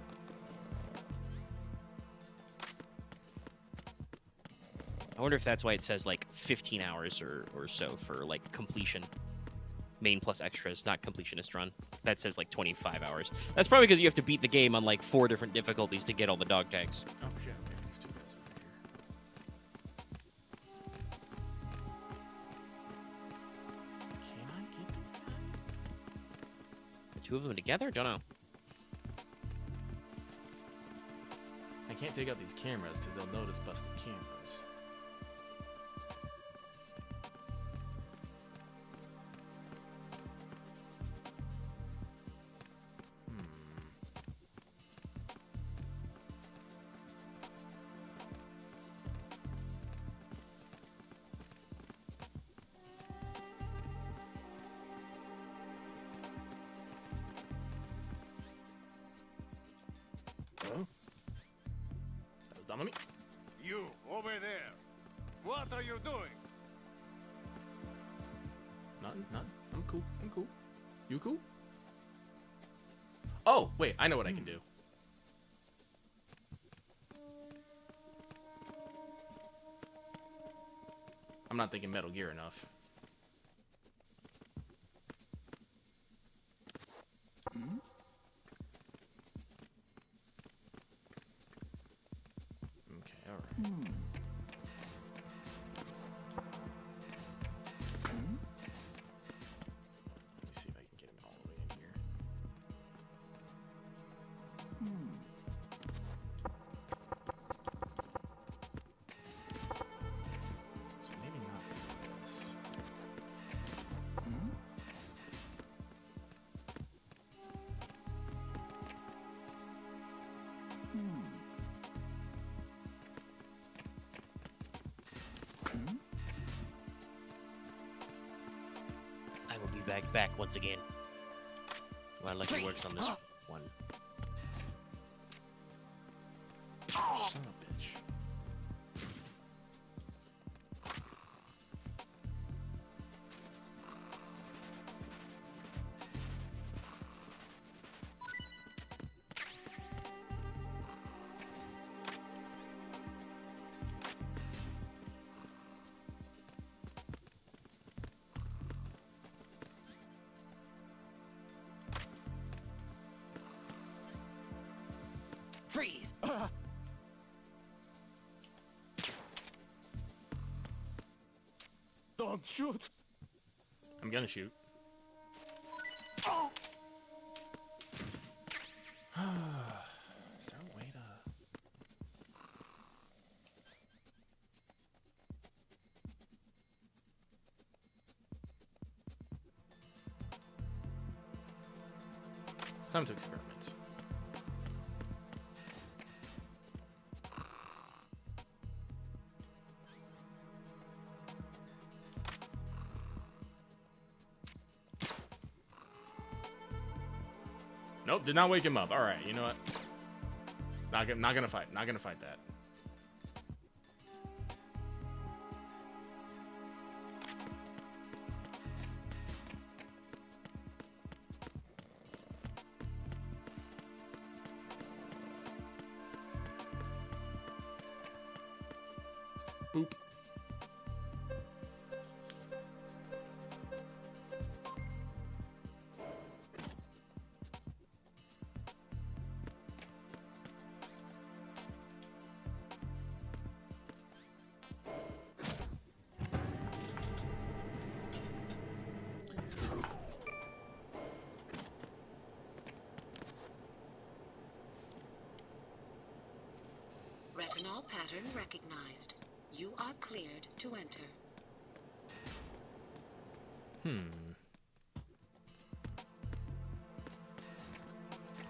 I wonder if that's why it says, like, 15 hours or so for, like, completion. Main plus extras, not completionist run. That says, like, 25 hours. That's probably because you have to beat the game on, like, 4 different difficulties to get all the dog tags. Oh, shit. Okay, these 2 guys over here. Can I get these guys? The 2 of them together? Don't know. I can't take out these cameras because they'll notice busted cameras. That was dumb of me. You, over there. What are you doing? Nothing. I'm cool. You cool? Oh, wait. I know what I can do. I'm not thinking Metal Gear enough. Okay, alright. Let me see if I can get him all the way in here. So maybe not this. I will be back once again. Well, Lucky works on this one. Son of a bitch. Freeze! Don't shoot! I'm gonna shoot. Is there a way to... It's time to experiment. Nope, did not wake him up. All right, you know what? Not gonna fight. Not gonna fight that. Boop. Retinol pattern recognized. You are cleared to enter.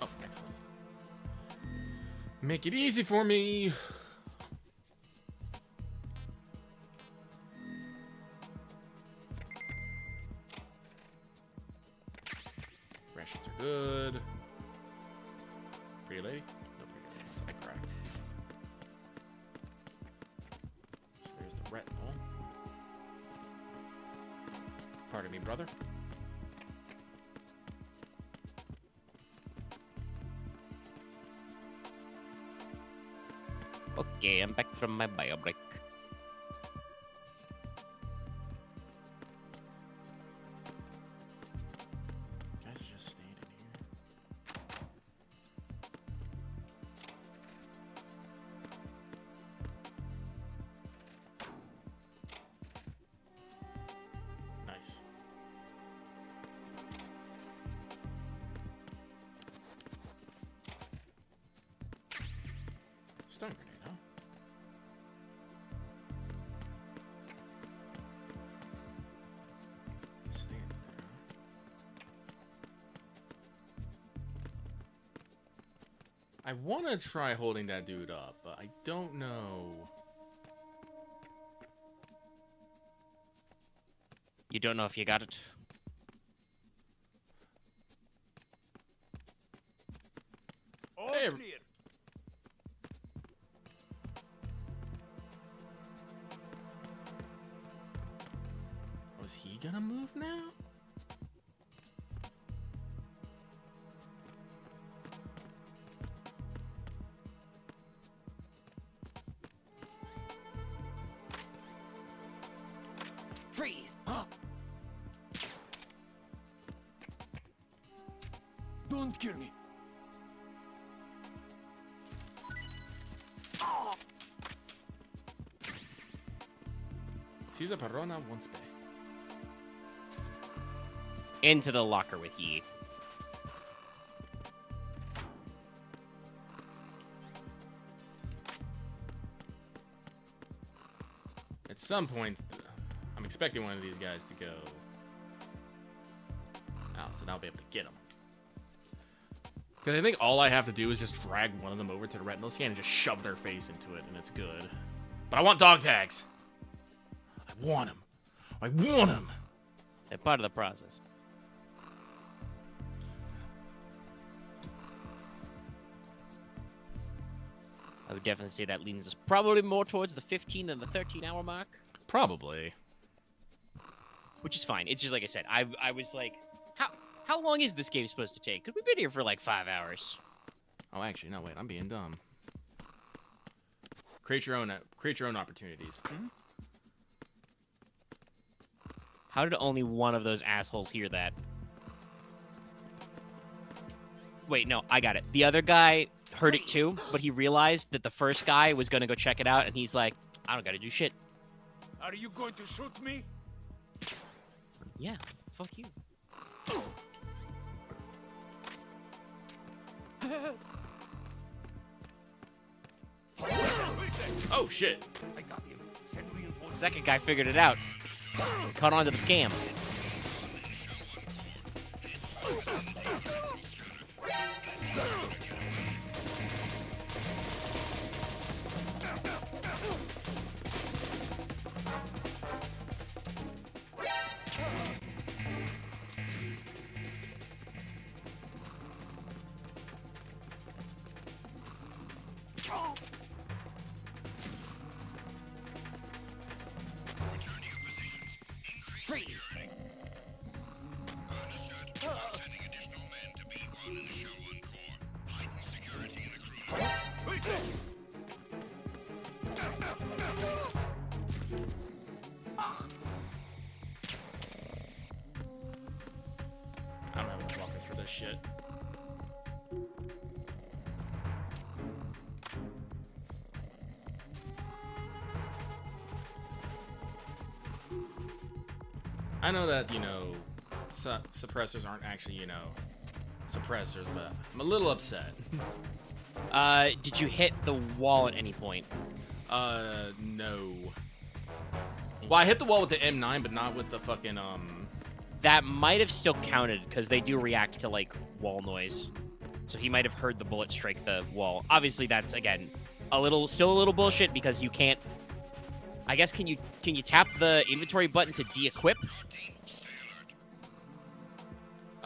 Oh, excellent. Make it easy for me. Rations are good. Pretty lady? No pretty ladies. I cry. So there's the retinol. Pardon me, brother. Okay, I'm back from my bio break. Guys are just staying in here. Nice. Stun grenade, huh? Stands there, huh? I want to try holding that dude up, but I don't know. You don't know if you got it? All Hey, clear. Was he gonna move now? Freeze! Don't kill me. Caesar Perona once bay. Into the locker with ye. At some point, I'm expecting one of these guys to go out, so now I'll be able to get them. Because I think all I have to do is just drag one of them over to the retinal scan and just shove their face into it, and it's good. But I want dog tags. I want them. I want them. They're part of the process. I would definitely say that leans us probably more towards the 15 than the 13-hour mark. Probably. Which is fine. It's just like I said. I was like, how long is this game supposed to take? Because we've been here for like 5 hours. Oh, actually, no, wait. I'm being dumb. Create your own opportunities. How did only one of those assholes hear that? Wait, no, I got it. The other guy heard it too, but he realized that the first guy was going to go check it out, and he's like, I don't got to do shit. Are you going to shoot me? Yeah, fuck you. Oh, shit. I got him. Send reinforcements. Second guy figured it out. Caught on to the scam. Freeze! Understood. Sending additional men to B1 in the Show 1 core. Heighten security in the cruiser. Who's that? I don't have enough lockers for this shit. I know that, you know, suppressors aren't actually, you know, suppressors, but I'm a little upset. Did you hit the wall at any point? No. Well, I hit the wall with the M9, but not with the fucking, That might have still counted, because they do react to, like, wall noise. So he might have heard the bullet strike the wall. Obviously, that's, again, still a little bullshit, because you can't... I guess, can you tap the inventory button to de-equip?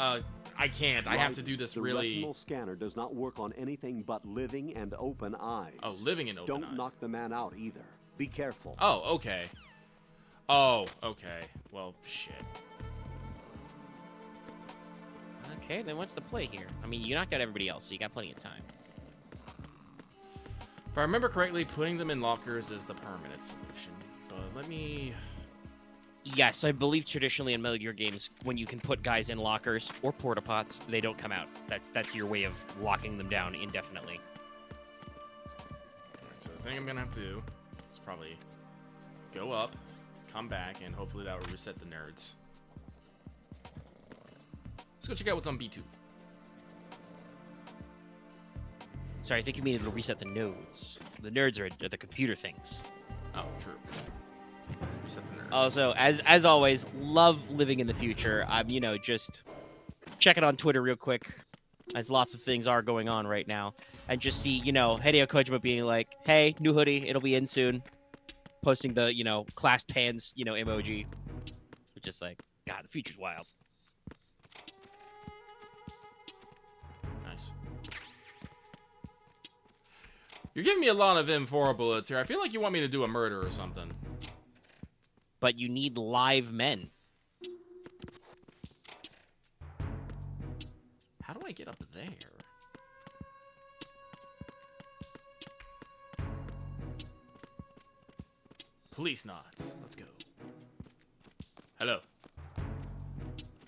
I can't. I have to do this the really... retinal scanner does not work on anything but living and open eyes. Oh, living and open eyes. Don't knock the man out either. Be careful. Oh, okay. Oh, okay. Well, shit. Okay, then what's the play here? I mean, you knocked out everybody else, so you got plenty of time. If I remember correctly, putting them in lockers is the permanent solution. But let me... Yes, I believe traditionally in Metal Gear games, when you can put guys in lockers or porta-pots, they don't come out. That's your way of locking them down indefinitely. Alright, so the thing I'm gonna have to do is probably go up, come back, and hopefully that will reset the nerds. Let's go check out what's on B2. Sorry, I think you mean it'll reset the nodes. The nerds are the computer things. Oh, true. Reset the nerds. Also, as always, love living in the future. I'm, you know, just checking on Twitter real quick, as lots of things are going on right now, and just see, you know, Hideo Kojima being like, "Hey, new hoodie, it'll be in soon," posting the, you know, clasped hands, you know, emoji. We're just like, God, the future's wild. Nice. You're giving me a lot of M4 bullets here. I feel like you want me to do a murder or something. But you need live men. How do I get up there? Police knots. Let's go. Hello.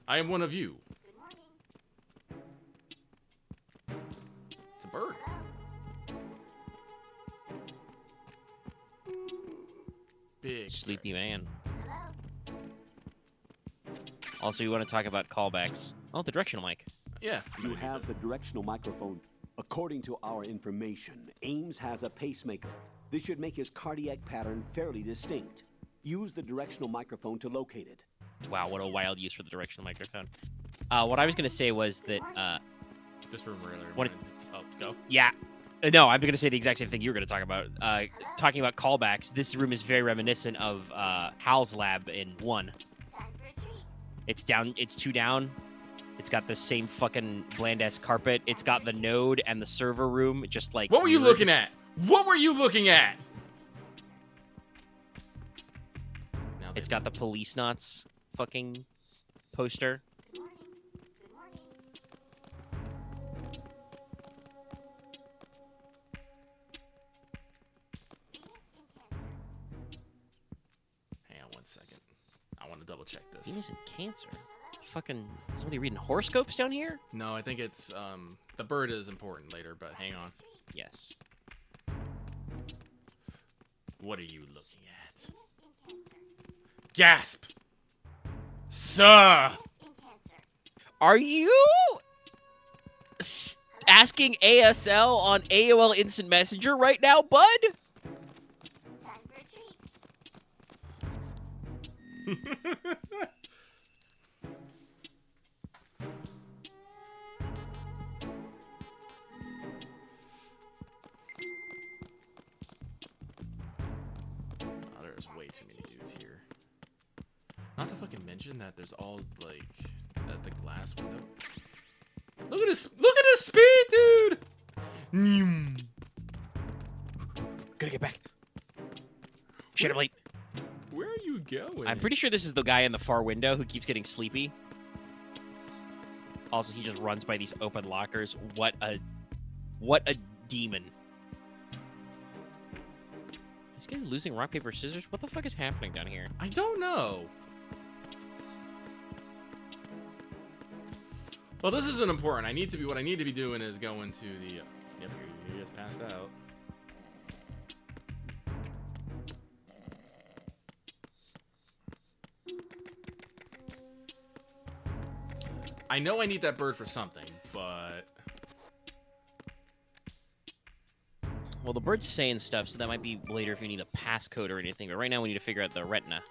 I am one of you. It's a bird. Big Sleepy man. Also, you want to talk about callbacks. Oh, the directional mic. Yeah. You have the directional microphone. According to our information, Ames has a pacemaker. This should make his cardiac pattern fairly distinct. Use the directional microphone to locate it. Wow, what a wild use for the directional microphone. What I was going to say was that... this room really... Oh, go? Yeah. No, I'm going to say the exact same thing you were going to talk about. Talking about callbacks, this room is very reminiscent of Hal's lab in 1. It's down. It's 2 down. It's got the same fucking bland-ass carpet. It's got the node and the server room, just like... What were you looking at? What were you looking at? It's got the police knots fucking poster. Hang on 1 second. I want to double check this. Venus and Cancer. Fucking somebody reading horoscopes down here? No, I think it's the bird is important later, but hang on. Yes. What are you looking at? Gasp! Sir! Are you asking ASL on AOL Instant Messenger right now, bud? Oh, there's way too many dudes here. Not to fucking mention that there's all like at the glass window. Look at this! Look at this speed, dude! Gotta get back. Shit, I'm late. Where are you going? I'm pretty sure this is the guy in the far window who keeps getting sleepy. Also, he just runs by these open lockers. What a demon. This guy's losing rock, paper, scissors? What the fuck is happening down here? I don't know. Well, this isn't important. What I need to be doing is going to the... yep, you just passed out. I know I need that bird for something, but... Well, the bird's saying stuff, so that might be later if you need a passcode or anything. But right now we need to figure out the retina.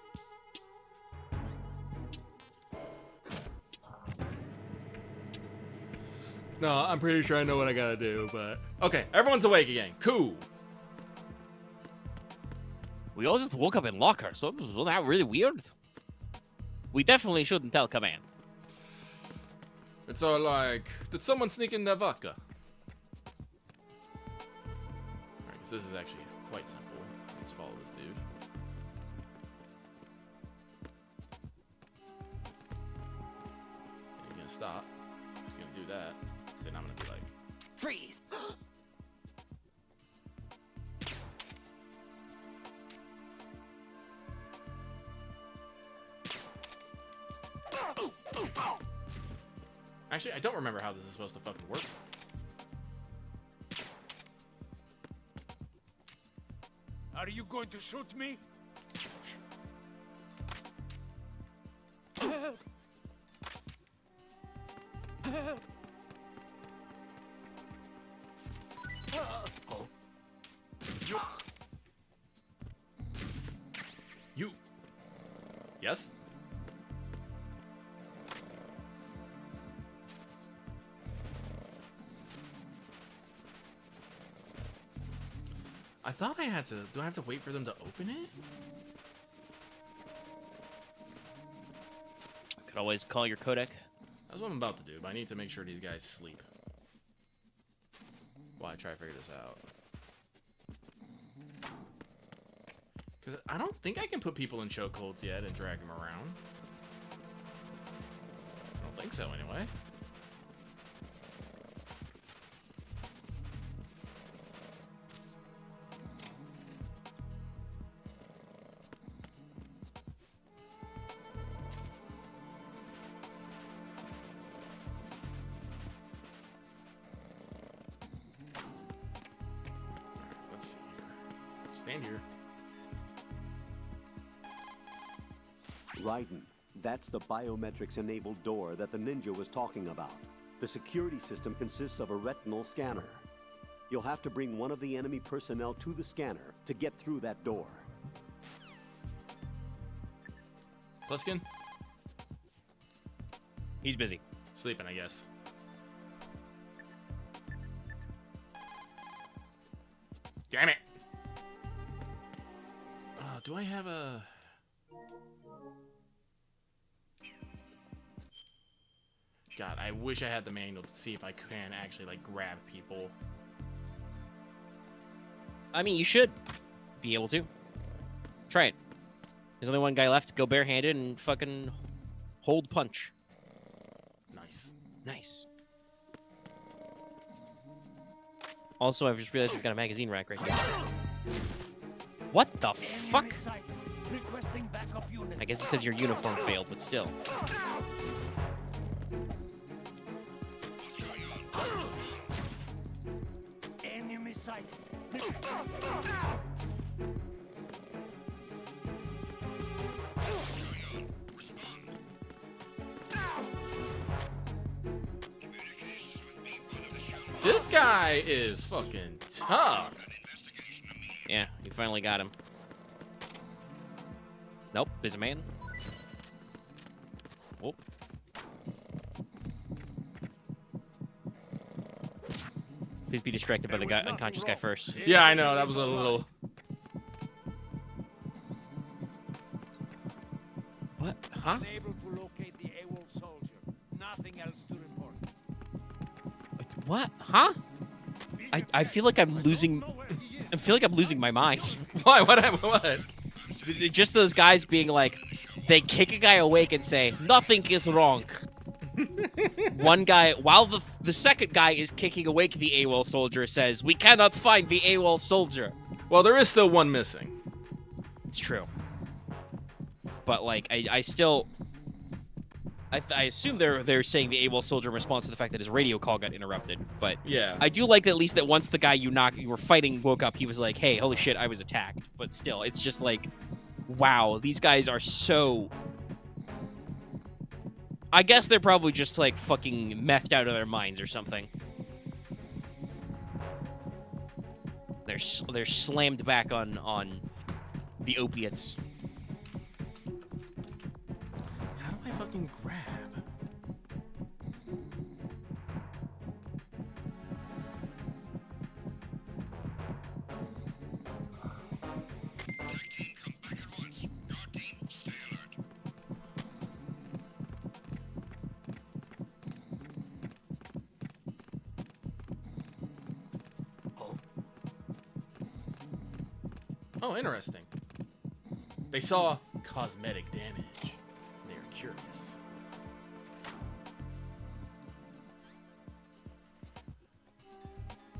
No, I'm pretty sure I know what I gotta do, but... Okay, everyone's awake again. Cool. We all just woke up in lockers, so was that really weird? We definitely shouldn't tell command. It's all like, did someone sneak in the vodka? Alright, so this is actually quite simple. Let's follow this dude. And he's gonna stop. He's gonna do that. Then I'm gonna be like, freeze! actually, I don't remember how this is supposed to fucking work. Are you going to shoot me? You. Yes? I thought I had to... Do I have to wait for them to open it? Could always call your codec. That's what I'm about to do, but I need to make sure these guys sleep while I try to figure this out. Because I don't think I can put people in chokeholds yet and drag them around. I don't think so, anyway. Stand here. Raiden, that's the biometrics-enabled door that the ninja was talking about. The security system consists of a retinal scanner. You'll have to bring one of the enemy personnel to the scanner to get through that door. Pliskin? He's busy. Sleeping, I guess. Damn it! Do I have a... God, I wish I had the manual to see if I can actually, like, grab people. I mean, you should be able to. Try it. There's only one guy left. Go barehanded and fucking hold punch. Nice. Nice. Also, I've just realized we've got a magazine rack right here. What the fuck? I guess it's because your uniform failed, but still. Enemy sight. This guy is fucking tough. Yeah, you finally got him. Nope, there's a man. Oh. Please be distracted by the guy, unconscious guy first. Yeah, I know. That was a little... What? Huh? Unable to locate the AWOL soldier. Nothing else to report. What? Huh? I feel like I'm losing... I feel like I'm losing my mind. Why? What? Just those guys being like, they kick a guy awake and say, nothing is wrong. One guy, while the second guy is kicking awake the AWOL soldier, says, we cannot find the AWOL soldier. Well, there is still one missing. It's true. But, like, I still... I assume they're saying the AWOL soldier in response to the fact that his radio call got interrupted. But yeah, I do like at least that once the guy you were fighting woke up, he was like, hey, holy shit, I was attacked. But still, it's just like, wow, these guys are so... I guess they're probably just, like, fucking methed out of their minds or something. They're slammed back on the opiates. How do I fucking grab? Oh, interesting. They saw cosmetic damage. They are curious.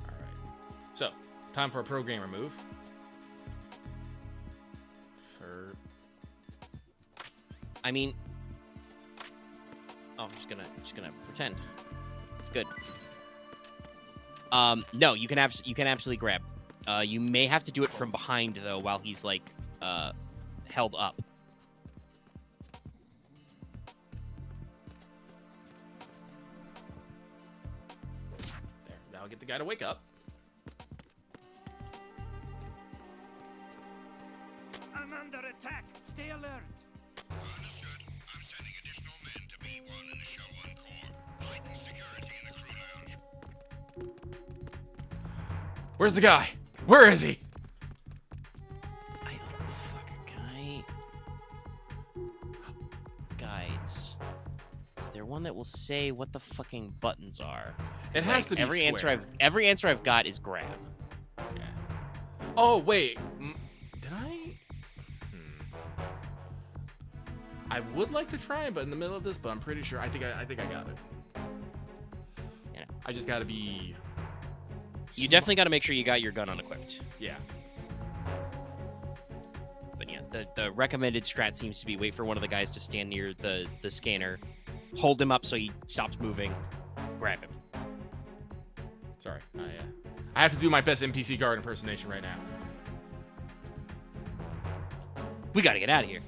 Alright. So, time for a programmer move. I mean... Oh, I'm just gonna pretend. It's good. No, you can absolutely grab. You may have to do it from behind, though, while he's, like, held up. There, that'll get the guy to wake up. I'm under attack. Stay alert. Understood. I'm sending additional men to B1 and Show 1 Core. Heighten security in the crew lounge. Where's the guy? Where is he? I don't fucking guides. Is there one that will say what the fucking buttons are? It has to be every square. every answer I've got is grab. Yeah. Oh wait, did I? I would like to try, but in the middle of this, but I'm pretty sure. I think I got it. Yeah. I just gotta be. You definitely got to make sure you got your gun unequipped. Yeah. But yeah, the recommended strat seems to be wait for one of the guys to stand near the scanner, hold him up so he stops moving, grab him. Sorry. I have to do my best NPC guard impersonation right now. We got to get out of here.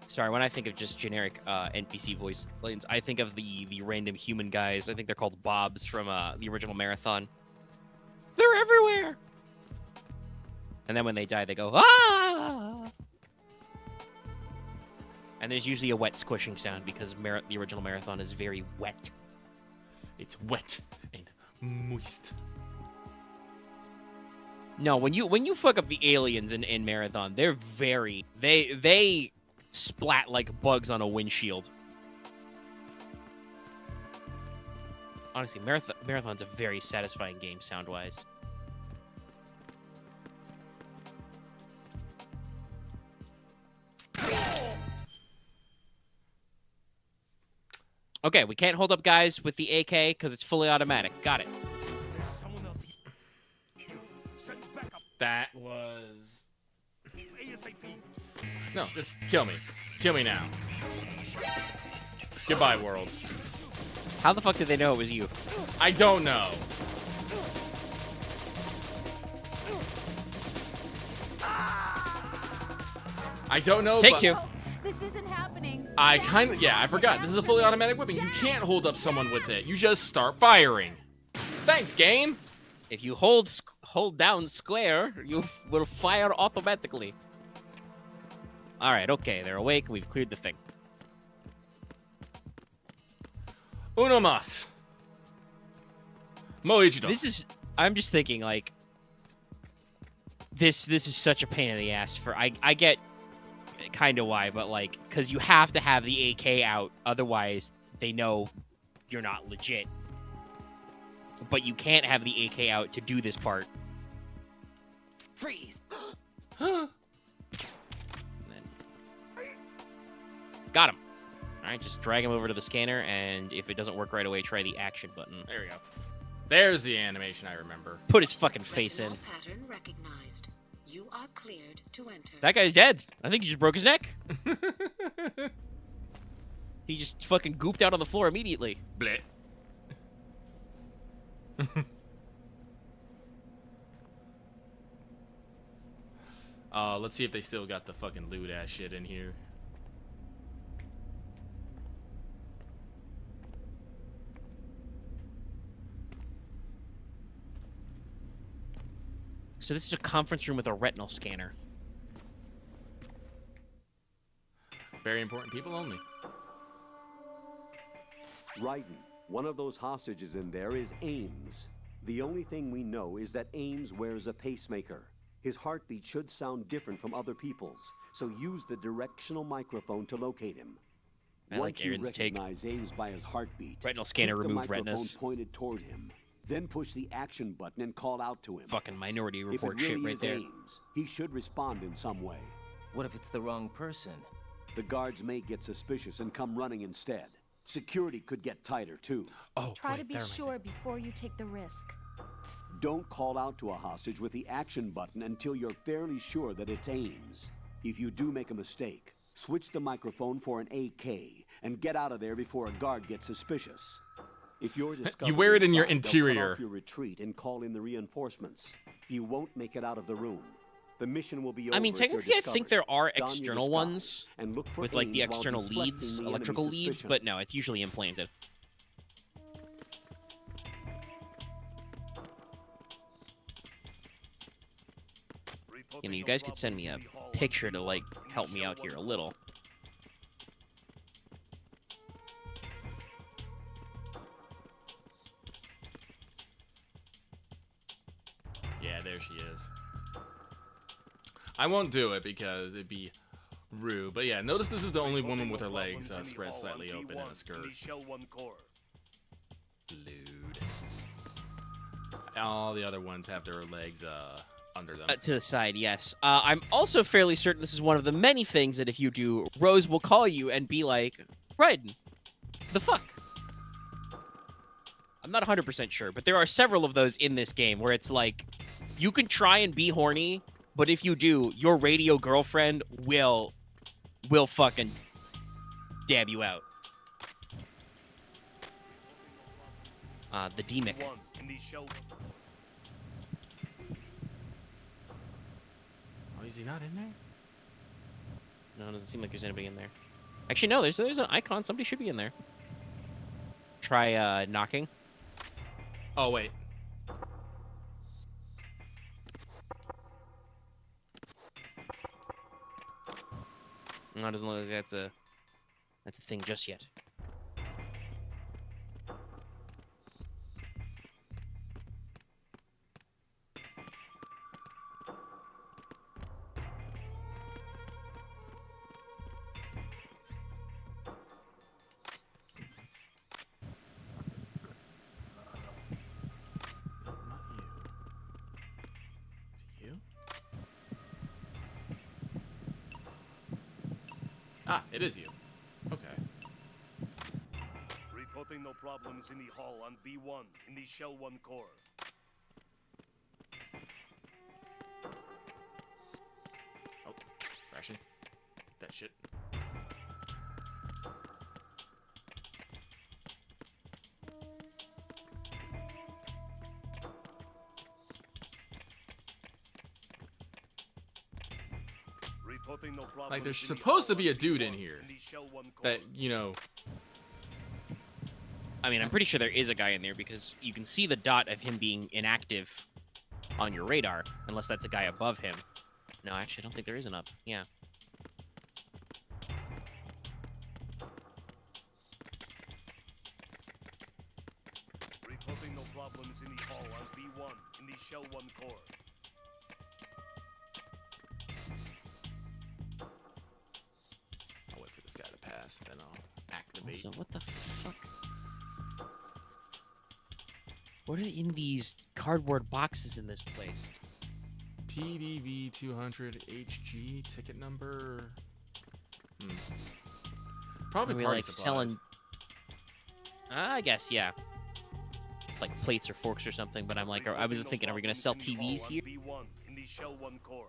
Sorry, when I think of just generic NPC voice lanes, I think of the random human guys. I think they're called Bobs from the original Marathon. They're everywhere! And then when they die, they go, ah! And there's usually a wet squishing sound because the original Marathon is very wet. It's wet and moist. No, when you fuck up the aliens in Marathon, they're very... They splat like bugs on a windshield. Honestly, Marathon's a very satisfying game sound-wise. Okay, we can't hold up guys with the AK because it's fully automatic. Got it. There's someone else here. Send backup. That was... ASAP. No, just kill me. Kill me now. Goodbye, world. How the fuck did they know it was you? I don't know. I don't know. Take but two. This isn't happening. I kind of... Yeah, I forgot. This is a fully automatic weapon. You can't hold up someone with it. You just start firing. Thanks, game. If you hold down square, you will fire automatically. All right, okay, they're awake. We've cleared the thing. Uno mas. Moichido. This is... I'm just thinking, like... This is such a pain in the ass for... I get kind of why, but, like... Because you have to have the AK out. Otherwise, they know you're not legit. But you can't have the AK out to do this part. Freeze! Huh? Got him. All right, just drag him over to the scanner, and if it doesn't work right away, try the action button. There we go. There's the animation I remember. Put his fucking face in. Pattern recognized. You are cleared to enter. That guy's dead. I think he just broke his neck. He just fucking gooped out on the floor immediately. Bleh. Let's see if they still got the fucking loot ass shit in here. So this is a conference room with a retinal scanner. Very important people only. Raiden, one of those hostages in there is Ames. The only thing we know is that Ames wears a pacemaker. His heartbeat should sound different from other people's, so use the directional microphone to locate him. I like Once you Aaron's take. recognize Ames by his heartbeat, Retinal scanner keep the removed microphone retinas. pointed toward him. Then push the action button and call out to him. Fucking Minority Report if it really shit right is there. Ames, he should respond in some way. What if it's the wrong person? The guards may get suspicious and come running instead. Security could get tighter, too. Oh, Try to be sure before you take the risk. Don't call out to a hostage with the action button until you're fairly sure that it's Ames. If you do make a mistake, switch the microphone for an AK and get out of there before a guard gets suspicious. If you're discovered You wear it in your inside, they'll cut interior. off your retreat and call in the reinforcements. You won't make it out of the room. The mission will be over. I mean, if you're technically, I think there are discovered. Don your external disguise ones and look for with like the Ames while external deflecting leads, the electrical enemy's leads, suspicion. but no, it's usually implanted. You know, you guys could send me a picture to like help me out here a little. Yeah, there she is. I won't do it because it'd be rude. But yeah, notice this is the only woman with her legs spread slightly open in a skirt. Lewd. All the other ones have their legs under them. To the side, yes. I'm also fairly certain this is one of the many things that if you do, Rose will call you and be like, Raiden, the fuck? I'm not 100% sure, but there are several of those in this game where it's like, you can try and be horny, but if you do, your radio girlfriend will fucking dab you out. The Demic. Oh, is he not in there? No, it doesn't seem like there's anybody in there. Actually, no, there's an icon. Somebody should be in there. Try knocking. Oh, wait. No, it doesn't look like that's a thing just yet. Ah, it is you. Okay. Reporting no problems in the hall on B1 in the Shell 1 core. Oh, crashing. That shit. Reporting no problems Like, there's in the supposed to hall be a on dude B1 in here the Shell 1 core. that, you know... I mean, I'm pretty sure there is a guy in there because you can see the dot of him being inactive on your radar, unless that's a guy above him. No, actually, I don't think there is an up. Yeah. Reporting no problems in the hall on B1 in the Shell 1 core. I'll wait for this guy to pass, then I'll activate. So what the fuck? What are in these cardboard boxes in this place? TDV 200 HG ticket number. Probably Are we party like supplies. selling? I guess, yeah. like plates or forks or something. But I'm like, I was thinking, are we gonna sell TVs here? B1 in the Shell 1 core.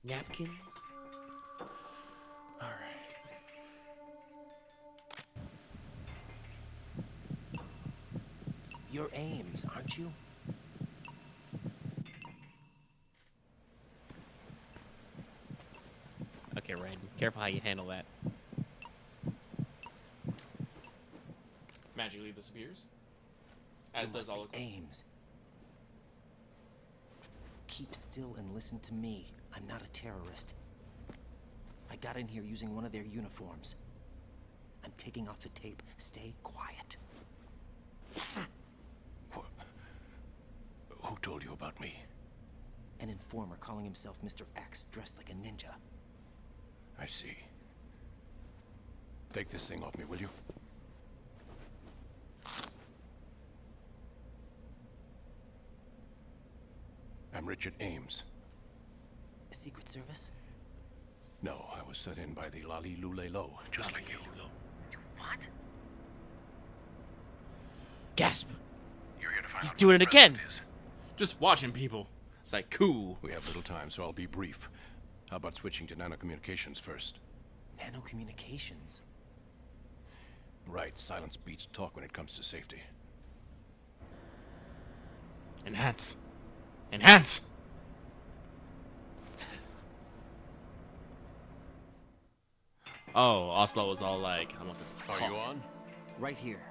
Napkins. All right. You're Ames, aren't you? Okay, Raiden. Careful how you handle that. Magically disappears. As does all of Ames. Keep still and listen to me. I'm not a terrorist. I got in here using one of their uniforms. I'm taking off the tape. Stay quiet. Who told you about me? An informer calling himself Mr. X, dressed like a ninja. I see. Take this thing off me, will you? I'm Richard Ames. Secret Service? No, I was sent in by the Lali Lule Lo, just like you. What? Gasp. You're here to find He's out doing who it the president again. is. Just watching people. It's like, cool. We have little time, so I'll be brief. How about switching to nanocommunications first? Nanocommunications? Right, silence beats talk when it comes to safety. Enhance. Enhance! Oh, Oslo was all like, I want this to Are talk. you on? Right here.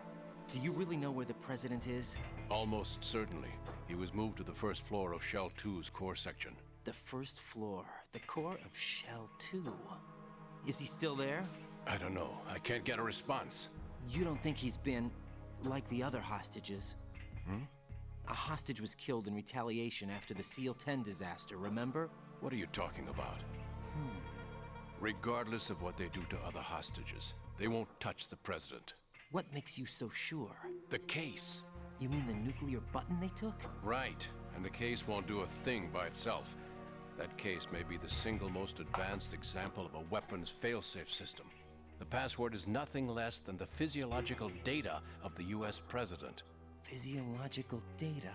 Do you really know where the president is? Almost certainly. He was moved to the first floor of Shell 2's core section. The first floor. The core of Shell 2. Is he still there? I don't know. I can't get a response. You don't think he's been like the other hostages? Hmm? A hostage was killed in retaliation after the SEAL 10 disaster, remember? What are you talking about? Regardless of what they do to other hostages, they won't touch the president. What makes you so sure? The case. You mean the nuclear button they took? Right. And the case won't do a thing by itself. That case may be the single most advanced example of a weapons failsafe system. The password is nothing less than the physiological data of the US president. Physiological data?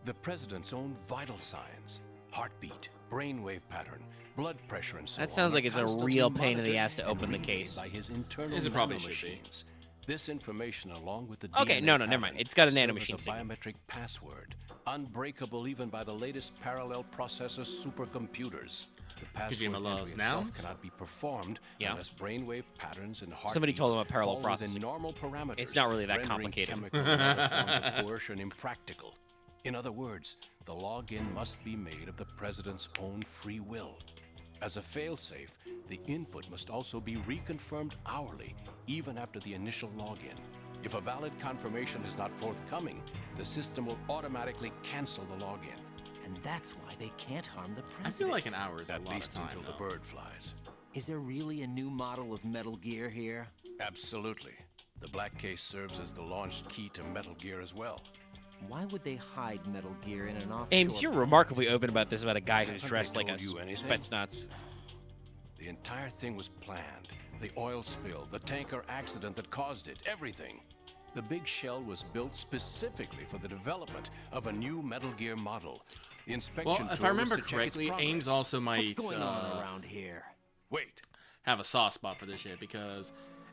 The president's own vital signs. Heartbeat, brainwave pattern, blood pressure, and so on. That sounds like it's a constantly real pain in the monitored ass to and open the relayed case. By his internal As it probably should be. nanomachines. This information, along with the Okay, DNA no, never mind. pattern, It's got a serve nanomachine as a signal. biometric password, unbreakable even by the latest parallel processor supercomputers. The password Kojima loves entry itself nouns. cannot be performed Yeah. unless brainwave patterns and heartbeats Somebody told him about parallel fall within processing. normal parameters. It's not really that rendering complicated. chemical and other forms of coercion impractical. In other words, the login must be made of the president's own free will. As a failsafe, the input must also be reconfirmed hourly, even after the initial login. If a valid confirmation is not forthcoming, the system will automatically cancel the login. And that's why they can't harm the president. I feel like an hour is a At lot least of time. until the though. bird flies. Is there really a new model of Metal Gear here? Absolutely. The black case serves as the launch key to Metal Gear as well. Why would they hide Metal Gear in an offshore... Ames, you're remarkably open about this about a guy who's Haven't dressed they like a told you anything? Spetsnaz. The entire thing was planned. The oil spill, the tanker accident that caused it, everything. The big shell was built specifically for the development of a new Metal Gear model. The inspection Well, if tour I was remember to check its correctly, progress. Ames also might What's going on around here? Wait. have a soft spot for this shit because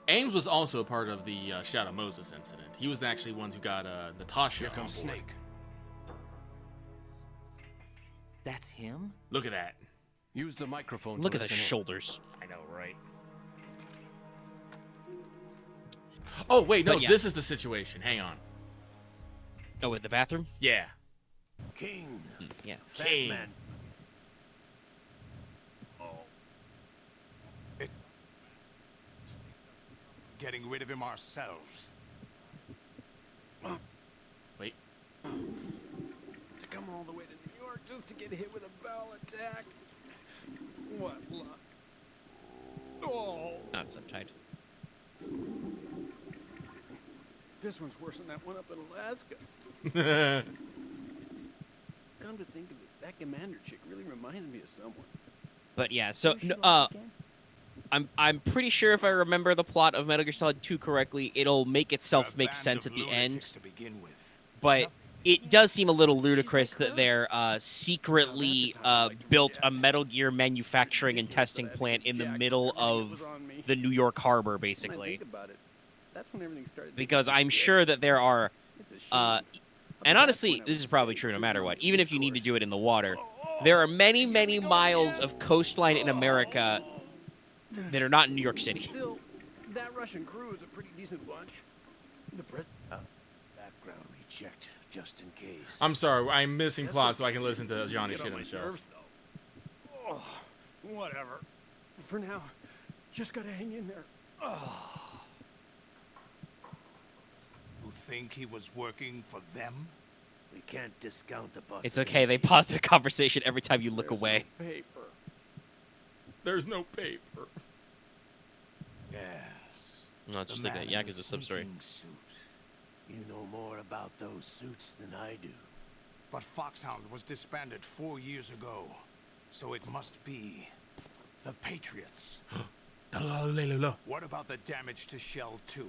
Ames was also part of the Shadow Moses incident. He was actually one who got Natasha. Here comes on board. Snake. That's him? Look at that. Use the microphone. Look to at the listen in. shoulders. I know, right? Oh wait, no, But yeah. this is the situation. Hang on. Oh, with the bathroom? Yeah. King. Yeah. Fat King. man. Oh. Getting rid of him ourselves. Wait. To come all the way to New York just to get hit with a bowel attack. What luck. Oh. Not subtitled. This one's worse than that one up in Alaska. Come to think of it, that commander chick really reminds me of someone. But yeah, so Who's she no, like again? I'm pretty sure if I remember the plot of Metal Gear Solid 2 correctly, it'll make itself make sense at the end. To begin with. But it does seem a little ludicrous that they're secretly built a Metal Gear manufacturing and testing plant in the middle of the New York harbor, basically. Because I'm sure that there are, and honestly, this is probably true no matter what, even if you need to do it in the water, there are many, many miles of coastline in America that are not in New York City. Still, that Russian crew is a pretty decent bunch. The background rechecked just in case. I'm sorry, I'm missing plot so I can listen to Johnny shit himself. Oh, whatever. For now, just gotta hang in there. Oh. You think he was working for them? We can't discount the possibility. It's okay, they pause their conversation every time you look away. No paper. There's no paper. Yes. No, it's just like a Yakuza sub-story. Suit. You know more about those suits than I do. But Foxhound was disbanded 4 years ago, so it must be the Patriots. What about the damage to Shell 2?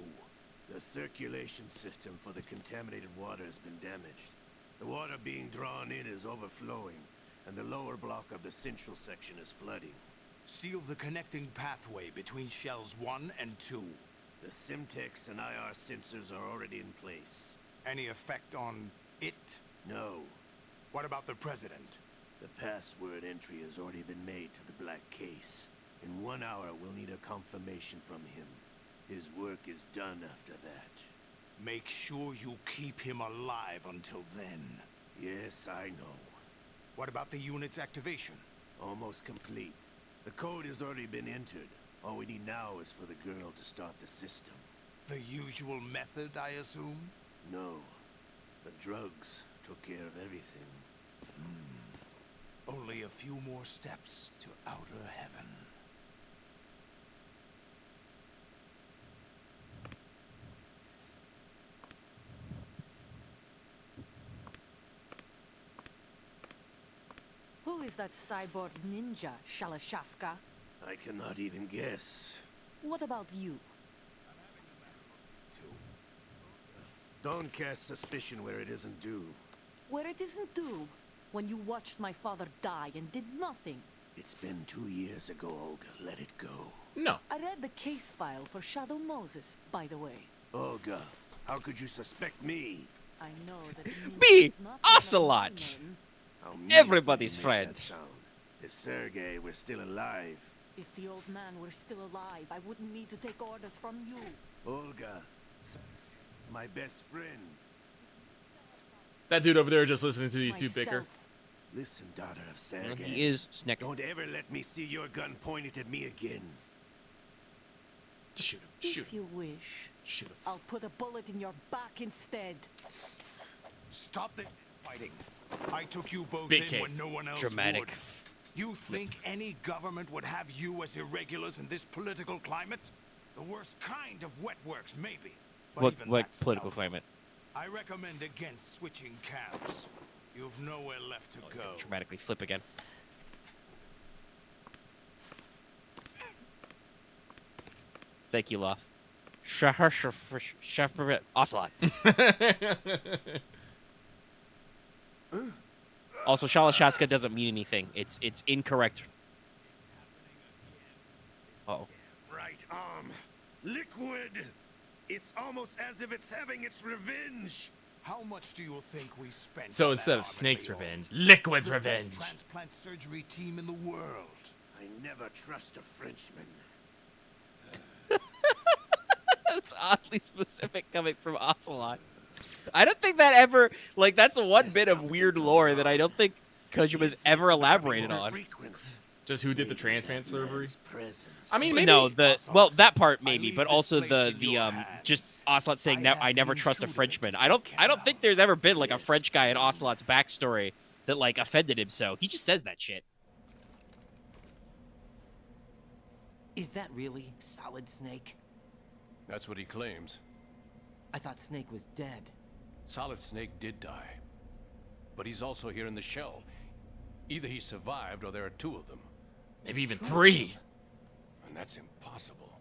The circulation system for the contaminated water has been damaged. The water being drawn in is overflowing, and the lower block of the central section is flooding. Seal the connecting pathway between Shells 1 and 2. The Simtex and IR sensors are already in place. Any effect on it? No. What about the President? The password entry has already been made to the black case. In 1 hour, we'll need a confirmation from him. His work is done after that. Make sure you keep him alive until then. Yes, I know. What about the unit's activation? Almost complete. The code has already been entered. All we need now is for the girl to start the system. The usual method, I assume? No. The drugs took care of everything. Only a few more steps to outer heaven. Who is that cyborg ninja, Shalashaska? I cannot even guess. What about you? Don't cast suspicion where it isn't due. Where it isn't due? When you watched my father die and did nothing. It's been 2 years ago, Olga. Let it go. No. I read the case file for Shadow Moses, by the way. Olga, how could you suspect me? I know that Me, Ocelot, everybody's friend. If Sergei were still alive. If the old man were still alive, I wouldn't need to take orders from you. Olga, it's my best friend. That dude over there just listening to these two bicker. Listen, daughter of Sergei. He is Snick. Don't ever let me see your gun pointed at me again. Just shoot him. Shoot him. If you wish. Shoot him. I'll put a bullet in your back instead. Stop the fighting. I took you both Big in cave. when no one else Dramatic. would. You think any government would have you as irregulars in this political climate? The worst kind of wet works, maybe. But even What that's political tough. climate? I recommend against switching camps. You've nowhere left to go. Dramatically flip again. Thank you, Law. Ocelot. Also, Shalashaska doesn't mean anything. It's incorrect. Uh-oh. Right arm. Liquid. It's almost as if it's having its revenge. How much do you think we spent? So on instead that of Snake's armadillo? revenge, Liquid's The best revenge. transplant surgery team in the world. I never trust a Frenchman. That's oddly specific coming from Ocelot. I don't think that ever, like, that's one bit of weird lore that I don't think Kojima's ever elaborated on. Just who did the transplant surgery? I mean, I maybe. no, well, that part maybe, but also the just Ocelot saying I never trust a Frenchman. I don't think there's ever been like a French guy in Ocelot's backstory that like offended him. So he just says that shit. Is that really Solid Snake? That's what he claims. I thought Snake was dead. Solid Snake did die. But he's also here in the shell. Either he survived or there are two of them. Maybe even three. and that's impossible.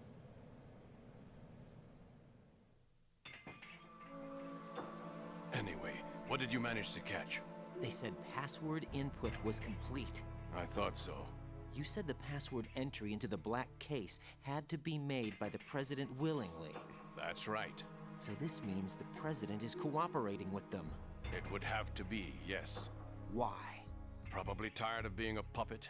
Anyway, what did you manage to catch? They said password input was complete. I thought so. You said the password entry into the black case had to be made by the president willingly. That's right. So this means the president is cooperating with them. It would have to be, yes. Why? Probably tired of being a puppet,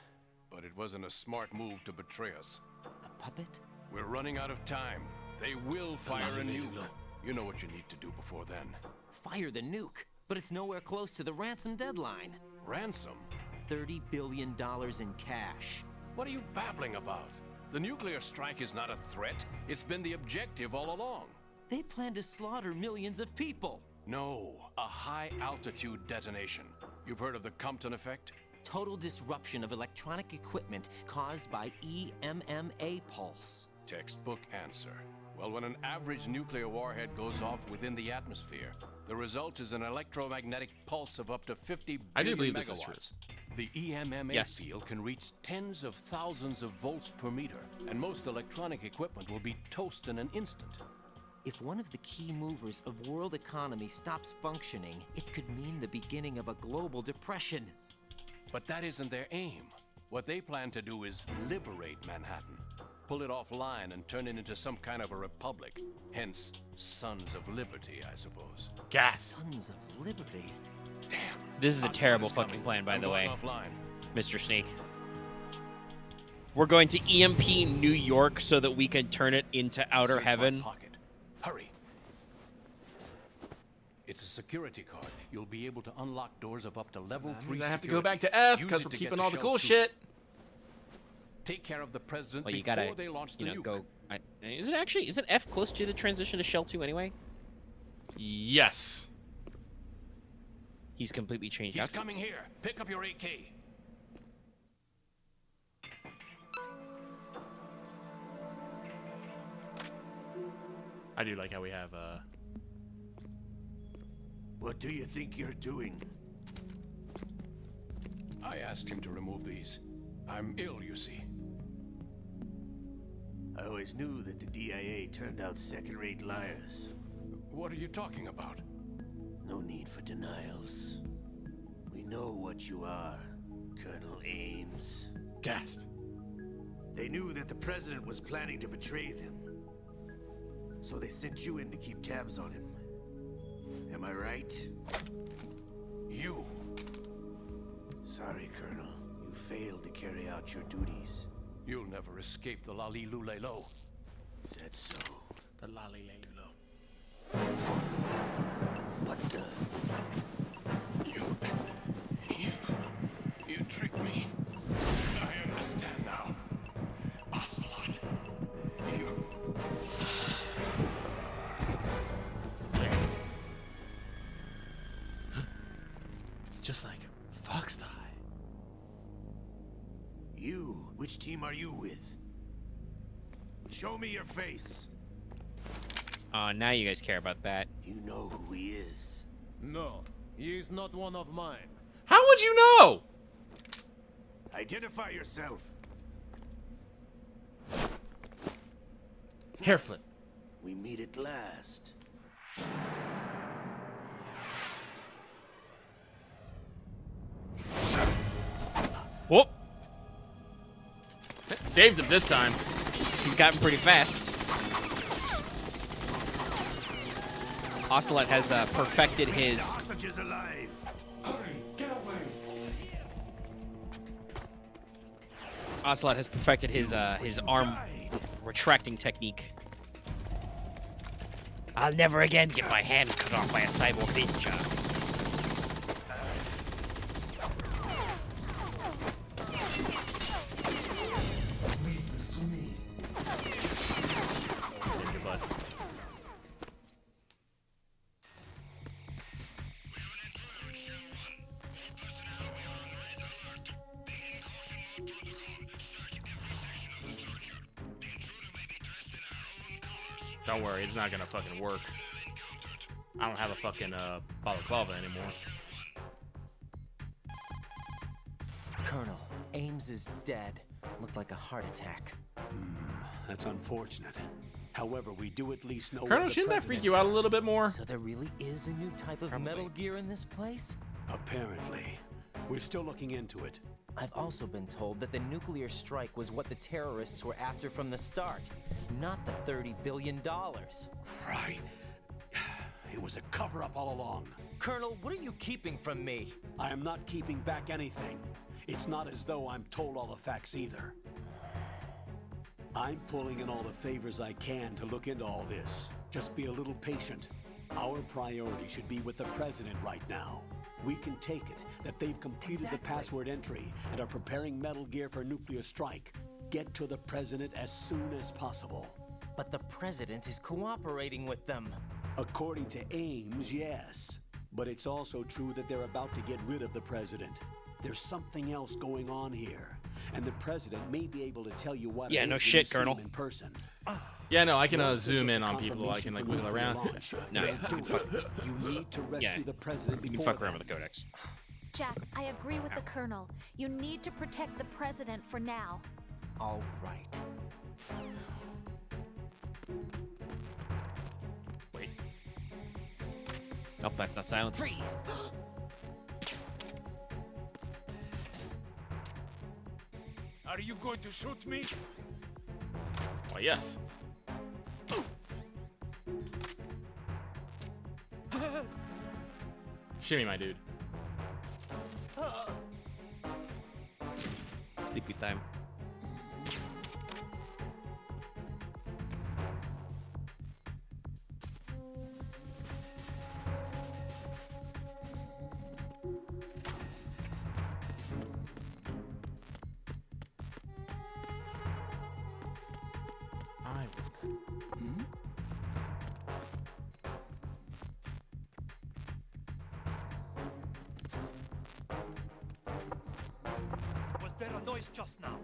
but it wasn't a smart move to betray us. A puppet? We're running out of time. They will fire a nuke. You know what you need to do before then. Fire the nuke? But it's nowhere close to the ransom deadline. Ransom? $30 billion in cash. What are you babbling about? The nuclear strike is not a threat. It's been the objective all along. They plan to slaughter millions of people. No, a high-altitude detonation. You've heard of the Compton effect? Total disruption of electronic equipment caused by EMMA pulse. Textbook answer. Well, when an average nuclear warhead goes off within the atmosphere, the result is an electromagnetic pulse of up to 50 billion I do believe megawatts. this is true. The EMMA field can reach tens of thousands of volts per meter, and most electronic equipment will be toast in an instant. If one of the key movers of world economy stops functioning, it could mean the beginning of a global depression. But that isn't their aim. What they plan to do is liberate Manhattan. Pull it offline and turn it into some kind of a republic. Hence, Sons of Liberty, I suppose. Gas. Sons of Liberty? Damn. This is a terrible fucking plan, by the way, Mr. Snake. We're going to EMP New York so that we can turn it into outer heaven. Hurry. It's a security card. You'll be able to unlock doors of up to level 3 I have to security. go back to F Use because it we're to keeping get to all the Shell cool 2. shit. Take care of the president Well, you before gotta, they launch the you know, nuke. Isn't F close to the transition to Shell 2 anyway? Yes. He's completely changed He's outfits. coming here. Pick up your AK. I do like how we have, What do you think you're doing? I asked him to remove these. I'm ill, you see. I always knew that the DIA turned out second-rate liars. What are you talking about? No need for denials. We know what you are, Colonel Ames. Gasp. They knew that the president was planning to betray them. So they sent you in to keep tabs on him. Am I right? You. Sorry, Colonel. You failed to carry out your duties. You'll never escape the Lali Lule Lo. Is that so? The Lali Lule. What the? You tricked me. I understand now. Ocelot. You. It's just like Fox Die. You? Which team are you with? Show me your face. Now you guys care about that. You know who he is. No, he is not one of mine. How would you know? Identify yourself. Hair flip. We meet at last. Whoop. Saved him this time. He's gotten pretty fast. Ocelot has perfected his... The hostage is alive. Ocelot has perfected his arm retracting technique. I'll never again get my hand cut off by a cyborg ninja. Leave this to me. Ninja butt. Don't worry, it's not gonna fucking work. I don't have a fucking balaclava anymore. Colonel, Ames is dead. Looked like a heart attack. that's unfortunate. However, we do at least know. Colonel, shouldn't that freak you out a little bit more? So there really is a new type of Metal Gear in this place? Apparently. We're still looking into it. I've also been told that the nuclear strike was what the terrorists were after from the start, not the $30 billion. Right. It was a cover-up all along. Colonel, what are you keeping from me? I am not keeping back anything. It's not as though I'm told all the facts either. I'm pulling in all the favors I can to look into all this. Just be a little patient. Our priority should be with the president right now. We can take it that they've completed the password entry and are preparing Metal Gear for nuclear strike. Get to the president as soon as possible. But the president is cooperating with them. According to Ames, yes. But it's also true that they're about to get rid of the president. There's something else going on here, and the president may be able to tell you what. Yeah, it no is shit, when you see Colonel. him in person. Yeah, no, I can zoom in on people. I can like wiggle around. No, You need to rescue the president you before can fuck around with the codex. Jack, I agree with the Colonel. You need to protect the president for now. All right. Wait. Nope, that's not silence. Freeze! Are you going to shoot me? Oh yes. Shimmy, my dude. Sleepy time. Was there a noise just now?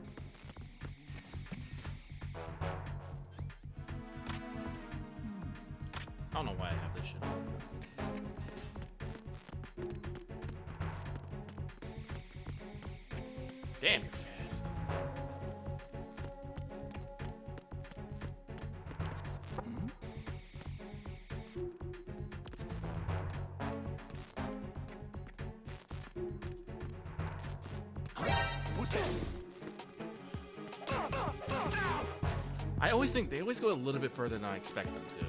I don't know why I have this shit. Damn, you're fast. I always think they always go a little bit further than I expect them to.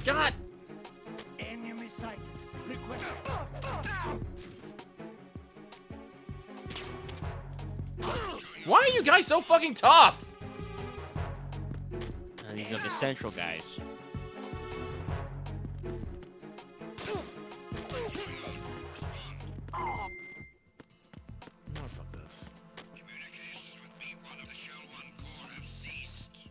God! Enemy sight. Request. Why are you guys so fucking tough? And these are the central guys. No, fuck this. Communications with B1 of the Shell 1 core have ceased.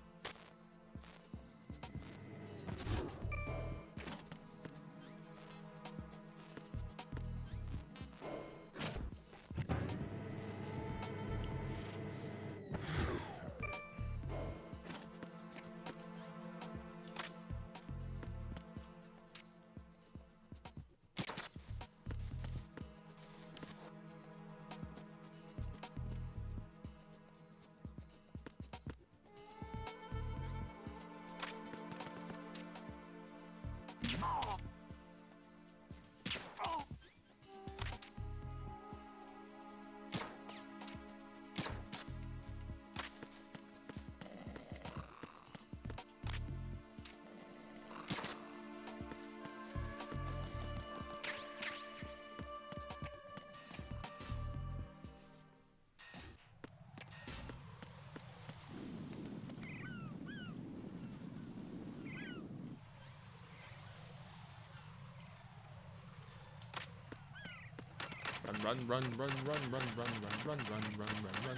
Run, run, run, run, run, run, run, run, run, run, run, run, run.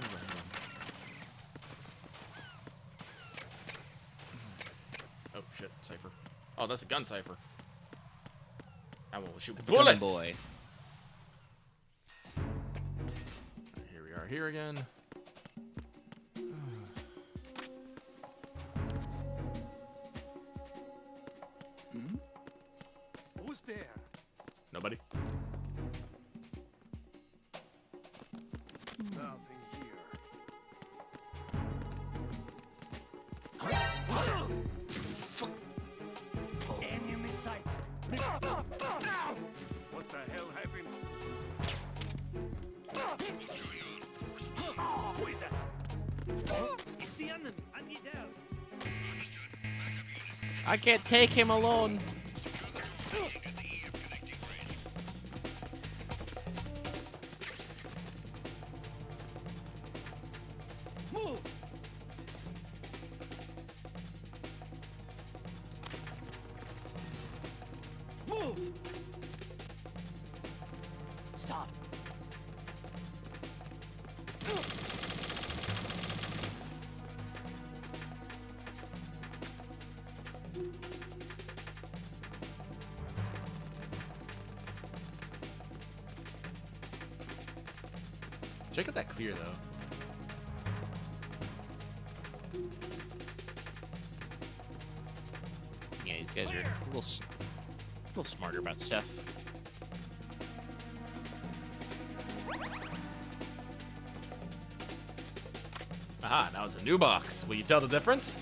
Oh shit, Cypher. Oh, that's a gun Cypher. I will shoot bullets. Boy. Here we are here again. Who's there? Nobody. Nothing here. the hell happened? Who is that? It's the enemy. I need help. I can't take him alone. Move! Move! Stop. Check out that clear though. Yeah, these guys are a little smarter about stuff. Aha, now it's a new box. Will you tell the difference?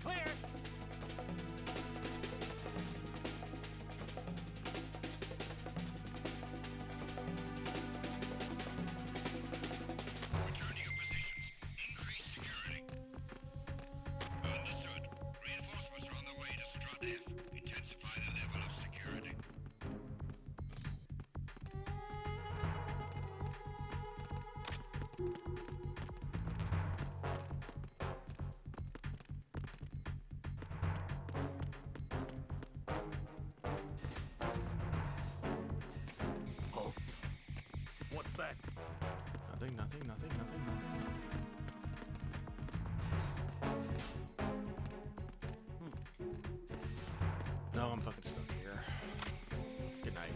Clear! Return to your positions. Increase security. Understood. Reinforcements are on their way to Strut F. Intensify the level of security. Oh. What's that? Nothing, nothing, nothing, nothing, nothing. No, I'm fucking stuck here. Good night.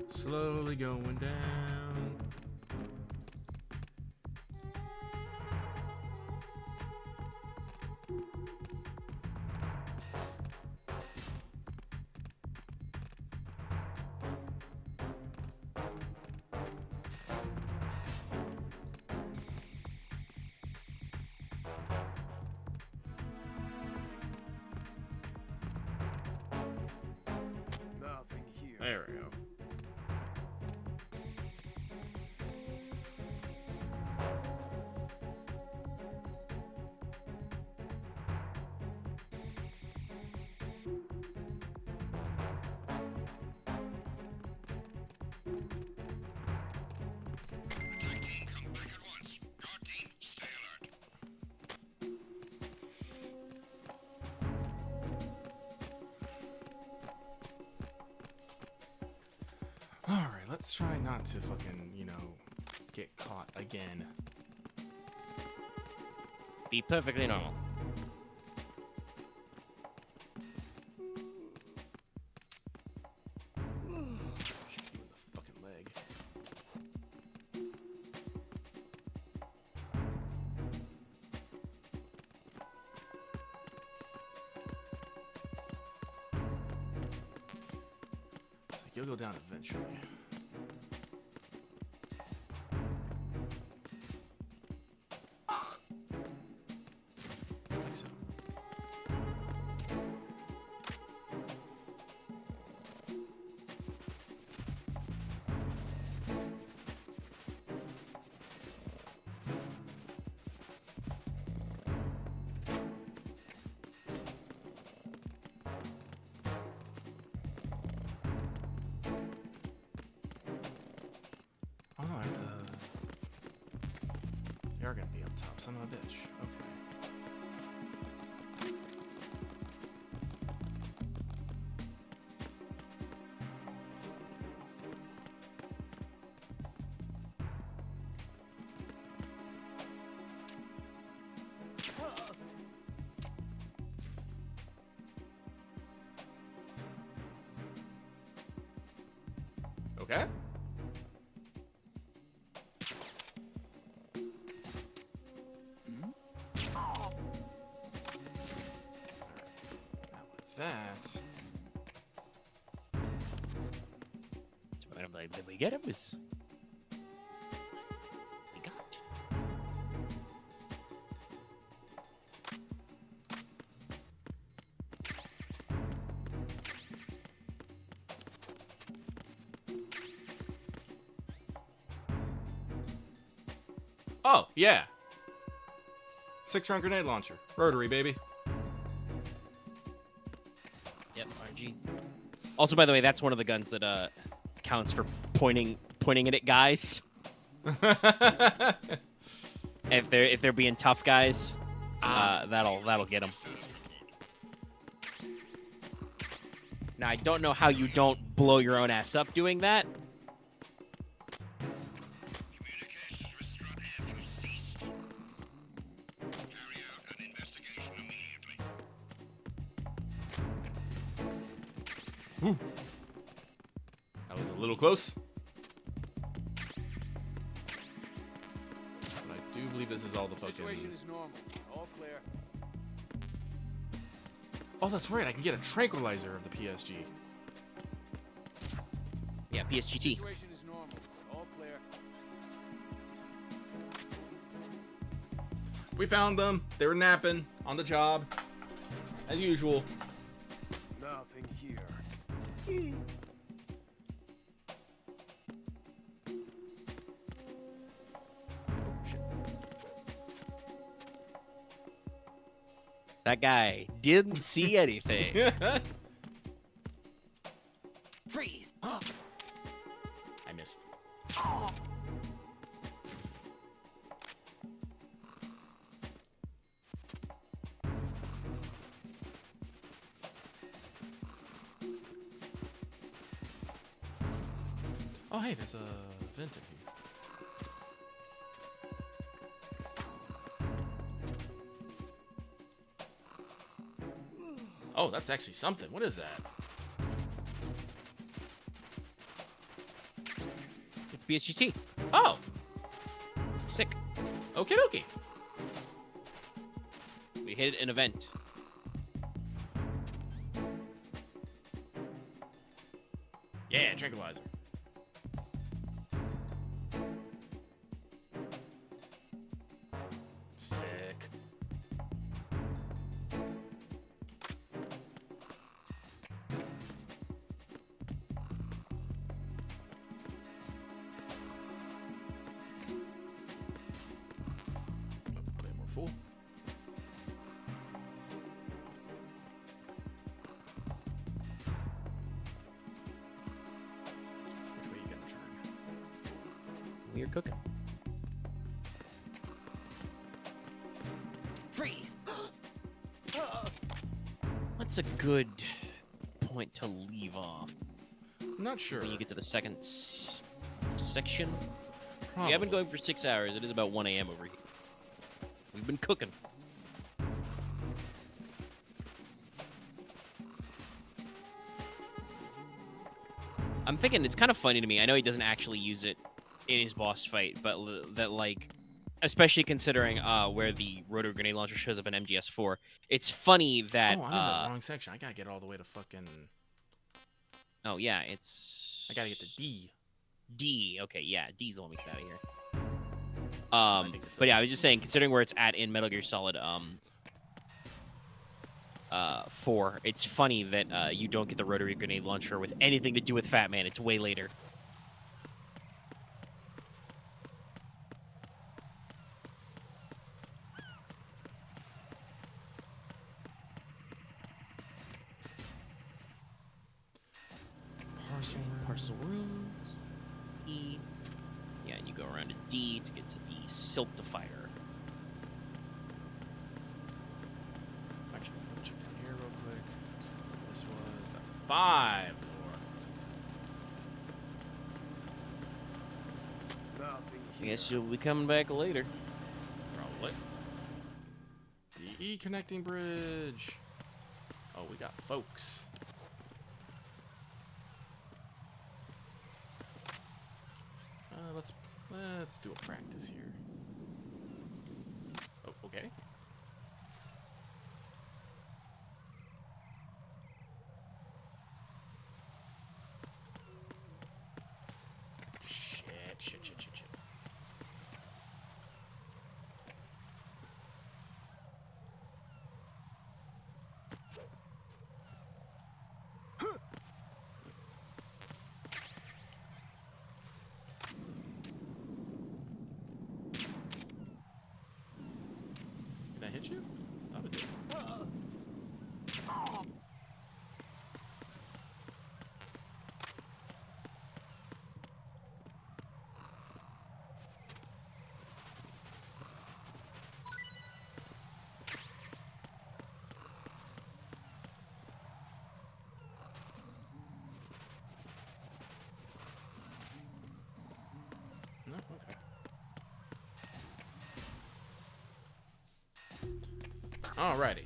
Slowly going down. Nothing here. There we go. Attack team, come back at once. Guard team, stay alert. Alright, let's try not to fucking, get caught again. Be perfectly normal. Fucking leg. It's like you'll go down eventually. I think so. Oh no, you're gonna be up top, son of a bitch. Okay. Okay. That. I'm like, did we get it? Was we got? Oh, yeah. 6-round grenade launcher. Rotary, baby. Yep, RG. Also, by the way, that's one of the guns that counts for pointing it at guys. if they're being tough guys, that'll get them. Now I don't know how you don't blow your own ass up doing that. Whew. That was a little close. But I do believe this is all the fucking... Situation is normal. All clear. Oh, that's right. I can get a tranquilizer of the PSG. Yeah, PSGT. Situation is normal. All clear. We found them. They were napping on the job. As usual. Nothing here. That guy didn't see anything. Freeze! I missed. Oh, hey, there's a vent in here. Oh, that's actually something. What is that? It's PSGT. Oh! Sick. Okie dokie. We hit an event. Yeah, tranquilizer. Sick. Play more full. Which way you gonna turn? We're cooking. Freeze! What's a good point to leave off? I'm not sure. When you get to the second section? Probably. We have been going for 6 hours. It is about 1 a.m. over here. We've been cooking. I'm thinking it's kind of funny to me. I know he doesn't actually use it in his boss fight, but that, like, especially considering where the rotary grenade launcher shows up in MGS4, it's funny that... Oh, I'm in the wrong section. I gotta get all the way to fucking... Oh, yeah, it's... I gotta get to D. D. Okay, yeah, D's the one we get out of here. But yeah, I was just saying, considering where it's at in Metal Gear Solid 4, it's funny that you don't get the rotary grenade launcher with anything to do with Fat Man. It's way later. Parcel rooms. E. Yeah, and you go around to D to get to the Siltifier. Actually, let me check down here real quick. See what this was. That's a 5 floor. Nothing I guess you'll be coming back later. Probably. DE connecting bridge. Oh, we got folks. Let's do a practice here. Oh, okay. Shit. Did I hit you? I thought it did. No? Okay. Alrighty.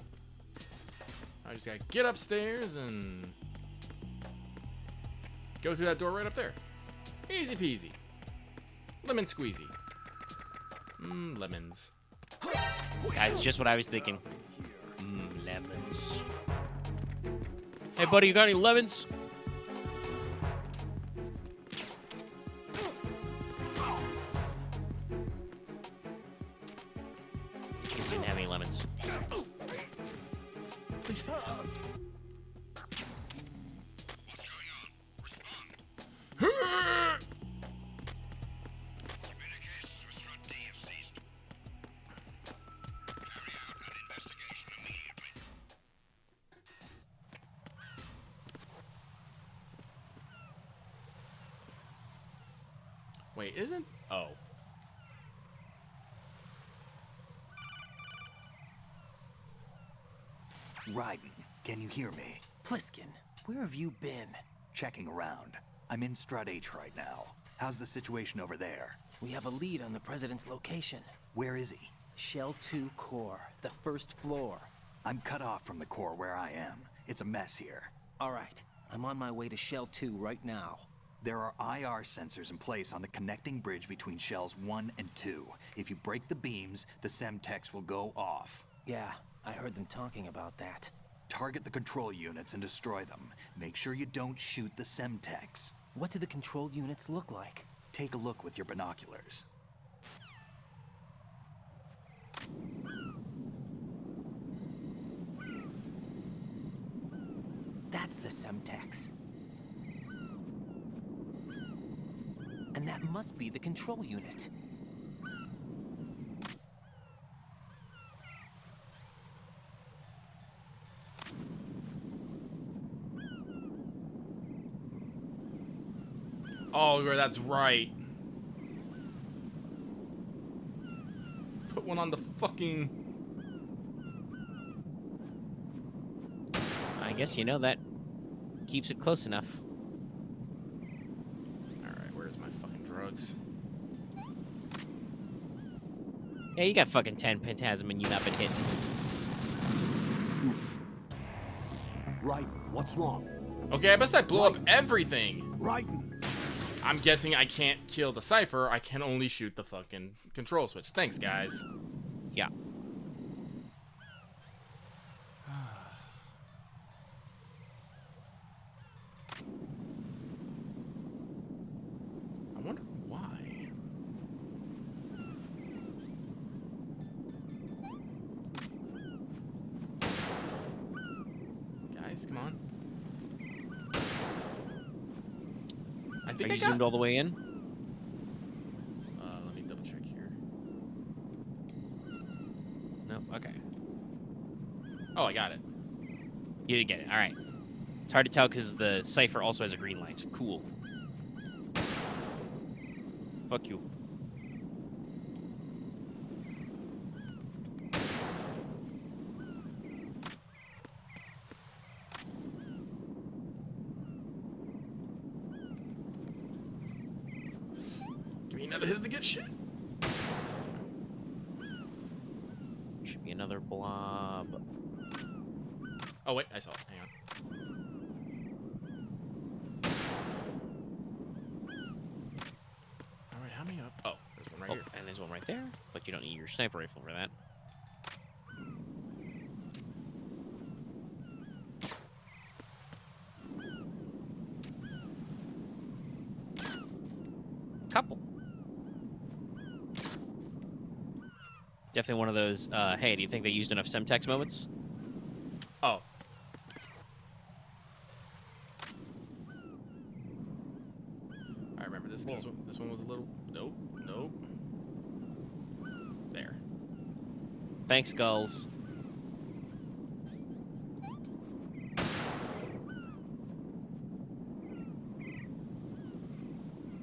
I just gotta get upstairs and go through that door right up there. Easy peasy. Lemon squeezy. Lemons. That's just what I was thinking. Lemons. Hey, buddy, you got any lemons? He didn't have any lemons. Please. Communications with Strut D have ceased. Carry out an investigation immediately. Wait, isn't? Oh. Raiden, can you hear me? Pliskin, where have you been? Checking around. I'm in Strut H right now. How's the situation over there? We have a lead on the President's location. Where is he? Shell 2 core, the first floor. I'm cut off from the core where I am. It's a mess here. All right, I'm on my way to Shell 2 right now. There are IR sensors in place on the connecting bridge between Shells 1 and 2. If you break the beams, the Semtex will go off. Yeah, I heard them talking about that. Target the control units and destroy them. Make sure you don't shoot the Semtex. What do the control units look like? Take a look with your binoculars. That's the Semtex. And that must be the control unit. Oh, that's right. Put one on the fucking... I guess you know that keeps it close enough. Alright, where's my fucking drugs? Yeah, you got fucking 10 Phantasm and you not been hit. Oof. Right, what's wrong? Okay, I best I blow up everything. Right. I'm guessing I can't kill the Cypher. I can only shoot the fucking control switch. Thanks, guys. Yeah. I wonder why. Guys, come on. I think Are you zoomed all the way in? Let me double check here. No? Okay. Oh, I got it. You did get it. All right. It's hard to tell because the Cypher also has a green light. Cool. Fuck you. Give me another hit of the good shit. Should be another blob. Oh, wait, I saw it. Hang on. Alright, how many up? Oh, there's one right There's one right there, but you don't need your sniper rifle for that. Couple. Definitely one of those, hey, do you think they used enough Semtex moments? Oh. I remember this. This one was a little... Nope. Nope. There. Thanks, Gulls.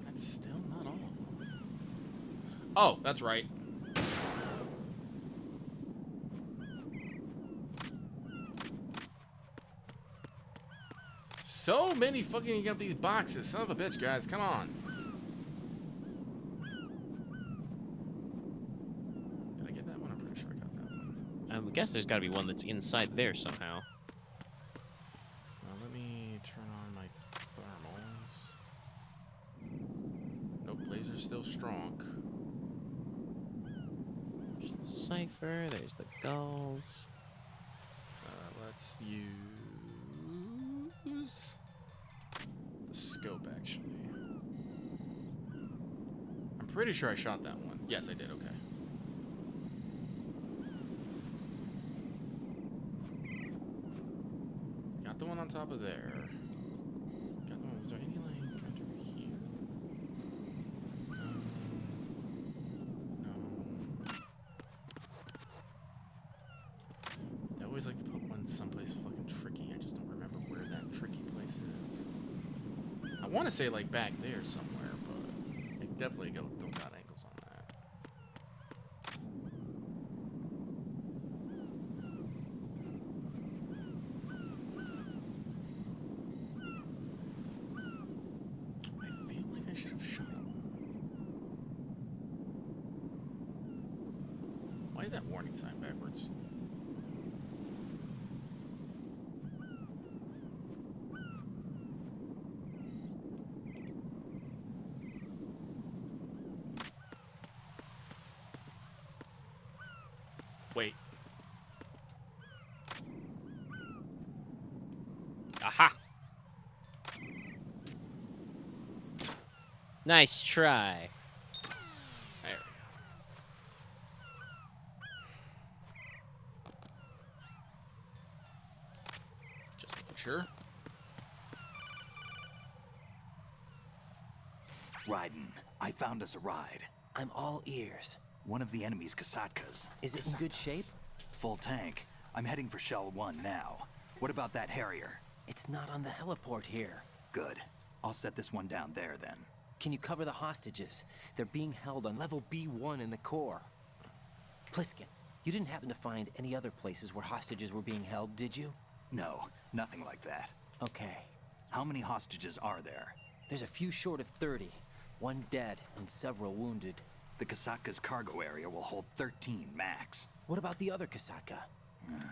That's still not all of them. Oh, that's right. So many fucking of these boxes. Son of a bitch, guys. Come on. Did I get that one? I'm pretty sure I got that one. I guess there's got to be one that's inside there somehow. Let me turn on my thermals. Nope, laser's still strong. There's the Cypher. There's the Gulls. Let's use the scope, actually. I'm pretty sure I shot that one. Yes, I did. Okay. Got the one on top of there. Got the one. Was there any like under here? No. I always like to put one someplace fucking tricky. I just don't remember where that tricky place is. I want to say like back there somewhere, but I definitely don't got angles on that. I feel like I should have shot him. Why is that warning sign backwards? Wait. Aha! Nice try. There we go. Just making sure. Raiden, I found us a ride. I'm all ears. One of the enemy's Kasatkas. Is it in good shape? Full tank. I'm heading for Shell 1 now. What about that Harrier? It's not on the heliport here. Good. I'll set this one down there then. Can you cover the hostages? They're being held on level B1 in the core. Pliskin, you didn't happen to find any other places where hostages were being held, did you? No, nothing like that. Okay. How many hostages are there? There's a few short of 30. One dead and several wounded. The Kasatka's cargo area will hold 13 max. What about the other Kasatka?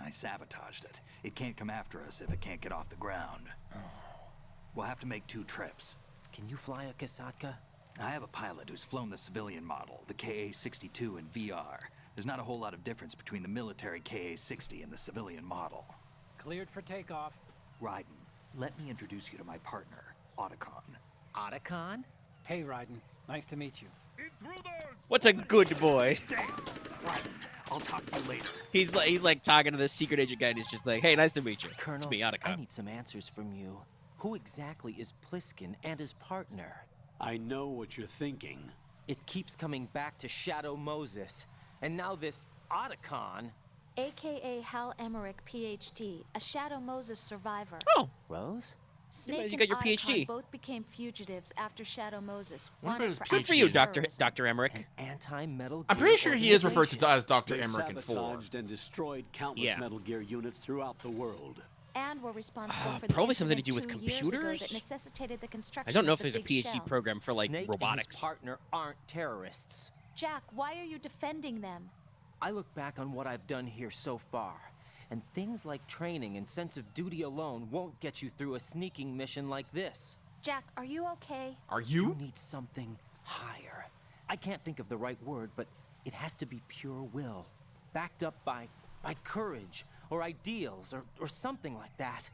I sabotaged it. It can't come after us if it can't get off the ground. We'll have to make 2 trips. Can you fly a Kasatka? I have a pilot who's flown the civilian model, the KA-62 in VR. There's not a whole lot of difference between the military KA-60 and the civilian model. Cleared for takeoff. Raiden, let me introduce you to my partner, Otacon. Otacon? Hey, Raiden. Nice to meet you. What's a good boy? Damn! Raiden, I'll talk to you later. He's like talking to the secret agent guy, and he's just like, "Hey, nice to meet you. Colonel, it's me, Otacon." I need some answers from you. Who exactly is Pliskin and his partner? I know what you're thinking. It keeps coming back to Shadow Moses, and now this Otacon. AKA Hal Emmerich, PhD, a Shadow Moses survivor. Oh, Rose? Snake you got your and Otacon PhD. both became fugitives after Shadow Moses. What about wanted his for PhD? Good for you, terrorism. Dr. Emmerich. Anti-Metal I'm pretty sure he is referred to as Dr. They Emmerich in 4. sabotaged and destroyed countless Yeah. Metal Gear units throughout the world. And were responsible for the Probably something to do incident with 2 years ago computers? that necessitated the construction I don't know of if there's the a big PhD shell. program for like Snake robotics. and his partner aren't terrorists. Jack, why are you defending them? I look back on what I've done here so far, and things like training and sense of duty alone won't get you through a sneaking mission like this. Jack, are you okay? Are You you? need something higher. I can't think of the right word, but it has to be pure will, backed up by courage, or ideals, or something like that.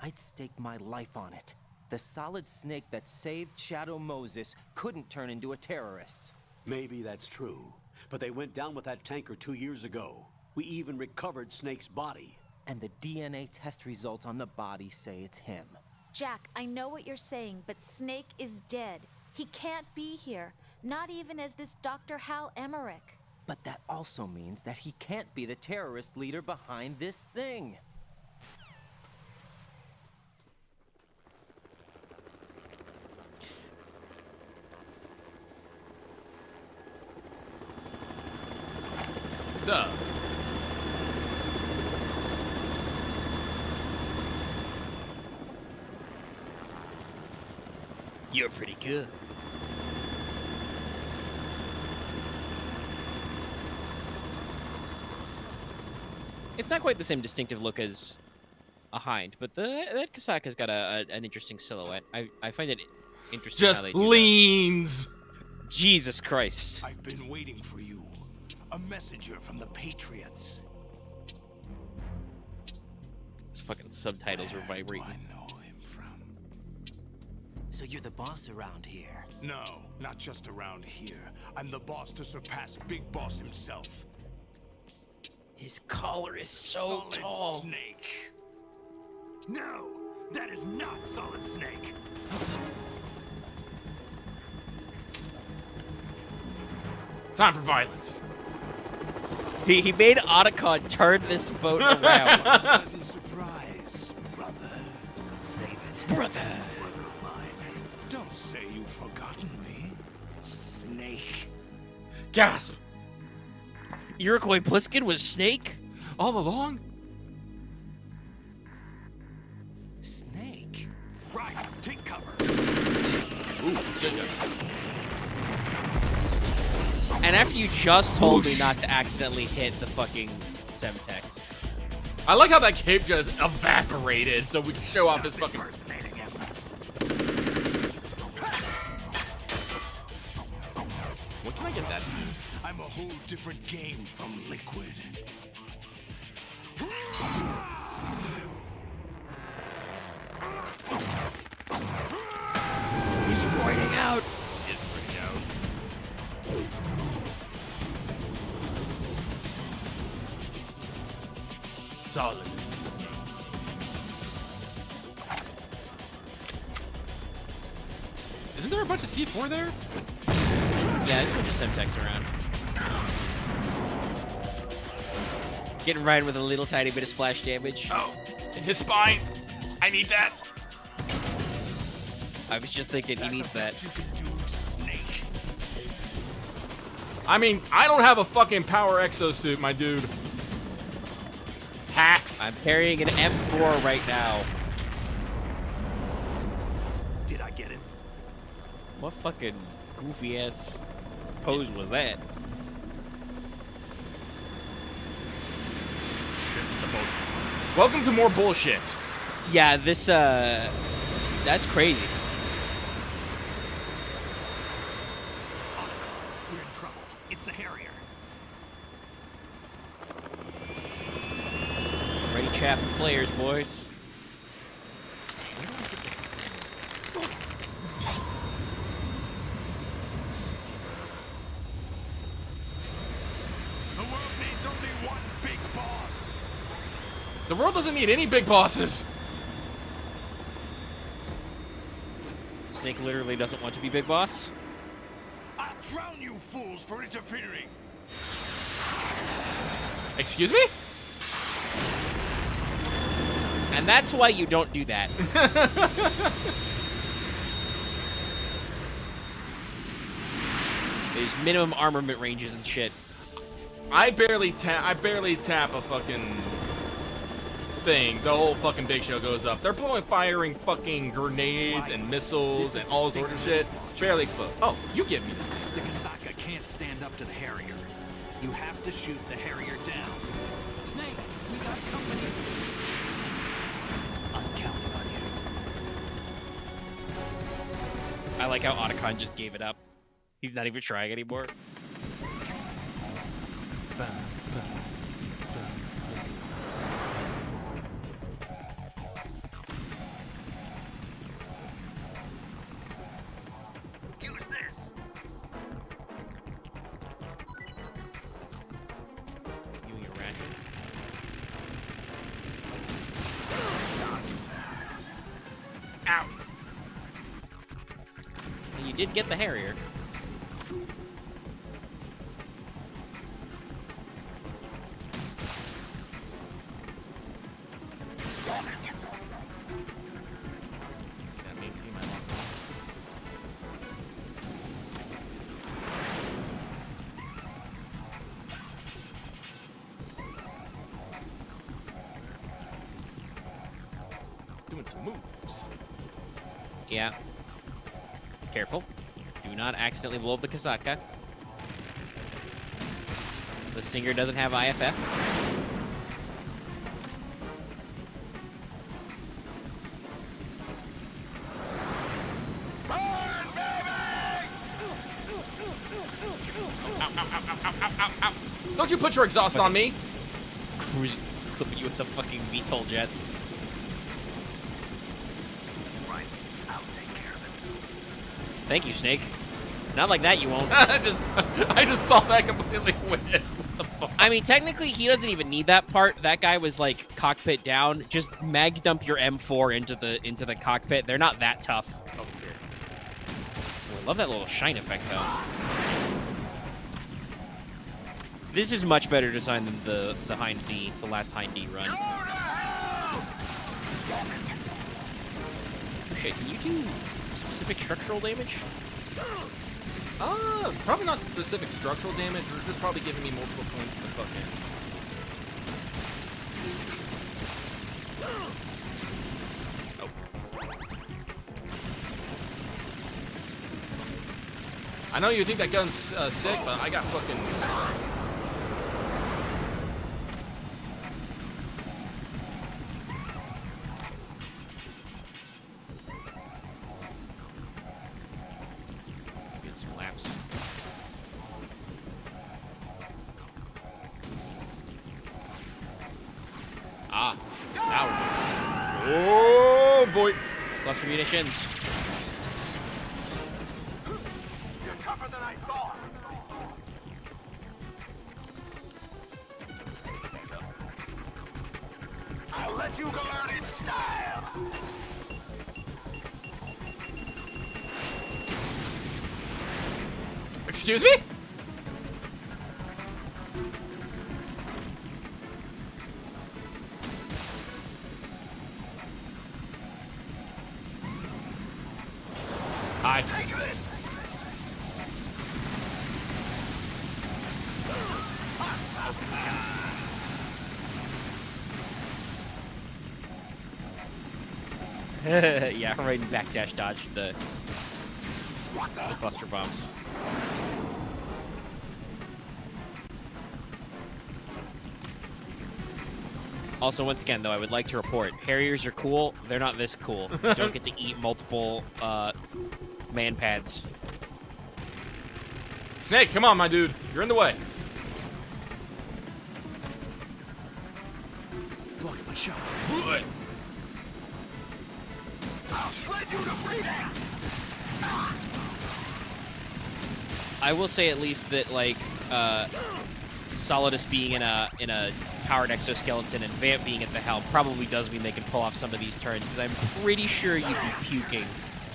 I'd stake my life on it. The solid snake that saved Shadow Moses couldn't turn into a terrorist. Maybe that's true, but they went down with that tanker 2 years ago. We even recovered Snake's body. And the DNA test results on the body say it's him. Jack, I know what you're saying, but Snake is dead. He can't be here, not even as this Dr. Hal Emmerich. But that also means that he can't be the terrorist leader behind this thing. So, You're pretty good. It's not quite the same distinctive look as a hind, but that Kasaka's got an interesting silhouette. I find it interesting just how they do leans. that. Jesus Christ. I've been waiting for you. A messenger from the Patriots. These fucking subtitles are vibrating. So you're the boss around here? No, not just around here. I'm the boss to surpass Big Boss himself. His collar is so Solid tall. Snake. No, that is not Solid Snake. Time for violence. He made Otacon turn this boat around. Pleasant surprise, brother. Save it. Brother. Brother of mine. Don't say you've forgotten me. Snake. Gasp. Iroquois Pliskin was Snake? All along? Snake. Right, take cover. Ooh, good guys. And after you just told me not to accidentally hit the fucking Semtex. I like how that cape just evaporated so we can show off his fucking... What can I get that scene? I'm a whole different game from Liquid. He's riding out. He is riding out. Solids. Isn't there a bunch of C4 there? Yeah, there's a bunch of Semtex around. Getting right with a little tiny bit of splash damage. Oh, his spine. I need that. I was just thinking he needs that. You can do, Snake. I mean, I don't have a fucking power exosuit, my dude. Hacks. I'm carrying an M4 right now. Did I get it? What fucking goofy ass pose was that? This is the most... Welcome to more bullshit. Yeah, this, that's crazy. We're in trouble. It's the Harrier. Ready chaff and flares, boys. The world needs only one big boss. The world doesn't need any big bosses. Snake literally doesn't want to be Big Boss. I'll drown you fools for interfering. Excuse me? And that's why you don't do that. There's minimum armament ranges and shit. I barely tap a fucking thing. The whole fucking Big Show goes up. They're firing fucking grenades and missiles and all sorts of shit. Barely explode. Oh, you give me this thing. The Kasaka can't stand up to the Harrier. You have to shoot the Harrier down. Snake, we got company. I'm counting on you. I like how Otacon just gave it up. He's not even trying anymore. Use this. You and your ratchet. Ow. And you did get the Harrier. Doing some moves. Yeah. Careful. Do not accidentally blow up the Kasaka. The Stinger doesn't have IFF. Don't you put your exhaust on me! Clipping you with the fucking VTOL jets. Right. I'll take care of it. Thank you, Snake. Not like that, you won't. I just saw that completely win. What the fuck? I mean, technically, he doesn't even need that part. That guy was like cockpit down. Just mag dump your M4 into the cockpit. They're not that tough. Oh, I love that little shine effect, though. This is much better design than the Hind D, the last Hind D run. Okay, can you do specific structural damage? Probably not specific structural damage. They're just probably giving me multiple points to fucking. Oh. I know you think that gun's sick, but I got fucking. Ah, now. Oh boy. Cluster munitions. You're tougher than I thought. I'll let you go out in style. Excuse me? Hi. Take this. Yeah, right in backdash dodge the cluster bombs. Also, once again, though, I would like to report, Harriers are cool. They're not this cool. You don't get to eat multiple man pads. Snake, come on, my dude. You're in the way. Blocking my shot. I'll shred you to freedom. I will say at least that, like, Solidus being in a powered exoskeleton and Vamp being at the helm probably does mean they can pull off some of these turns, because I'm pretty sure you'd be puking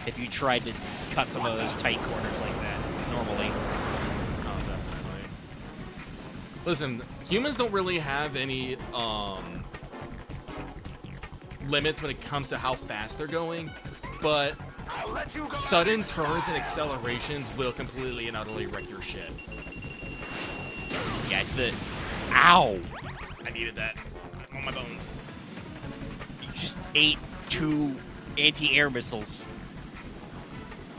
if you tried to cut some of those tight corners like that normally. Oh, definitely. Listen, humans don't really have any limits when it comes to how fast they're going, but sudden turns and accelerations will completely and utterly wreck your shit. Yeah, it's the... Ow! I needed that on my bones. You just ate 2 anti-air missiles.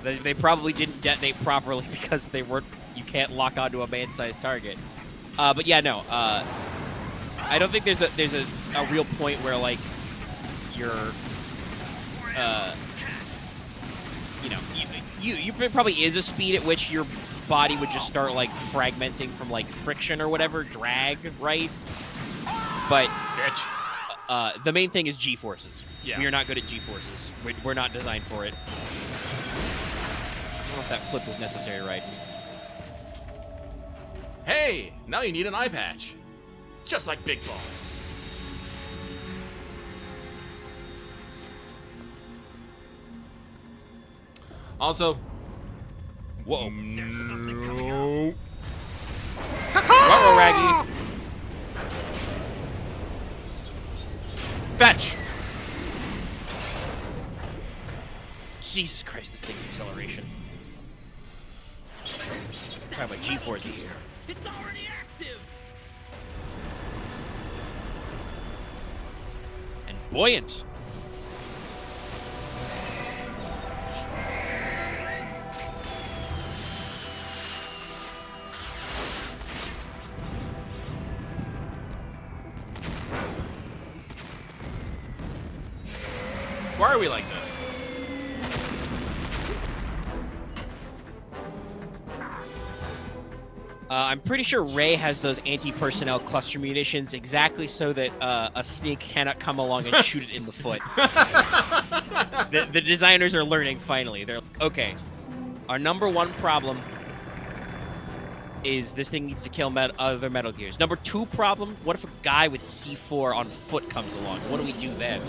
They probably didn't detonate properly because they weren't... You can't lock onto a man-sized target. But yeah, no. I don't think there's a real point where, like, you're... you know, you probably is a speed at which you're body would just start like fragmenting from like friction or whatever, drag, right? But the main thing is G-forces. Yeah. We are not good at G-forces. We're not designed for it. I don't know if that flip was necessary, right? Hey, now you need an eye patch. Just like Big Balls. Also, whoa. There's something coming out. Ruh-roh, Raggy. Fetch! Jesus Christ, this thing's acceleration. Talking about G-forces. It's already active. And buoyant. Why are we like this? I'm pretty sure Ray has those anti-personnel cluster munitions exactly so that a sneak cannot come along and shoot it in the foot. The designers are learning finally. They're like, okay, our number one problem is this thing needs to kill other Metal Gears. Number two problem, what if a guy with C4 on foot comes along? What do we do then?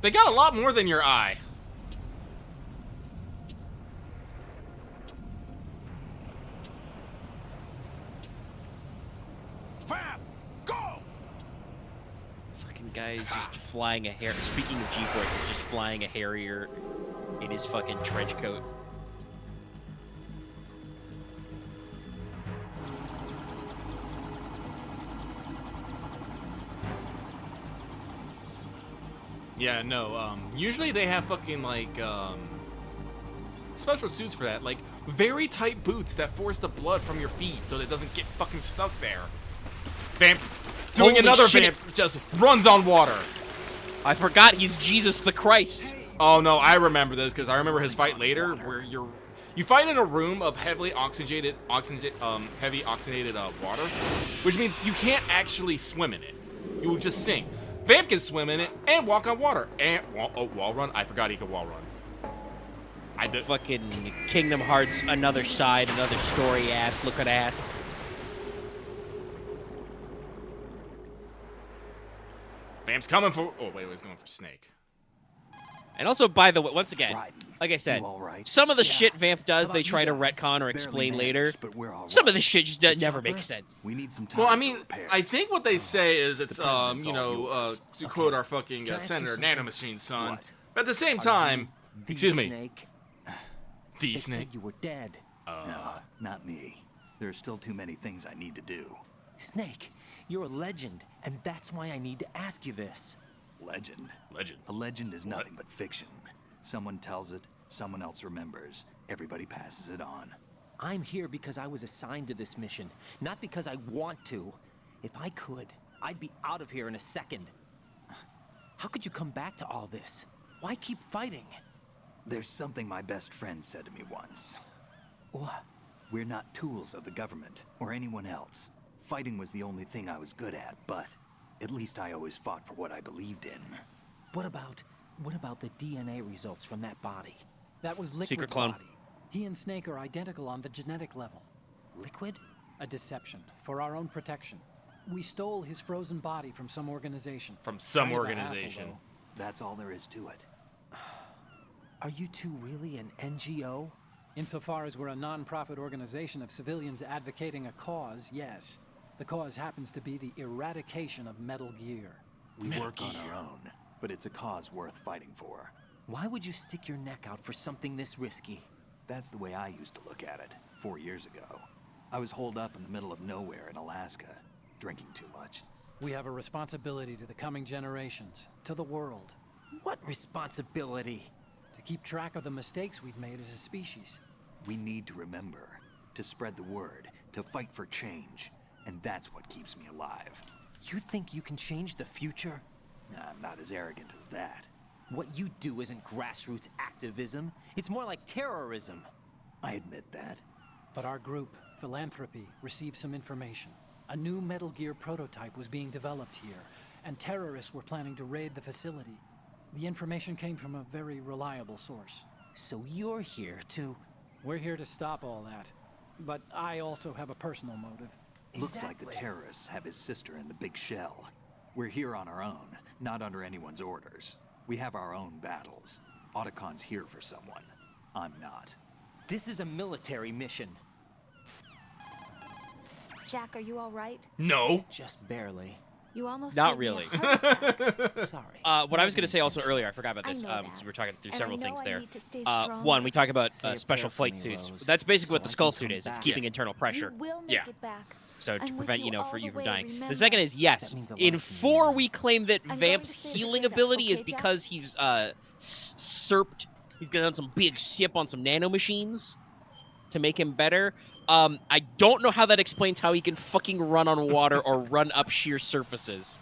They got a lot more than your eye. Fab, go! Fucking guy is just flying a hair. Speaking of G-forces, just flying a Harrier in his fucking trench coat. Yeah, no, usually they have fucking, like, special suits for that. Like, very tight boots that force the blood from your feet so that it doesn't get fucking stuck there. Vamp doing Holy another shit. Vamp just runs on water. I forgot he's Jesus the Christ. Oh, no, I remember this because I remember his fight later where you fight in a room of heavy oxygenated water, which means you can't actually swim in it. You will just sink. Vamp can swim in it and walk on water. And wall run? I forgot he could wall run. I did. Fucking Kingdom Hearts, another side, another story ass, look at ass. Vamp's coming for... Oh, wait, he's going for Snake. And also, by the way, once again, like I said, some of the shit Vamp does, they try to retcon or explain later. Some of the shit just never makes sense. We need some time. Well, I mean, I think what they say is it's, you know, to quote our fucking Senator, nanomachine, son. But at the same time, excuse me. Snake? The Snake? Said you were dead. No, not me. There are still too many things I need to do. Snake, you're a legend, and that's why I need to ask you this. Legend? Legend. A legend is nothing but fiction. Someone tells it, someone else remembers. Everybody passes it on. I'm here because I was assigned to this mission, not because I want to. If I could, I'd be out of here in a second. How could you come back to all this? Why keep fighting? There's something my best friend said to me once. What? We're not tools of the government or anyone else. Fighting was the only thing I was good at, but at least I always fought for what I believed in. What about the DNA results from that body? That was Liquid's Secret clone. body. He and Snake are identical on the genetic level. Liquid? A deception, for our own protection. We stole his frozen body from some organization. From some Kind of a organization. hassle, That's all there is to it. Are you two really an NGO? Insofar as we're a non-profit organization of civilians advocating a cause, yes. The cause happens to be the eradication of Metal Gear. We work on our own, but it's a cause worth fighting for. Why would you stick your neck out for something this risky? That's the way I used to look at it 4 years ago. I was holed up in the middle of nowhere in Alaska, drinking too much. We have a responsibility to the coming generations, to the world. What responsibility? To keep track of the mistakes we've made as a species. We need to remember, to spread the word, to fight for change. And that's what keeps me alive. You think you can change the future? I'm not as arrogant as that. What you do isn't grassroots activism. It's more like terrorism. I admit that. But our group, Philanthropy, received some information. A new Metal Gear prototype was being developed here, and terrorists were planning to raid the facility. The information came from a very reliable source. So you're here to... We're here to stop all that. But I also have a personal motive. Looks like the terrorists have his sister in the big shell. We're here on our own, not under anyone's orders. We have our own battles. Otacon's here for someone. I'm not. This is a military mission. Jack, are you all right? No. Just barely. You almost Not gave me a really. heart attack. Sorry. What I was going to say also earlier, I forgot about this, I know because that. we were talking through And several I know things I there. need to stay strong. One, we talk about Say a special prayer for flight me, suits. Rose, That's basically what so the I skull can suit come is. It's back. keeping internal pressure. You will make Yeah. it back. So to I'm with prevent, you all for the you from way, dying. remember? The second is, yes, That means a lot in to me 4 now. we claim that I'm going Vamp's to say the healing good ability stuff, is okay, Jack? because he's serped. He's gonna on some big ship on some nanomachines to make him better. I don't know how that explains how he can fucking run on water or run up sheer surfaces.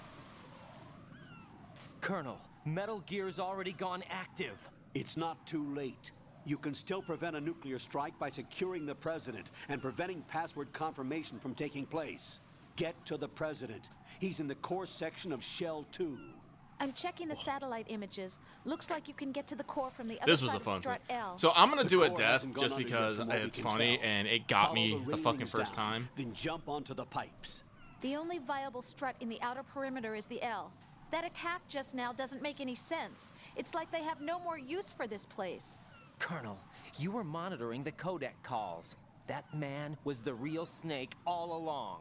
Colonel, Metal Gear's already gone active. It's not too late. You can still prevent a nuclear strike by securing the president and preventing password confirmation from taking place. Get to the president. He's in the core section of Shell 2. I'm checking the satellite images. Looks like you can get to the core from the other This was side a fun of Strut thing. L. So I'm gonna The do a core death hasn't gone just under yet because from what we it's can funny tell. and it got Follow me the fucking railings first down, time. Then jump onto the pipes. The only viable strut in the outer perimeter is the L. That attack just now doesn't make any sense. It's like they have no more use for this place. Colonel, you were monitoring the codec calls. That man was the real Snake all along.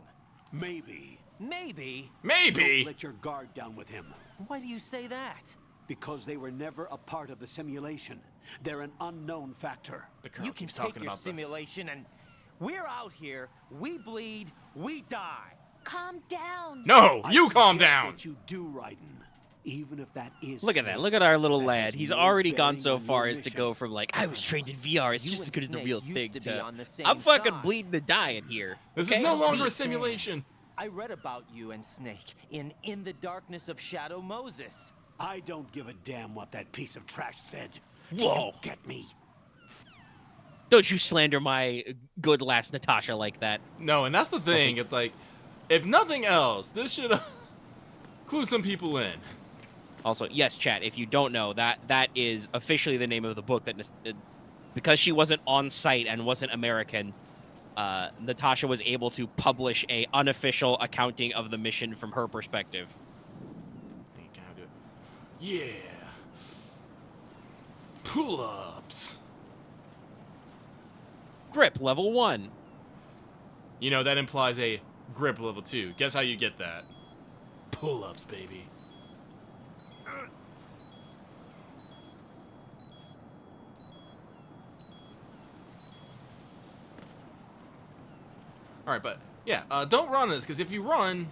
Maybe. Maybe? Maybe. Don't let your guard down with him. Why do you say that? Because they were never a part of the simulation. They're an unknown factor. The colonel You can keeps take talking your about simulation and... We're out here, we bleed, we die. Calm down. No, I you calm suggest down. that you do, Raiden. Even if that is Look at that. Snake, Look at our little that lad. has He's no already gone bearing so on your far as to mission. go from like, I was trained in VR. It's You just as and good as the Snake real used thing to be to on the same I'm fucking side. bleeding to die in here. This okay? is no longer a Be simulation. I read about you and Snake in the darkness of Shadow Moses. I don't give a damn what that piece of trash said. Whoa. You get me? Don't you slander my good lass Natasha like that. No, and that's the thing. It's like, if nothing else, this should clue some people in. Also, yes, chat, if you don't know, that is officially the name of the book that because she wasn't on site and wasn't American, Natasha was able to publish a unofficial accounting of the mission from her perspective. Yeah. Pull-ups. Grip level 1. You know, that implies a grip level 2. Guess how you get that? Pull-ups, baby. Alright, but, yeah, don't run this, because if you run...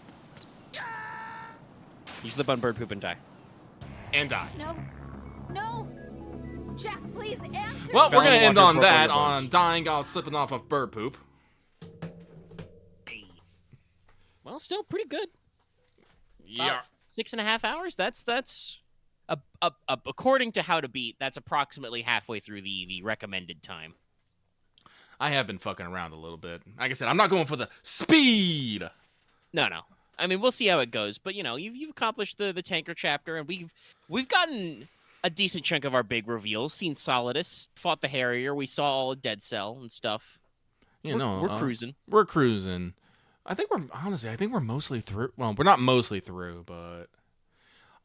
You slip on bird poop and die. And die. No. No. Jack, please answer. Well, we're Fallon going to end Walker on broke that, all your on bones. dying off slipping off of bird poop. Well, still pretty good. Yeah. 6.5 hours? That's according to How to Beat, that's approximately halfway through the recommended time. I have been fucking around a little bit. Like I said, I'm not going for the speed. No. I mean, we'll see how it goes. But, you know, you've accomplished the tanker chapter, and we've gotten a decent chunk of our big reveals. Seen Solidus, fought the Harrier. We saw all of Dead Cell and stuff. We're cruising. We're cruising. I think we're mostly through. Well, we're not mostly through, but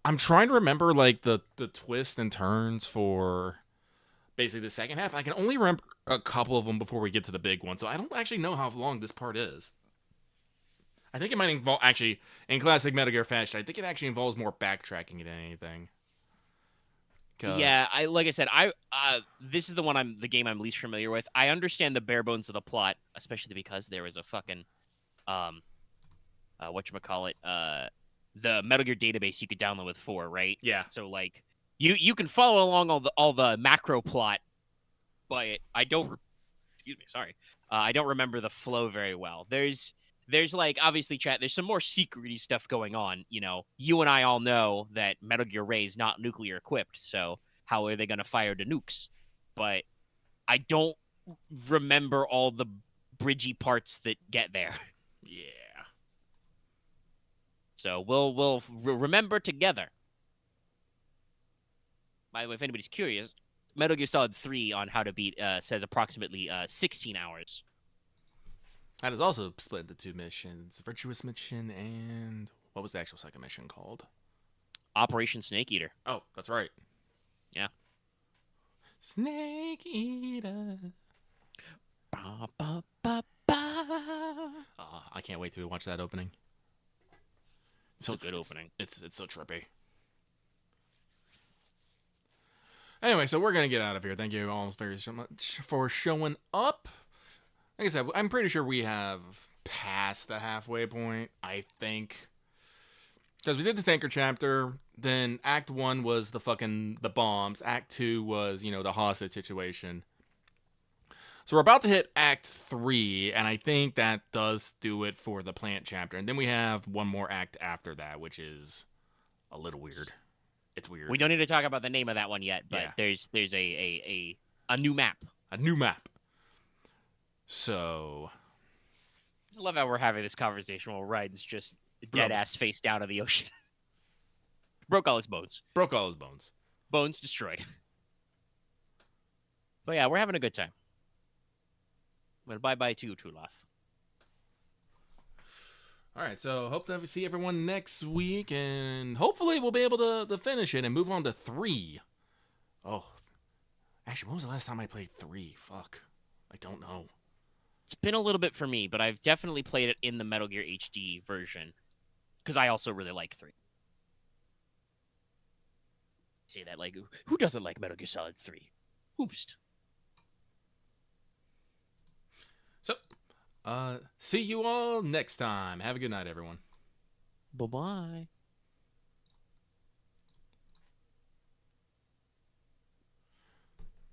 I'm trying to remember, like, the twists and turns for basically the second half. I can only remember a couple of them before we get to the big one, so I don't actually know how long this part is. I think it might involve, actually, in classic Metal Gear fashion, I think it actually involves more backtracking than anything. Yeah, like I said, this is the game I'm least familiar with. I understand the bare bones of the plot, especially because there was a fucking whatchamacallit, the Metal Gear database you could download with 4, right? Yeah. So like you can follow along all the macro plot, but I don't I don't remember the flow very well. There's like, obviously, chat, there's some more secret-y stuff going on. You know, you and I all know that Metal Gear Ray is not nuclear equipped, so how are they going to fire the nukes? But I don't remember all the bridgy parts that get there. Yeah. So we'll remember together. By the way, if anybody's curious, Metal Gear Solid 3 on how to beat says approximately 16 hours. That is also split into 2 missions. Virtuous mission and... What was the actual second mission called? Operation Snake Eater. Oh, that's right. Yeah. Snake Eater. Ba, ba, ba, ba. I can't wait to watch that opening. It's a good opening. It's so trippy. Anyway, so we're going to get out of here. Thank you all very much for showing up. Like I said, I'm pretty sure we have passed the halfway point, I think. Because we did the tanker chapter, then Act 1 was the bombs. Act 2 was, the hostage situation. So we're about to hit Act 3, and I think that does do it for the plant chapter. And then we have one more act after that, which is a little weird. It's weird. We don't need to talk about the name of that one yet, but Yeah. there's a new map. A new map. So... I just love how we're having this conversation while Ryan's just dead ass face down in the ocean. Broke all his bones. Broke all his bones. Bones destroyed. But yeah, we're having a good time. Well, bye-bye to you, Truloth. All right, so hope to see everyone next week, and hopefully we'll be able to finish it and move on to 3. Oh, actually, when was the last time I played 3? Fuck, I don't know. It's been a little bit for me, but I've definitely played it in the Metal Gear HD version, because I also really like 3. Say that like, who doesn't like Metal Gear Solid 3? Whoopst. So, see you all next time. Have a good night, everyone. Bye-bye.